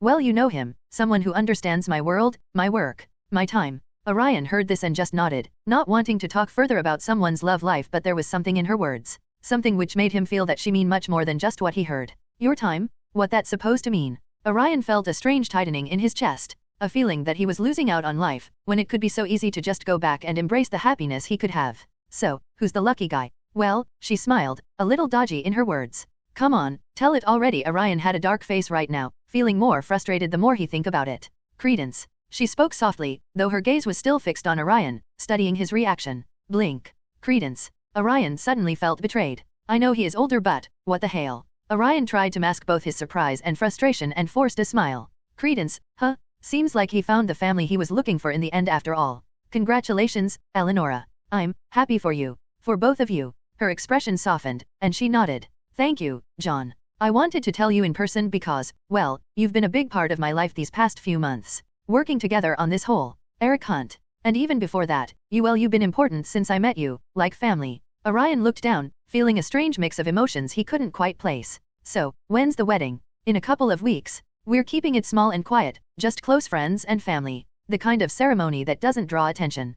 Speaker 3: Well, you know him, someone who understands my world, my work, my time. Orion heard this and just nodded, not wanting to talk further about someone's love life, but there was something in her words. Something which made him feel that she meant much more than just what he heard. Your time? What that's supposed to mean? Orion felt a strange tightening in his chest. A feeling that he was losing out on life, when it could be so easy to just go back and embrace the happiness he could have. So, who's the lucky guy? Well, she smiled, a little dodgy in her words. Come on, tell it already. Orion had a dark face right now, feeling more frustrated the more he think about it. Credence. She spoke softly, though her gaze was still fixed on Orion, studying his reaction. Blink. Credence. Orion suddenly felt betrayed. I know he is older, but, what the hell? Orion tried to mask both his surprise and frustration and forced a smile. Credence, huh? Seems like he found the family he was looking for in the end after all. Congratulations, Eleonora. I'm happy for you. For both of you. Her expression softened, and she nodded. Thank you, John. I wanted to tell you in person because, well, you've been a big part of my life these past few months. Working together on this whole Eric hunt. And even before that, you've been important since I met you, like family. Orion looked down, feeling a strange mix of emotions he couldn't quite place. So, when's the wedding? In a couple of weeks. We're keeping it small and quiet, just close friends and family. The kind of ceremony that doesn't draw attention.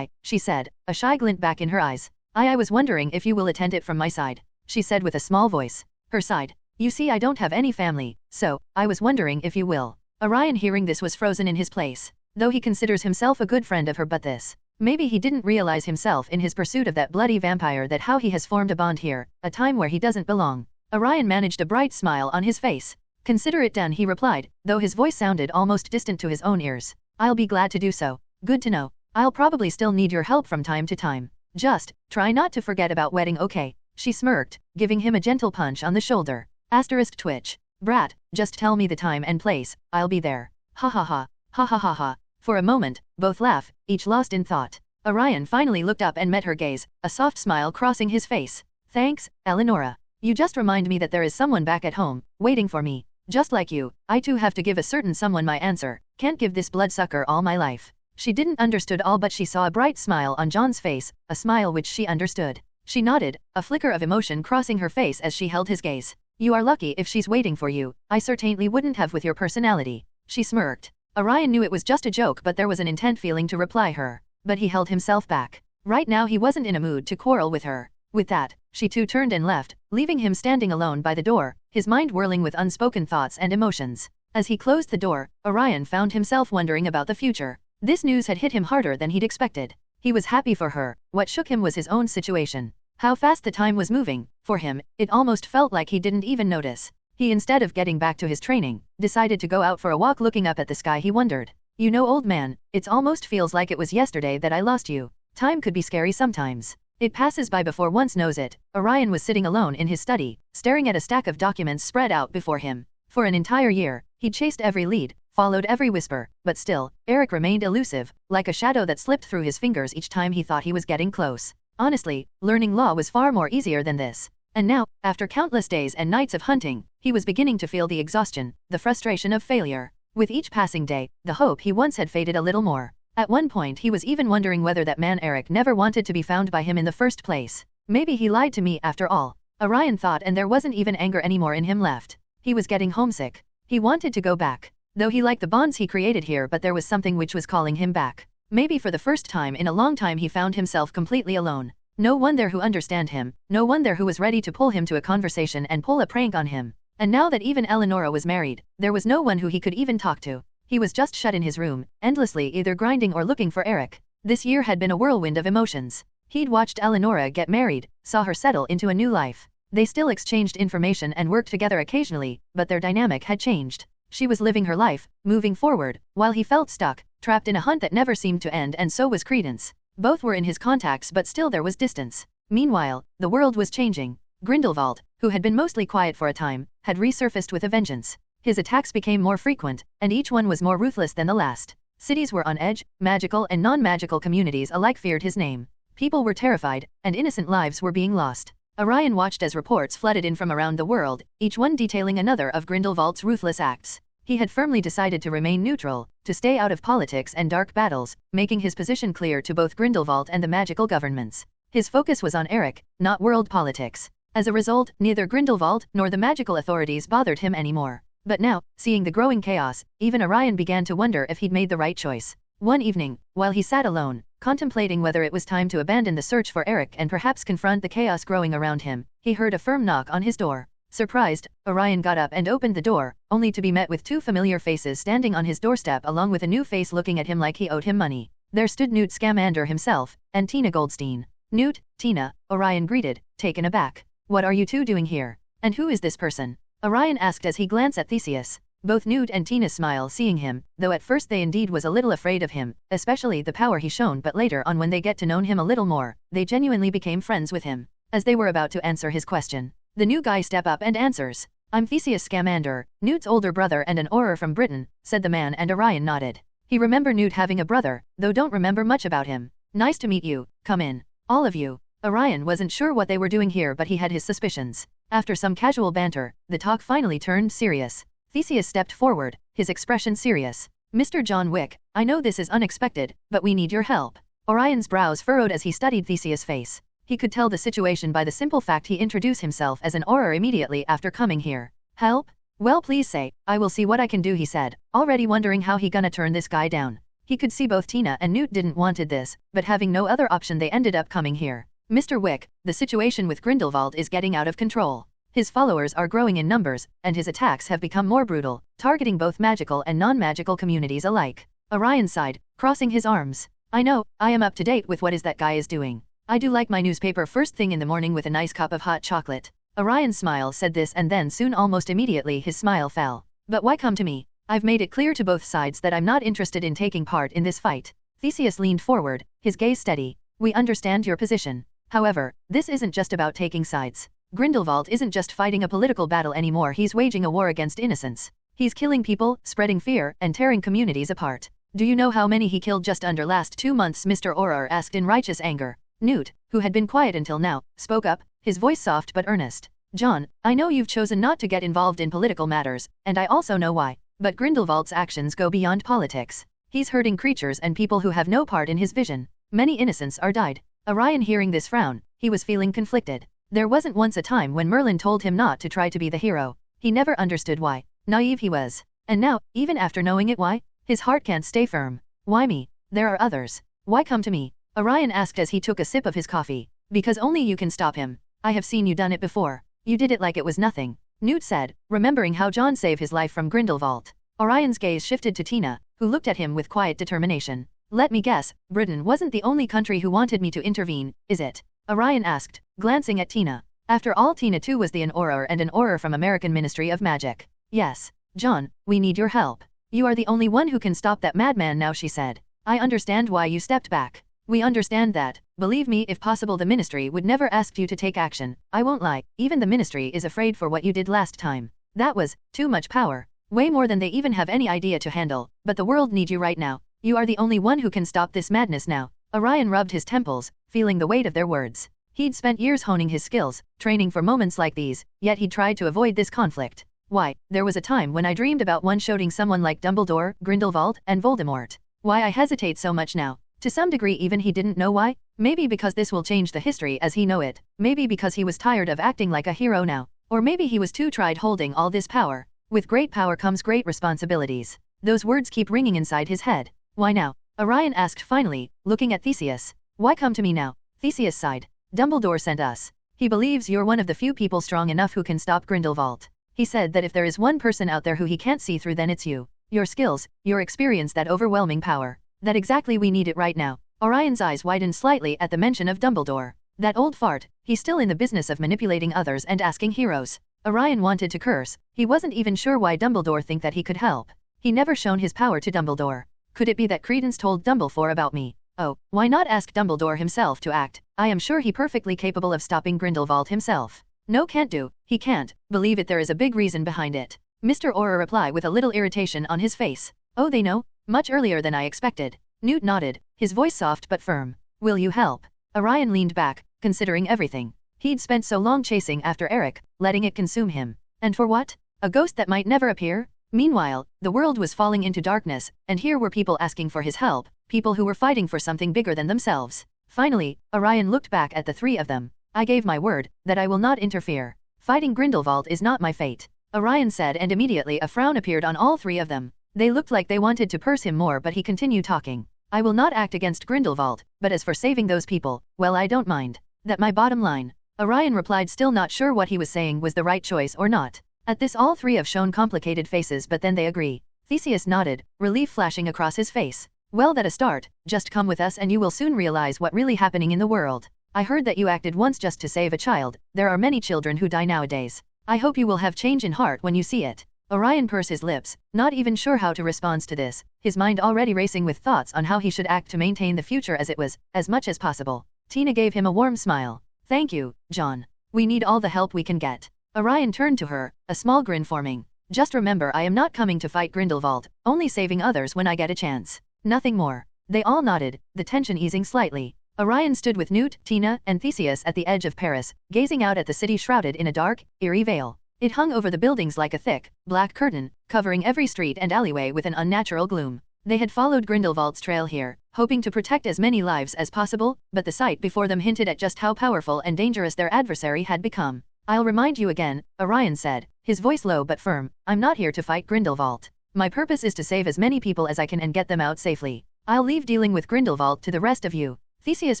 Speaker 3: She said, a shy glint back in her eyes. I was wondering if you will attend it from my side, she said with a small voice. Her side. You see, I don't have any family, so, I was wondering if you will. Orion hearing this was frozen in his place. Though he considers himself a good friend of her, but this. Maybe he didn't realize himself in his pursuit of that bloody vampire that how he has formed a bond here, a time where he doesn't belong. Orion managed a bright smile on his face. Consider it done, he replied, though his voice sounded almost distant to his own ears. I'll be glad to do so. Good to know. I'll probably still need your help from time to time. Just, try not to forget about wedding, okay? She smirked, giving him a gentle punch on the shoulder. Asterisk twitch. Brat, just tell me the time and place, I'll be there. Ha ha ha. Ha ha ha ha. For a moment, both laugh, each lost in thought. Orion finally looked up and met her gaze, a soft smile crossing his face. Thanks, Eleonora. You just remind me that there is someone back at home, waiting for me. Just like you, I too have to give a certain someone my answer. Can't give this bloodsucker all my life. She didn't understood all, but she saw a bright smile on John's face, a smile which she understood. She nodded, a flicker of emotion crossing her face as she held his gaze. You are lucky if she's waiting for you. I certainly wouldn't have with your personality. She smirked. Orion knew it was just a joke, but there was an intent feeling to reply her. But he held himself back. Right now he wasn't in a mood to quarrel with her. With that, she too turned and left, leaving him standing alone by the door, his mind whirling with unspoken thoughts and emotions. As he closed the door, Orion found himself wondering about the future. This news had hit him harder than he'd expected. He was happy for her. What shook him was his own situation. How fast the time was moving. For him, it almost felt like he didn't even notice. He, instead of getting back to his training, decided to go out for a walk. Looking up at the sky, he wondered. You know, old man, it almost feels like it was yesterday that I lost you. Time could be scary sometimes. It passes by before one knows it. Orion was sitting alone in his study, staring at a stack of documents spread out before him. For an entire year, he'd chased every lead, followed every whisper, but still, Eric remained elusive, like a shadow that slipped through his fingers each time he thought he was getting close. Honestly, learning law was far more easier than this. And now, after countless days and nights of hunting, he was beginning to feel the exhaustion, the frustration of failure. With each passing day, the hope he once had faded a little more. At one point he was even wondering whether that man Eric never wanted to be found by him in the first place. Maybe he lied to me after all. Orion thought, and there wasn't even anger anymore in him left. He was getting homesick. He wanted to go back. Though he liked the bonds he created here, but there was something which was calling him back. Maybe for the first time in a long time he found himself completely alone. No one there who understood him, no one there who was ready to pull him to a conversation and pull a prank on him. And now that even Eleonora was married, there was no one who he could even talk to. He was just shut in his room, endlessly either grinding or looking for Eric. This year had been a whirlwind of emotions. He'd watched Eleonora get married, saw her settle into a new life. They still exchanged information and worked together occasionally, but their dynamic had changed. She was living her life, moving forward, while he felt stuck, trapped in a hunt that never seemed to end, and so was Credence. Both were in his contacts, but still there was distance. Meanwhile, the world was changing. Grindelwald, who had been mostly quiet for a time, had resurfaced with a vengeance. His attacks became more frequent, and each one was more ruthless than the last. Cities were on edge, magical and non-magical communities alike feared his name. People were terrified, and innocent lives were being lost. Orion watched as reports flooded in from around the world, each one detailing another of Grindelwald's ruthless acts. He had firmly decided to remain neutral, to stay out of politics and dark battles, making his position clear to both Grindelwald and the magical governments. His focus was on Eric, not world politics. As a result, neither Grindelwald nor the magical authorities bothered him anymore. But now, seeing the growing chaos, even Orion began to wonder if he'd made the right choice. One evening, while he sat alone, contemplating whether it was time to abandon the search for Eric and perhaps confront the chaos growing around him, he heard a firm knock on his door. Surprised, Orion got up and opened the door, only to be met with two familiar faces standing on his doorstep along with a new face looking at him like he owed him money. There stood Newt Scamander himself, and Tina Goldstein. Newt, Tina, Orion greeted, taken aback. What are you two doing here? And who is this person? Orion asked as he glanced at Theseus. Both Newt and Tina smiled seeing him, though at first they indeed was a little afraid of him, especially the power he shone, but later on when they get to know him a little more, they genuinely became friends with him. As they were about to answer his question, the new guy step up and answers. I'm Theseus Scamander, Newt's older brother and an auror from Britain, said the man, and Orion nodded. He remembered Newt having a brother, though don't remember much about him. Nice to meet you, come in. All of you. Orion wasn't sure what they were doing here, but he had his suspicions. After some casual banter, the talk finally turned serious. Theseus stepped forward, his expression serious. Mr. John Wick, I know this is unexpected, but we need your help. Orion's brows furrowed as he studied Theseus' face. He could tell the situation by the simple fact he introduced himself as an Auror immediately after coming here. Help? Well, please say, I will see what I can do, he said, already wondering how he gonna turn this guy down. He could see both Tina and Newt didn't wanted this, but having no other option they ended up coming here. Mr. Wick, the situation with Grindelwald is getting out of control. His followers are growing in numbers, and his attacks have become more brutal, targeting both magical and non-magical communities alike. Orion sighed, crossing his arms. I know, I am up to date with what is that guy is doing. I do like my newspaper first thing in the morning with a nice cup of hot chocolate. Orion's smile said this, and then soon almost immediately his smile fell. But why come to me? I've made it clear to both sides that I'm not interested in taking part in this fight. Theseus leaned forward, his gaze steady. We understand your position. However, this isn't just about taking sides. Grindelwald isn't just fighting a political battle anymore, he's waging a war against innocence. He's killing people, spreading fear, and tearing communities apart. Do you know how many he killed just under last 2 months? Mr. Auror asked in righteous anger. Newt, who had been quiet until now, spoke up, his voice soft but earnest. John, I know you've chosen not to get involved in political matters, and I also know why, but Grindelwald's actions go beyond politics. He's hurting creatures and people who have no part in his vision. Many innocents are died. Orion hearing this frown, he was feeling conflicted. There wasn't once a time when Merlin told him not to try to be the hero. He never understood why. Naive he was. And now, even after knowing it, why? His heart can't stay firm. Why me? There are others. Why come to me? Orion asked as he took a sip of his coffee. Because only you can stop him. I have seen you done it before. You did it like it was nothing. Newt said, remembering how John saved his life from Grindelwald. Orion's gaze shifted to Tina, who looked at him with quiet determination. Let me guess, Britain wasn't the only country who wanted me to intervene, is it? Orion asked, glancing at Tina. After all, Tina too was an Auror and an Auror from American Ministry of Magic. Yes. John, we need your help. You are the only one who can stop that madman now, she said. I understand why you stepped back. We understand that. Believe me, if possible the Ministry would never ask you to take action. I won't lie, even the Ministry is afraid for what you did last time. That was too much power. Way more than they even have any idea to handle, but the world needs you right now. You are the only one who can stop this madness now. Orion rubbed his temples, feeling the weight of their words. He'd spent years honing his skills, training for moments like these, yet he'd tried to avoid this conflict. Why, there was a time when I dreamed about one-shotting someone like Dumbledore, Grindelwald, and Voldemort. Why I hesitate so much now? To some degree even he didn't know why? Maybe because this will change the history as he know it. Maybe because he was tired of acting like a hero now. Or maybe he was too tried holding all this power. With great power comes great responsibilities. Those words keep ringing inside his head. Why now? Orion asked finally, looking at Theseus. Why come to me now? Theseus sighed. Dumbledore sent us. He believes you're one of the few people strong enough who can stop Grindelwald. He said that if there is one person out there who he can't see through, then it's you. Your skills, your experience, that overwhelming power. That exactly we need it right now. Orion's eyes widened slightly at the mention of Dumbledore. That old fart, he's still in the business of manipulating others and asking heroes. Orion wanted to curse. He wasn't even sure why Dumbledore think that he could help. He never shown his power to Dumbledore. Could it be that Credence told Dumbledore about me? Oh, why not ask Dumbledore himself to act? I am sure he perfectly capable of stopping Grindelwald himself. No, can't do. He can't. Believe it, there is a big reason behind it. Mr. Auror replied with a little irritation on his face. Oh, they know? Much earlier than I expected. Newt nodded, his voice soft but firm. Will you help? Orion leaned back, considering everything. He'd spent so long chasing after Eric, letting it consume him. And for what? A ghost that might never appear? Meanwhile, the world was falling into darkness, and here were people asking for his help, people who were fighting for something bigger than themselves. Finally, Orion looked back at the three of them. I gave my word that I will not interfere. Fighting Grindelwald is not my fate, Orion said, and immediately a frown appeared on all three of them. They looked like they wanted to purse him more, but he continued talking. I will not act against Grindelwald, but as for saving those people, well, I don't mind. That my bottom line. Orion replied, still not sure what he was saying was the right choice or not. At this all three have shown complicated faces, but then they agree. Theseus nodded, relief flashing across his face. Well, that a start. Just come with us and you will soon realize what really happening in the world. I heard that you acted once just to save a child. There are many children who die nowadays. I hope you will have change in heart when you see it. Orion pursed his lips, not even sure how to respond to this, his mind already racing with thoughts on how he should act to maintain the future as it was, as much as possible. Tina gave him a warm smile. Thank you, John. We need all the help we can get. Orion turned to her, a small grin forming. Just remember, I am not coming to fight Grindelwald, only saving others when I get a chance. Nothing more. They all nodded, the tension easing slightly. Orion stood with Newt, Tina, and Theseus at the edge of Paris, gazing out at the city shrouded in a dark, eerie veil. It hung over the buildings like a thick, black curtain, covering every street and alleyway with an unnatural gloom. They had followed Grindelwald's trail here, hoping to protect as many lives as possible, but the sight before them hinted at just how powerful and dangerous their adversary had become. "I'll remind you again," Orion said, his voice low but firm, "I'm not here to fight Grindelwald. My purpose is to save as many people as I can and get them out safely. I'll leave dealing with Grindelwald to the rest of you." Theseus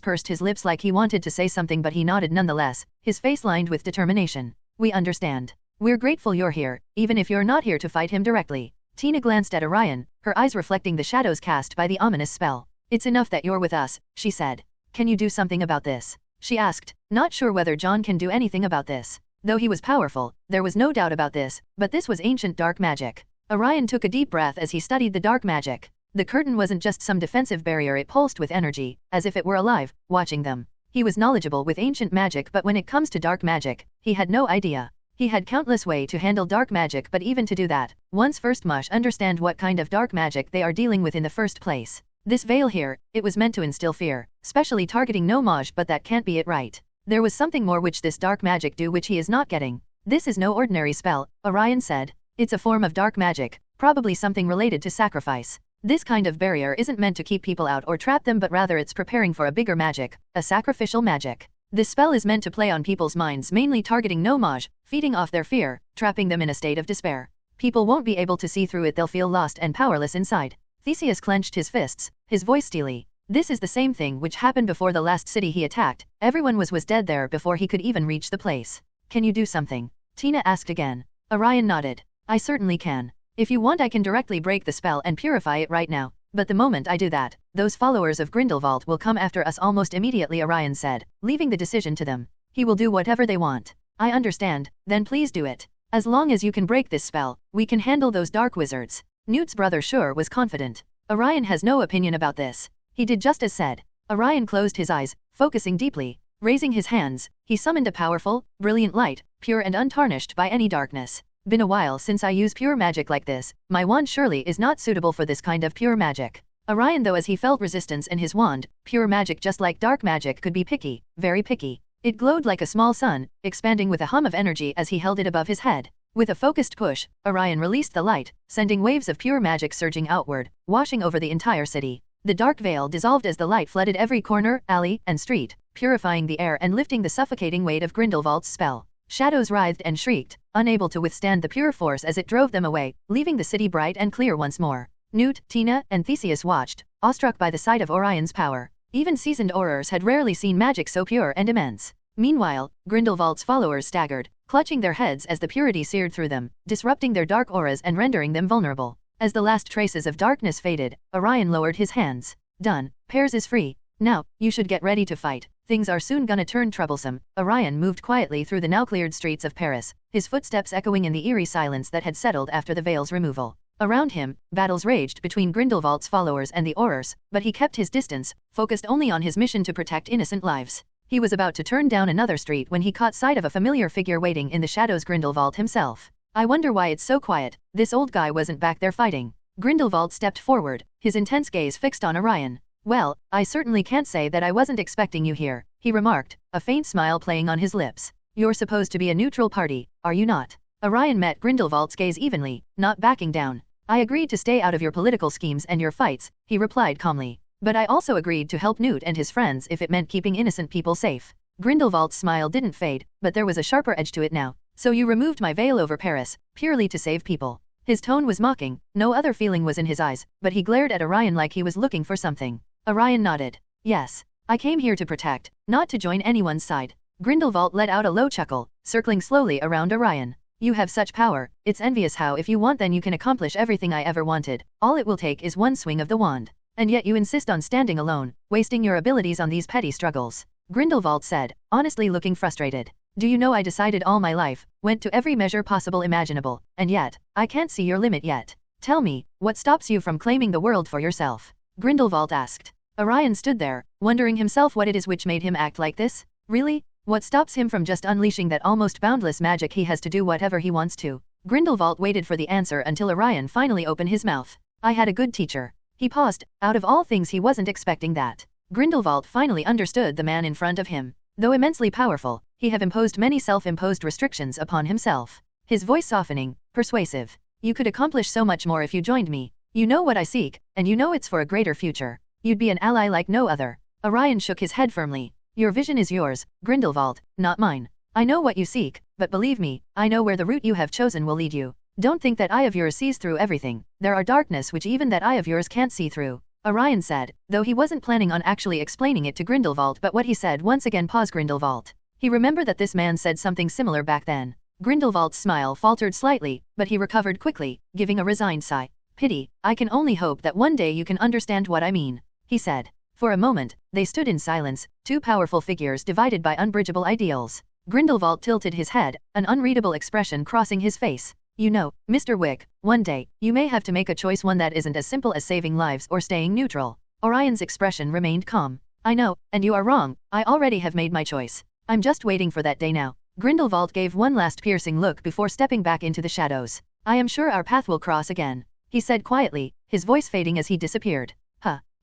Speaker 3: pursed his lips like he wanted to say something, but he nodded nonetheless, his face lined with determination. "We understand. We're grateful you're here, even if you're not here to fight him directly." Tina glanced at Orion, her eyes reflecting the shadows cast by the ominous spell. "It's enough that you're with us," she said. "Can you do something about this?" she asked, not sure whether John can do anything about this. Though he was powerful, there was no doubt about this, but this was ancient dark magic. Orion took a deep breath as he studied the dark magic. The curtain wasn't just some defensive barrier, it pulsed with energy, as if it were alive, watching them. He was knowledgeable with ancient magic, but when it comes to dark magic, he had no idea. He had countless ways to handle dark magic, but even to do that, one's first must understand what kind of dark magic they are dealing with in the first place. This veil here, it was meant to instill fear, specially targeting Nomage, but that can't be it, right? There was something more which this dark magic do which he is not getting. "This is no ordinary spell," Orion said. "It's a form of dark magic, probably something related to sacrifice. This kind of barrier isn't meant to keep people out or trap them, but rather it's preparing for a bigger magic, a sacrificial magic. This spell is meant to play on people's minds, mainly targeting Nomage, feeding off their fear, trapping them in a state of despair. People won't be able to see through it, they'll feel lost and powerless inside." Theseus clenched his fists, his voice steely. "This is the same thing which happened before the last city he attacked. Everyone was dead there before he could even reach the place." "Can you do something?" Tina asked again. Orion nodded. "I certainly can. If you want, I can directly break the spell and purify it right now. But the moment I do that, those followers of Grindelwald will come after us almost immediately," Orion said, leaving the decision to them. "He will do whatever they want." "I understand, then please do it. As long as you can break this spell, we can handle those dark wizards." Newt's brother Shure was confident. "Orion has no opinion about this." He did just as said. Orion closed his eyes, focusing deeply. Raising his hands, he summoned a powerful, brilliant light, pure and untarnished by any darkness. "Been a while since I use pure magic like this. My wand surely is not suitable for this kind of pure magic." Orion, though, as he felt resistance in his wand, pure magic just like dark magic could be picky, very picky. It glowed like a small sun, expanding with a hum of energy as he held it above his head. With a focused push, Orion released the light, sending waves of pure magic surging outward, washing over the entire city. The dark veil dissolved as the light flooded every corner, alley, and street, purifying the air and lifting the suffocating weight of Grindelwald's spell. Shadows writhed and shrieked, unable to withstand the pure force as it drove them away, leaving the city bright and clear once more. Newt, Tina, and Theseus watched, awestruck by the sight of Orion's power. Even seasoned aurors had rarely seen magic so pure and immense. Meanwhile, Grindelwald's followers staggered, clutching their heads as the purity seared through them, disrupting their dark auras and rendering them vulnerable. As the last traces of darkness faded, Orion lowered his hands. "Done. Pears is free. Now, you should get ready to fight. Things are soon gonna turn troublesome." Orion moved quietly through the now cleared streets of Paris, his footsteps echoing in the eerie silence that had settled after the veil's removal. Around him, battles raged between Grindelwald's followers and the aurors, but he kept his distance, focused only on his mission to protect innocent lives. He was about to turn down another street when he caught sight of a familiar figure waiting in the shadows, Grindelwald himself. "I wonder why it's so quiet. This old guy wasn't back there fighting." Grindelwald stepped forward, his intense gaze fixed on Orion. "Well, I certainly can't say that I wasn't expecting you here," he remarked, a faint smile playing on his lips. "You're supposed to be a neutral party, are you not?" Orion met Grindelwald's gaze evenly, not backing down. "I agreed to stay out of your political schemes and your fights," he replied calmly. "But I also agreed to help Newt and his friends if it meant keeping innocent people safe." Grindelwald's smile didn't fade, but there was a sharper edge to it now. "So you removed my veil over Paris, purely to save people?" His tone was mocking, no other feeling was in his eyes, but he glared at Orion like he was looking for something. Orion nodded. "Yes. I came here to protect, not to join anyone's side." Grindelwald let out a low chuckle, circling slowly around Orion. "You have such power, it's envious how if you want then you can accomplish everything I ever wanted. All it will take is one swing of the wand. And yet you insist on standing alone, wasting your abilities on these petty struggles." Grindelwald said, honestly looking frustrated. "Do you know I decided all my life, went to every measure possible imaginable, and yet, I can't see your limit yet. Tell me, what stops you from claiming the world for yourself?" Grindelwald asked. Orion stood there, wondering himself what it is which made him act like this. Really? What stops him from just unleashing that almost boundless magic he has to do whatever he wants to? Grindelwald waited for the answer until Orion finally opened his mouth. "I had a good teacher." He paused. Out of all things he wasn't expecting that. Grindelwald finally understood the man in front of him. Though immensely powerful, he had imposed many self-imposed restrictions upon himself. His voice softening, persuasive. You could accomplish so much more if you joined me. You know what I seek, and you know it's for a greater future. You'd be an ally like no other. Orion shook his head firmly. Your vision is yours, Grindelwald, not mine. I know what you seek, but believe me, I know where the route you have chosen will lead you. Don't think that eye of yours sees through everything. There are darkness which even that eye of yours can't see through. Orion said, though he wasn't planning on actually explaining it to Grindelwald, but what he said once again paused Grindelwald. He remembered that this man said something similar back then. Grindelwald's smile faltered slightly, but he recovered quickly, giving a resigned sigh. Pity, I can only hope that one day you can understand what I mean, he said. For a moment, they stood in silence, two powerful figures divided by unbridgeable ideals. Grindelwald tilted his head, an unreadable expression crossing his face. You know, Mr. Wick, one day, you may have to make a choice, one that isn't as simple as saving lives or staying neutral. Orion's expression remained calm. I know, and you are wrong, I already have made my choice. I'm just waiting for that day now. Grindelwald gave one last piercing look before stepping back into the shadows. I am sure our path will cross again, he said quietly, his voice fading as he disappeared.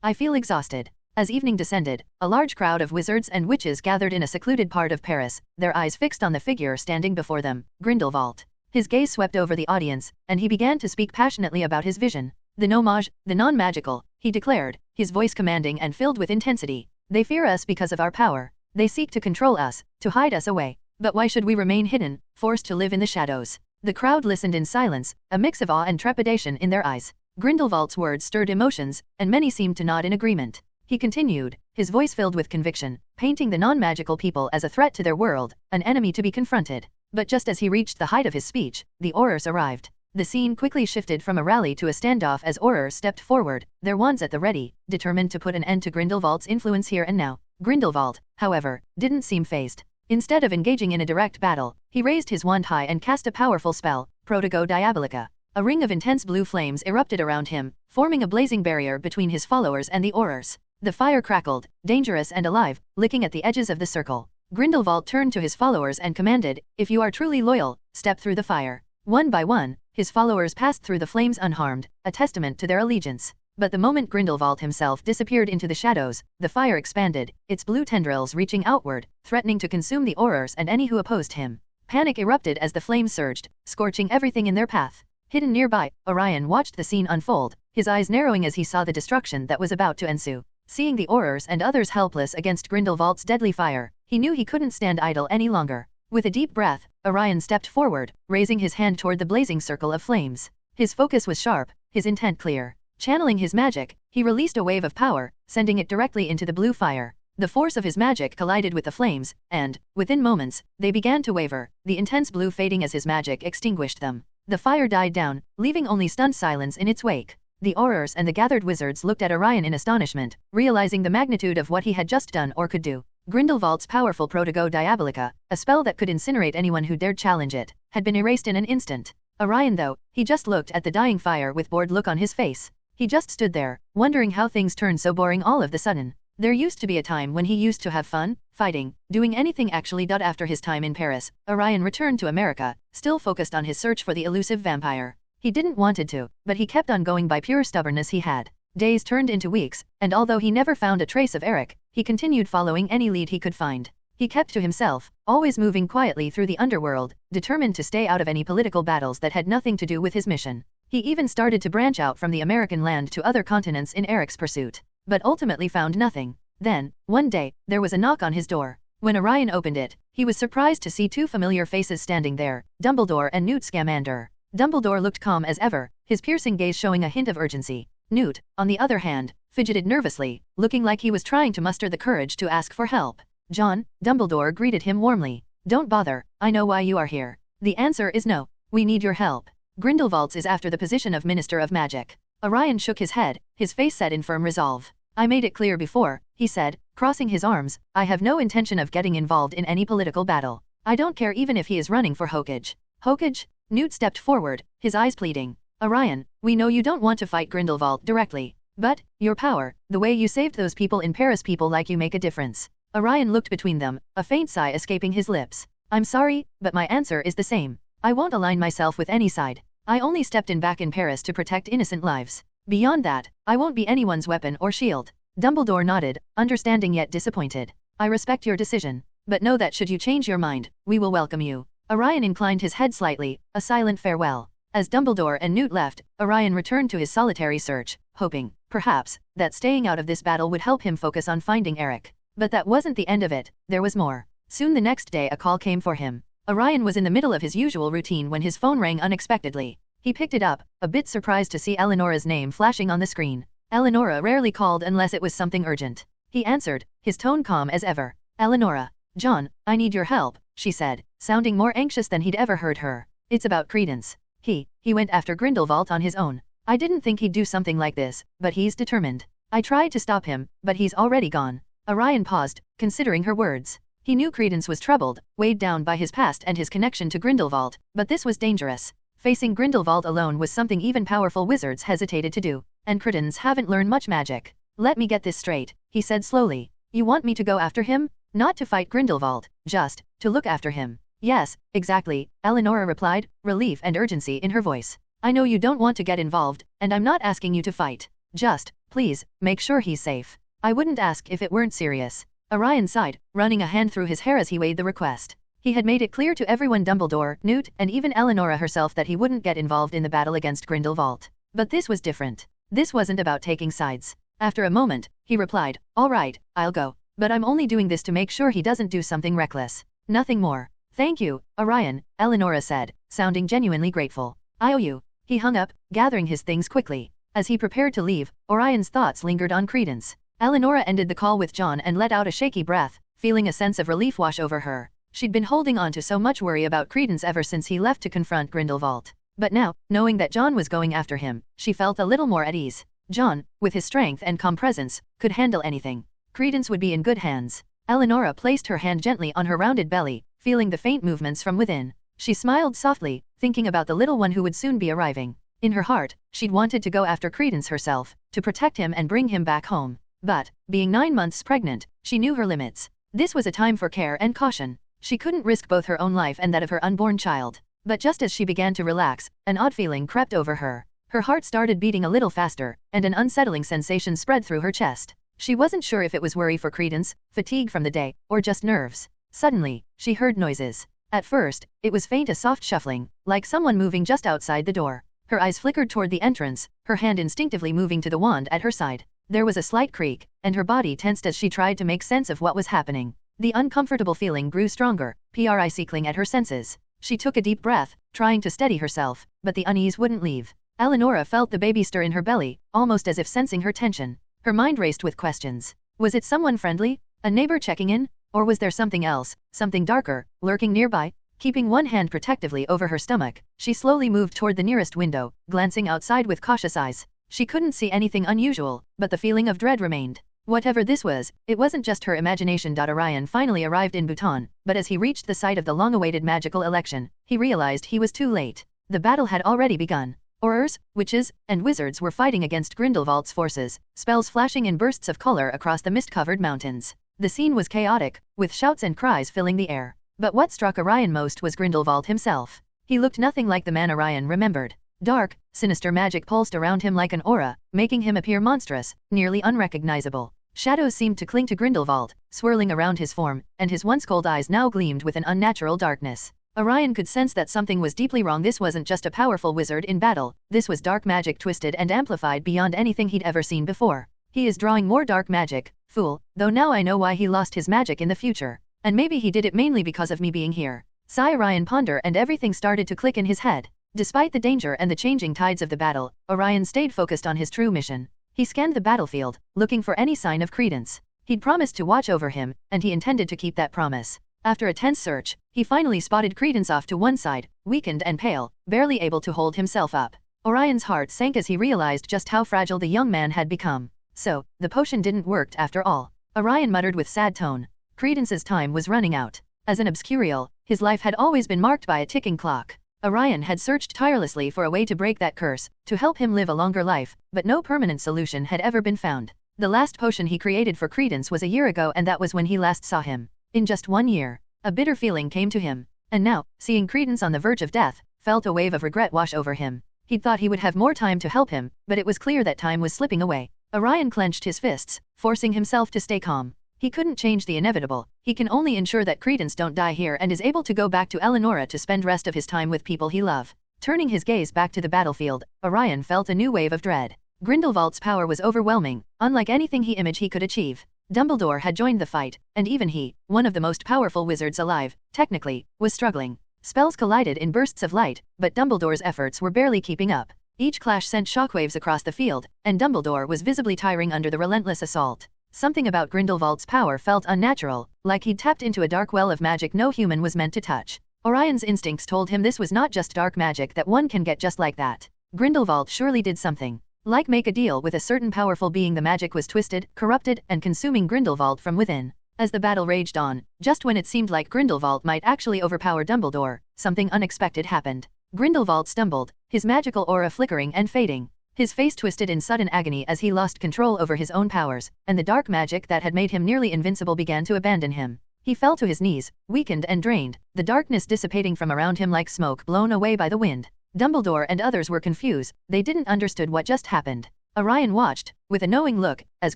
Speaker 3: I feel exhausted. As evening descended, a large crowd of wizards and witches gathered in a secluded part of Paris, their eyes fixed on the figure standing before them, Grindelwald. His gaze swept over the audience, and he began to speak passionately about his vision. The no-mage, the non-magical, he declared, his voice commanding and filled with intensity. They fear us because of our power. They seek to control us, to hide us away. But why should we remain hidden, forced to live in the shadows? The crowd listened in silence, a mix of awe and trepidation in their eyes. Grindelwald's words stirred emotions, and many seemed to nod in agreement. He continued, his voice filled with conviction, painting the non-magical people as a threat to their world, an enemy to be confronted. But just as he reached the height of his speech, the Aurors arrived. The scene quickly shifted from a rally to a standoff as Aurors stepped forward, their wands at the ready, determined to put an end to Grindelwald's influence here and now. Grindelwald, however, didn't seem fazed. Instead of engaging in a direct battle, he raised his wand high and cast a powerful spell, Protego Diabolica. A ring of intense blue flames erupted around him, forming a blazing barrier between his followers and the Aurors. The fire crackled, dangerous and alive, licking at the edges of the circle. Grindelwald turned to his followers and commanded, if you are truly loyal, step through the fire. One by one, his followers passed through the flames unharmed, a testament to their allegiance. But the moment Grindelwald himself disappeared into the shadows, the fire expanded, its blue tendrils reaching outward, threatening to consume the Aurors and any who opposed him. Panic erupted as the flames surged, scorching everything in their path. Hidden nearby, Orion watched the scene unfold, his eyes narrowing as he saw the destruction that was about to ensue. Seeing the Aurors and others helpless against Grindelwald's deadly fire, he knew he couldn't stand idle any longer. With a deep breath, Orion stepped forward, raising his hand toward the blazing circle of flames. His focus was sharp, his intent clear. Channeling his magic, he released a wave of power, sending it directly into the blue fire. The force of his magic collided with the flames, and, within moments, they began to waver, the intense blue fading as his magic extinguished them. The fire died down, leaving only stunned silence in its wake. The Aurors and the gathered wizards looked at Orion in astonishment, realizing the magnitude of what he had just done or could do. Grindelwald's powerful Protego Diabolica, a spell that could incinerate anyone who dared challenge it, had been erased in an instant. Orion though, he just looked at the dying fire with bored look on his face. He just stood there, wondering how things turned so boring all of the sudden. There used to be a time when he used to have fun, fighting, doing anything actually. After his time in Paris, Orion returned to America, still focused on his search for the elusive vampire. He didn't wanted to, but he kept on going by pure stubbornness he had. Days turned into weeks, and although he never found a trace of Eric, he continued following any lead he could find. He kept to himself, always moving quietly through the underworld, determined to stay out of any political battles that had nothing to do with his mission. He even started to branch out from the American land to other continents in Eric's pursuit, but ultimately found nothing. Then, one day, there was a knock on his door. When Orion opened it, he was surprised to see two familiar faces standing there, Dumbledore and Newt Scamander. Dumbledore looked calm as ever, his piercing gaze showing a hint of urgency. Newt, on the other hand, fidgeted nervously, looking like he was trying to muster the courage to ask for help. John, Dumbledore greeted him warmly. Don't bother, I know why you are here. The answer is no. We need your help. Grindelwald is after the position of Minister of Magic. Orion shook his head, his face set in firm resolve. I made it clear before, he said, crossing his arms, I have no intention of getting involved in any political battle. I don't care even if he is running for Hokage. Hokage? Newt stepped forward, his eyes pleading. Orion, we know you don't want to fight Grindelwald directly. But, your power, the way you saved those people in Paris, people like you make a difference. Orion looked between them, a faint sigh escaping his lips. I'm sorry, but my answer is the same. I won't align myself with any side. I only stepped in back in Paris to protect innocent lives. Beyond that, I won't be anyone's weapon or shield. Dumbledore nodded, understanding yet disappointed. I respect your decision, but know that should you change your mind, we will welcome you. Orion inclined his head slightly, a silent farewell. As Dumbledore and Newt left, Orion returned to his solitary search, hoping, perhaps, that staying out of this battle would help him focus on finding Eric. But that wasn't the end of it, there was more. Soon the next day a call came for him. Orion was in the middle of his usual routine when his phone rang unexpectedly. He picked it up, a bit surprised to see Eleanor's name flashing on the screen. Eleanora rarely called unless it was something urgent. He answered, his tone calm as ever. Eleanora. John, I need your help, she said, sounding more anxious than he'd ever heard her. It's about Credence. He went after Grindelwald on his own. I didn't think he'd do something like this, but he's determined. I tried to stop him, but he's already gone. Orion paused, considering her words. He knew Credence was troubled, weighed down by his past and his connection to Grindelwald, but this was dangerous. Facing Grindelwald alone was something even powerful wizards hesitated to do, and Credence haven't learned much magic. Let me get this straight, he said slowly. You want me to go after him? Not to fight Grindelwald, just to look after him. Yes, exactly, Eleanora replied, relief and urgency in her voice. I know you don't want to get involved, and I'm not asking you to fight. Just, please, make sure he's safe. I wouldn't ask if it weren't serious. Orion sighed, running a hand through his hair as he weighed the request. He had made it clear to everyone, Dumbledore, Newt, and even Eleanora herself, that he wouldn't get involved in the battle against Grindelwald. But this was different. This wasn't about taking sides. After a moment, he replied, all right, I'll go. But I'm only doing this to make sure he doesn't do something reckless. Nothing more. Thank you, Orion, Eleanora said, sounding genuinely grateful. I owe you. He hung up, gathering his things quickly. As he prepared to leave, Orion's thoughts lingered on Credence. Eleanora ended the call with John and let out a shaky breath, feeling a sense of relief wash over her. She'd been holding on to so much worry about Credence ever since he left to confront Grindelwald. But now, knowing that John was going after him, she felt a little more at ease. John, with his strength and calm presence, could handle anything. Credence would be in good hands. Eleanora placed her hand gently on her rounded belly, feeling the faint movements from within. She smiled softly, thinking about the little one who would soon be arriving. In her heart, she'd wanted to go after Credence herself, to protect him and bring him back home. But, being 9 months pregnant, she knew her limits. This was a time for care and caution. She couldn't risk both her own life and that of her unborn child. But just as she began to relax, an odd feeling crept over her. Her heart started beating a little faster, and an unsettling sensation spread through her chest. She wasn't sure if it was worry for Credence, fatigue from the day, or just nerves. Suddenly, she heard noises. At first, it was faint, a soft shuffling, like someone moving just outside the door. Her eyes flickered toward the entrance, her hand instinctively moving to the wand at her side. There was a slight creak, and her body tensed as she tried to make sense of what was happening. The uncomfortable feeling grew stronger, pricing at her senses. She took a deep breath, trying to steady herself, but the unease wouldn't leave. Eleanora felt the baby stir in her belly, almost as if sensing her tension. Her mind raced with questions. Was it someone friendly? A neighbor checking in? Or was there something else, something darker, lurking nearby? Keeping one hand protectively over her stomach, she slowly moved toward the nearest window, glancing outside with cautious eyes. She couldn't see anything unusual, but the feeling of dread remained. Whatever this was, it wasn't just her imagination. Orion finally arrived in Bhutan, but as he reached the site of the long-awaited magical election, he realized he was too late. The battle had already begun. Aurors, witches, and wizards were fighting against Grindelwald's forces, spells flashing in bursts of color across the mist-covered mountains. The scene was chaotic, with shouts and cries filling the air. But what struck Orion most was Grindelwald himself. He looked nothing like the man Orion remembered. Dark, sinister magic pulsed around him like an aura, making him appear monstrous, nearly unrecognizable. Shadows seemed to cling to Grindelwald, swirling around his form, and his once cold eyes now gleamed with an unnatural darkness. Orion could sense that something was deeply wrong. This wasn't just a powerful wizard in battle, this was dark magic twisted and amplified beyond anything he'd ever seen before. He is drawing more dark magic, fool, though now I know why he lost his magic in the future. And maybe he did it mainly because of me being here. Sigh. Orion pondered, and everything started to click in his head. Despite the danger and the changing tides of the battle, Orion stayed focused on his true mission. He scanned the battlefield, looking for any sign of Credence. He'd promised to watch over him, and he intended to keep that promise. After a tense search, he finally spotted Credence off to one side, weakened and pale, barely able to hold himself up. Orion's heart sank as he realized just how fragile the young man had become. So, the potion didn't work after all. Orion muttered with sad tone. Credence's time was running out. As an obscurial, his life had always been marked by a ticking clock. Orion had searched tirelessly for a way to break that curse, to help him live a longer life, but no permanent solution had ever been found. The last potion he created for Credence was a year ago, and that was when he last saw him. In just 1 year, a bitter feeling came to him. And now, seeing Credence on the verge of death, felt a wave of regret wash over him. He'd thought he would have more time to help him, but it was clear that time was slipping away. Orion clenched his fists, forcing himself to stay calm. He couldn't change the inevitable. He can only ensure that Credence don't die here and is able to go back to Eleonora to spend rest of his time with people he love. Turning his gaze back to the battlefield, Orion felt a new wave of dread. Grindelwald's power was overwhelming, unlike anything he could achieve. Dumbledore had joined the fight, and even he, one of the most powerful wizards alive, technically, was struggling. Spells collided in bursts of light, but Dumbledore's efforts were barely keeping up. Each clash sent shockwaves across the field, and Dumbledore was visibly tiring under the relentless assault. Something about Grindelwald's power felt unnatural, like he'd tapped into a dark well of magic no human was meant to touch. Orion's instincts told him this was not just dark magic that one can get just like that. Grindelwald surely did something. Like make a deal with a certain powerful being. The magic was twisted, corrupted, and consuming Grindelwald from within. As the battle raged on, just when it seemed like Grindelwald might actually overpower Dumbledore, something unexpected happened. Grindelwald stumbled, his magical aura flickering and fading. His face twisted in sudden agony as he lost control over his own powers, and the dark magic that had made him nearly invincible began to abandon him. He fell to his knees, weakened and drained, the darkness dissipating from around him like smoke blown away by the wind. Dumbledore and others were confused, they didn't understand what just happened. Orion watched, with a knowing look, as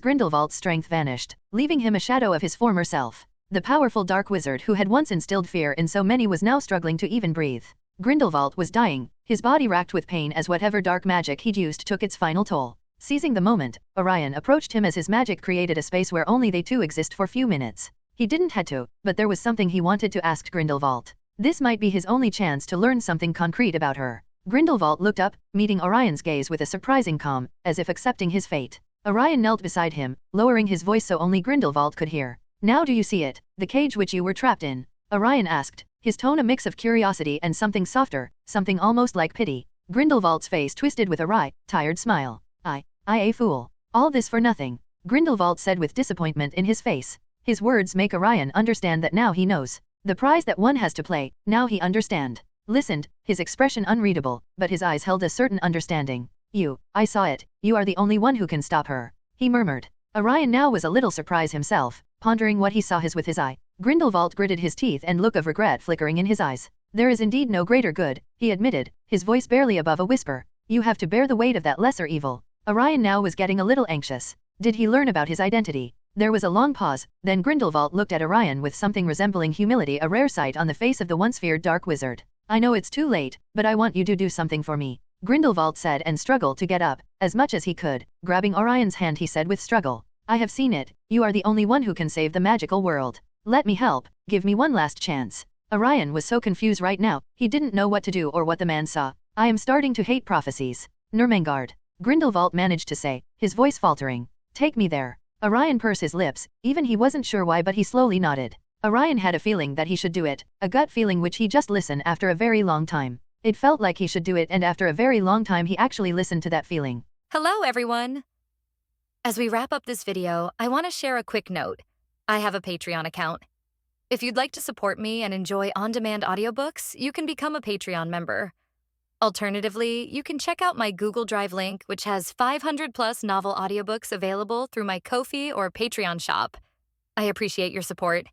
Speaker 3: Grindelwald's strength vanished, leaving him a shadow of his former self. The powerful dark wizard who had once instilled fear in so many was now struggling to even breathe. Grindelwald was dying, his body racked with pain as whatever dark magic he'd used took its final toll. Seizing the moment, Orion approached him as his magic created a space where only they two exist for few minutes. He didn't had to, but there was something he wanted to ask Grindelwald. This might be his only chance to learn something concrete about her. Grindelwald looked up, meeting Orion's gaze with a surprising calm, as if accepting his fate. Orion knelt beside him, lowering his voice so only Grindelwald could hear. "Now do you see it, the cage which you were trapped in?" Orion asked, his tone a mix of curiosity and something softer, something almost like pity. Grindelwald's face twisted with a wry, tired smile. I a fool. All this for nothing," Grindelwald said with disappointment in his face. His words make Orion understand that now he knows. The prize that one has to play, now he understand. Listened, his expression unreadable, but his eyes held a certain understanding. I saw it, you are the only one who can stop her," he murmured. Orion now was a little surprised himself, pondering what he saw with his eye. Grindelwald gritted his teeth and look of regret flickering in his eyes. "There is indeed no greater good," he admitted, his voice barely above a whisper. "You have to bear the weight of that lesser evil." Orion now was getting a little anxious. Did he learn about his identity? There was a long pause, then Grindelwald looked at Orion with something resembling humility, a rare sight on the face of the once feared dark wizard. "I know it's too late, but I want you to do something for me," Grindelwald said and struggled to get up, as much as he could. Grabbing Orion's hand he said with struggle, "I have seen it, you are the only one who can save the magical world. Let me help, give me one last chance." Orion was so confused right now, he didn't know what to do or what the man saw. "I am starting to hate prophecies. Nermangard," Grindelwald managed to say, his voice faltering. "Take me there." Orion pursed his lips, even he wasn't sure why, but he slowly nodded. Orion had a feeling that he should do it, a gut feeling which he just listened after a very long time. It felt like he should do it, and after a very long time he actually listened to that feeling.
Speaker 2: Hello, everyone! As we wrap up this video, I want to share a quick note. I have a Patreon account. If you'd like to support me and enjoy on-demand audiobooks, you can become a Patreon member. Alternatively, you can check out my Google Drive link, which has 500+ novel audiobooks available through my Ko-fi or Patreon shop. I appreciate your support.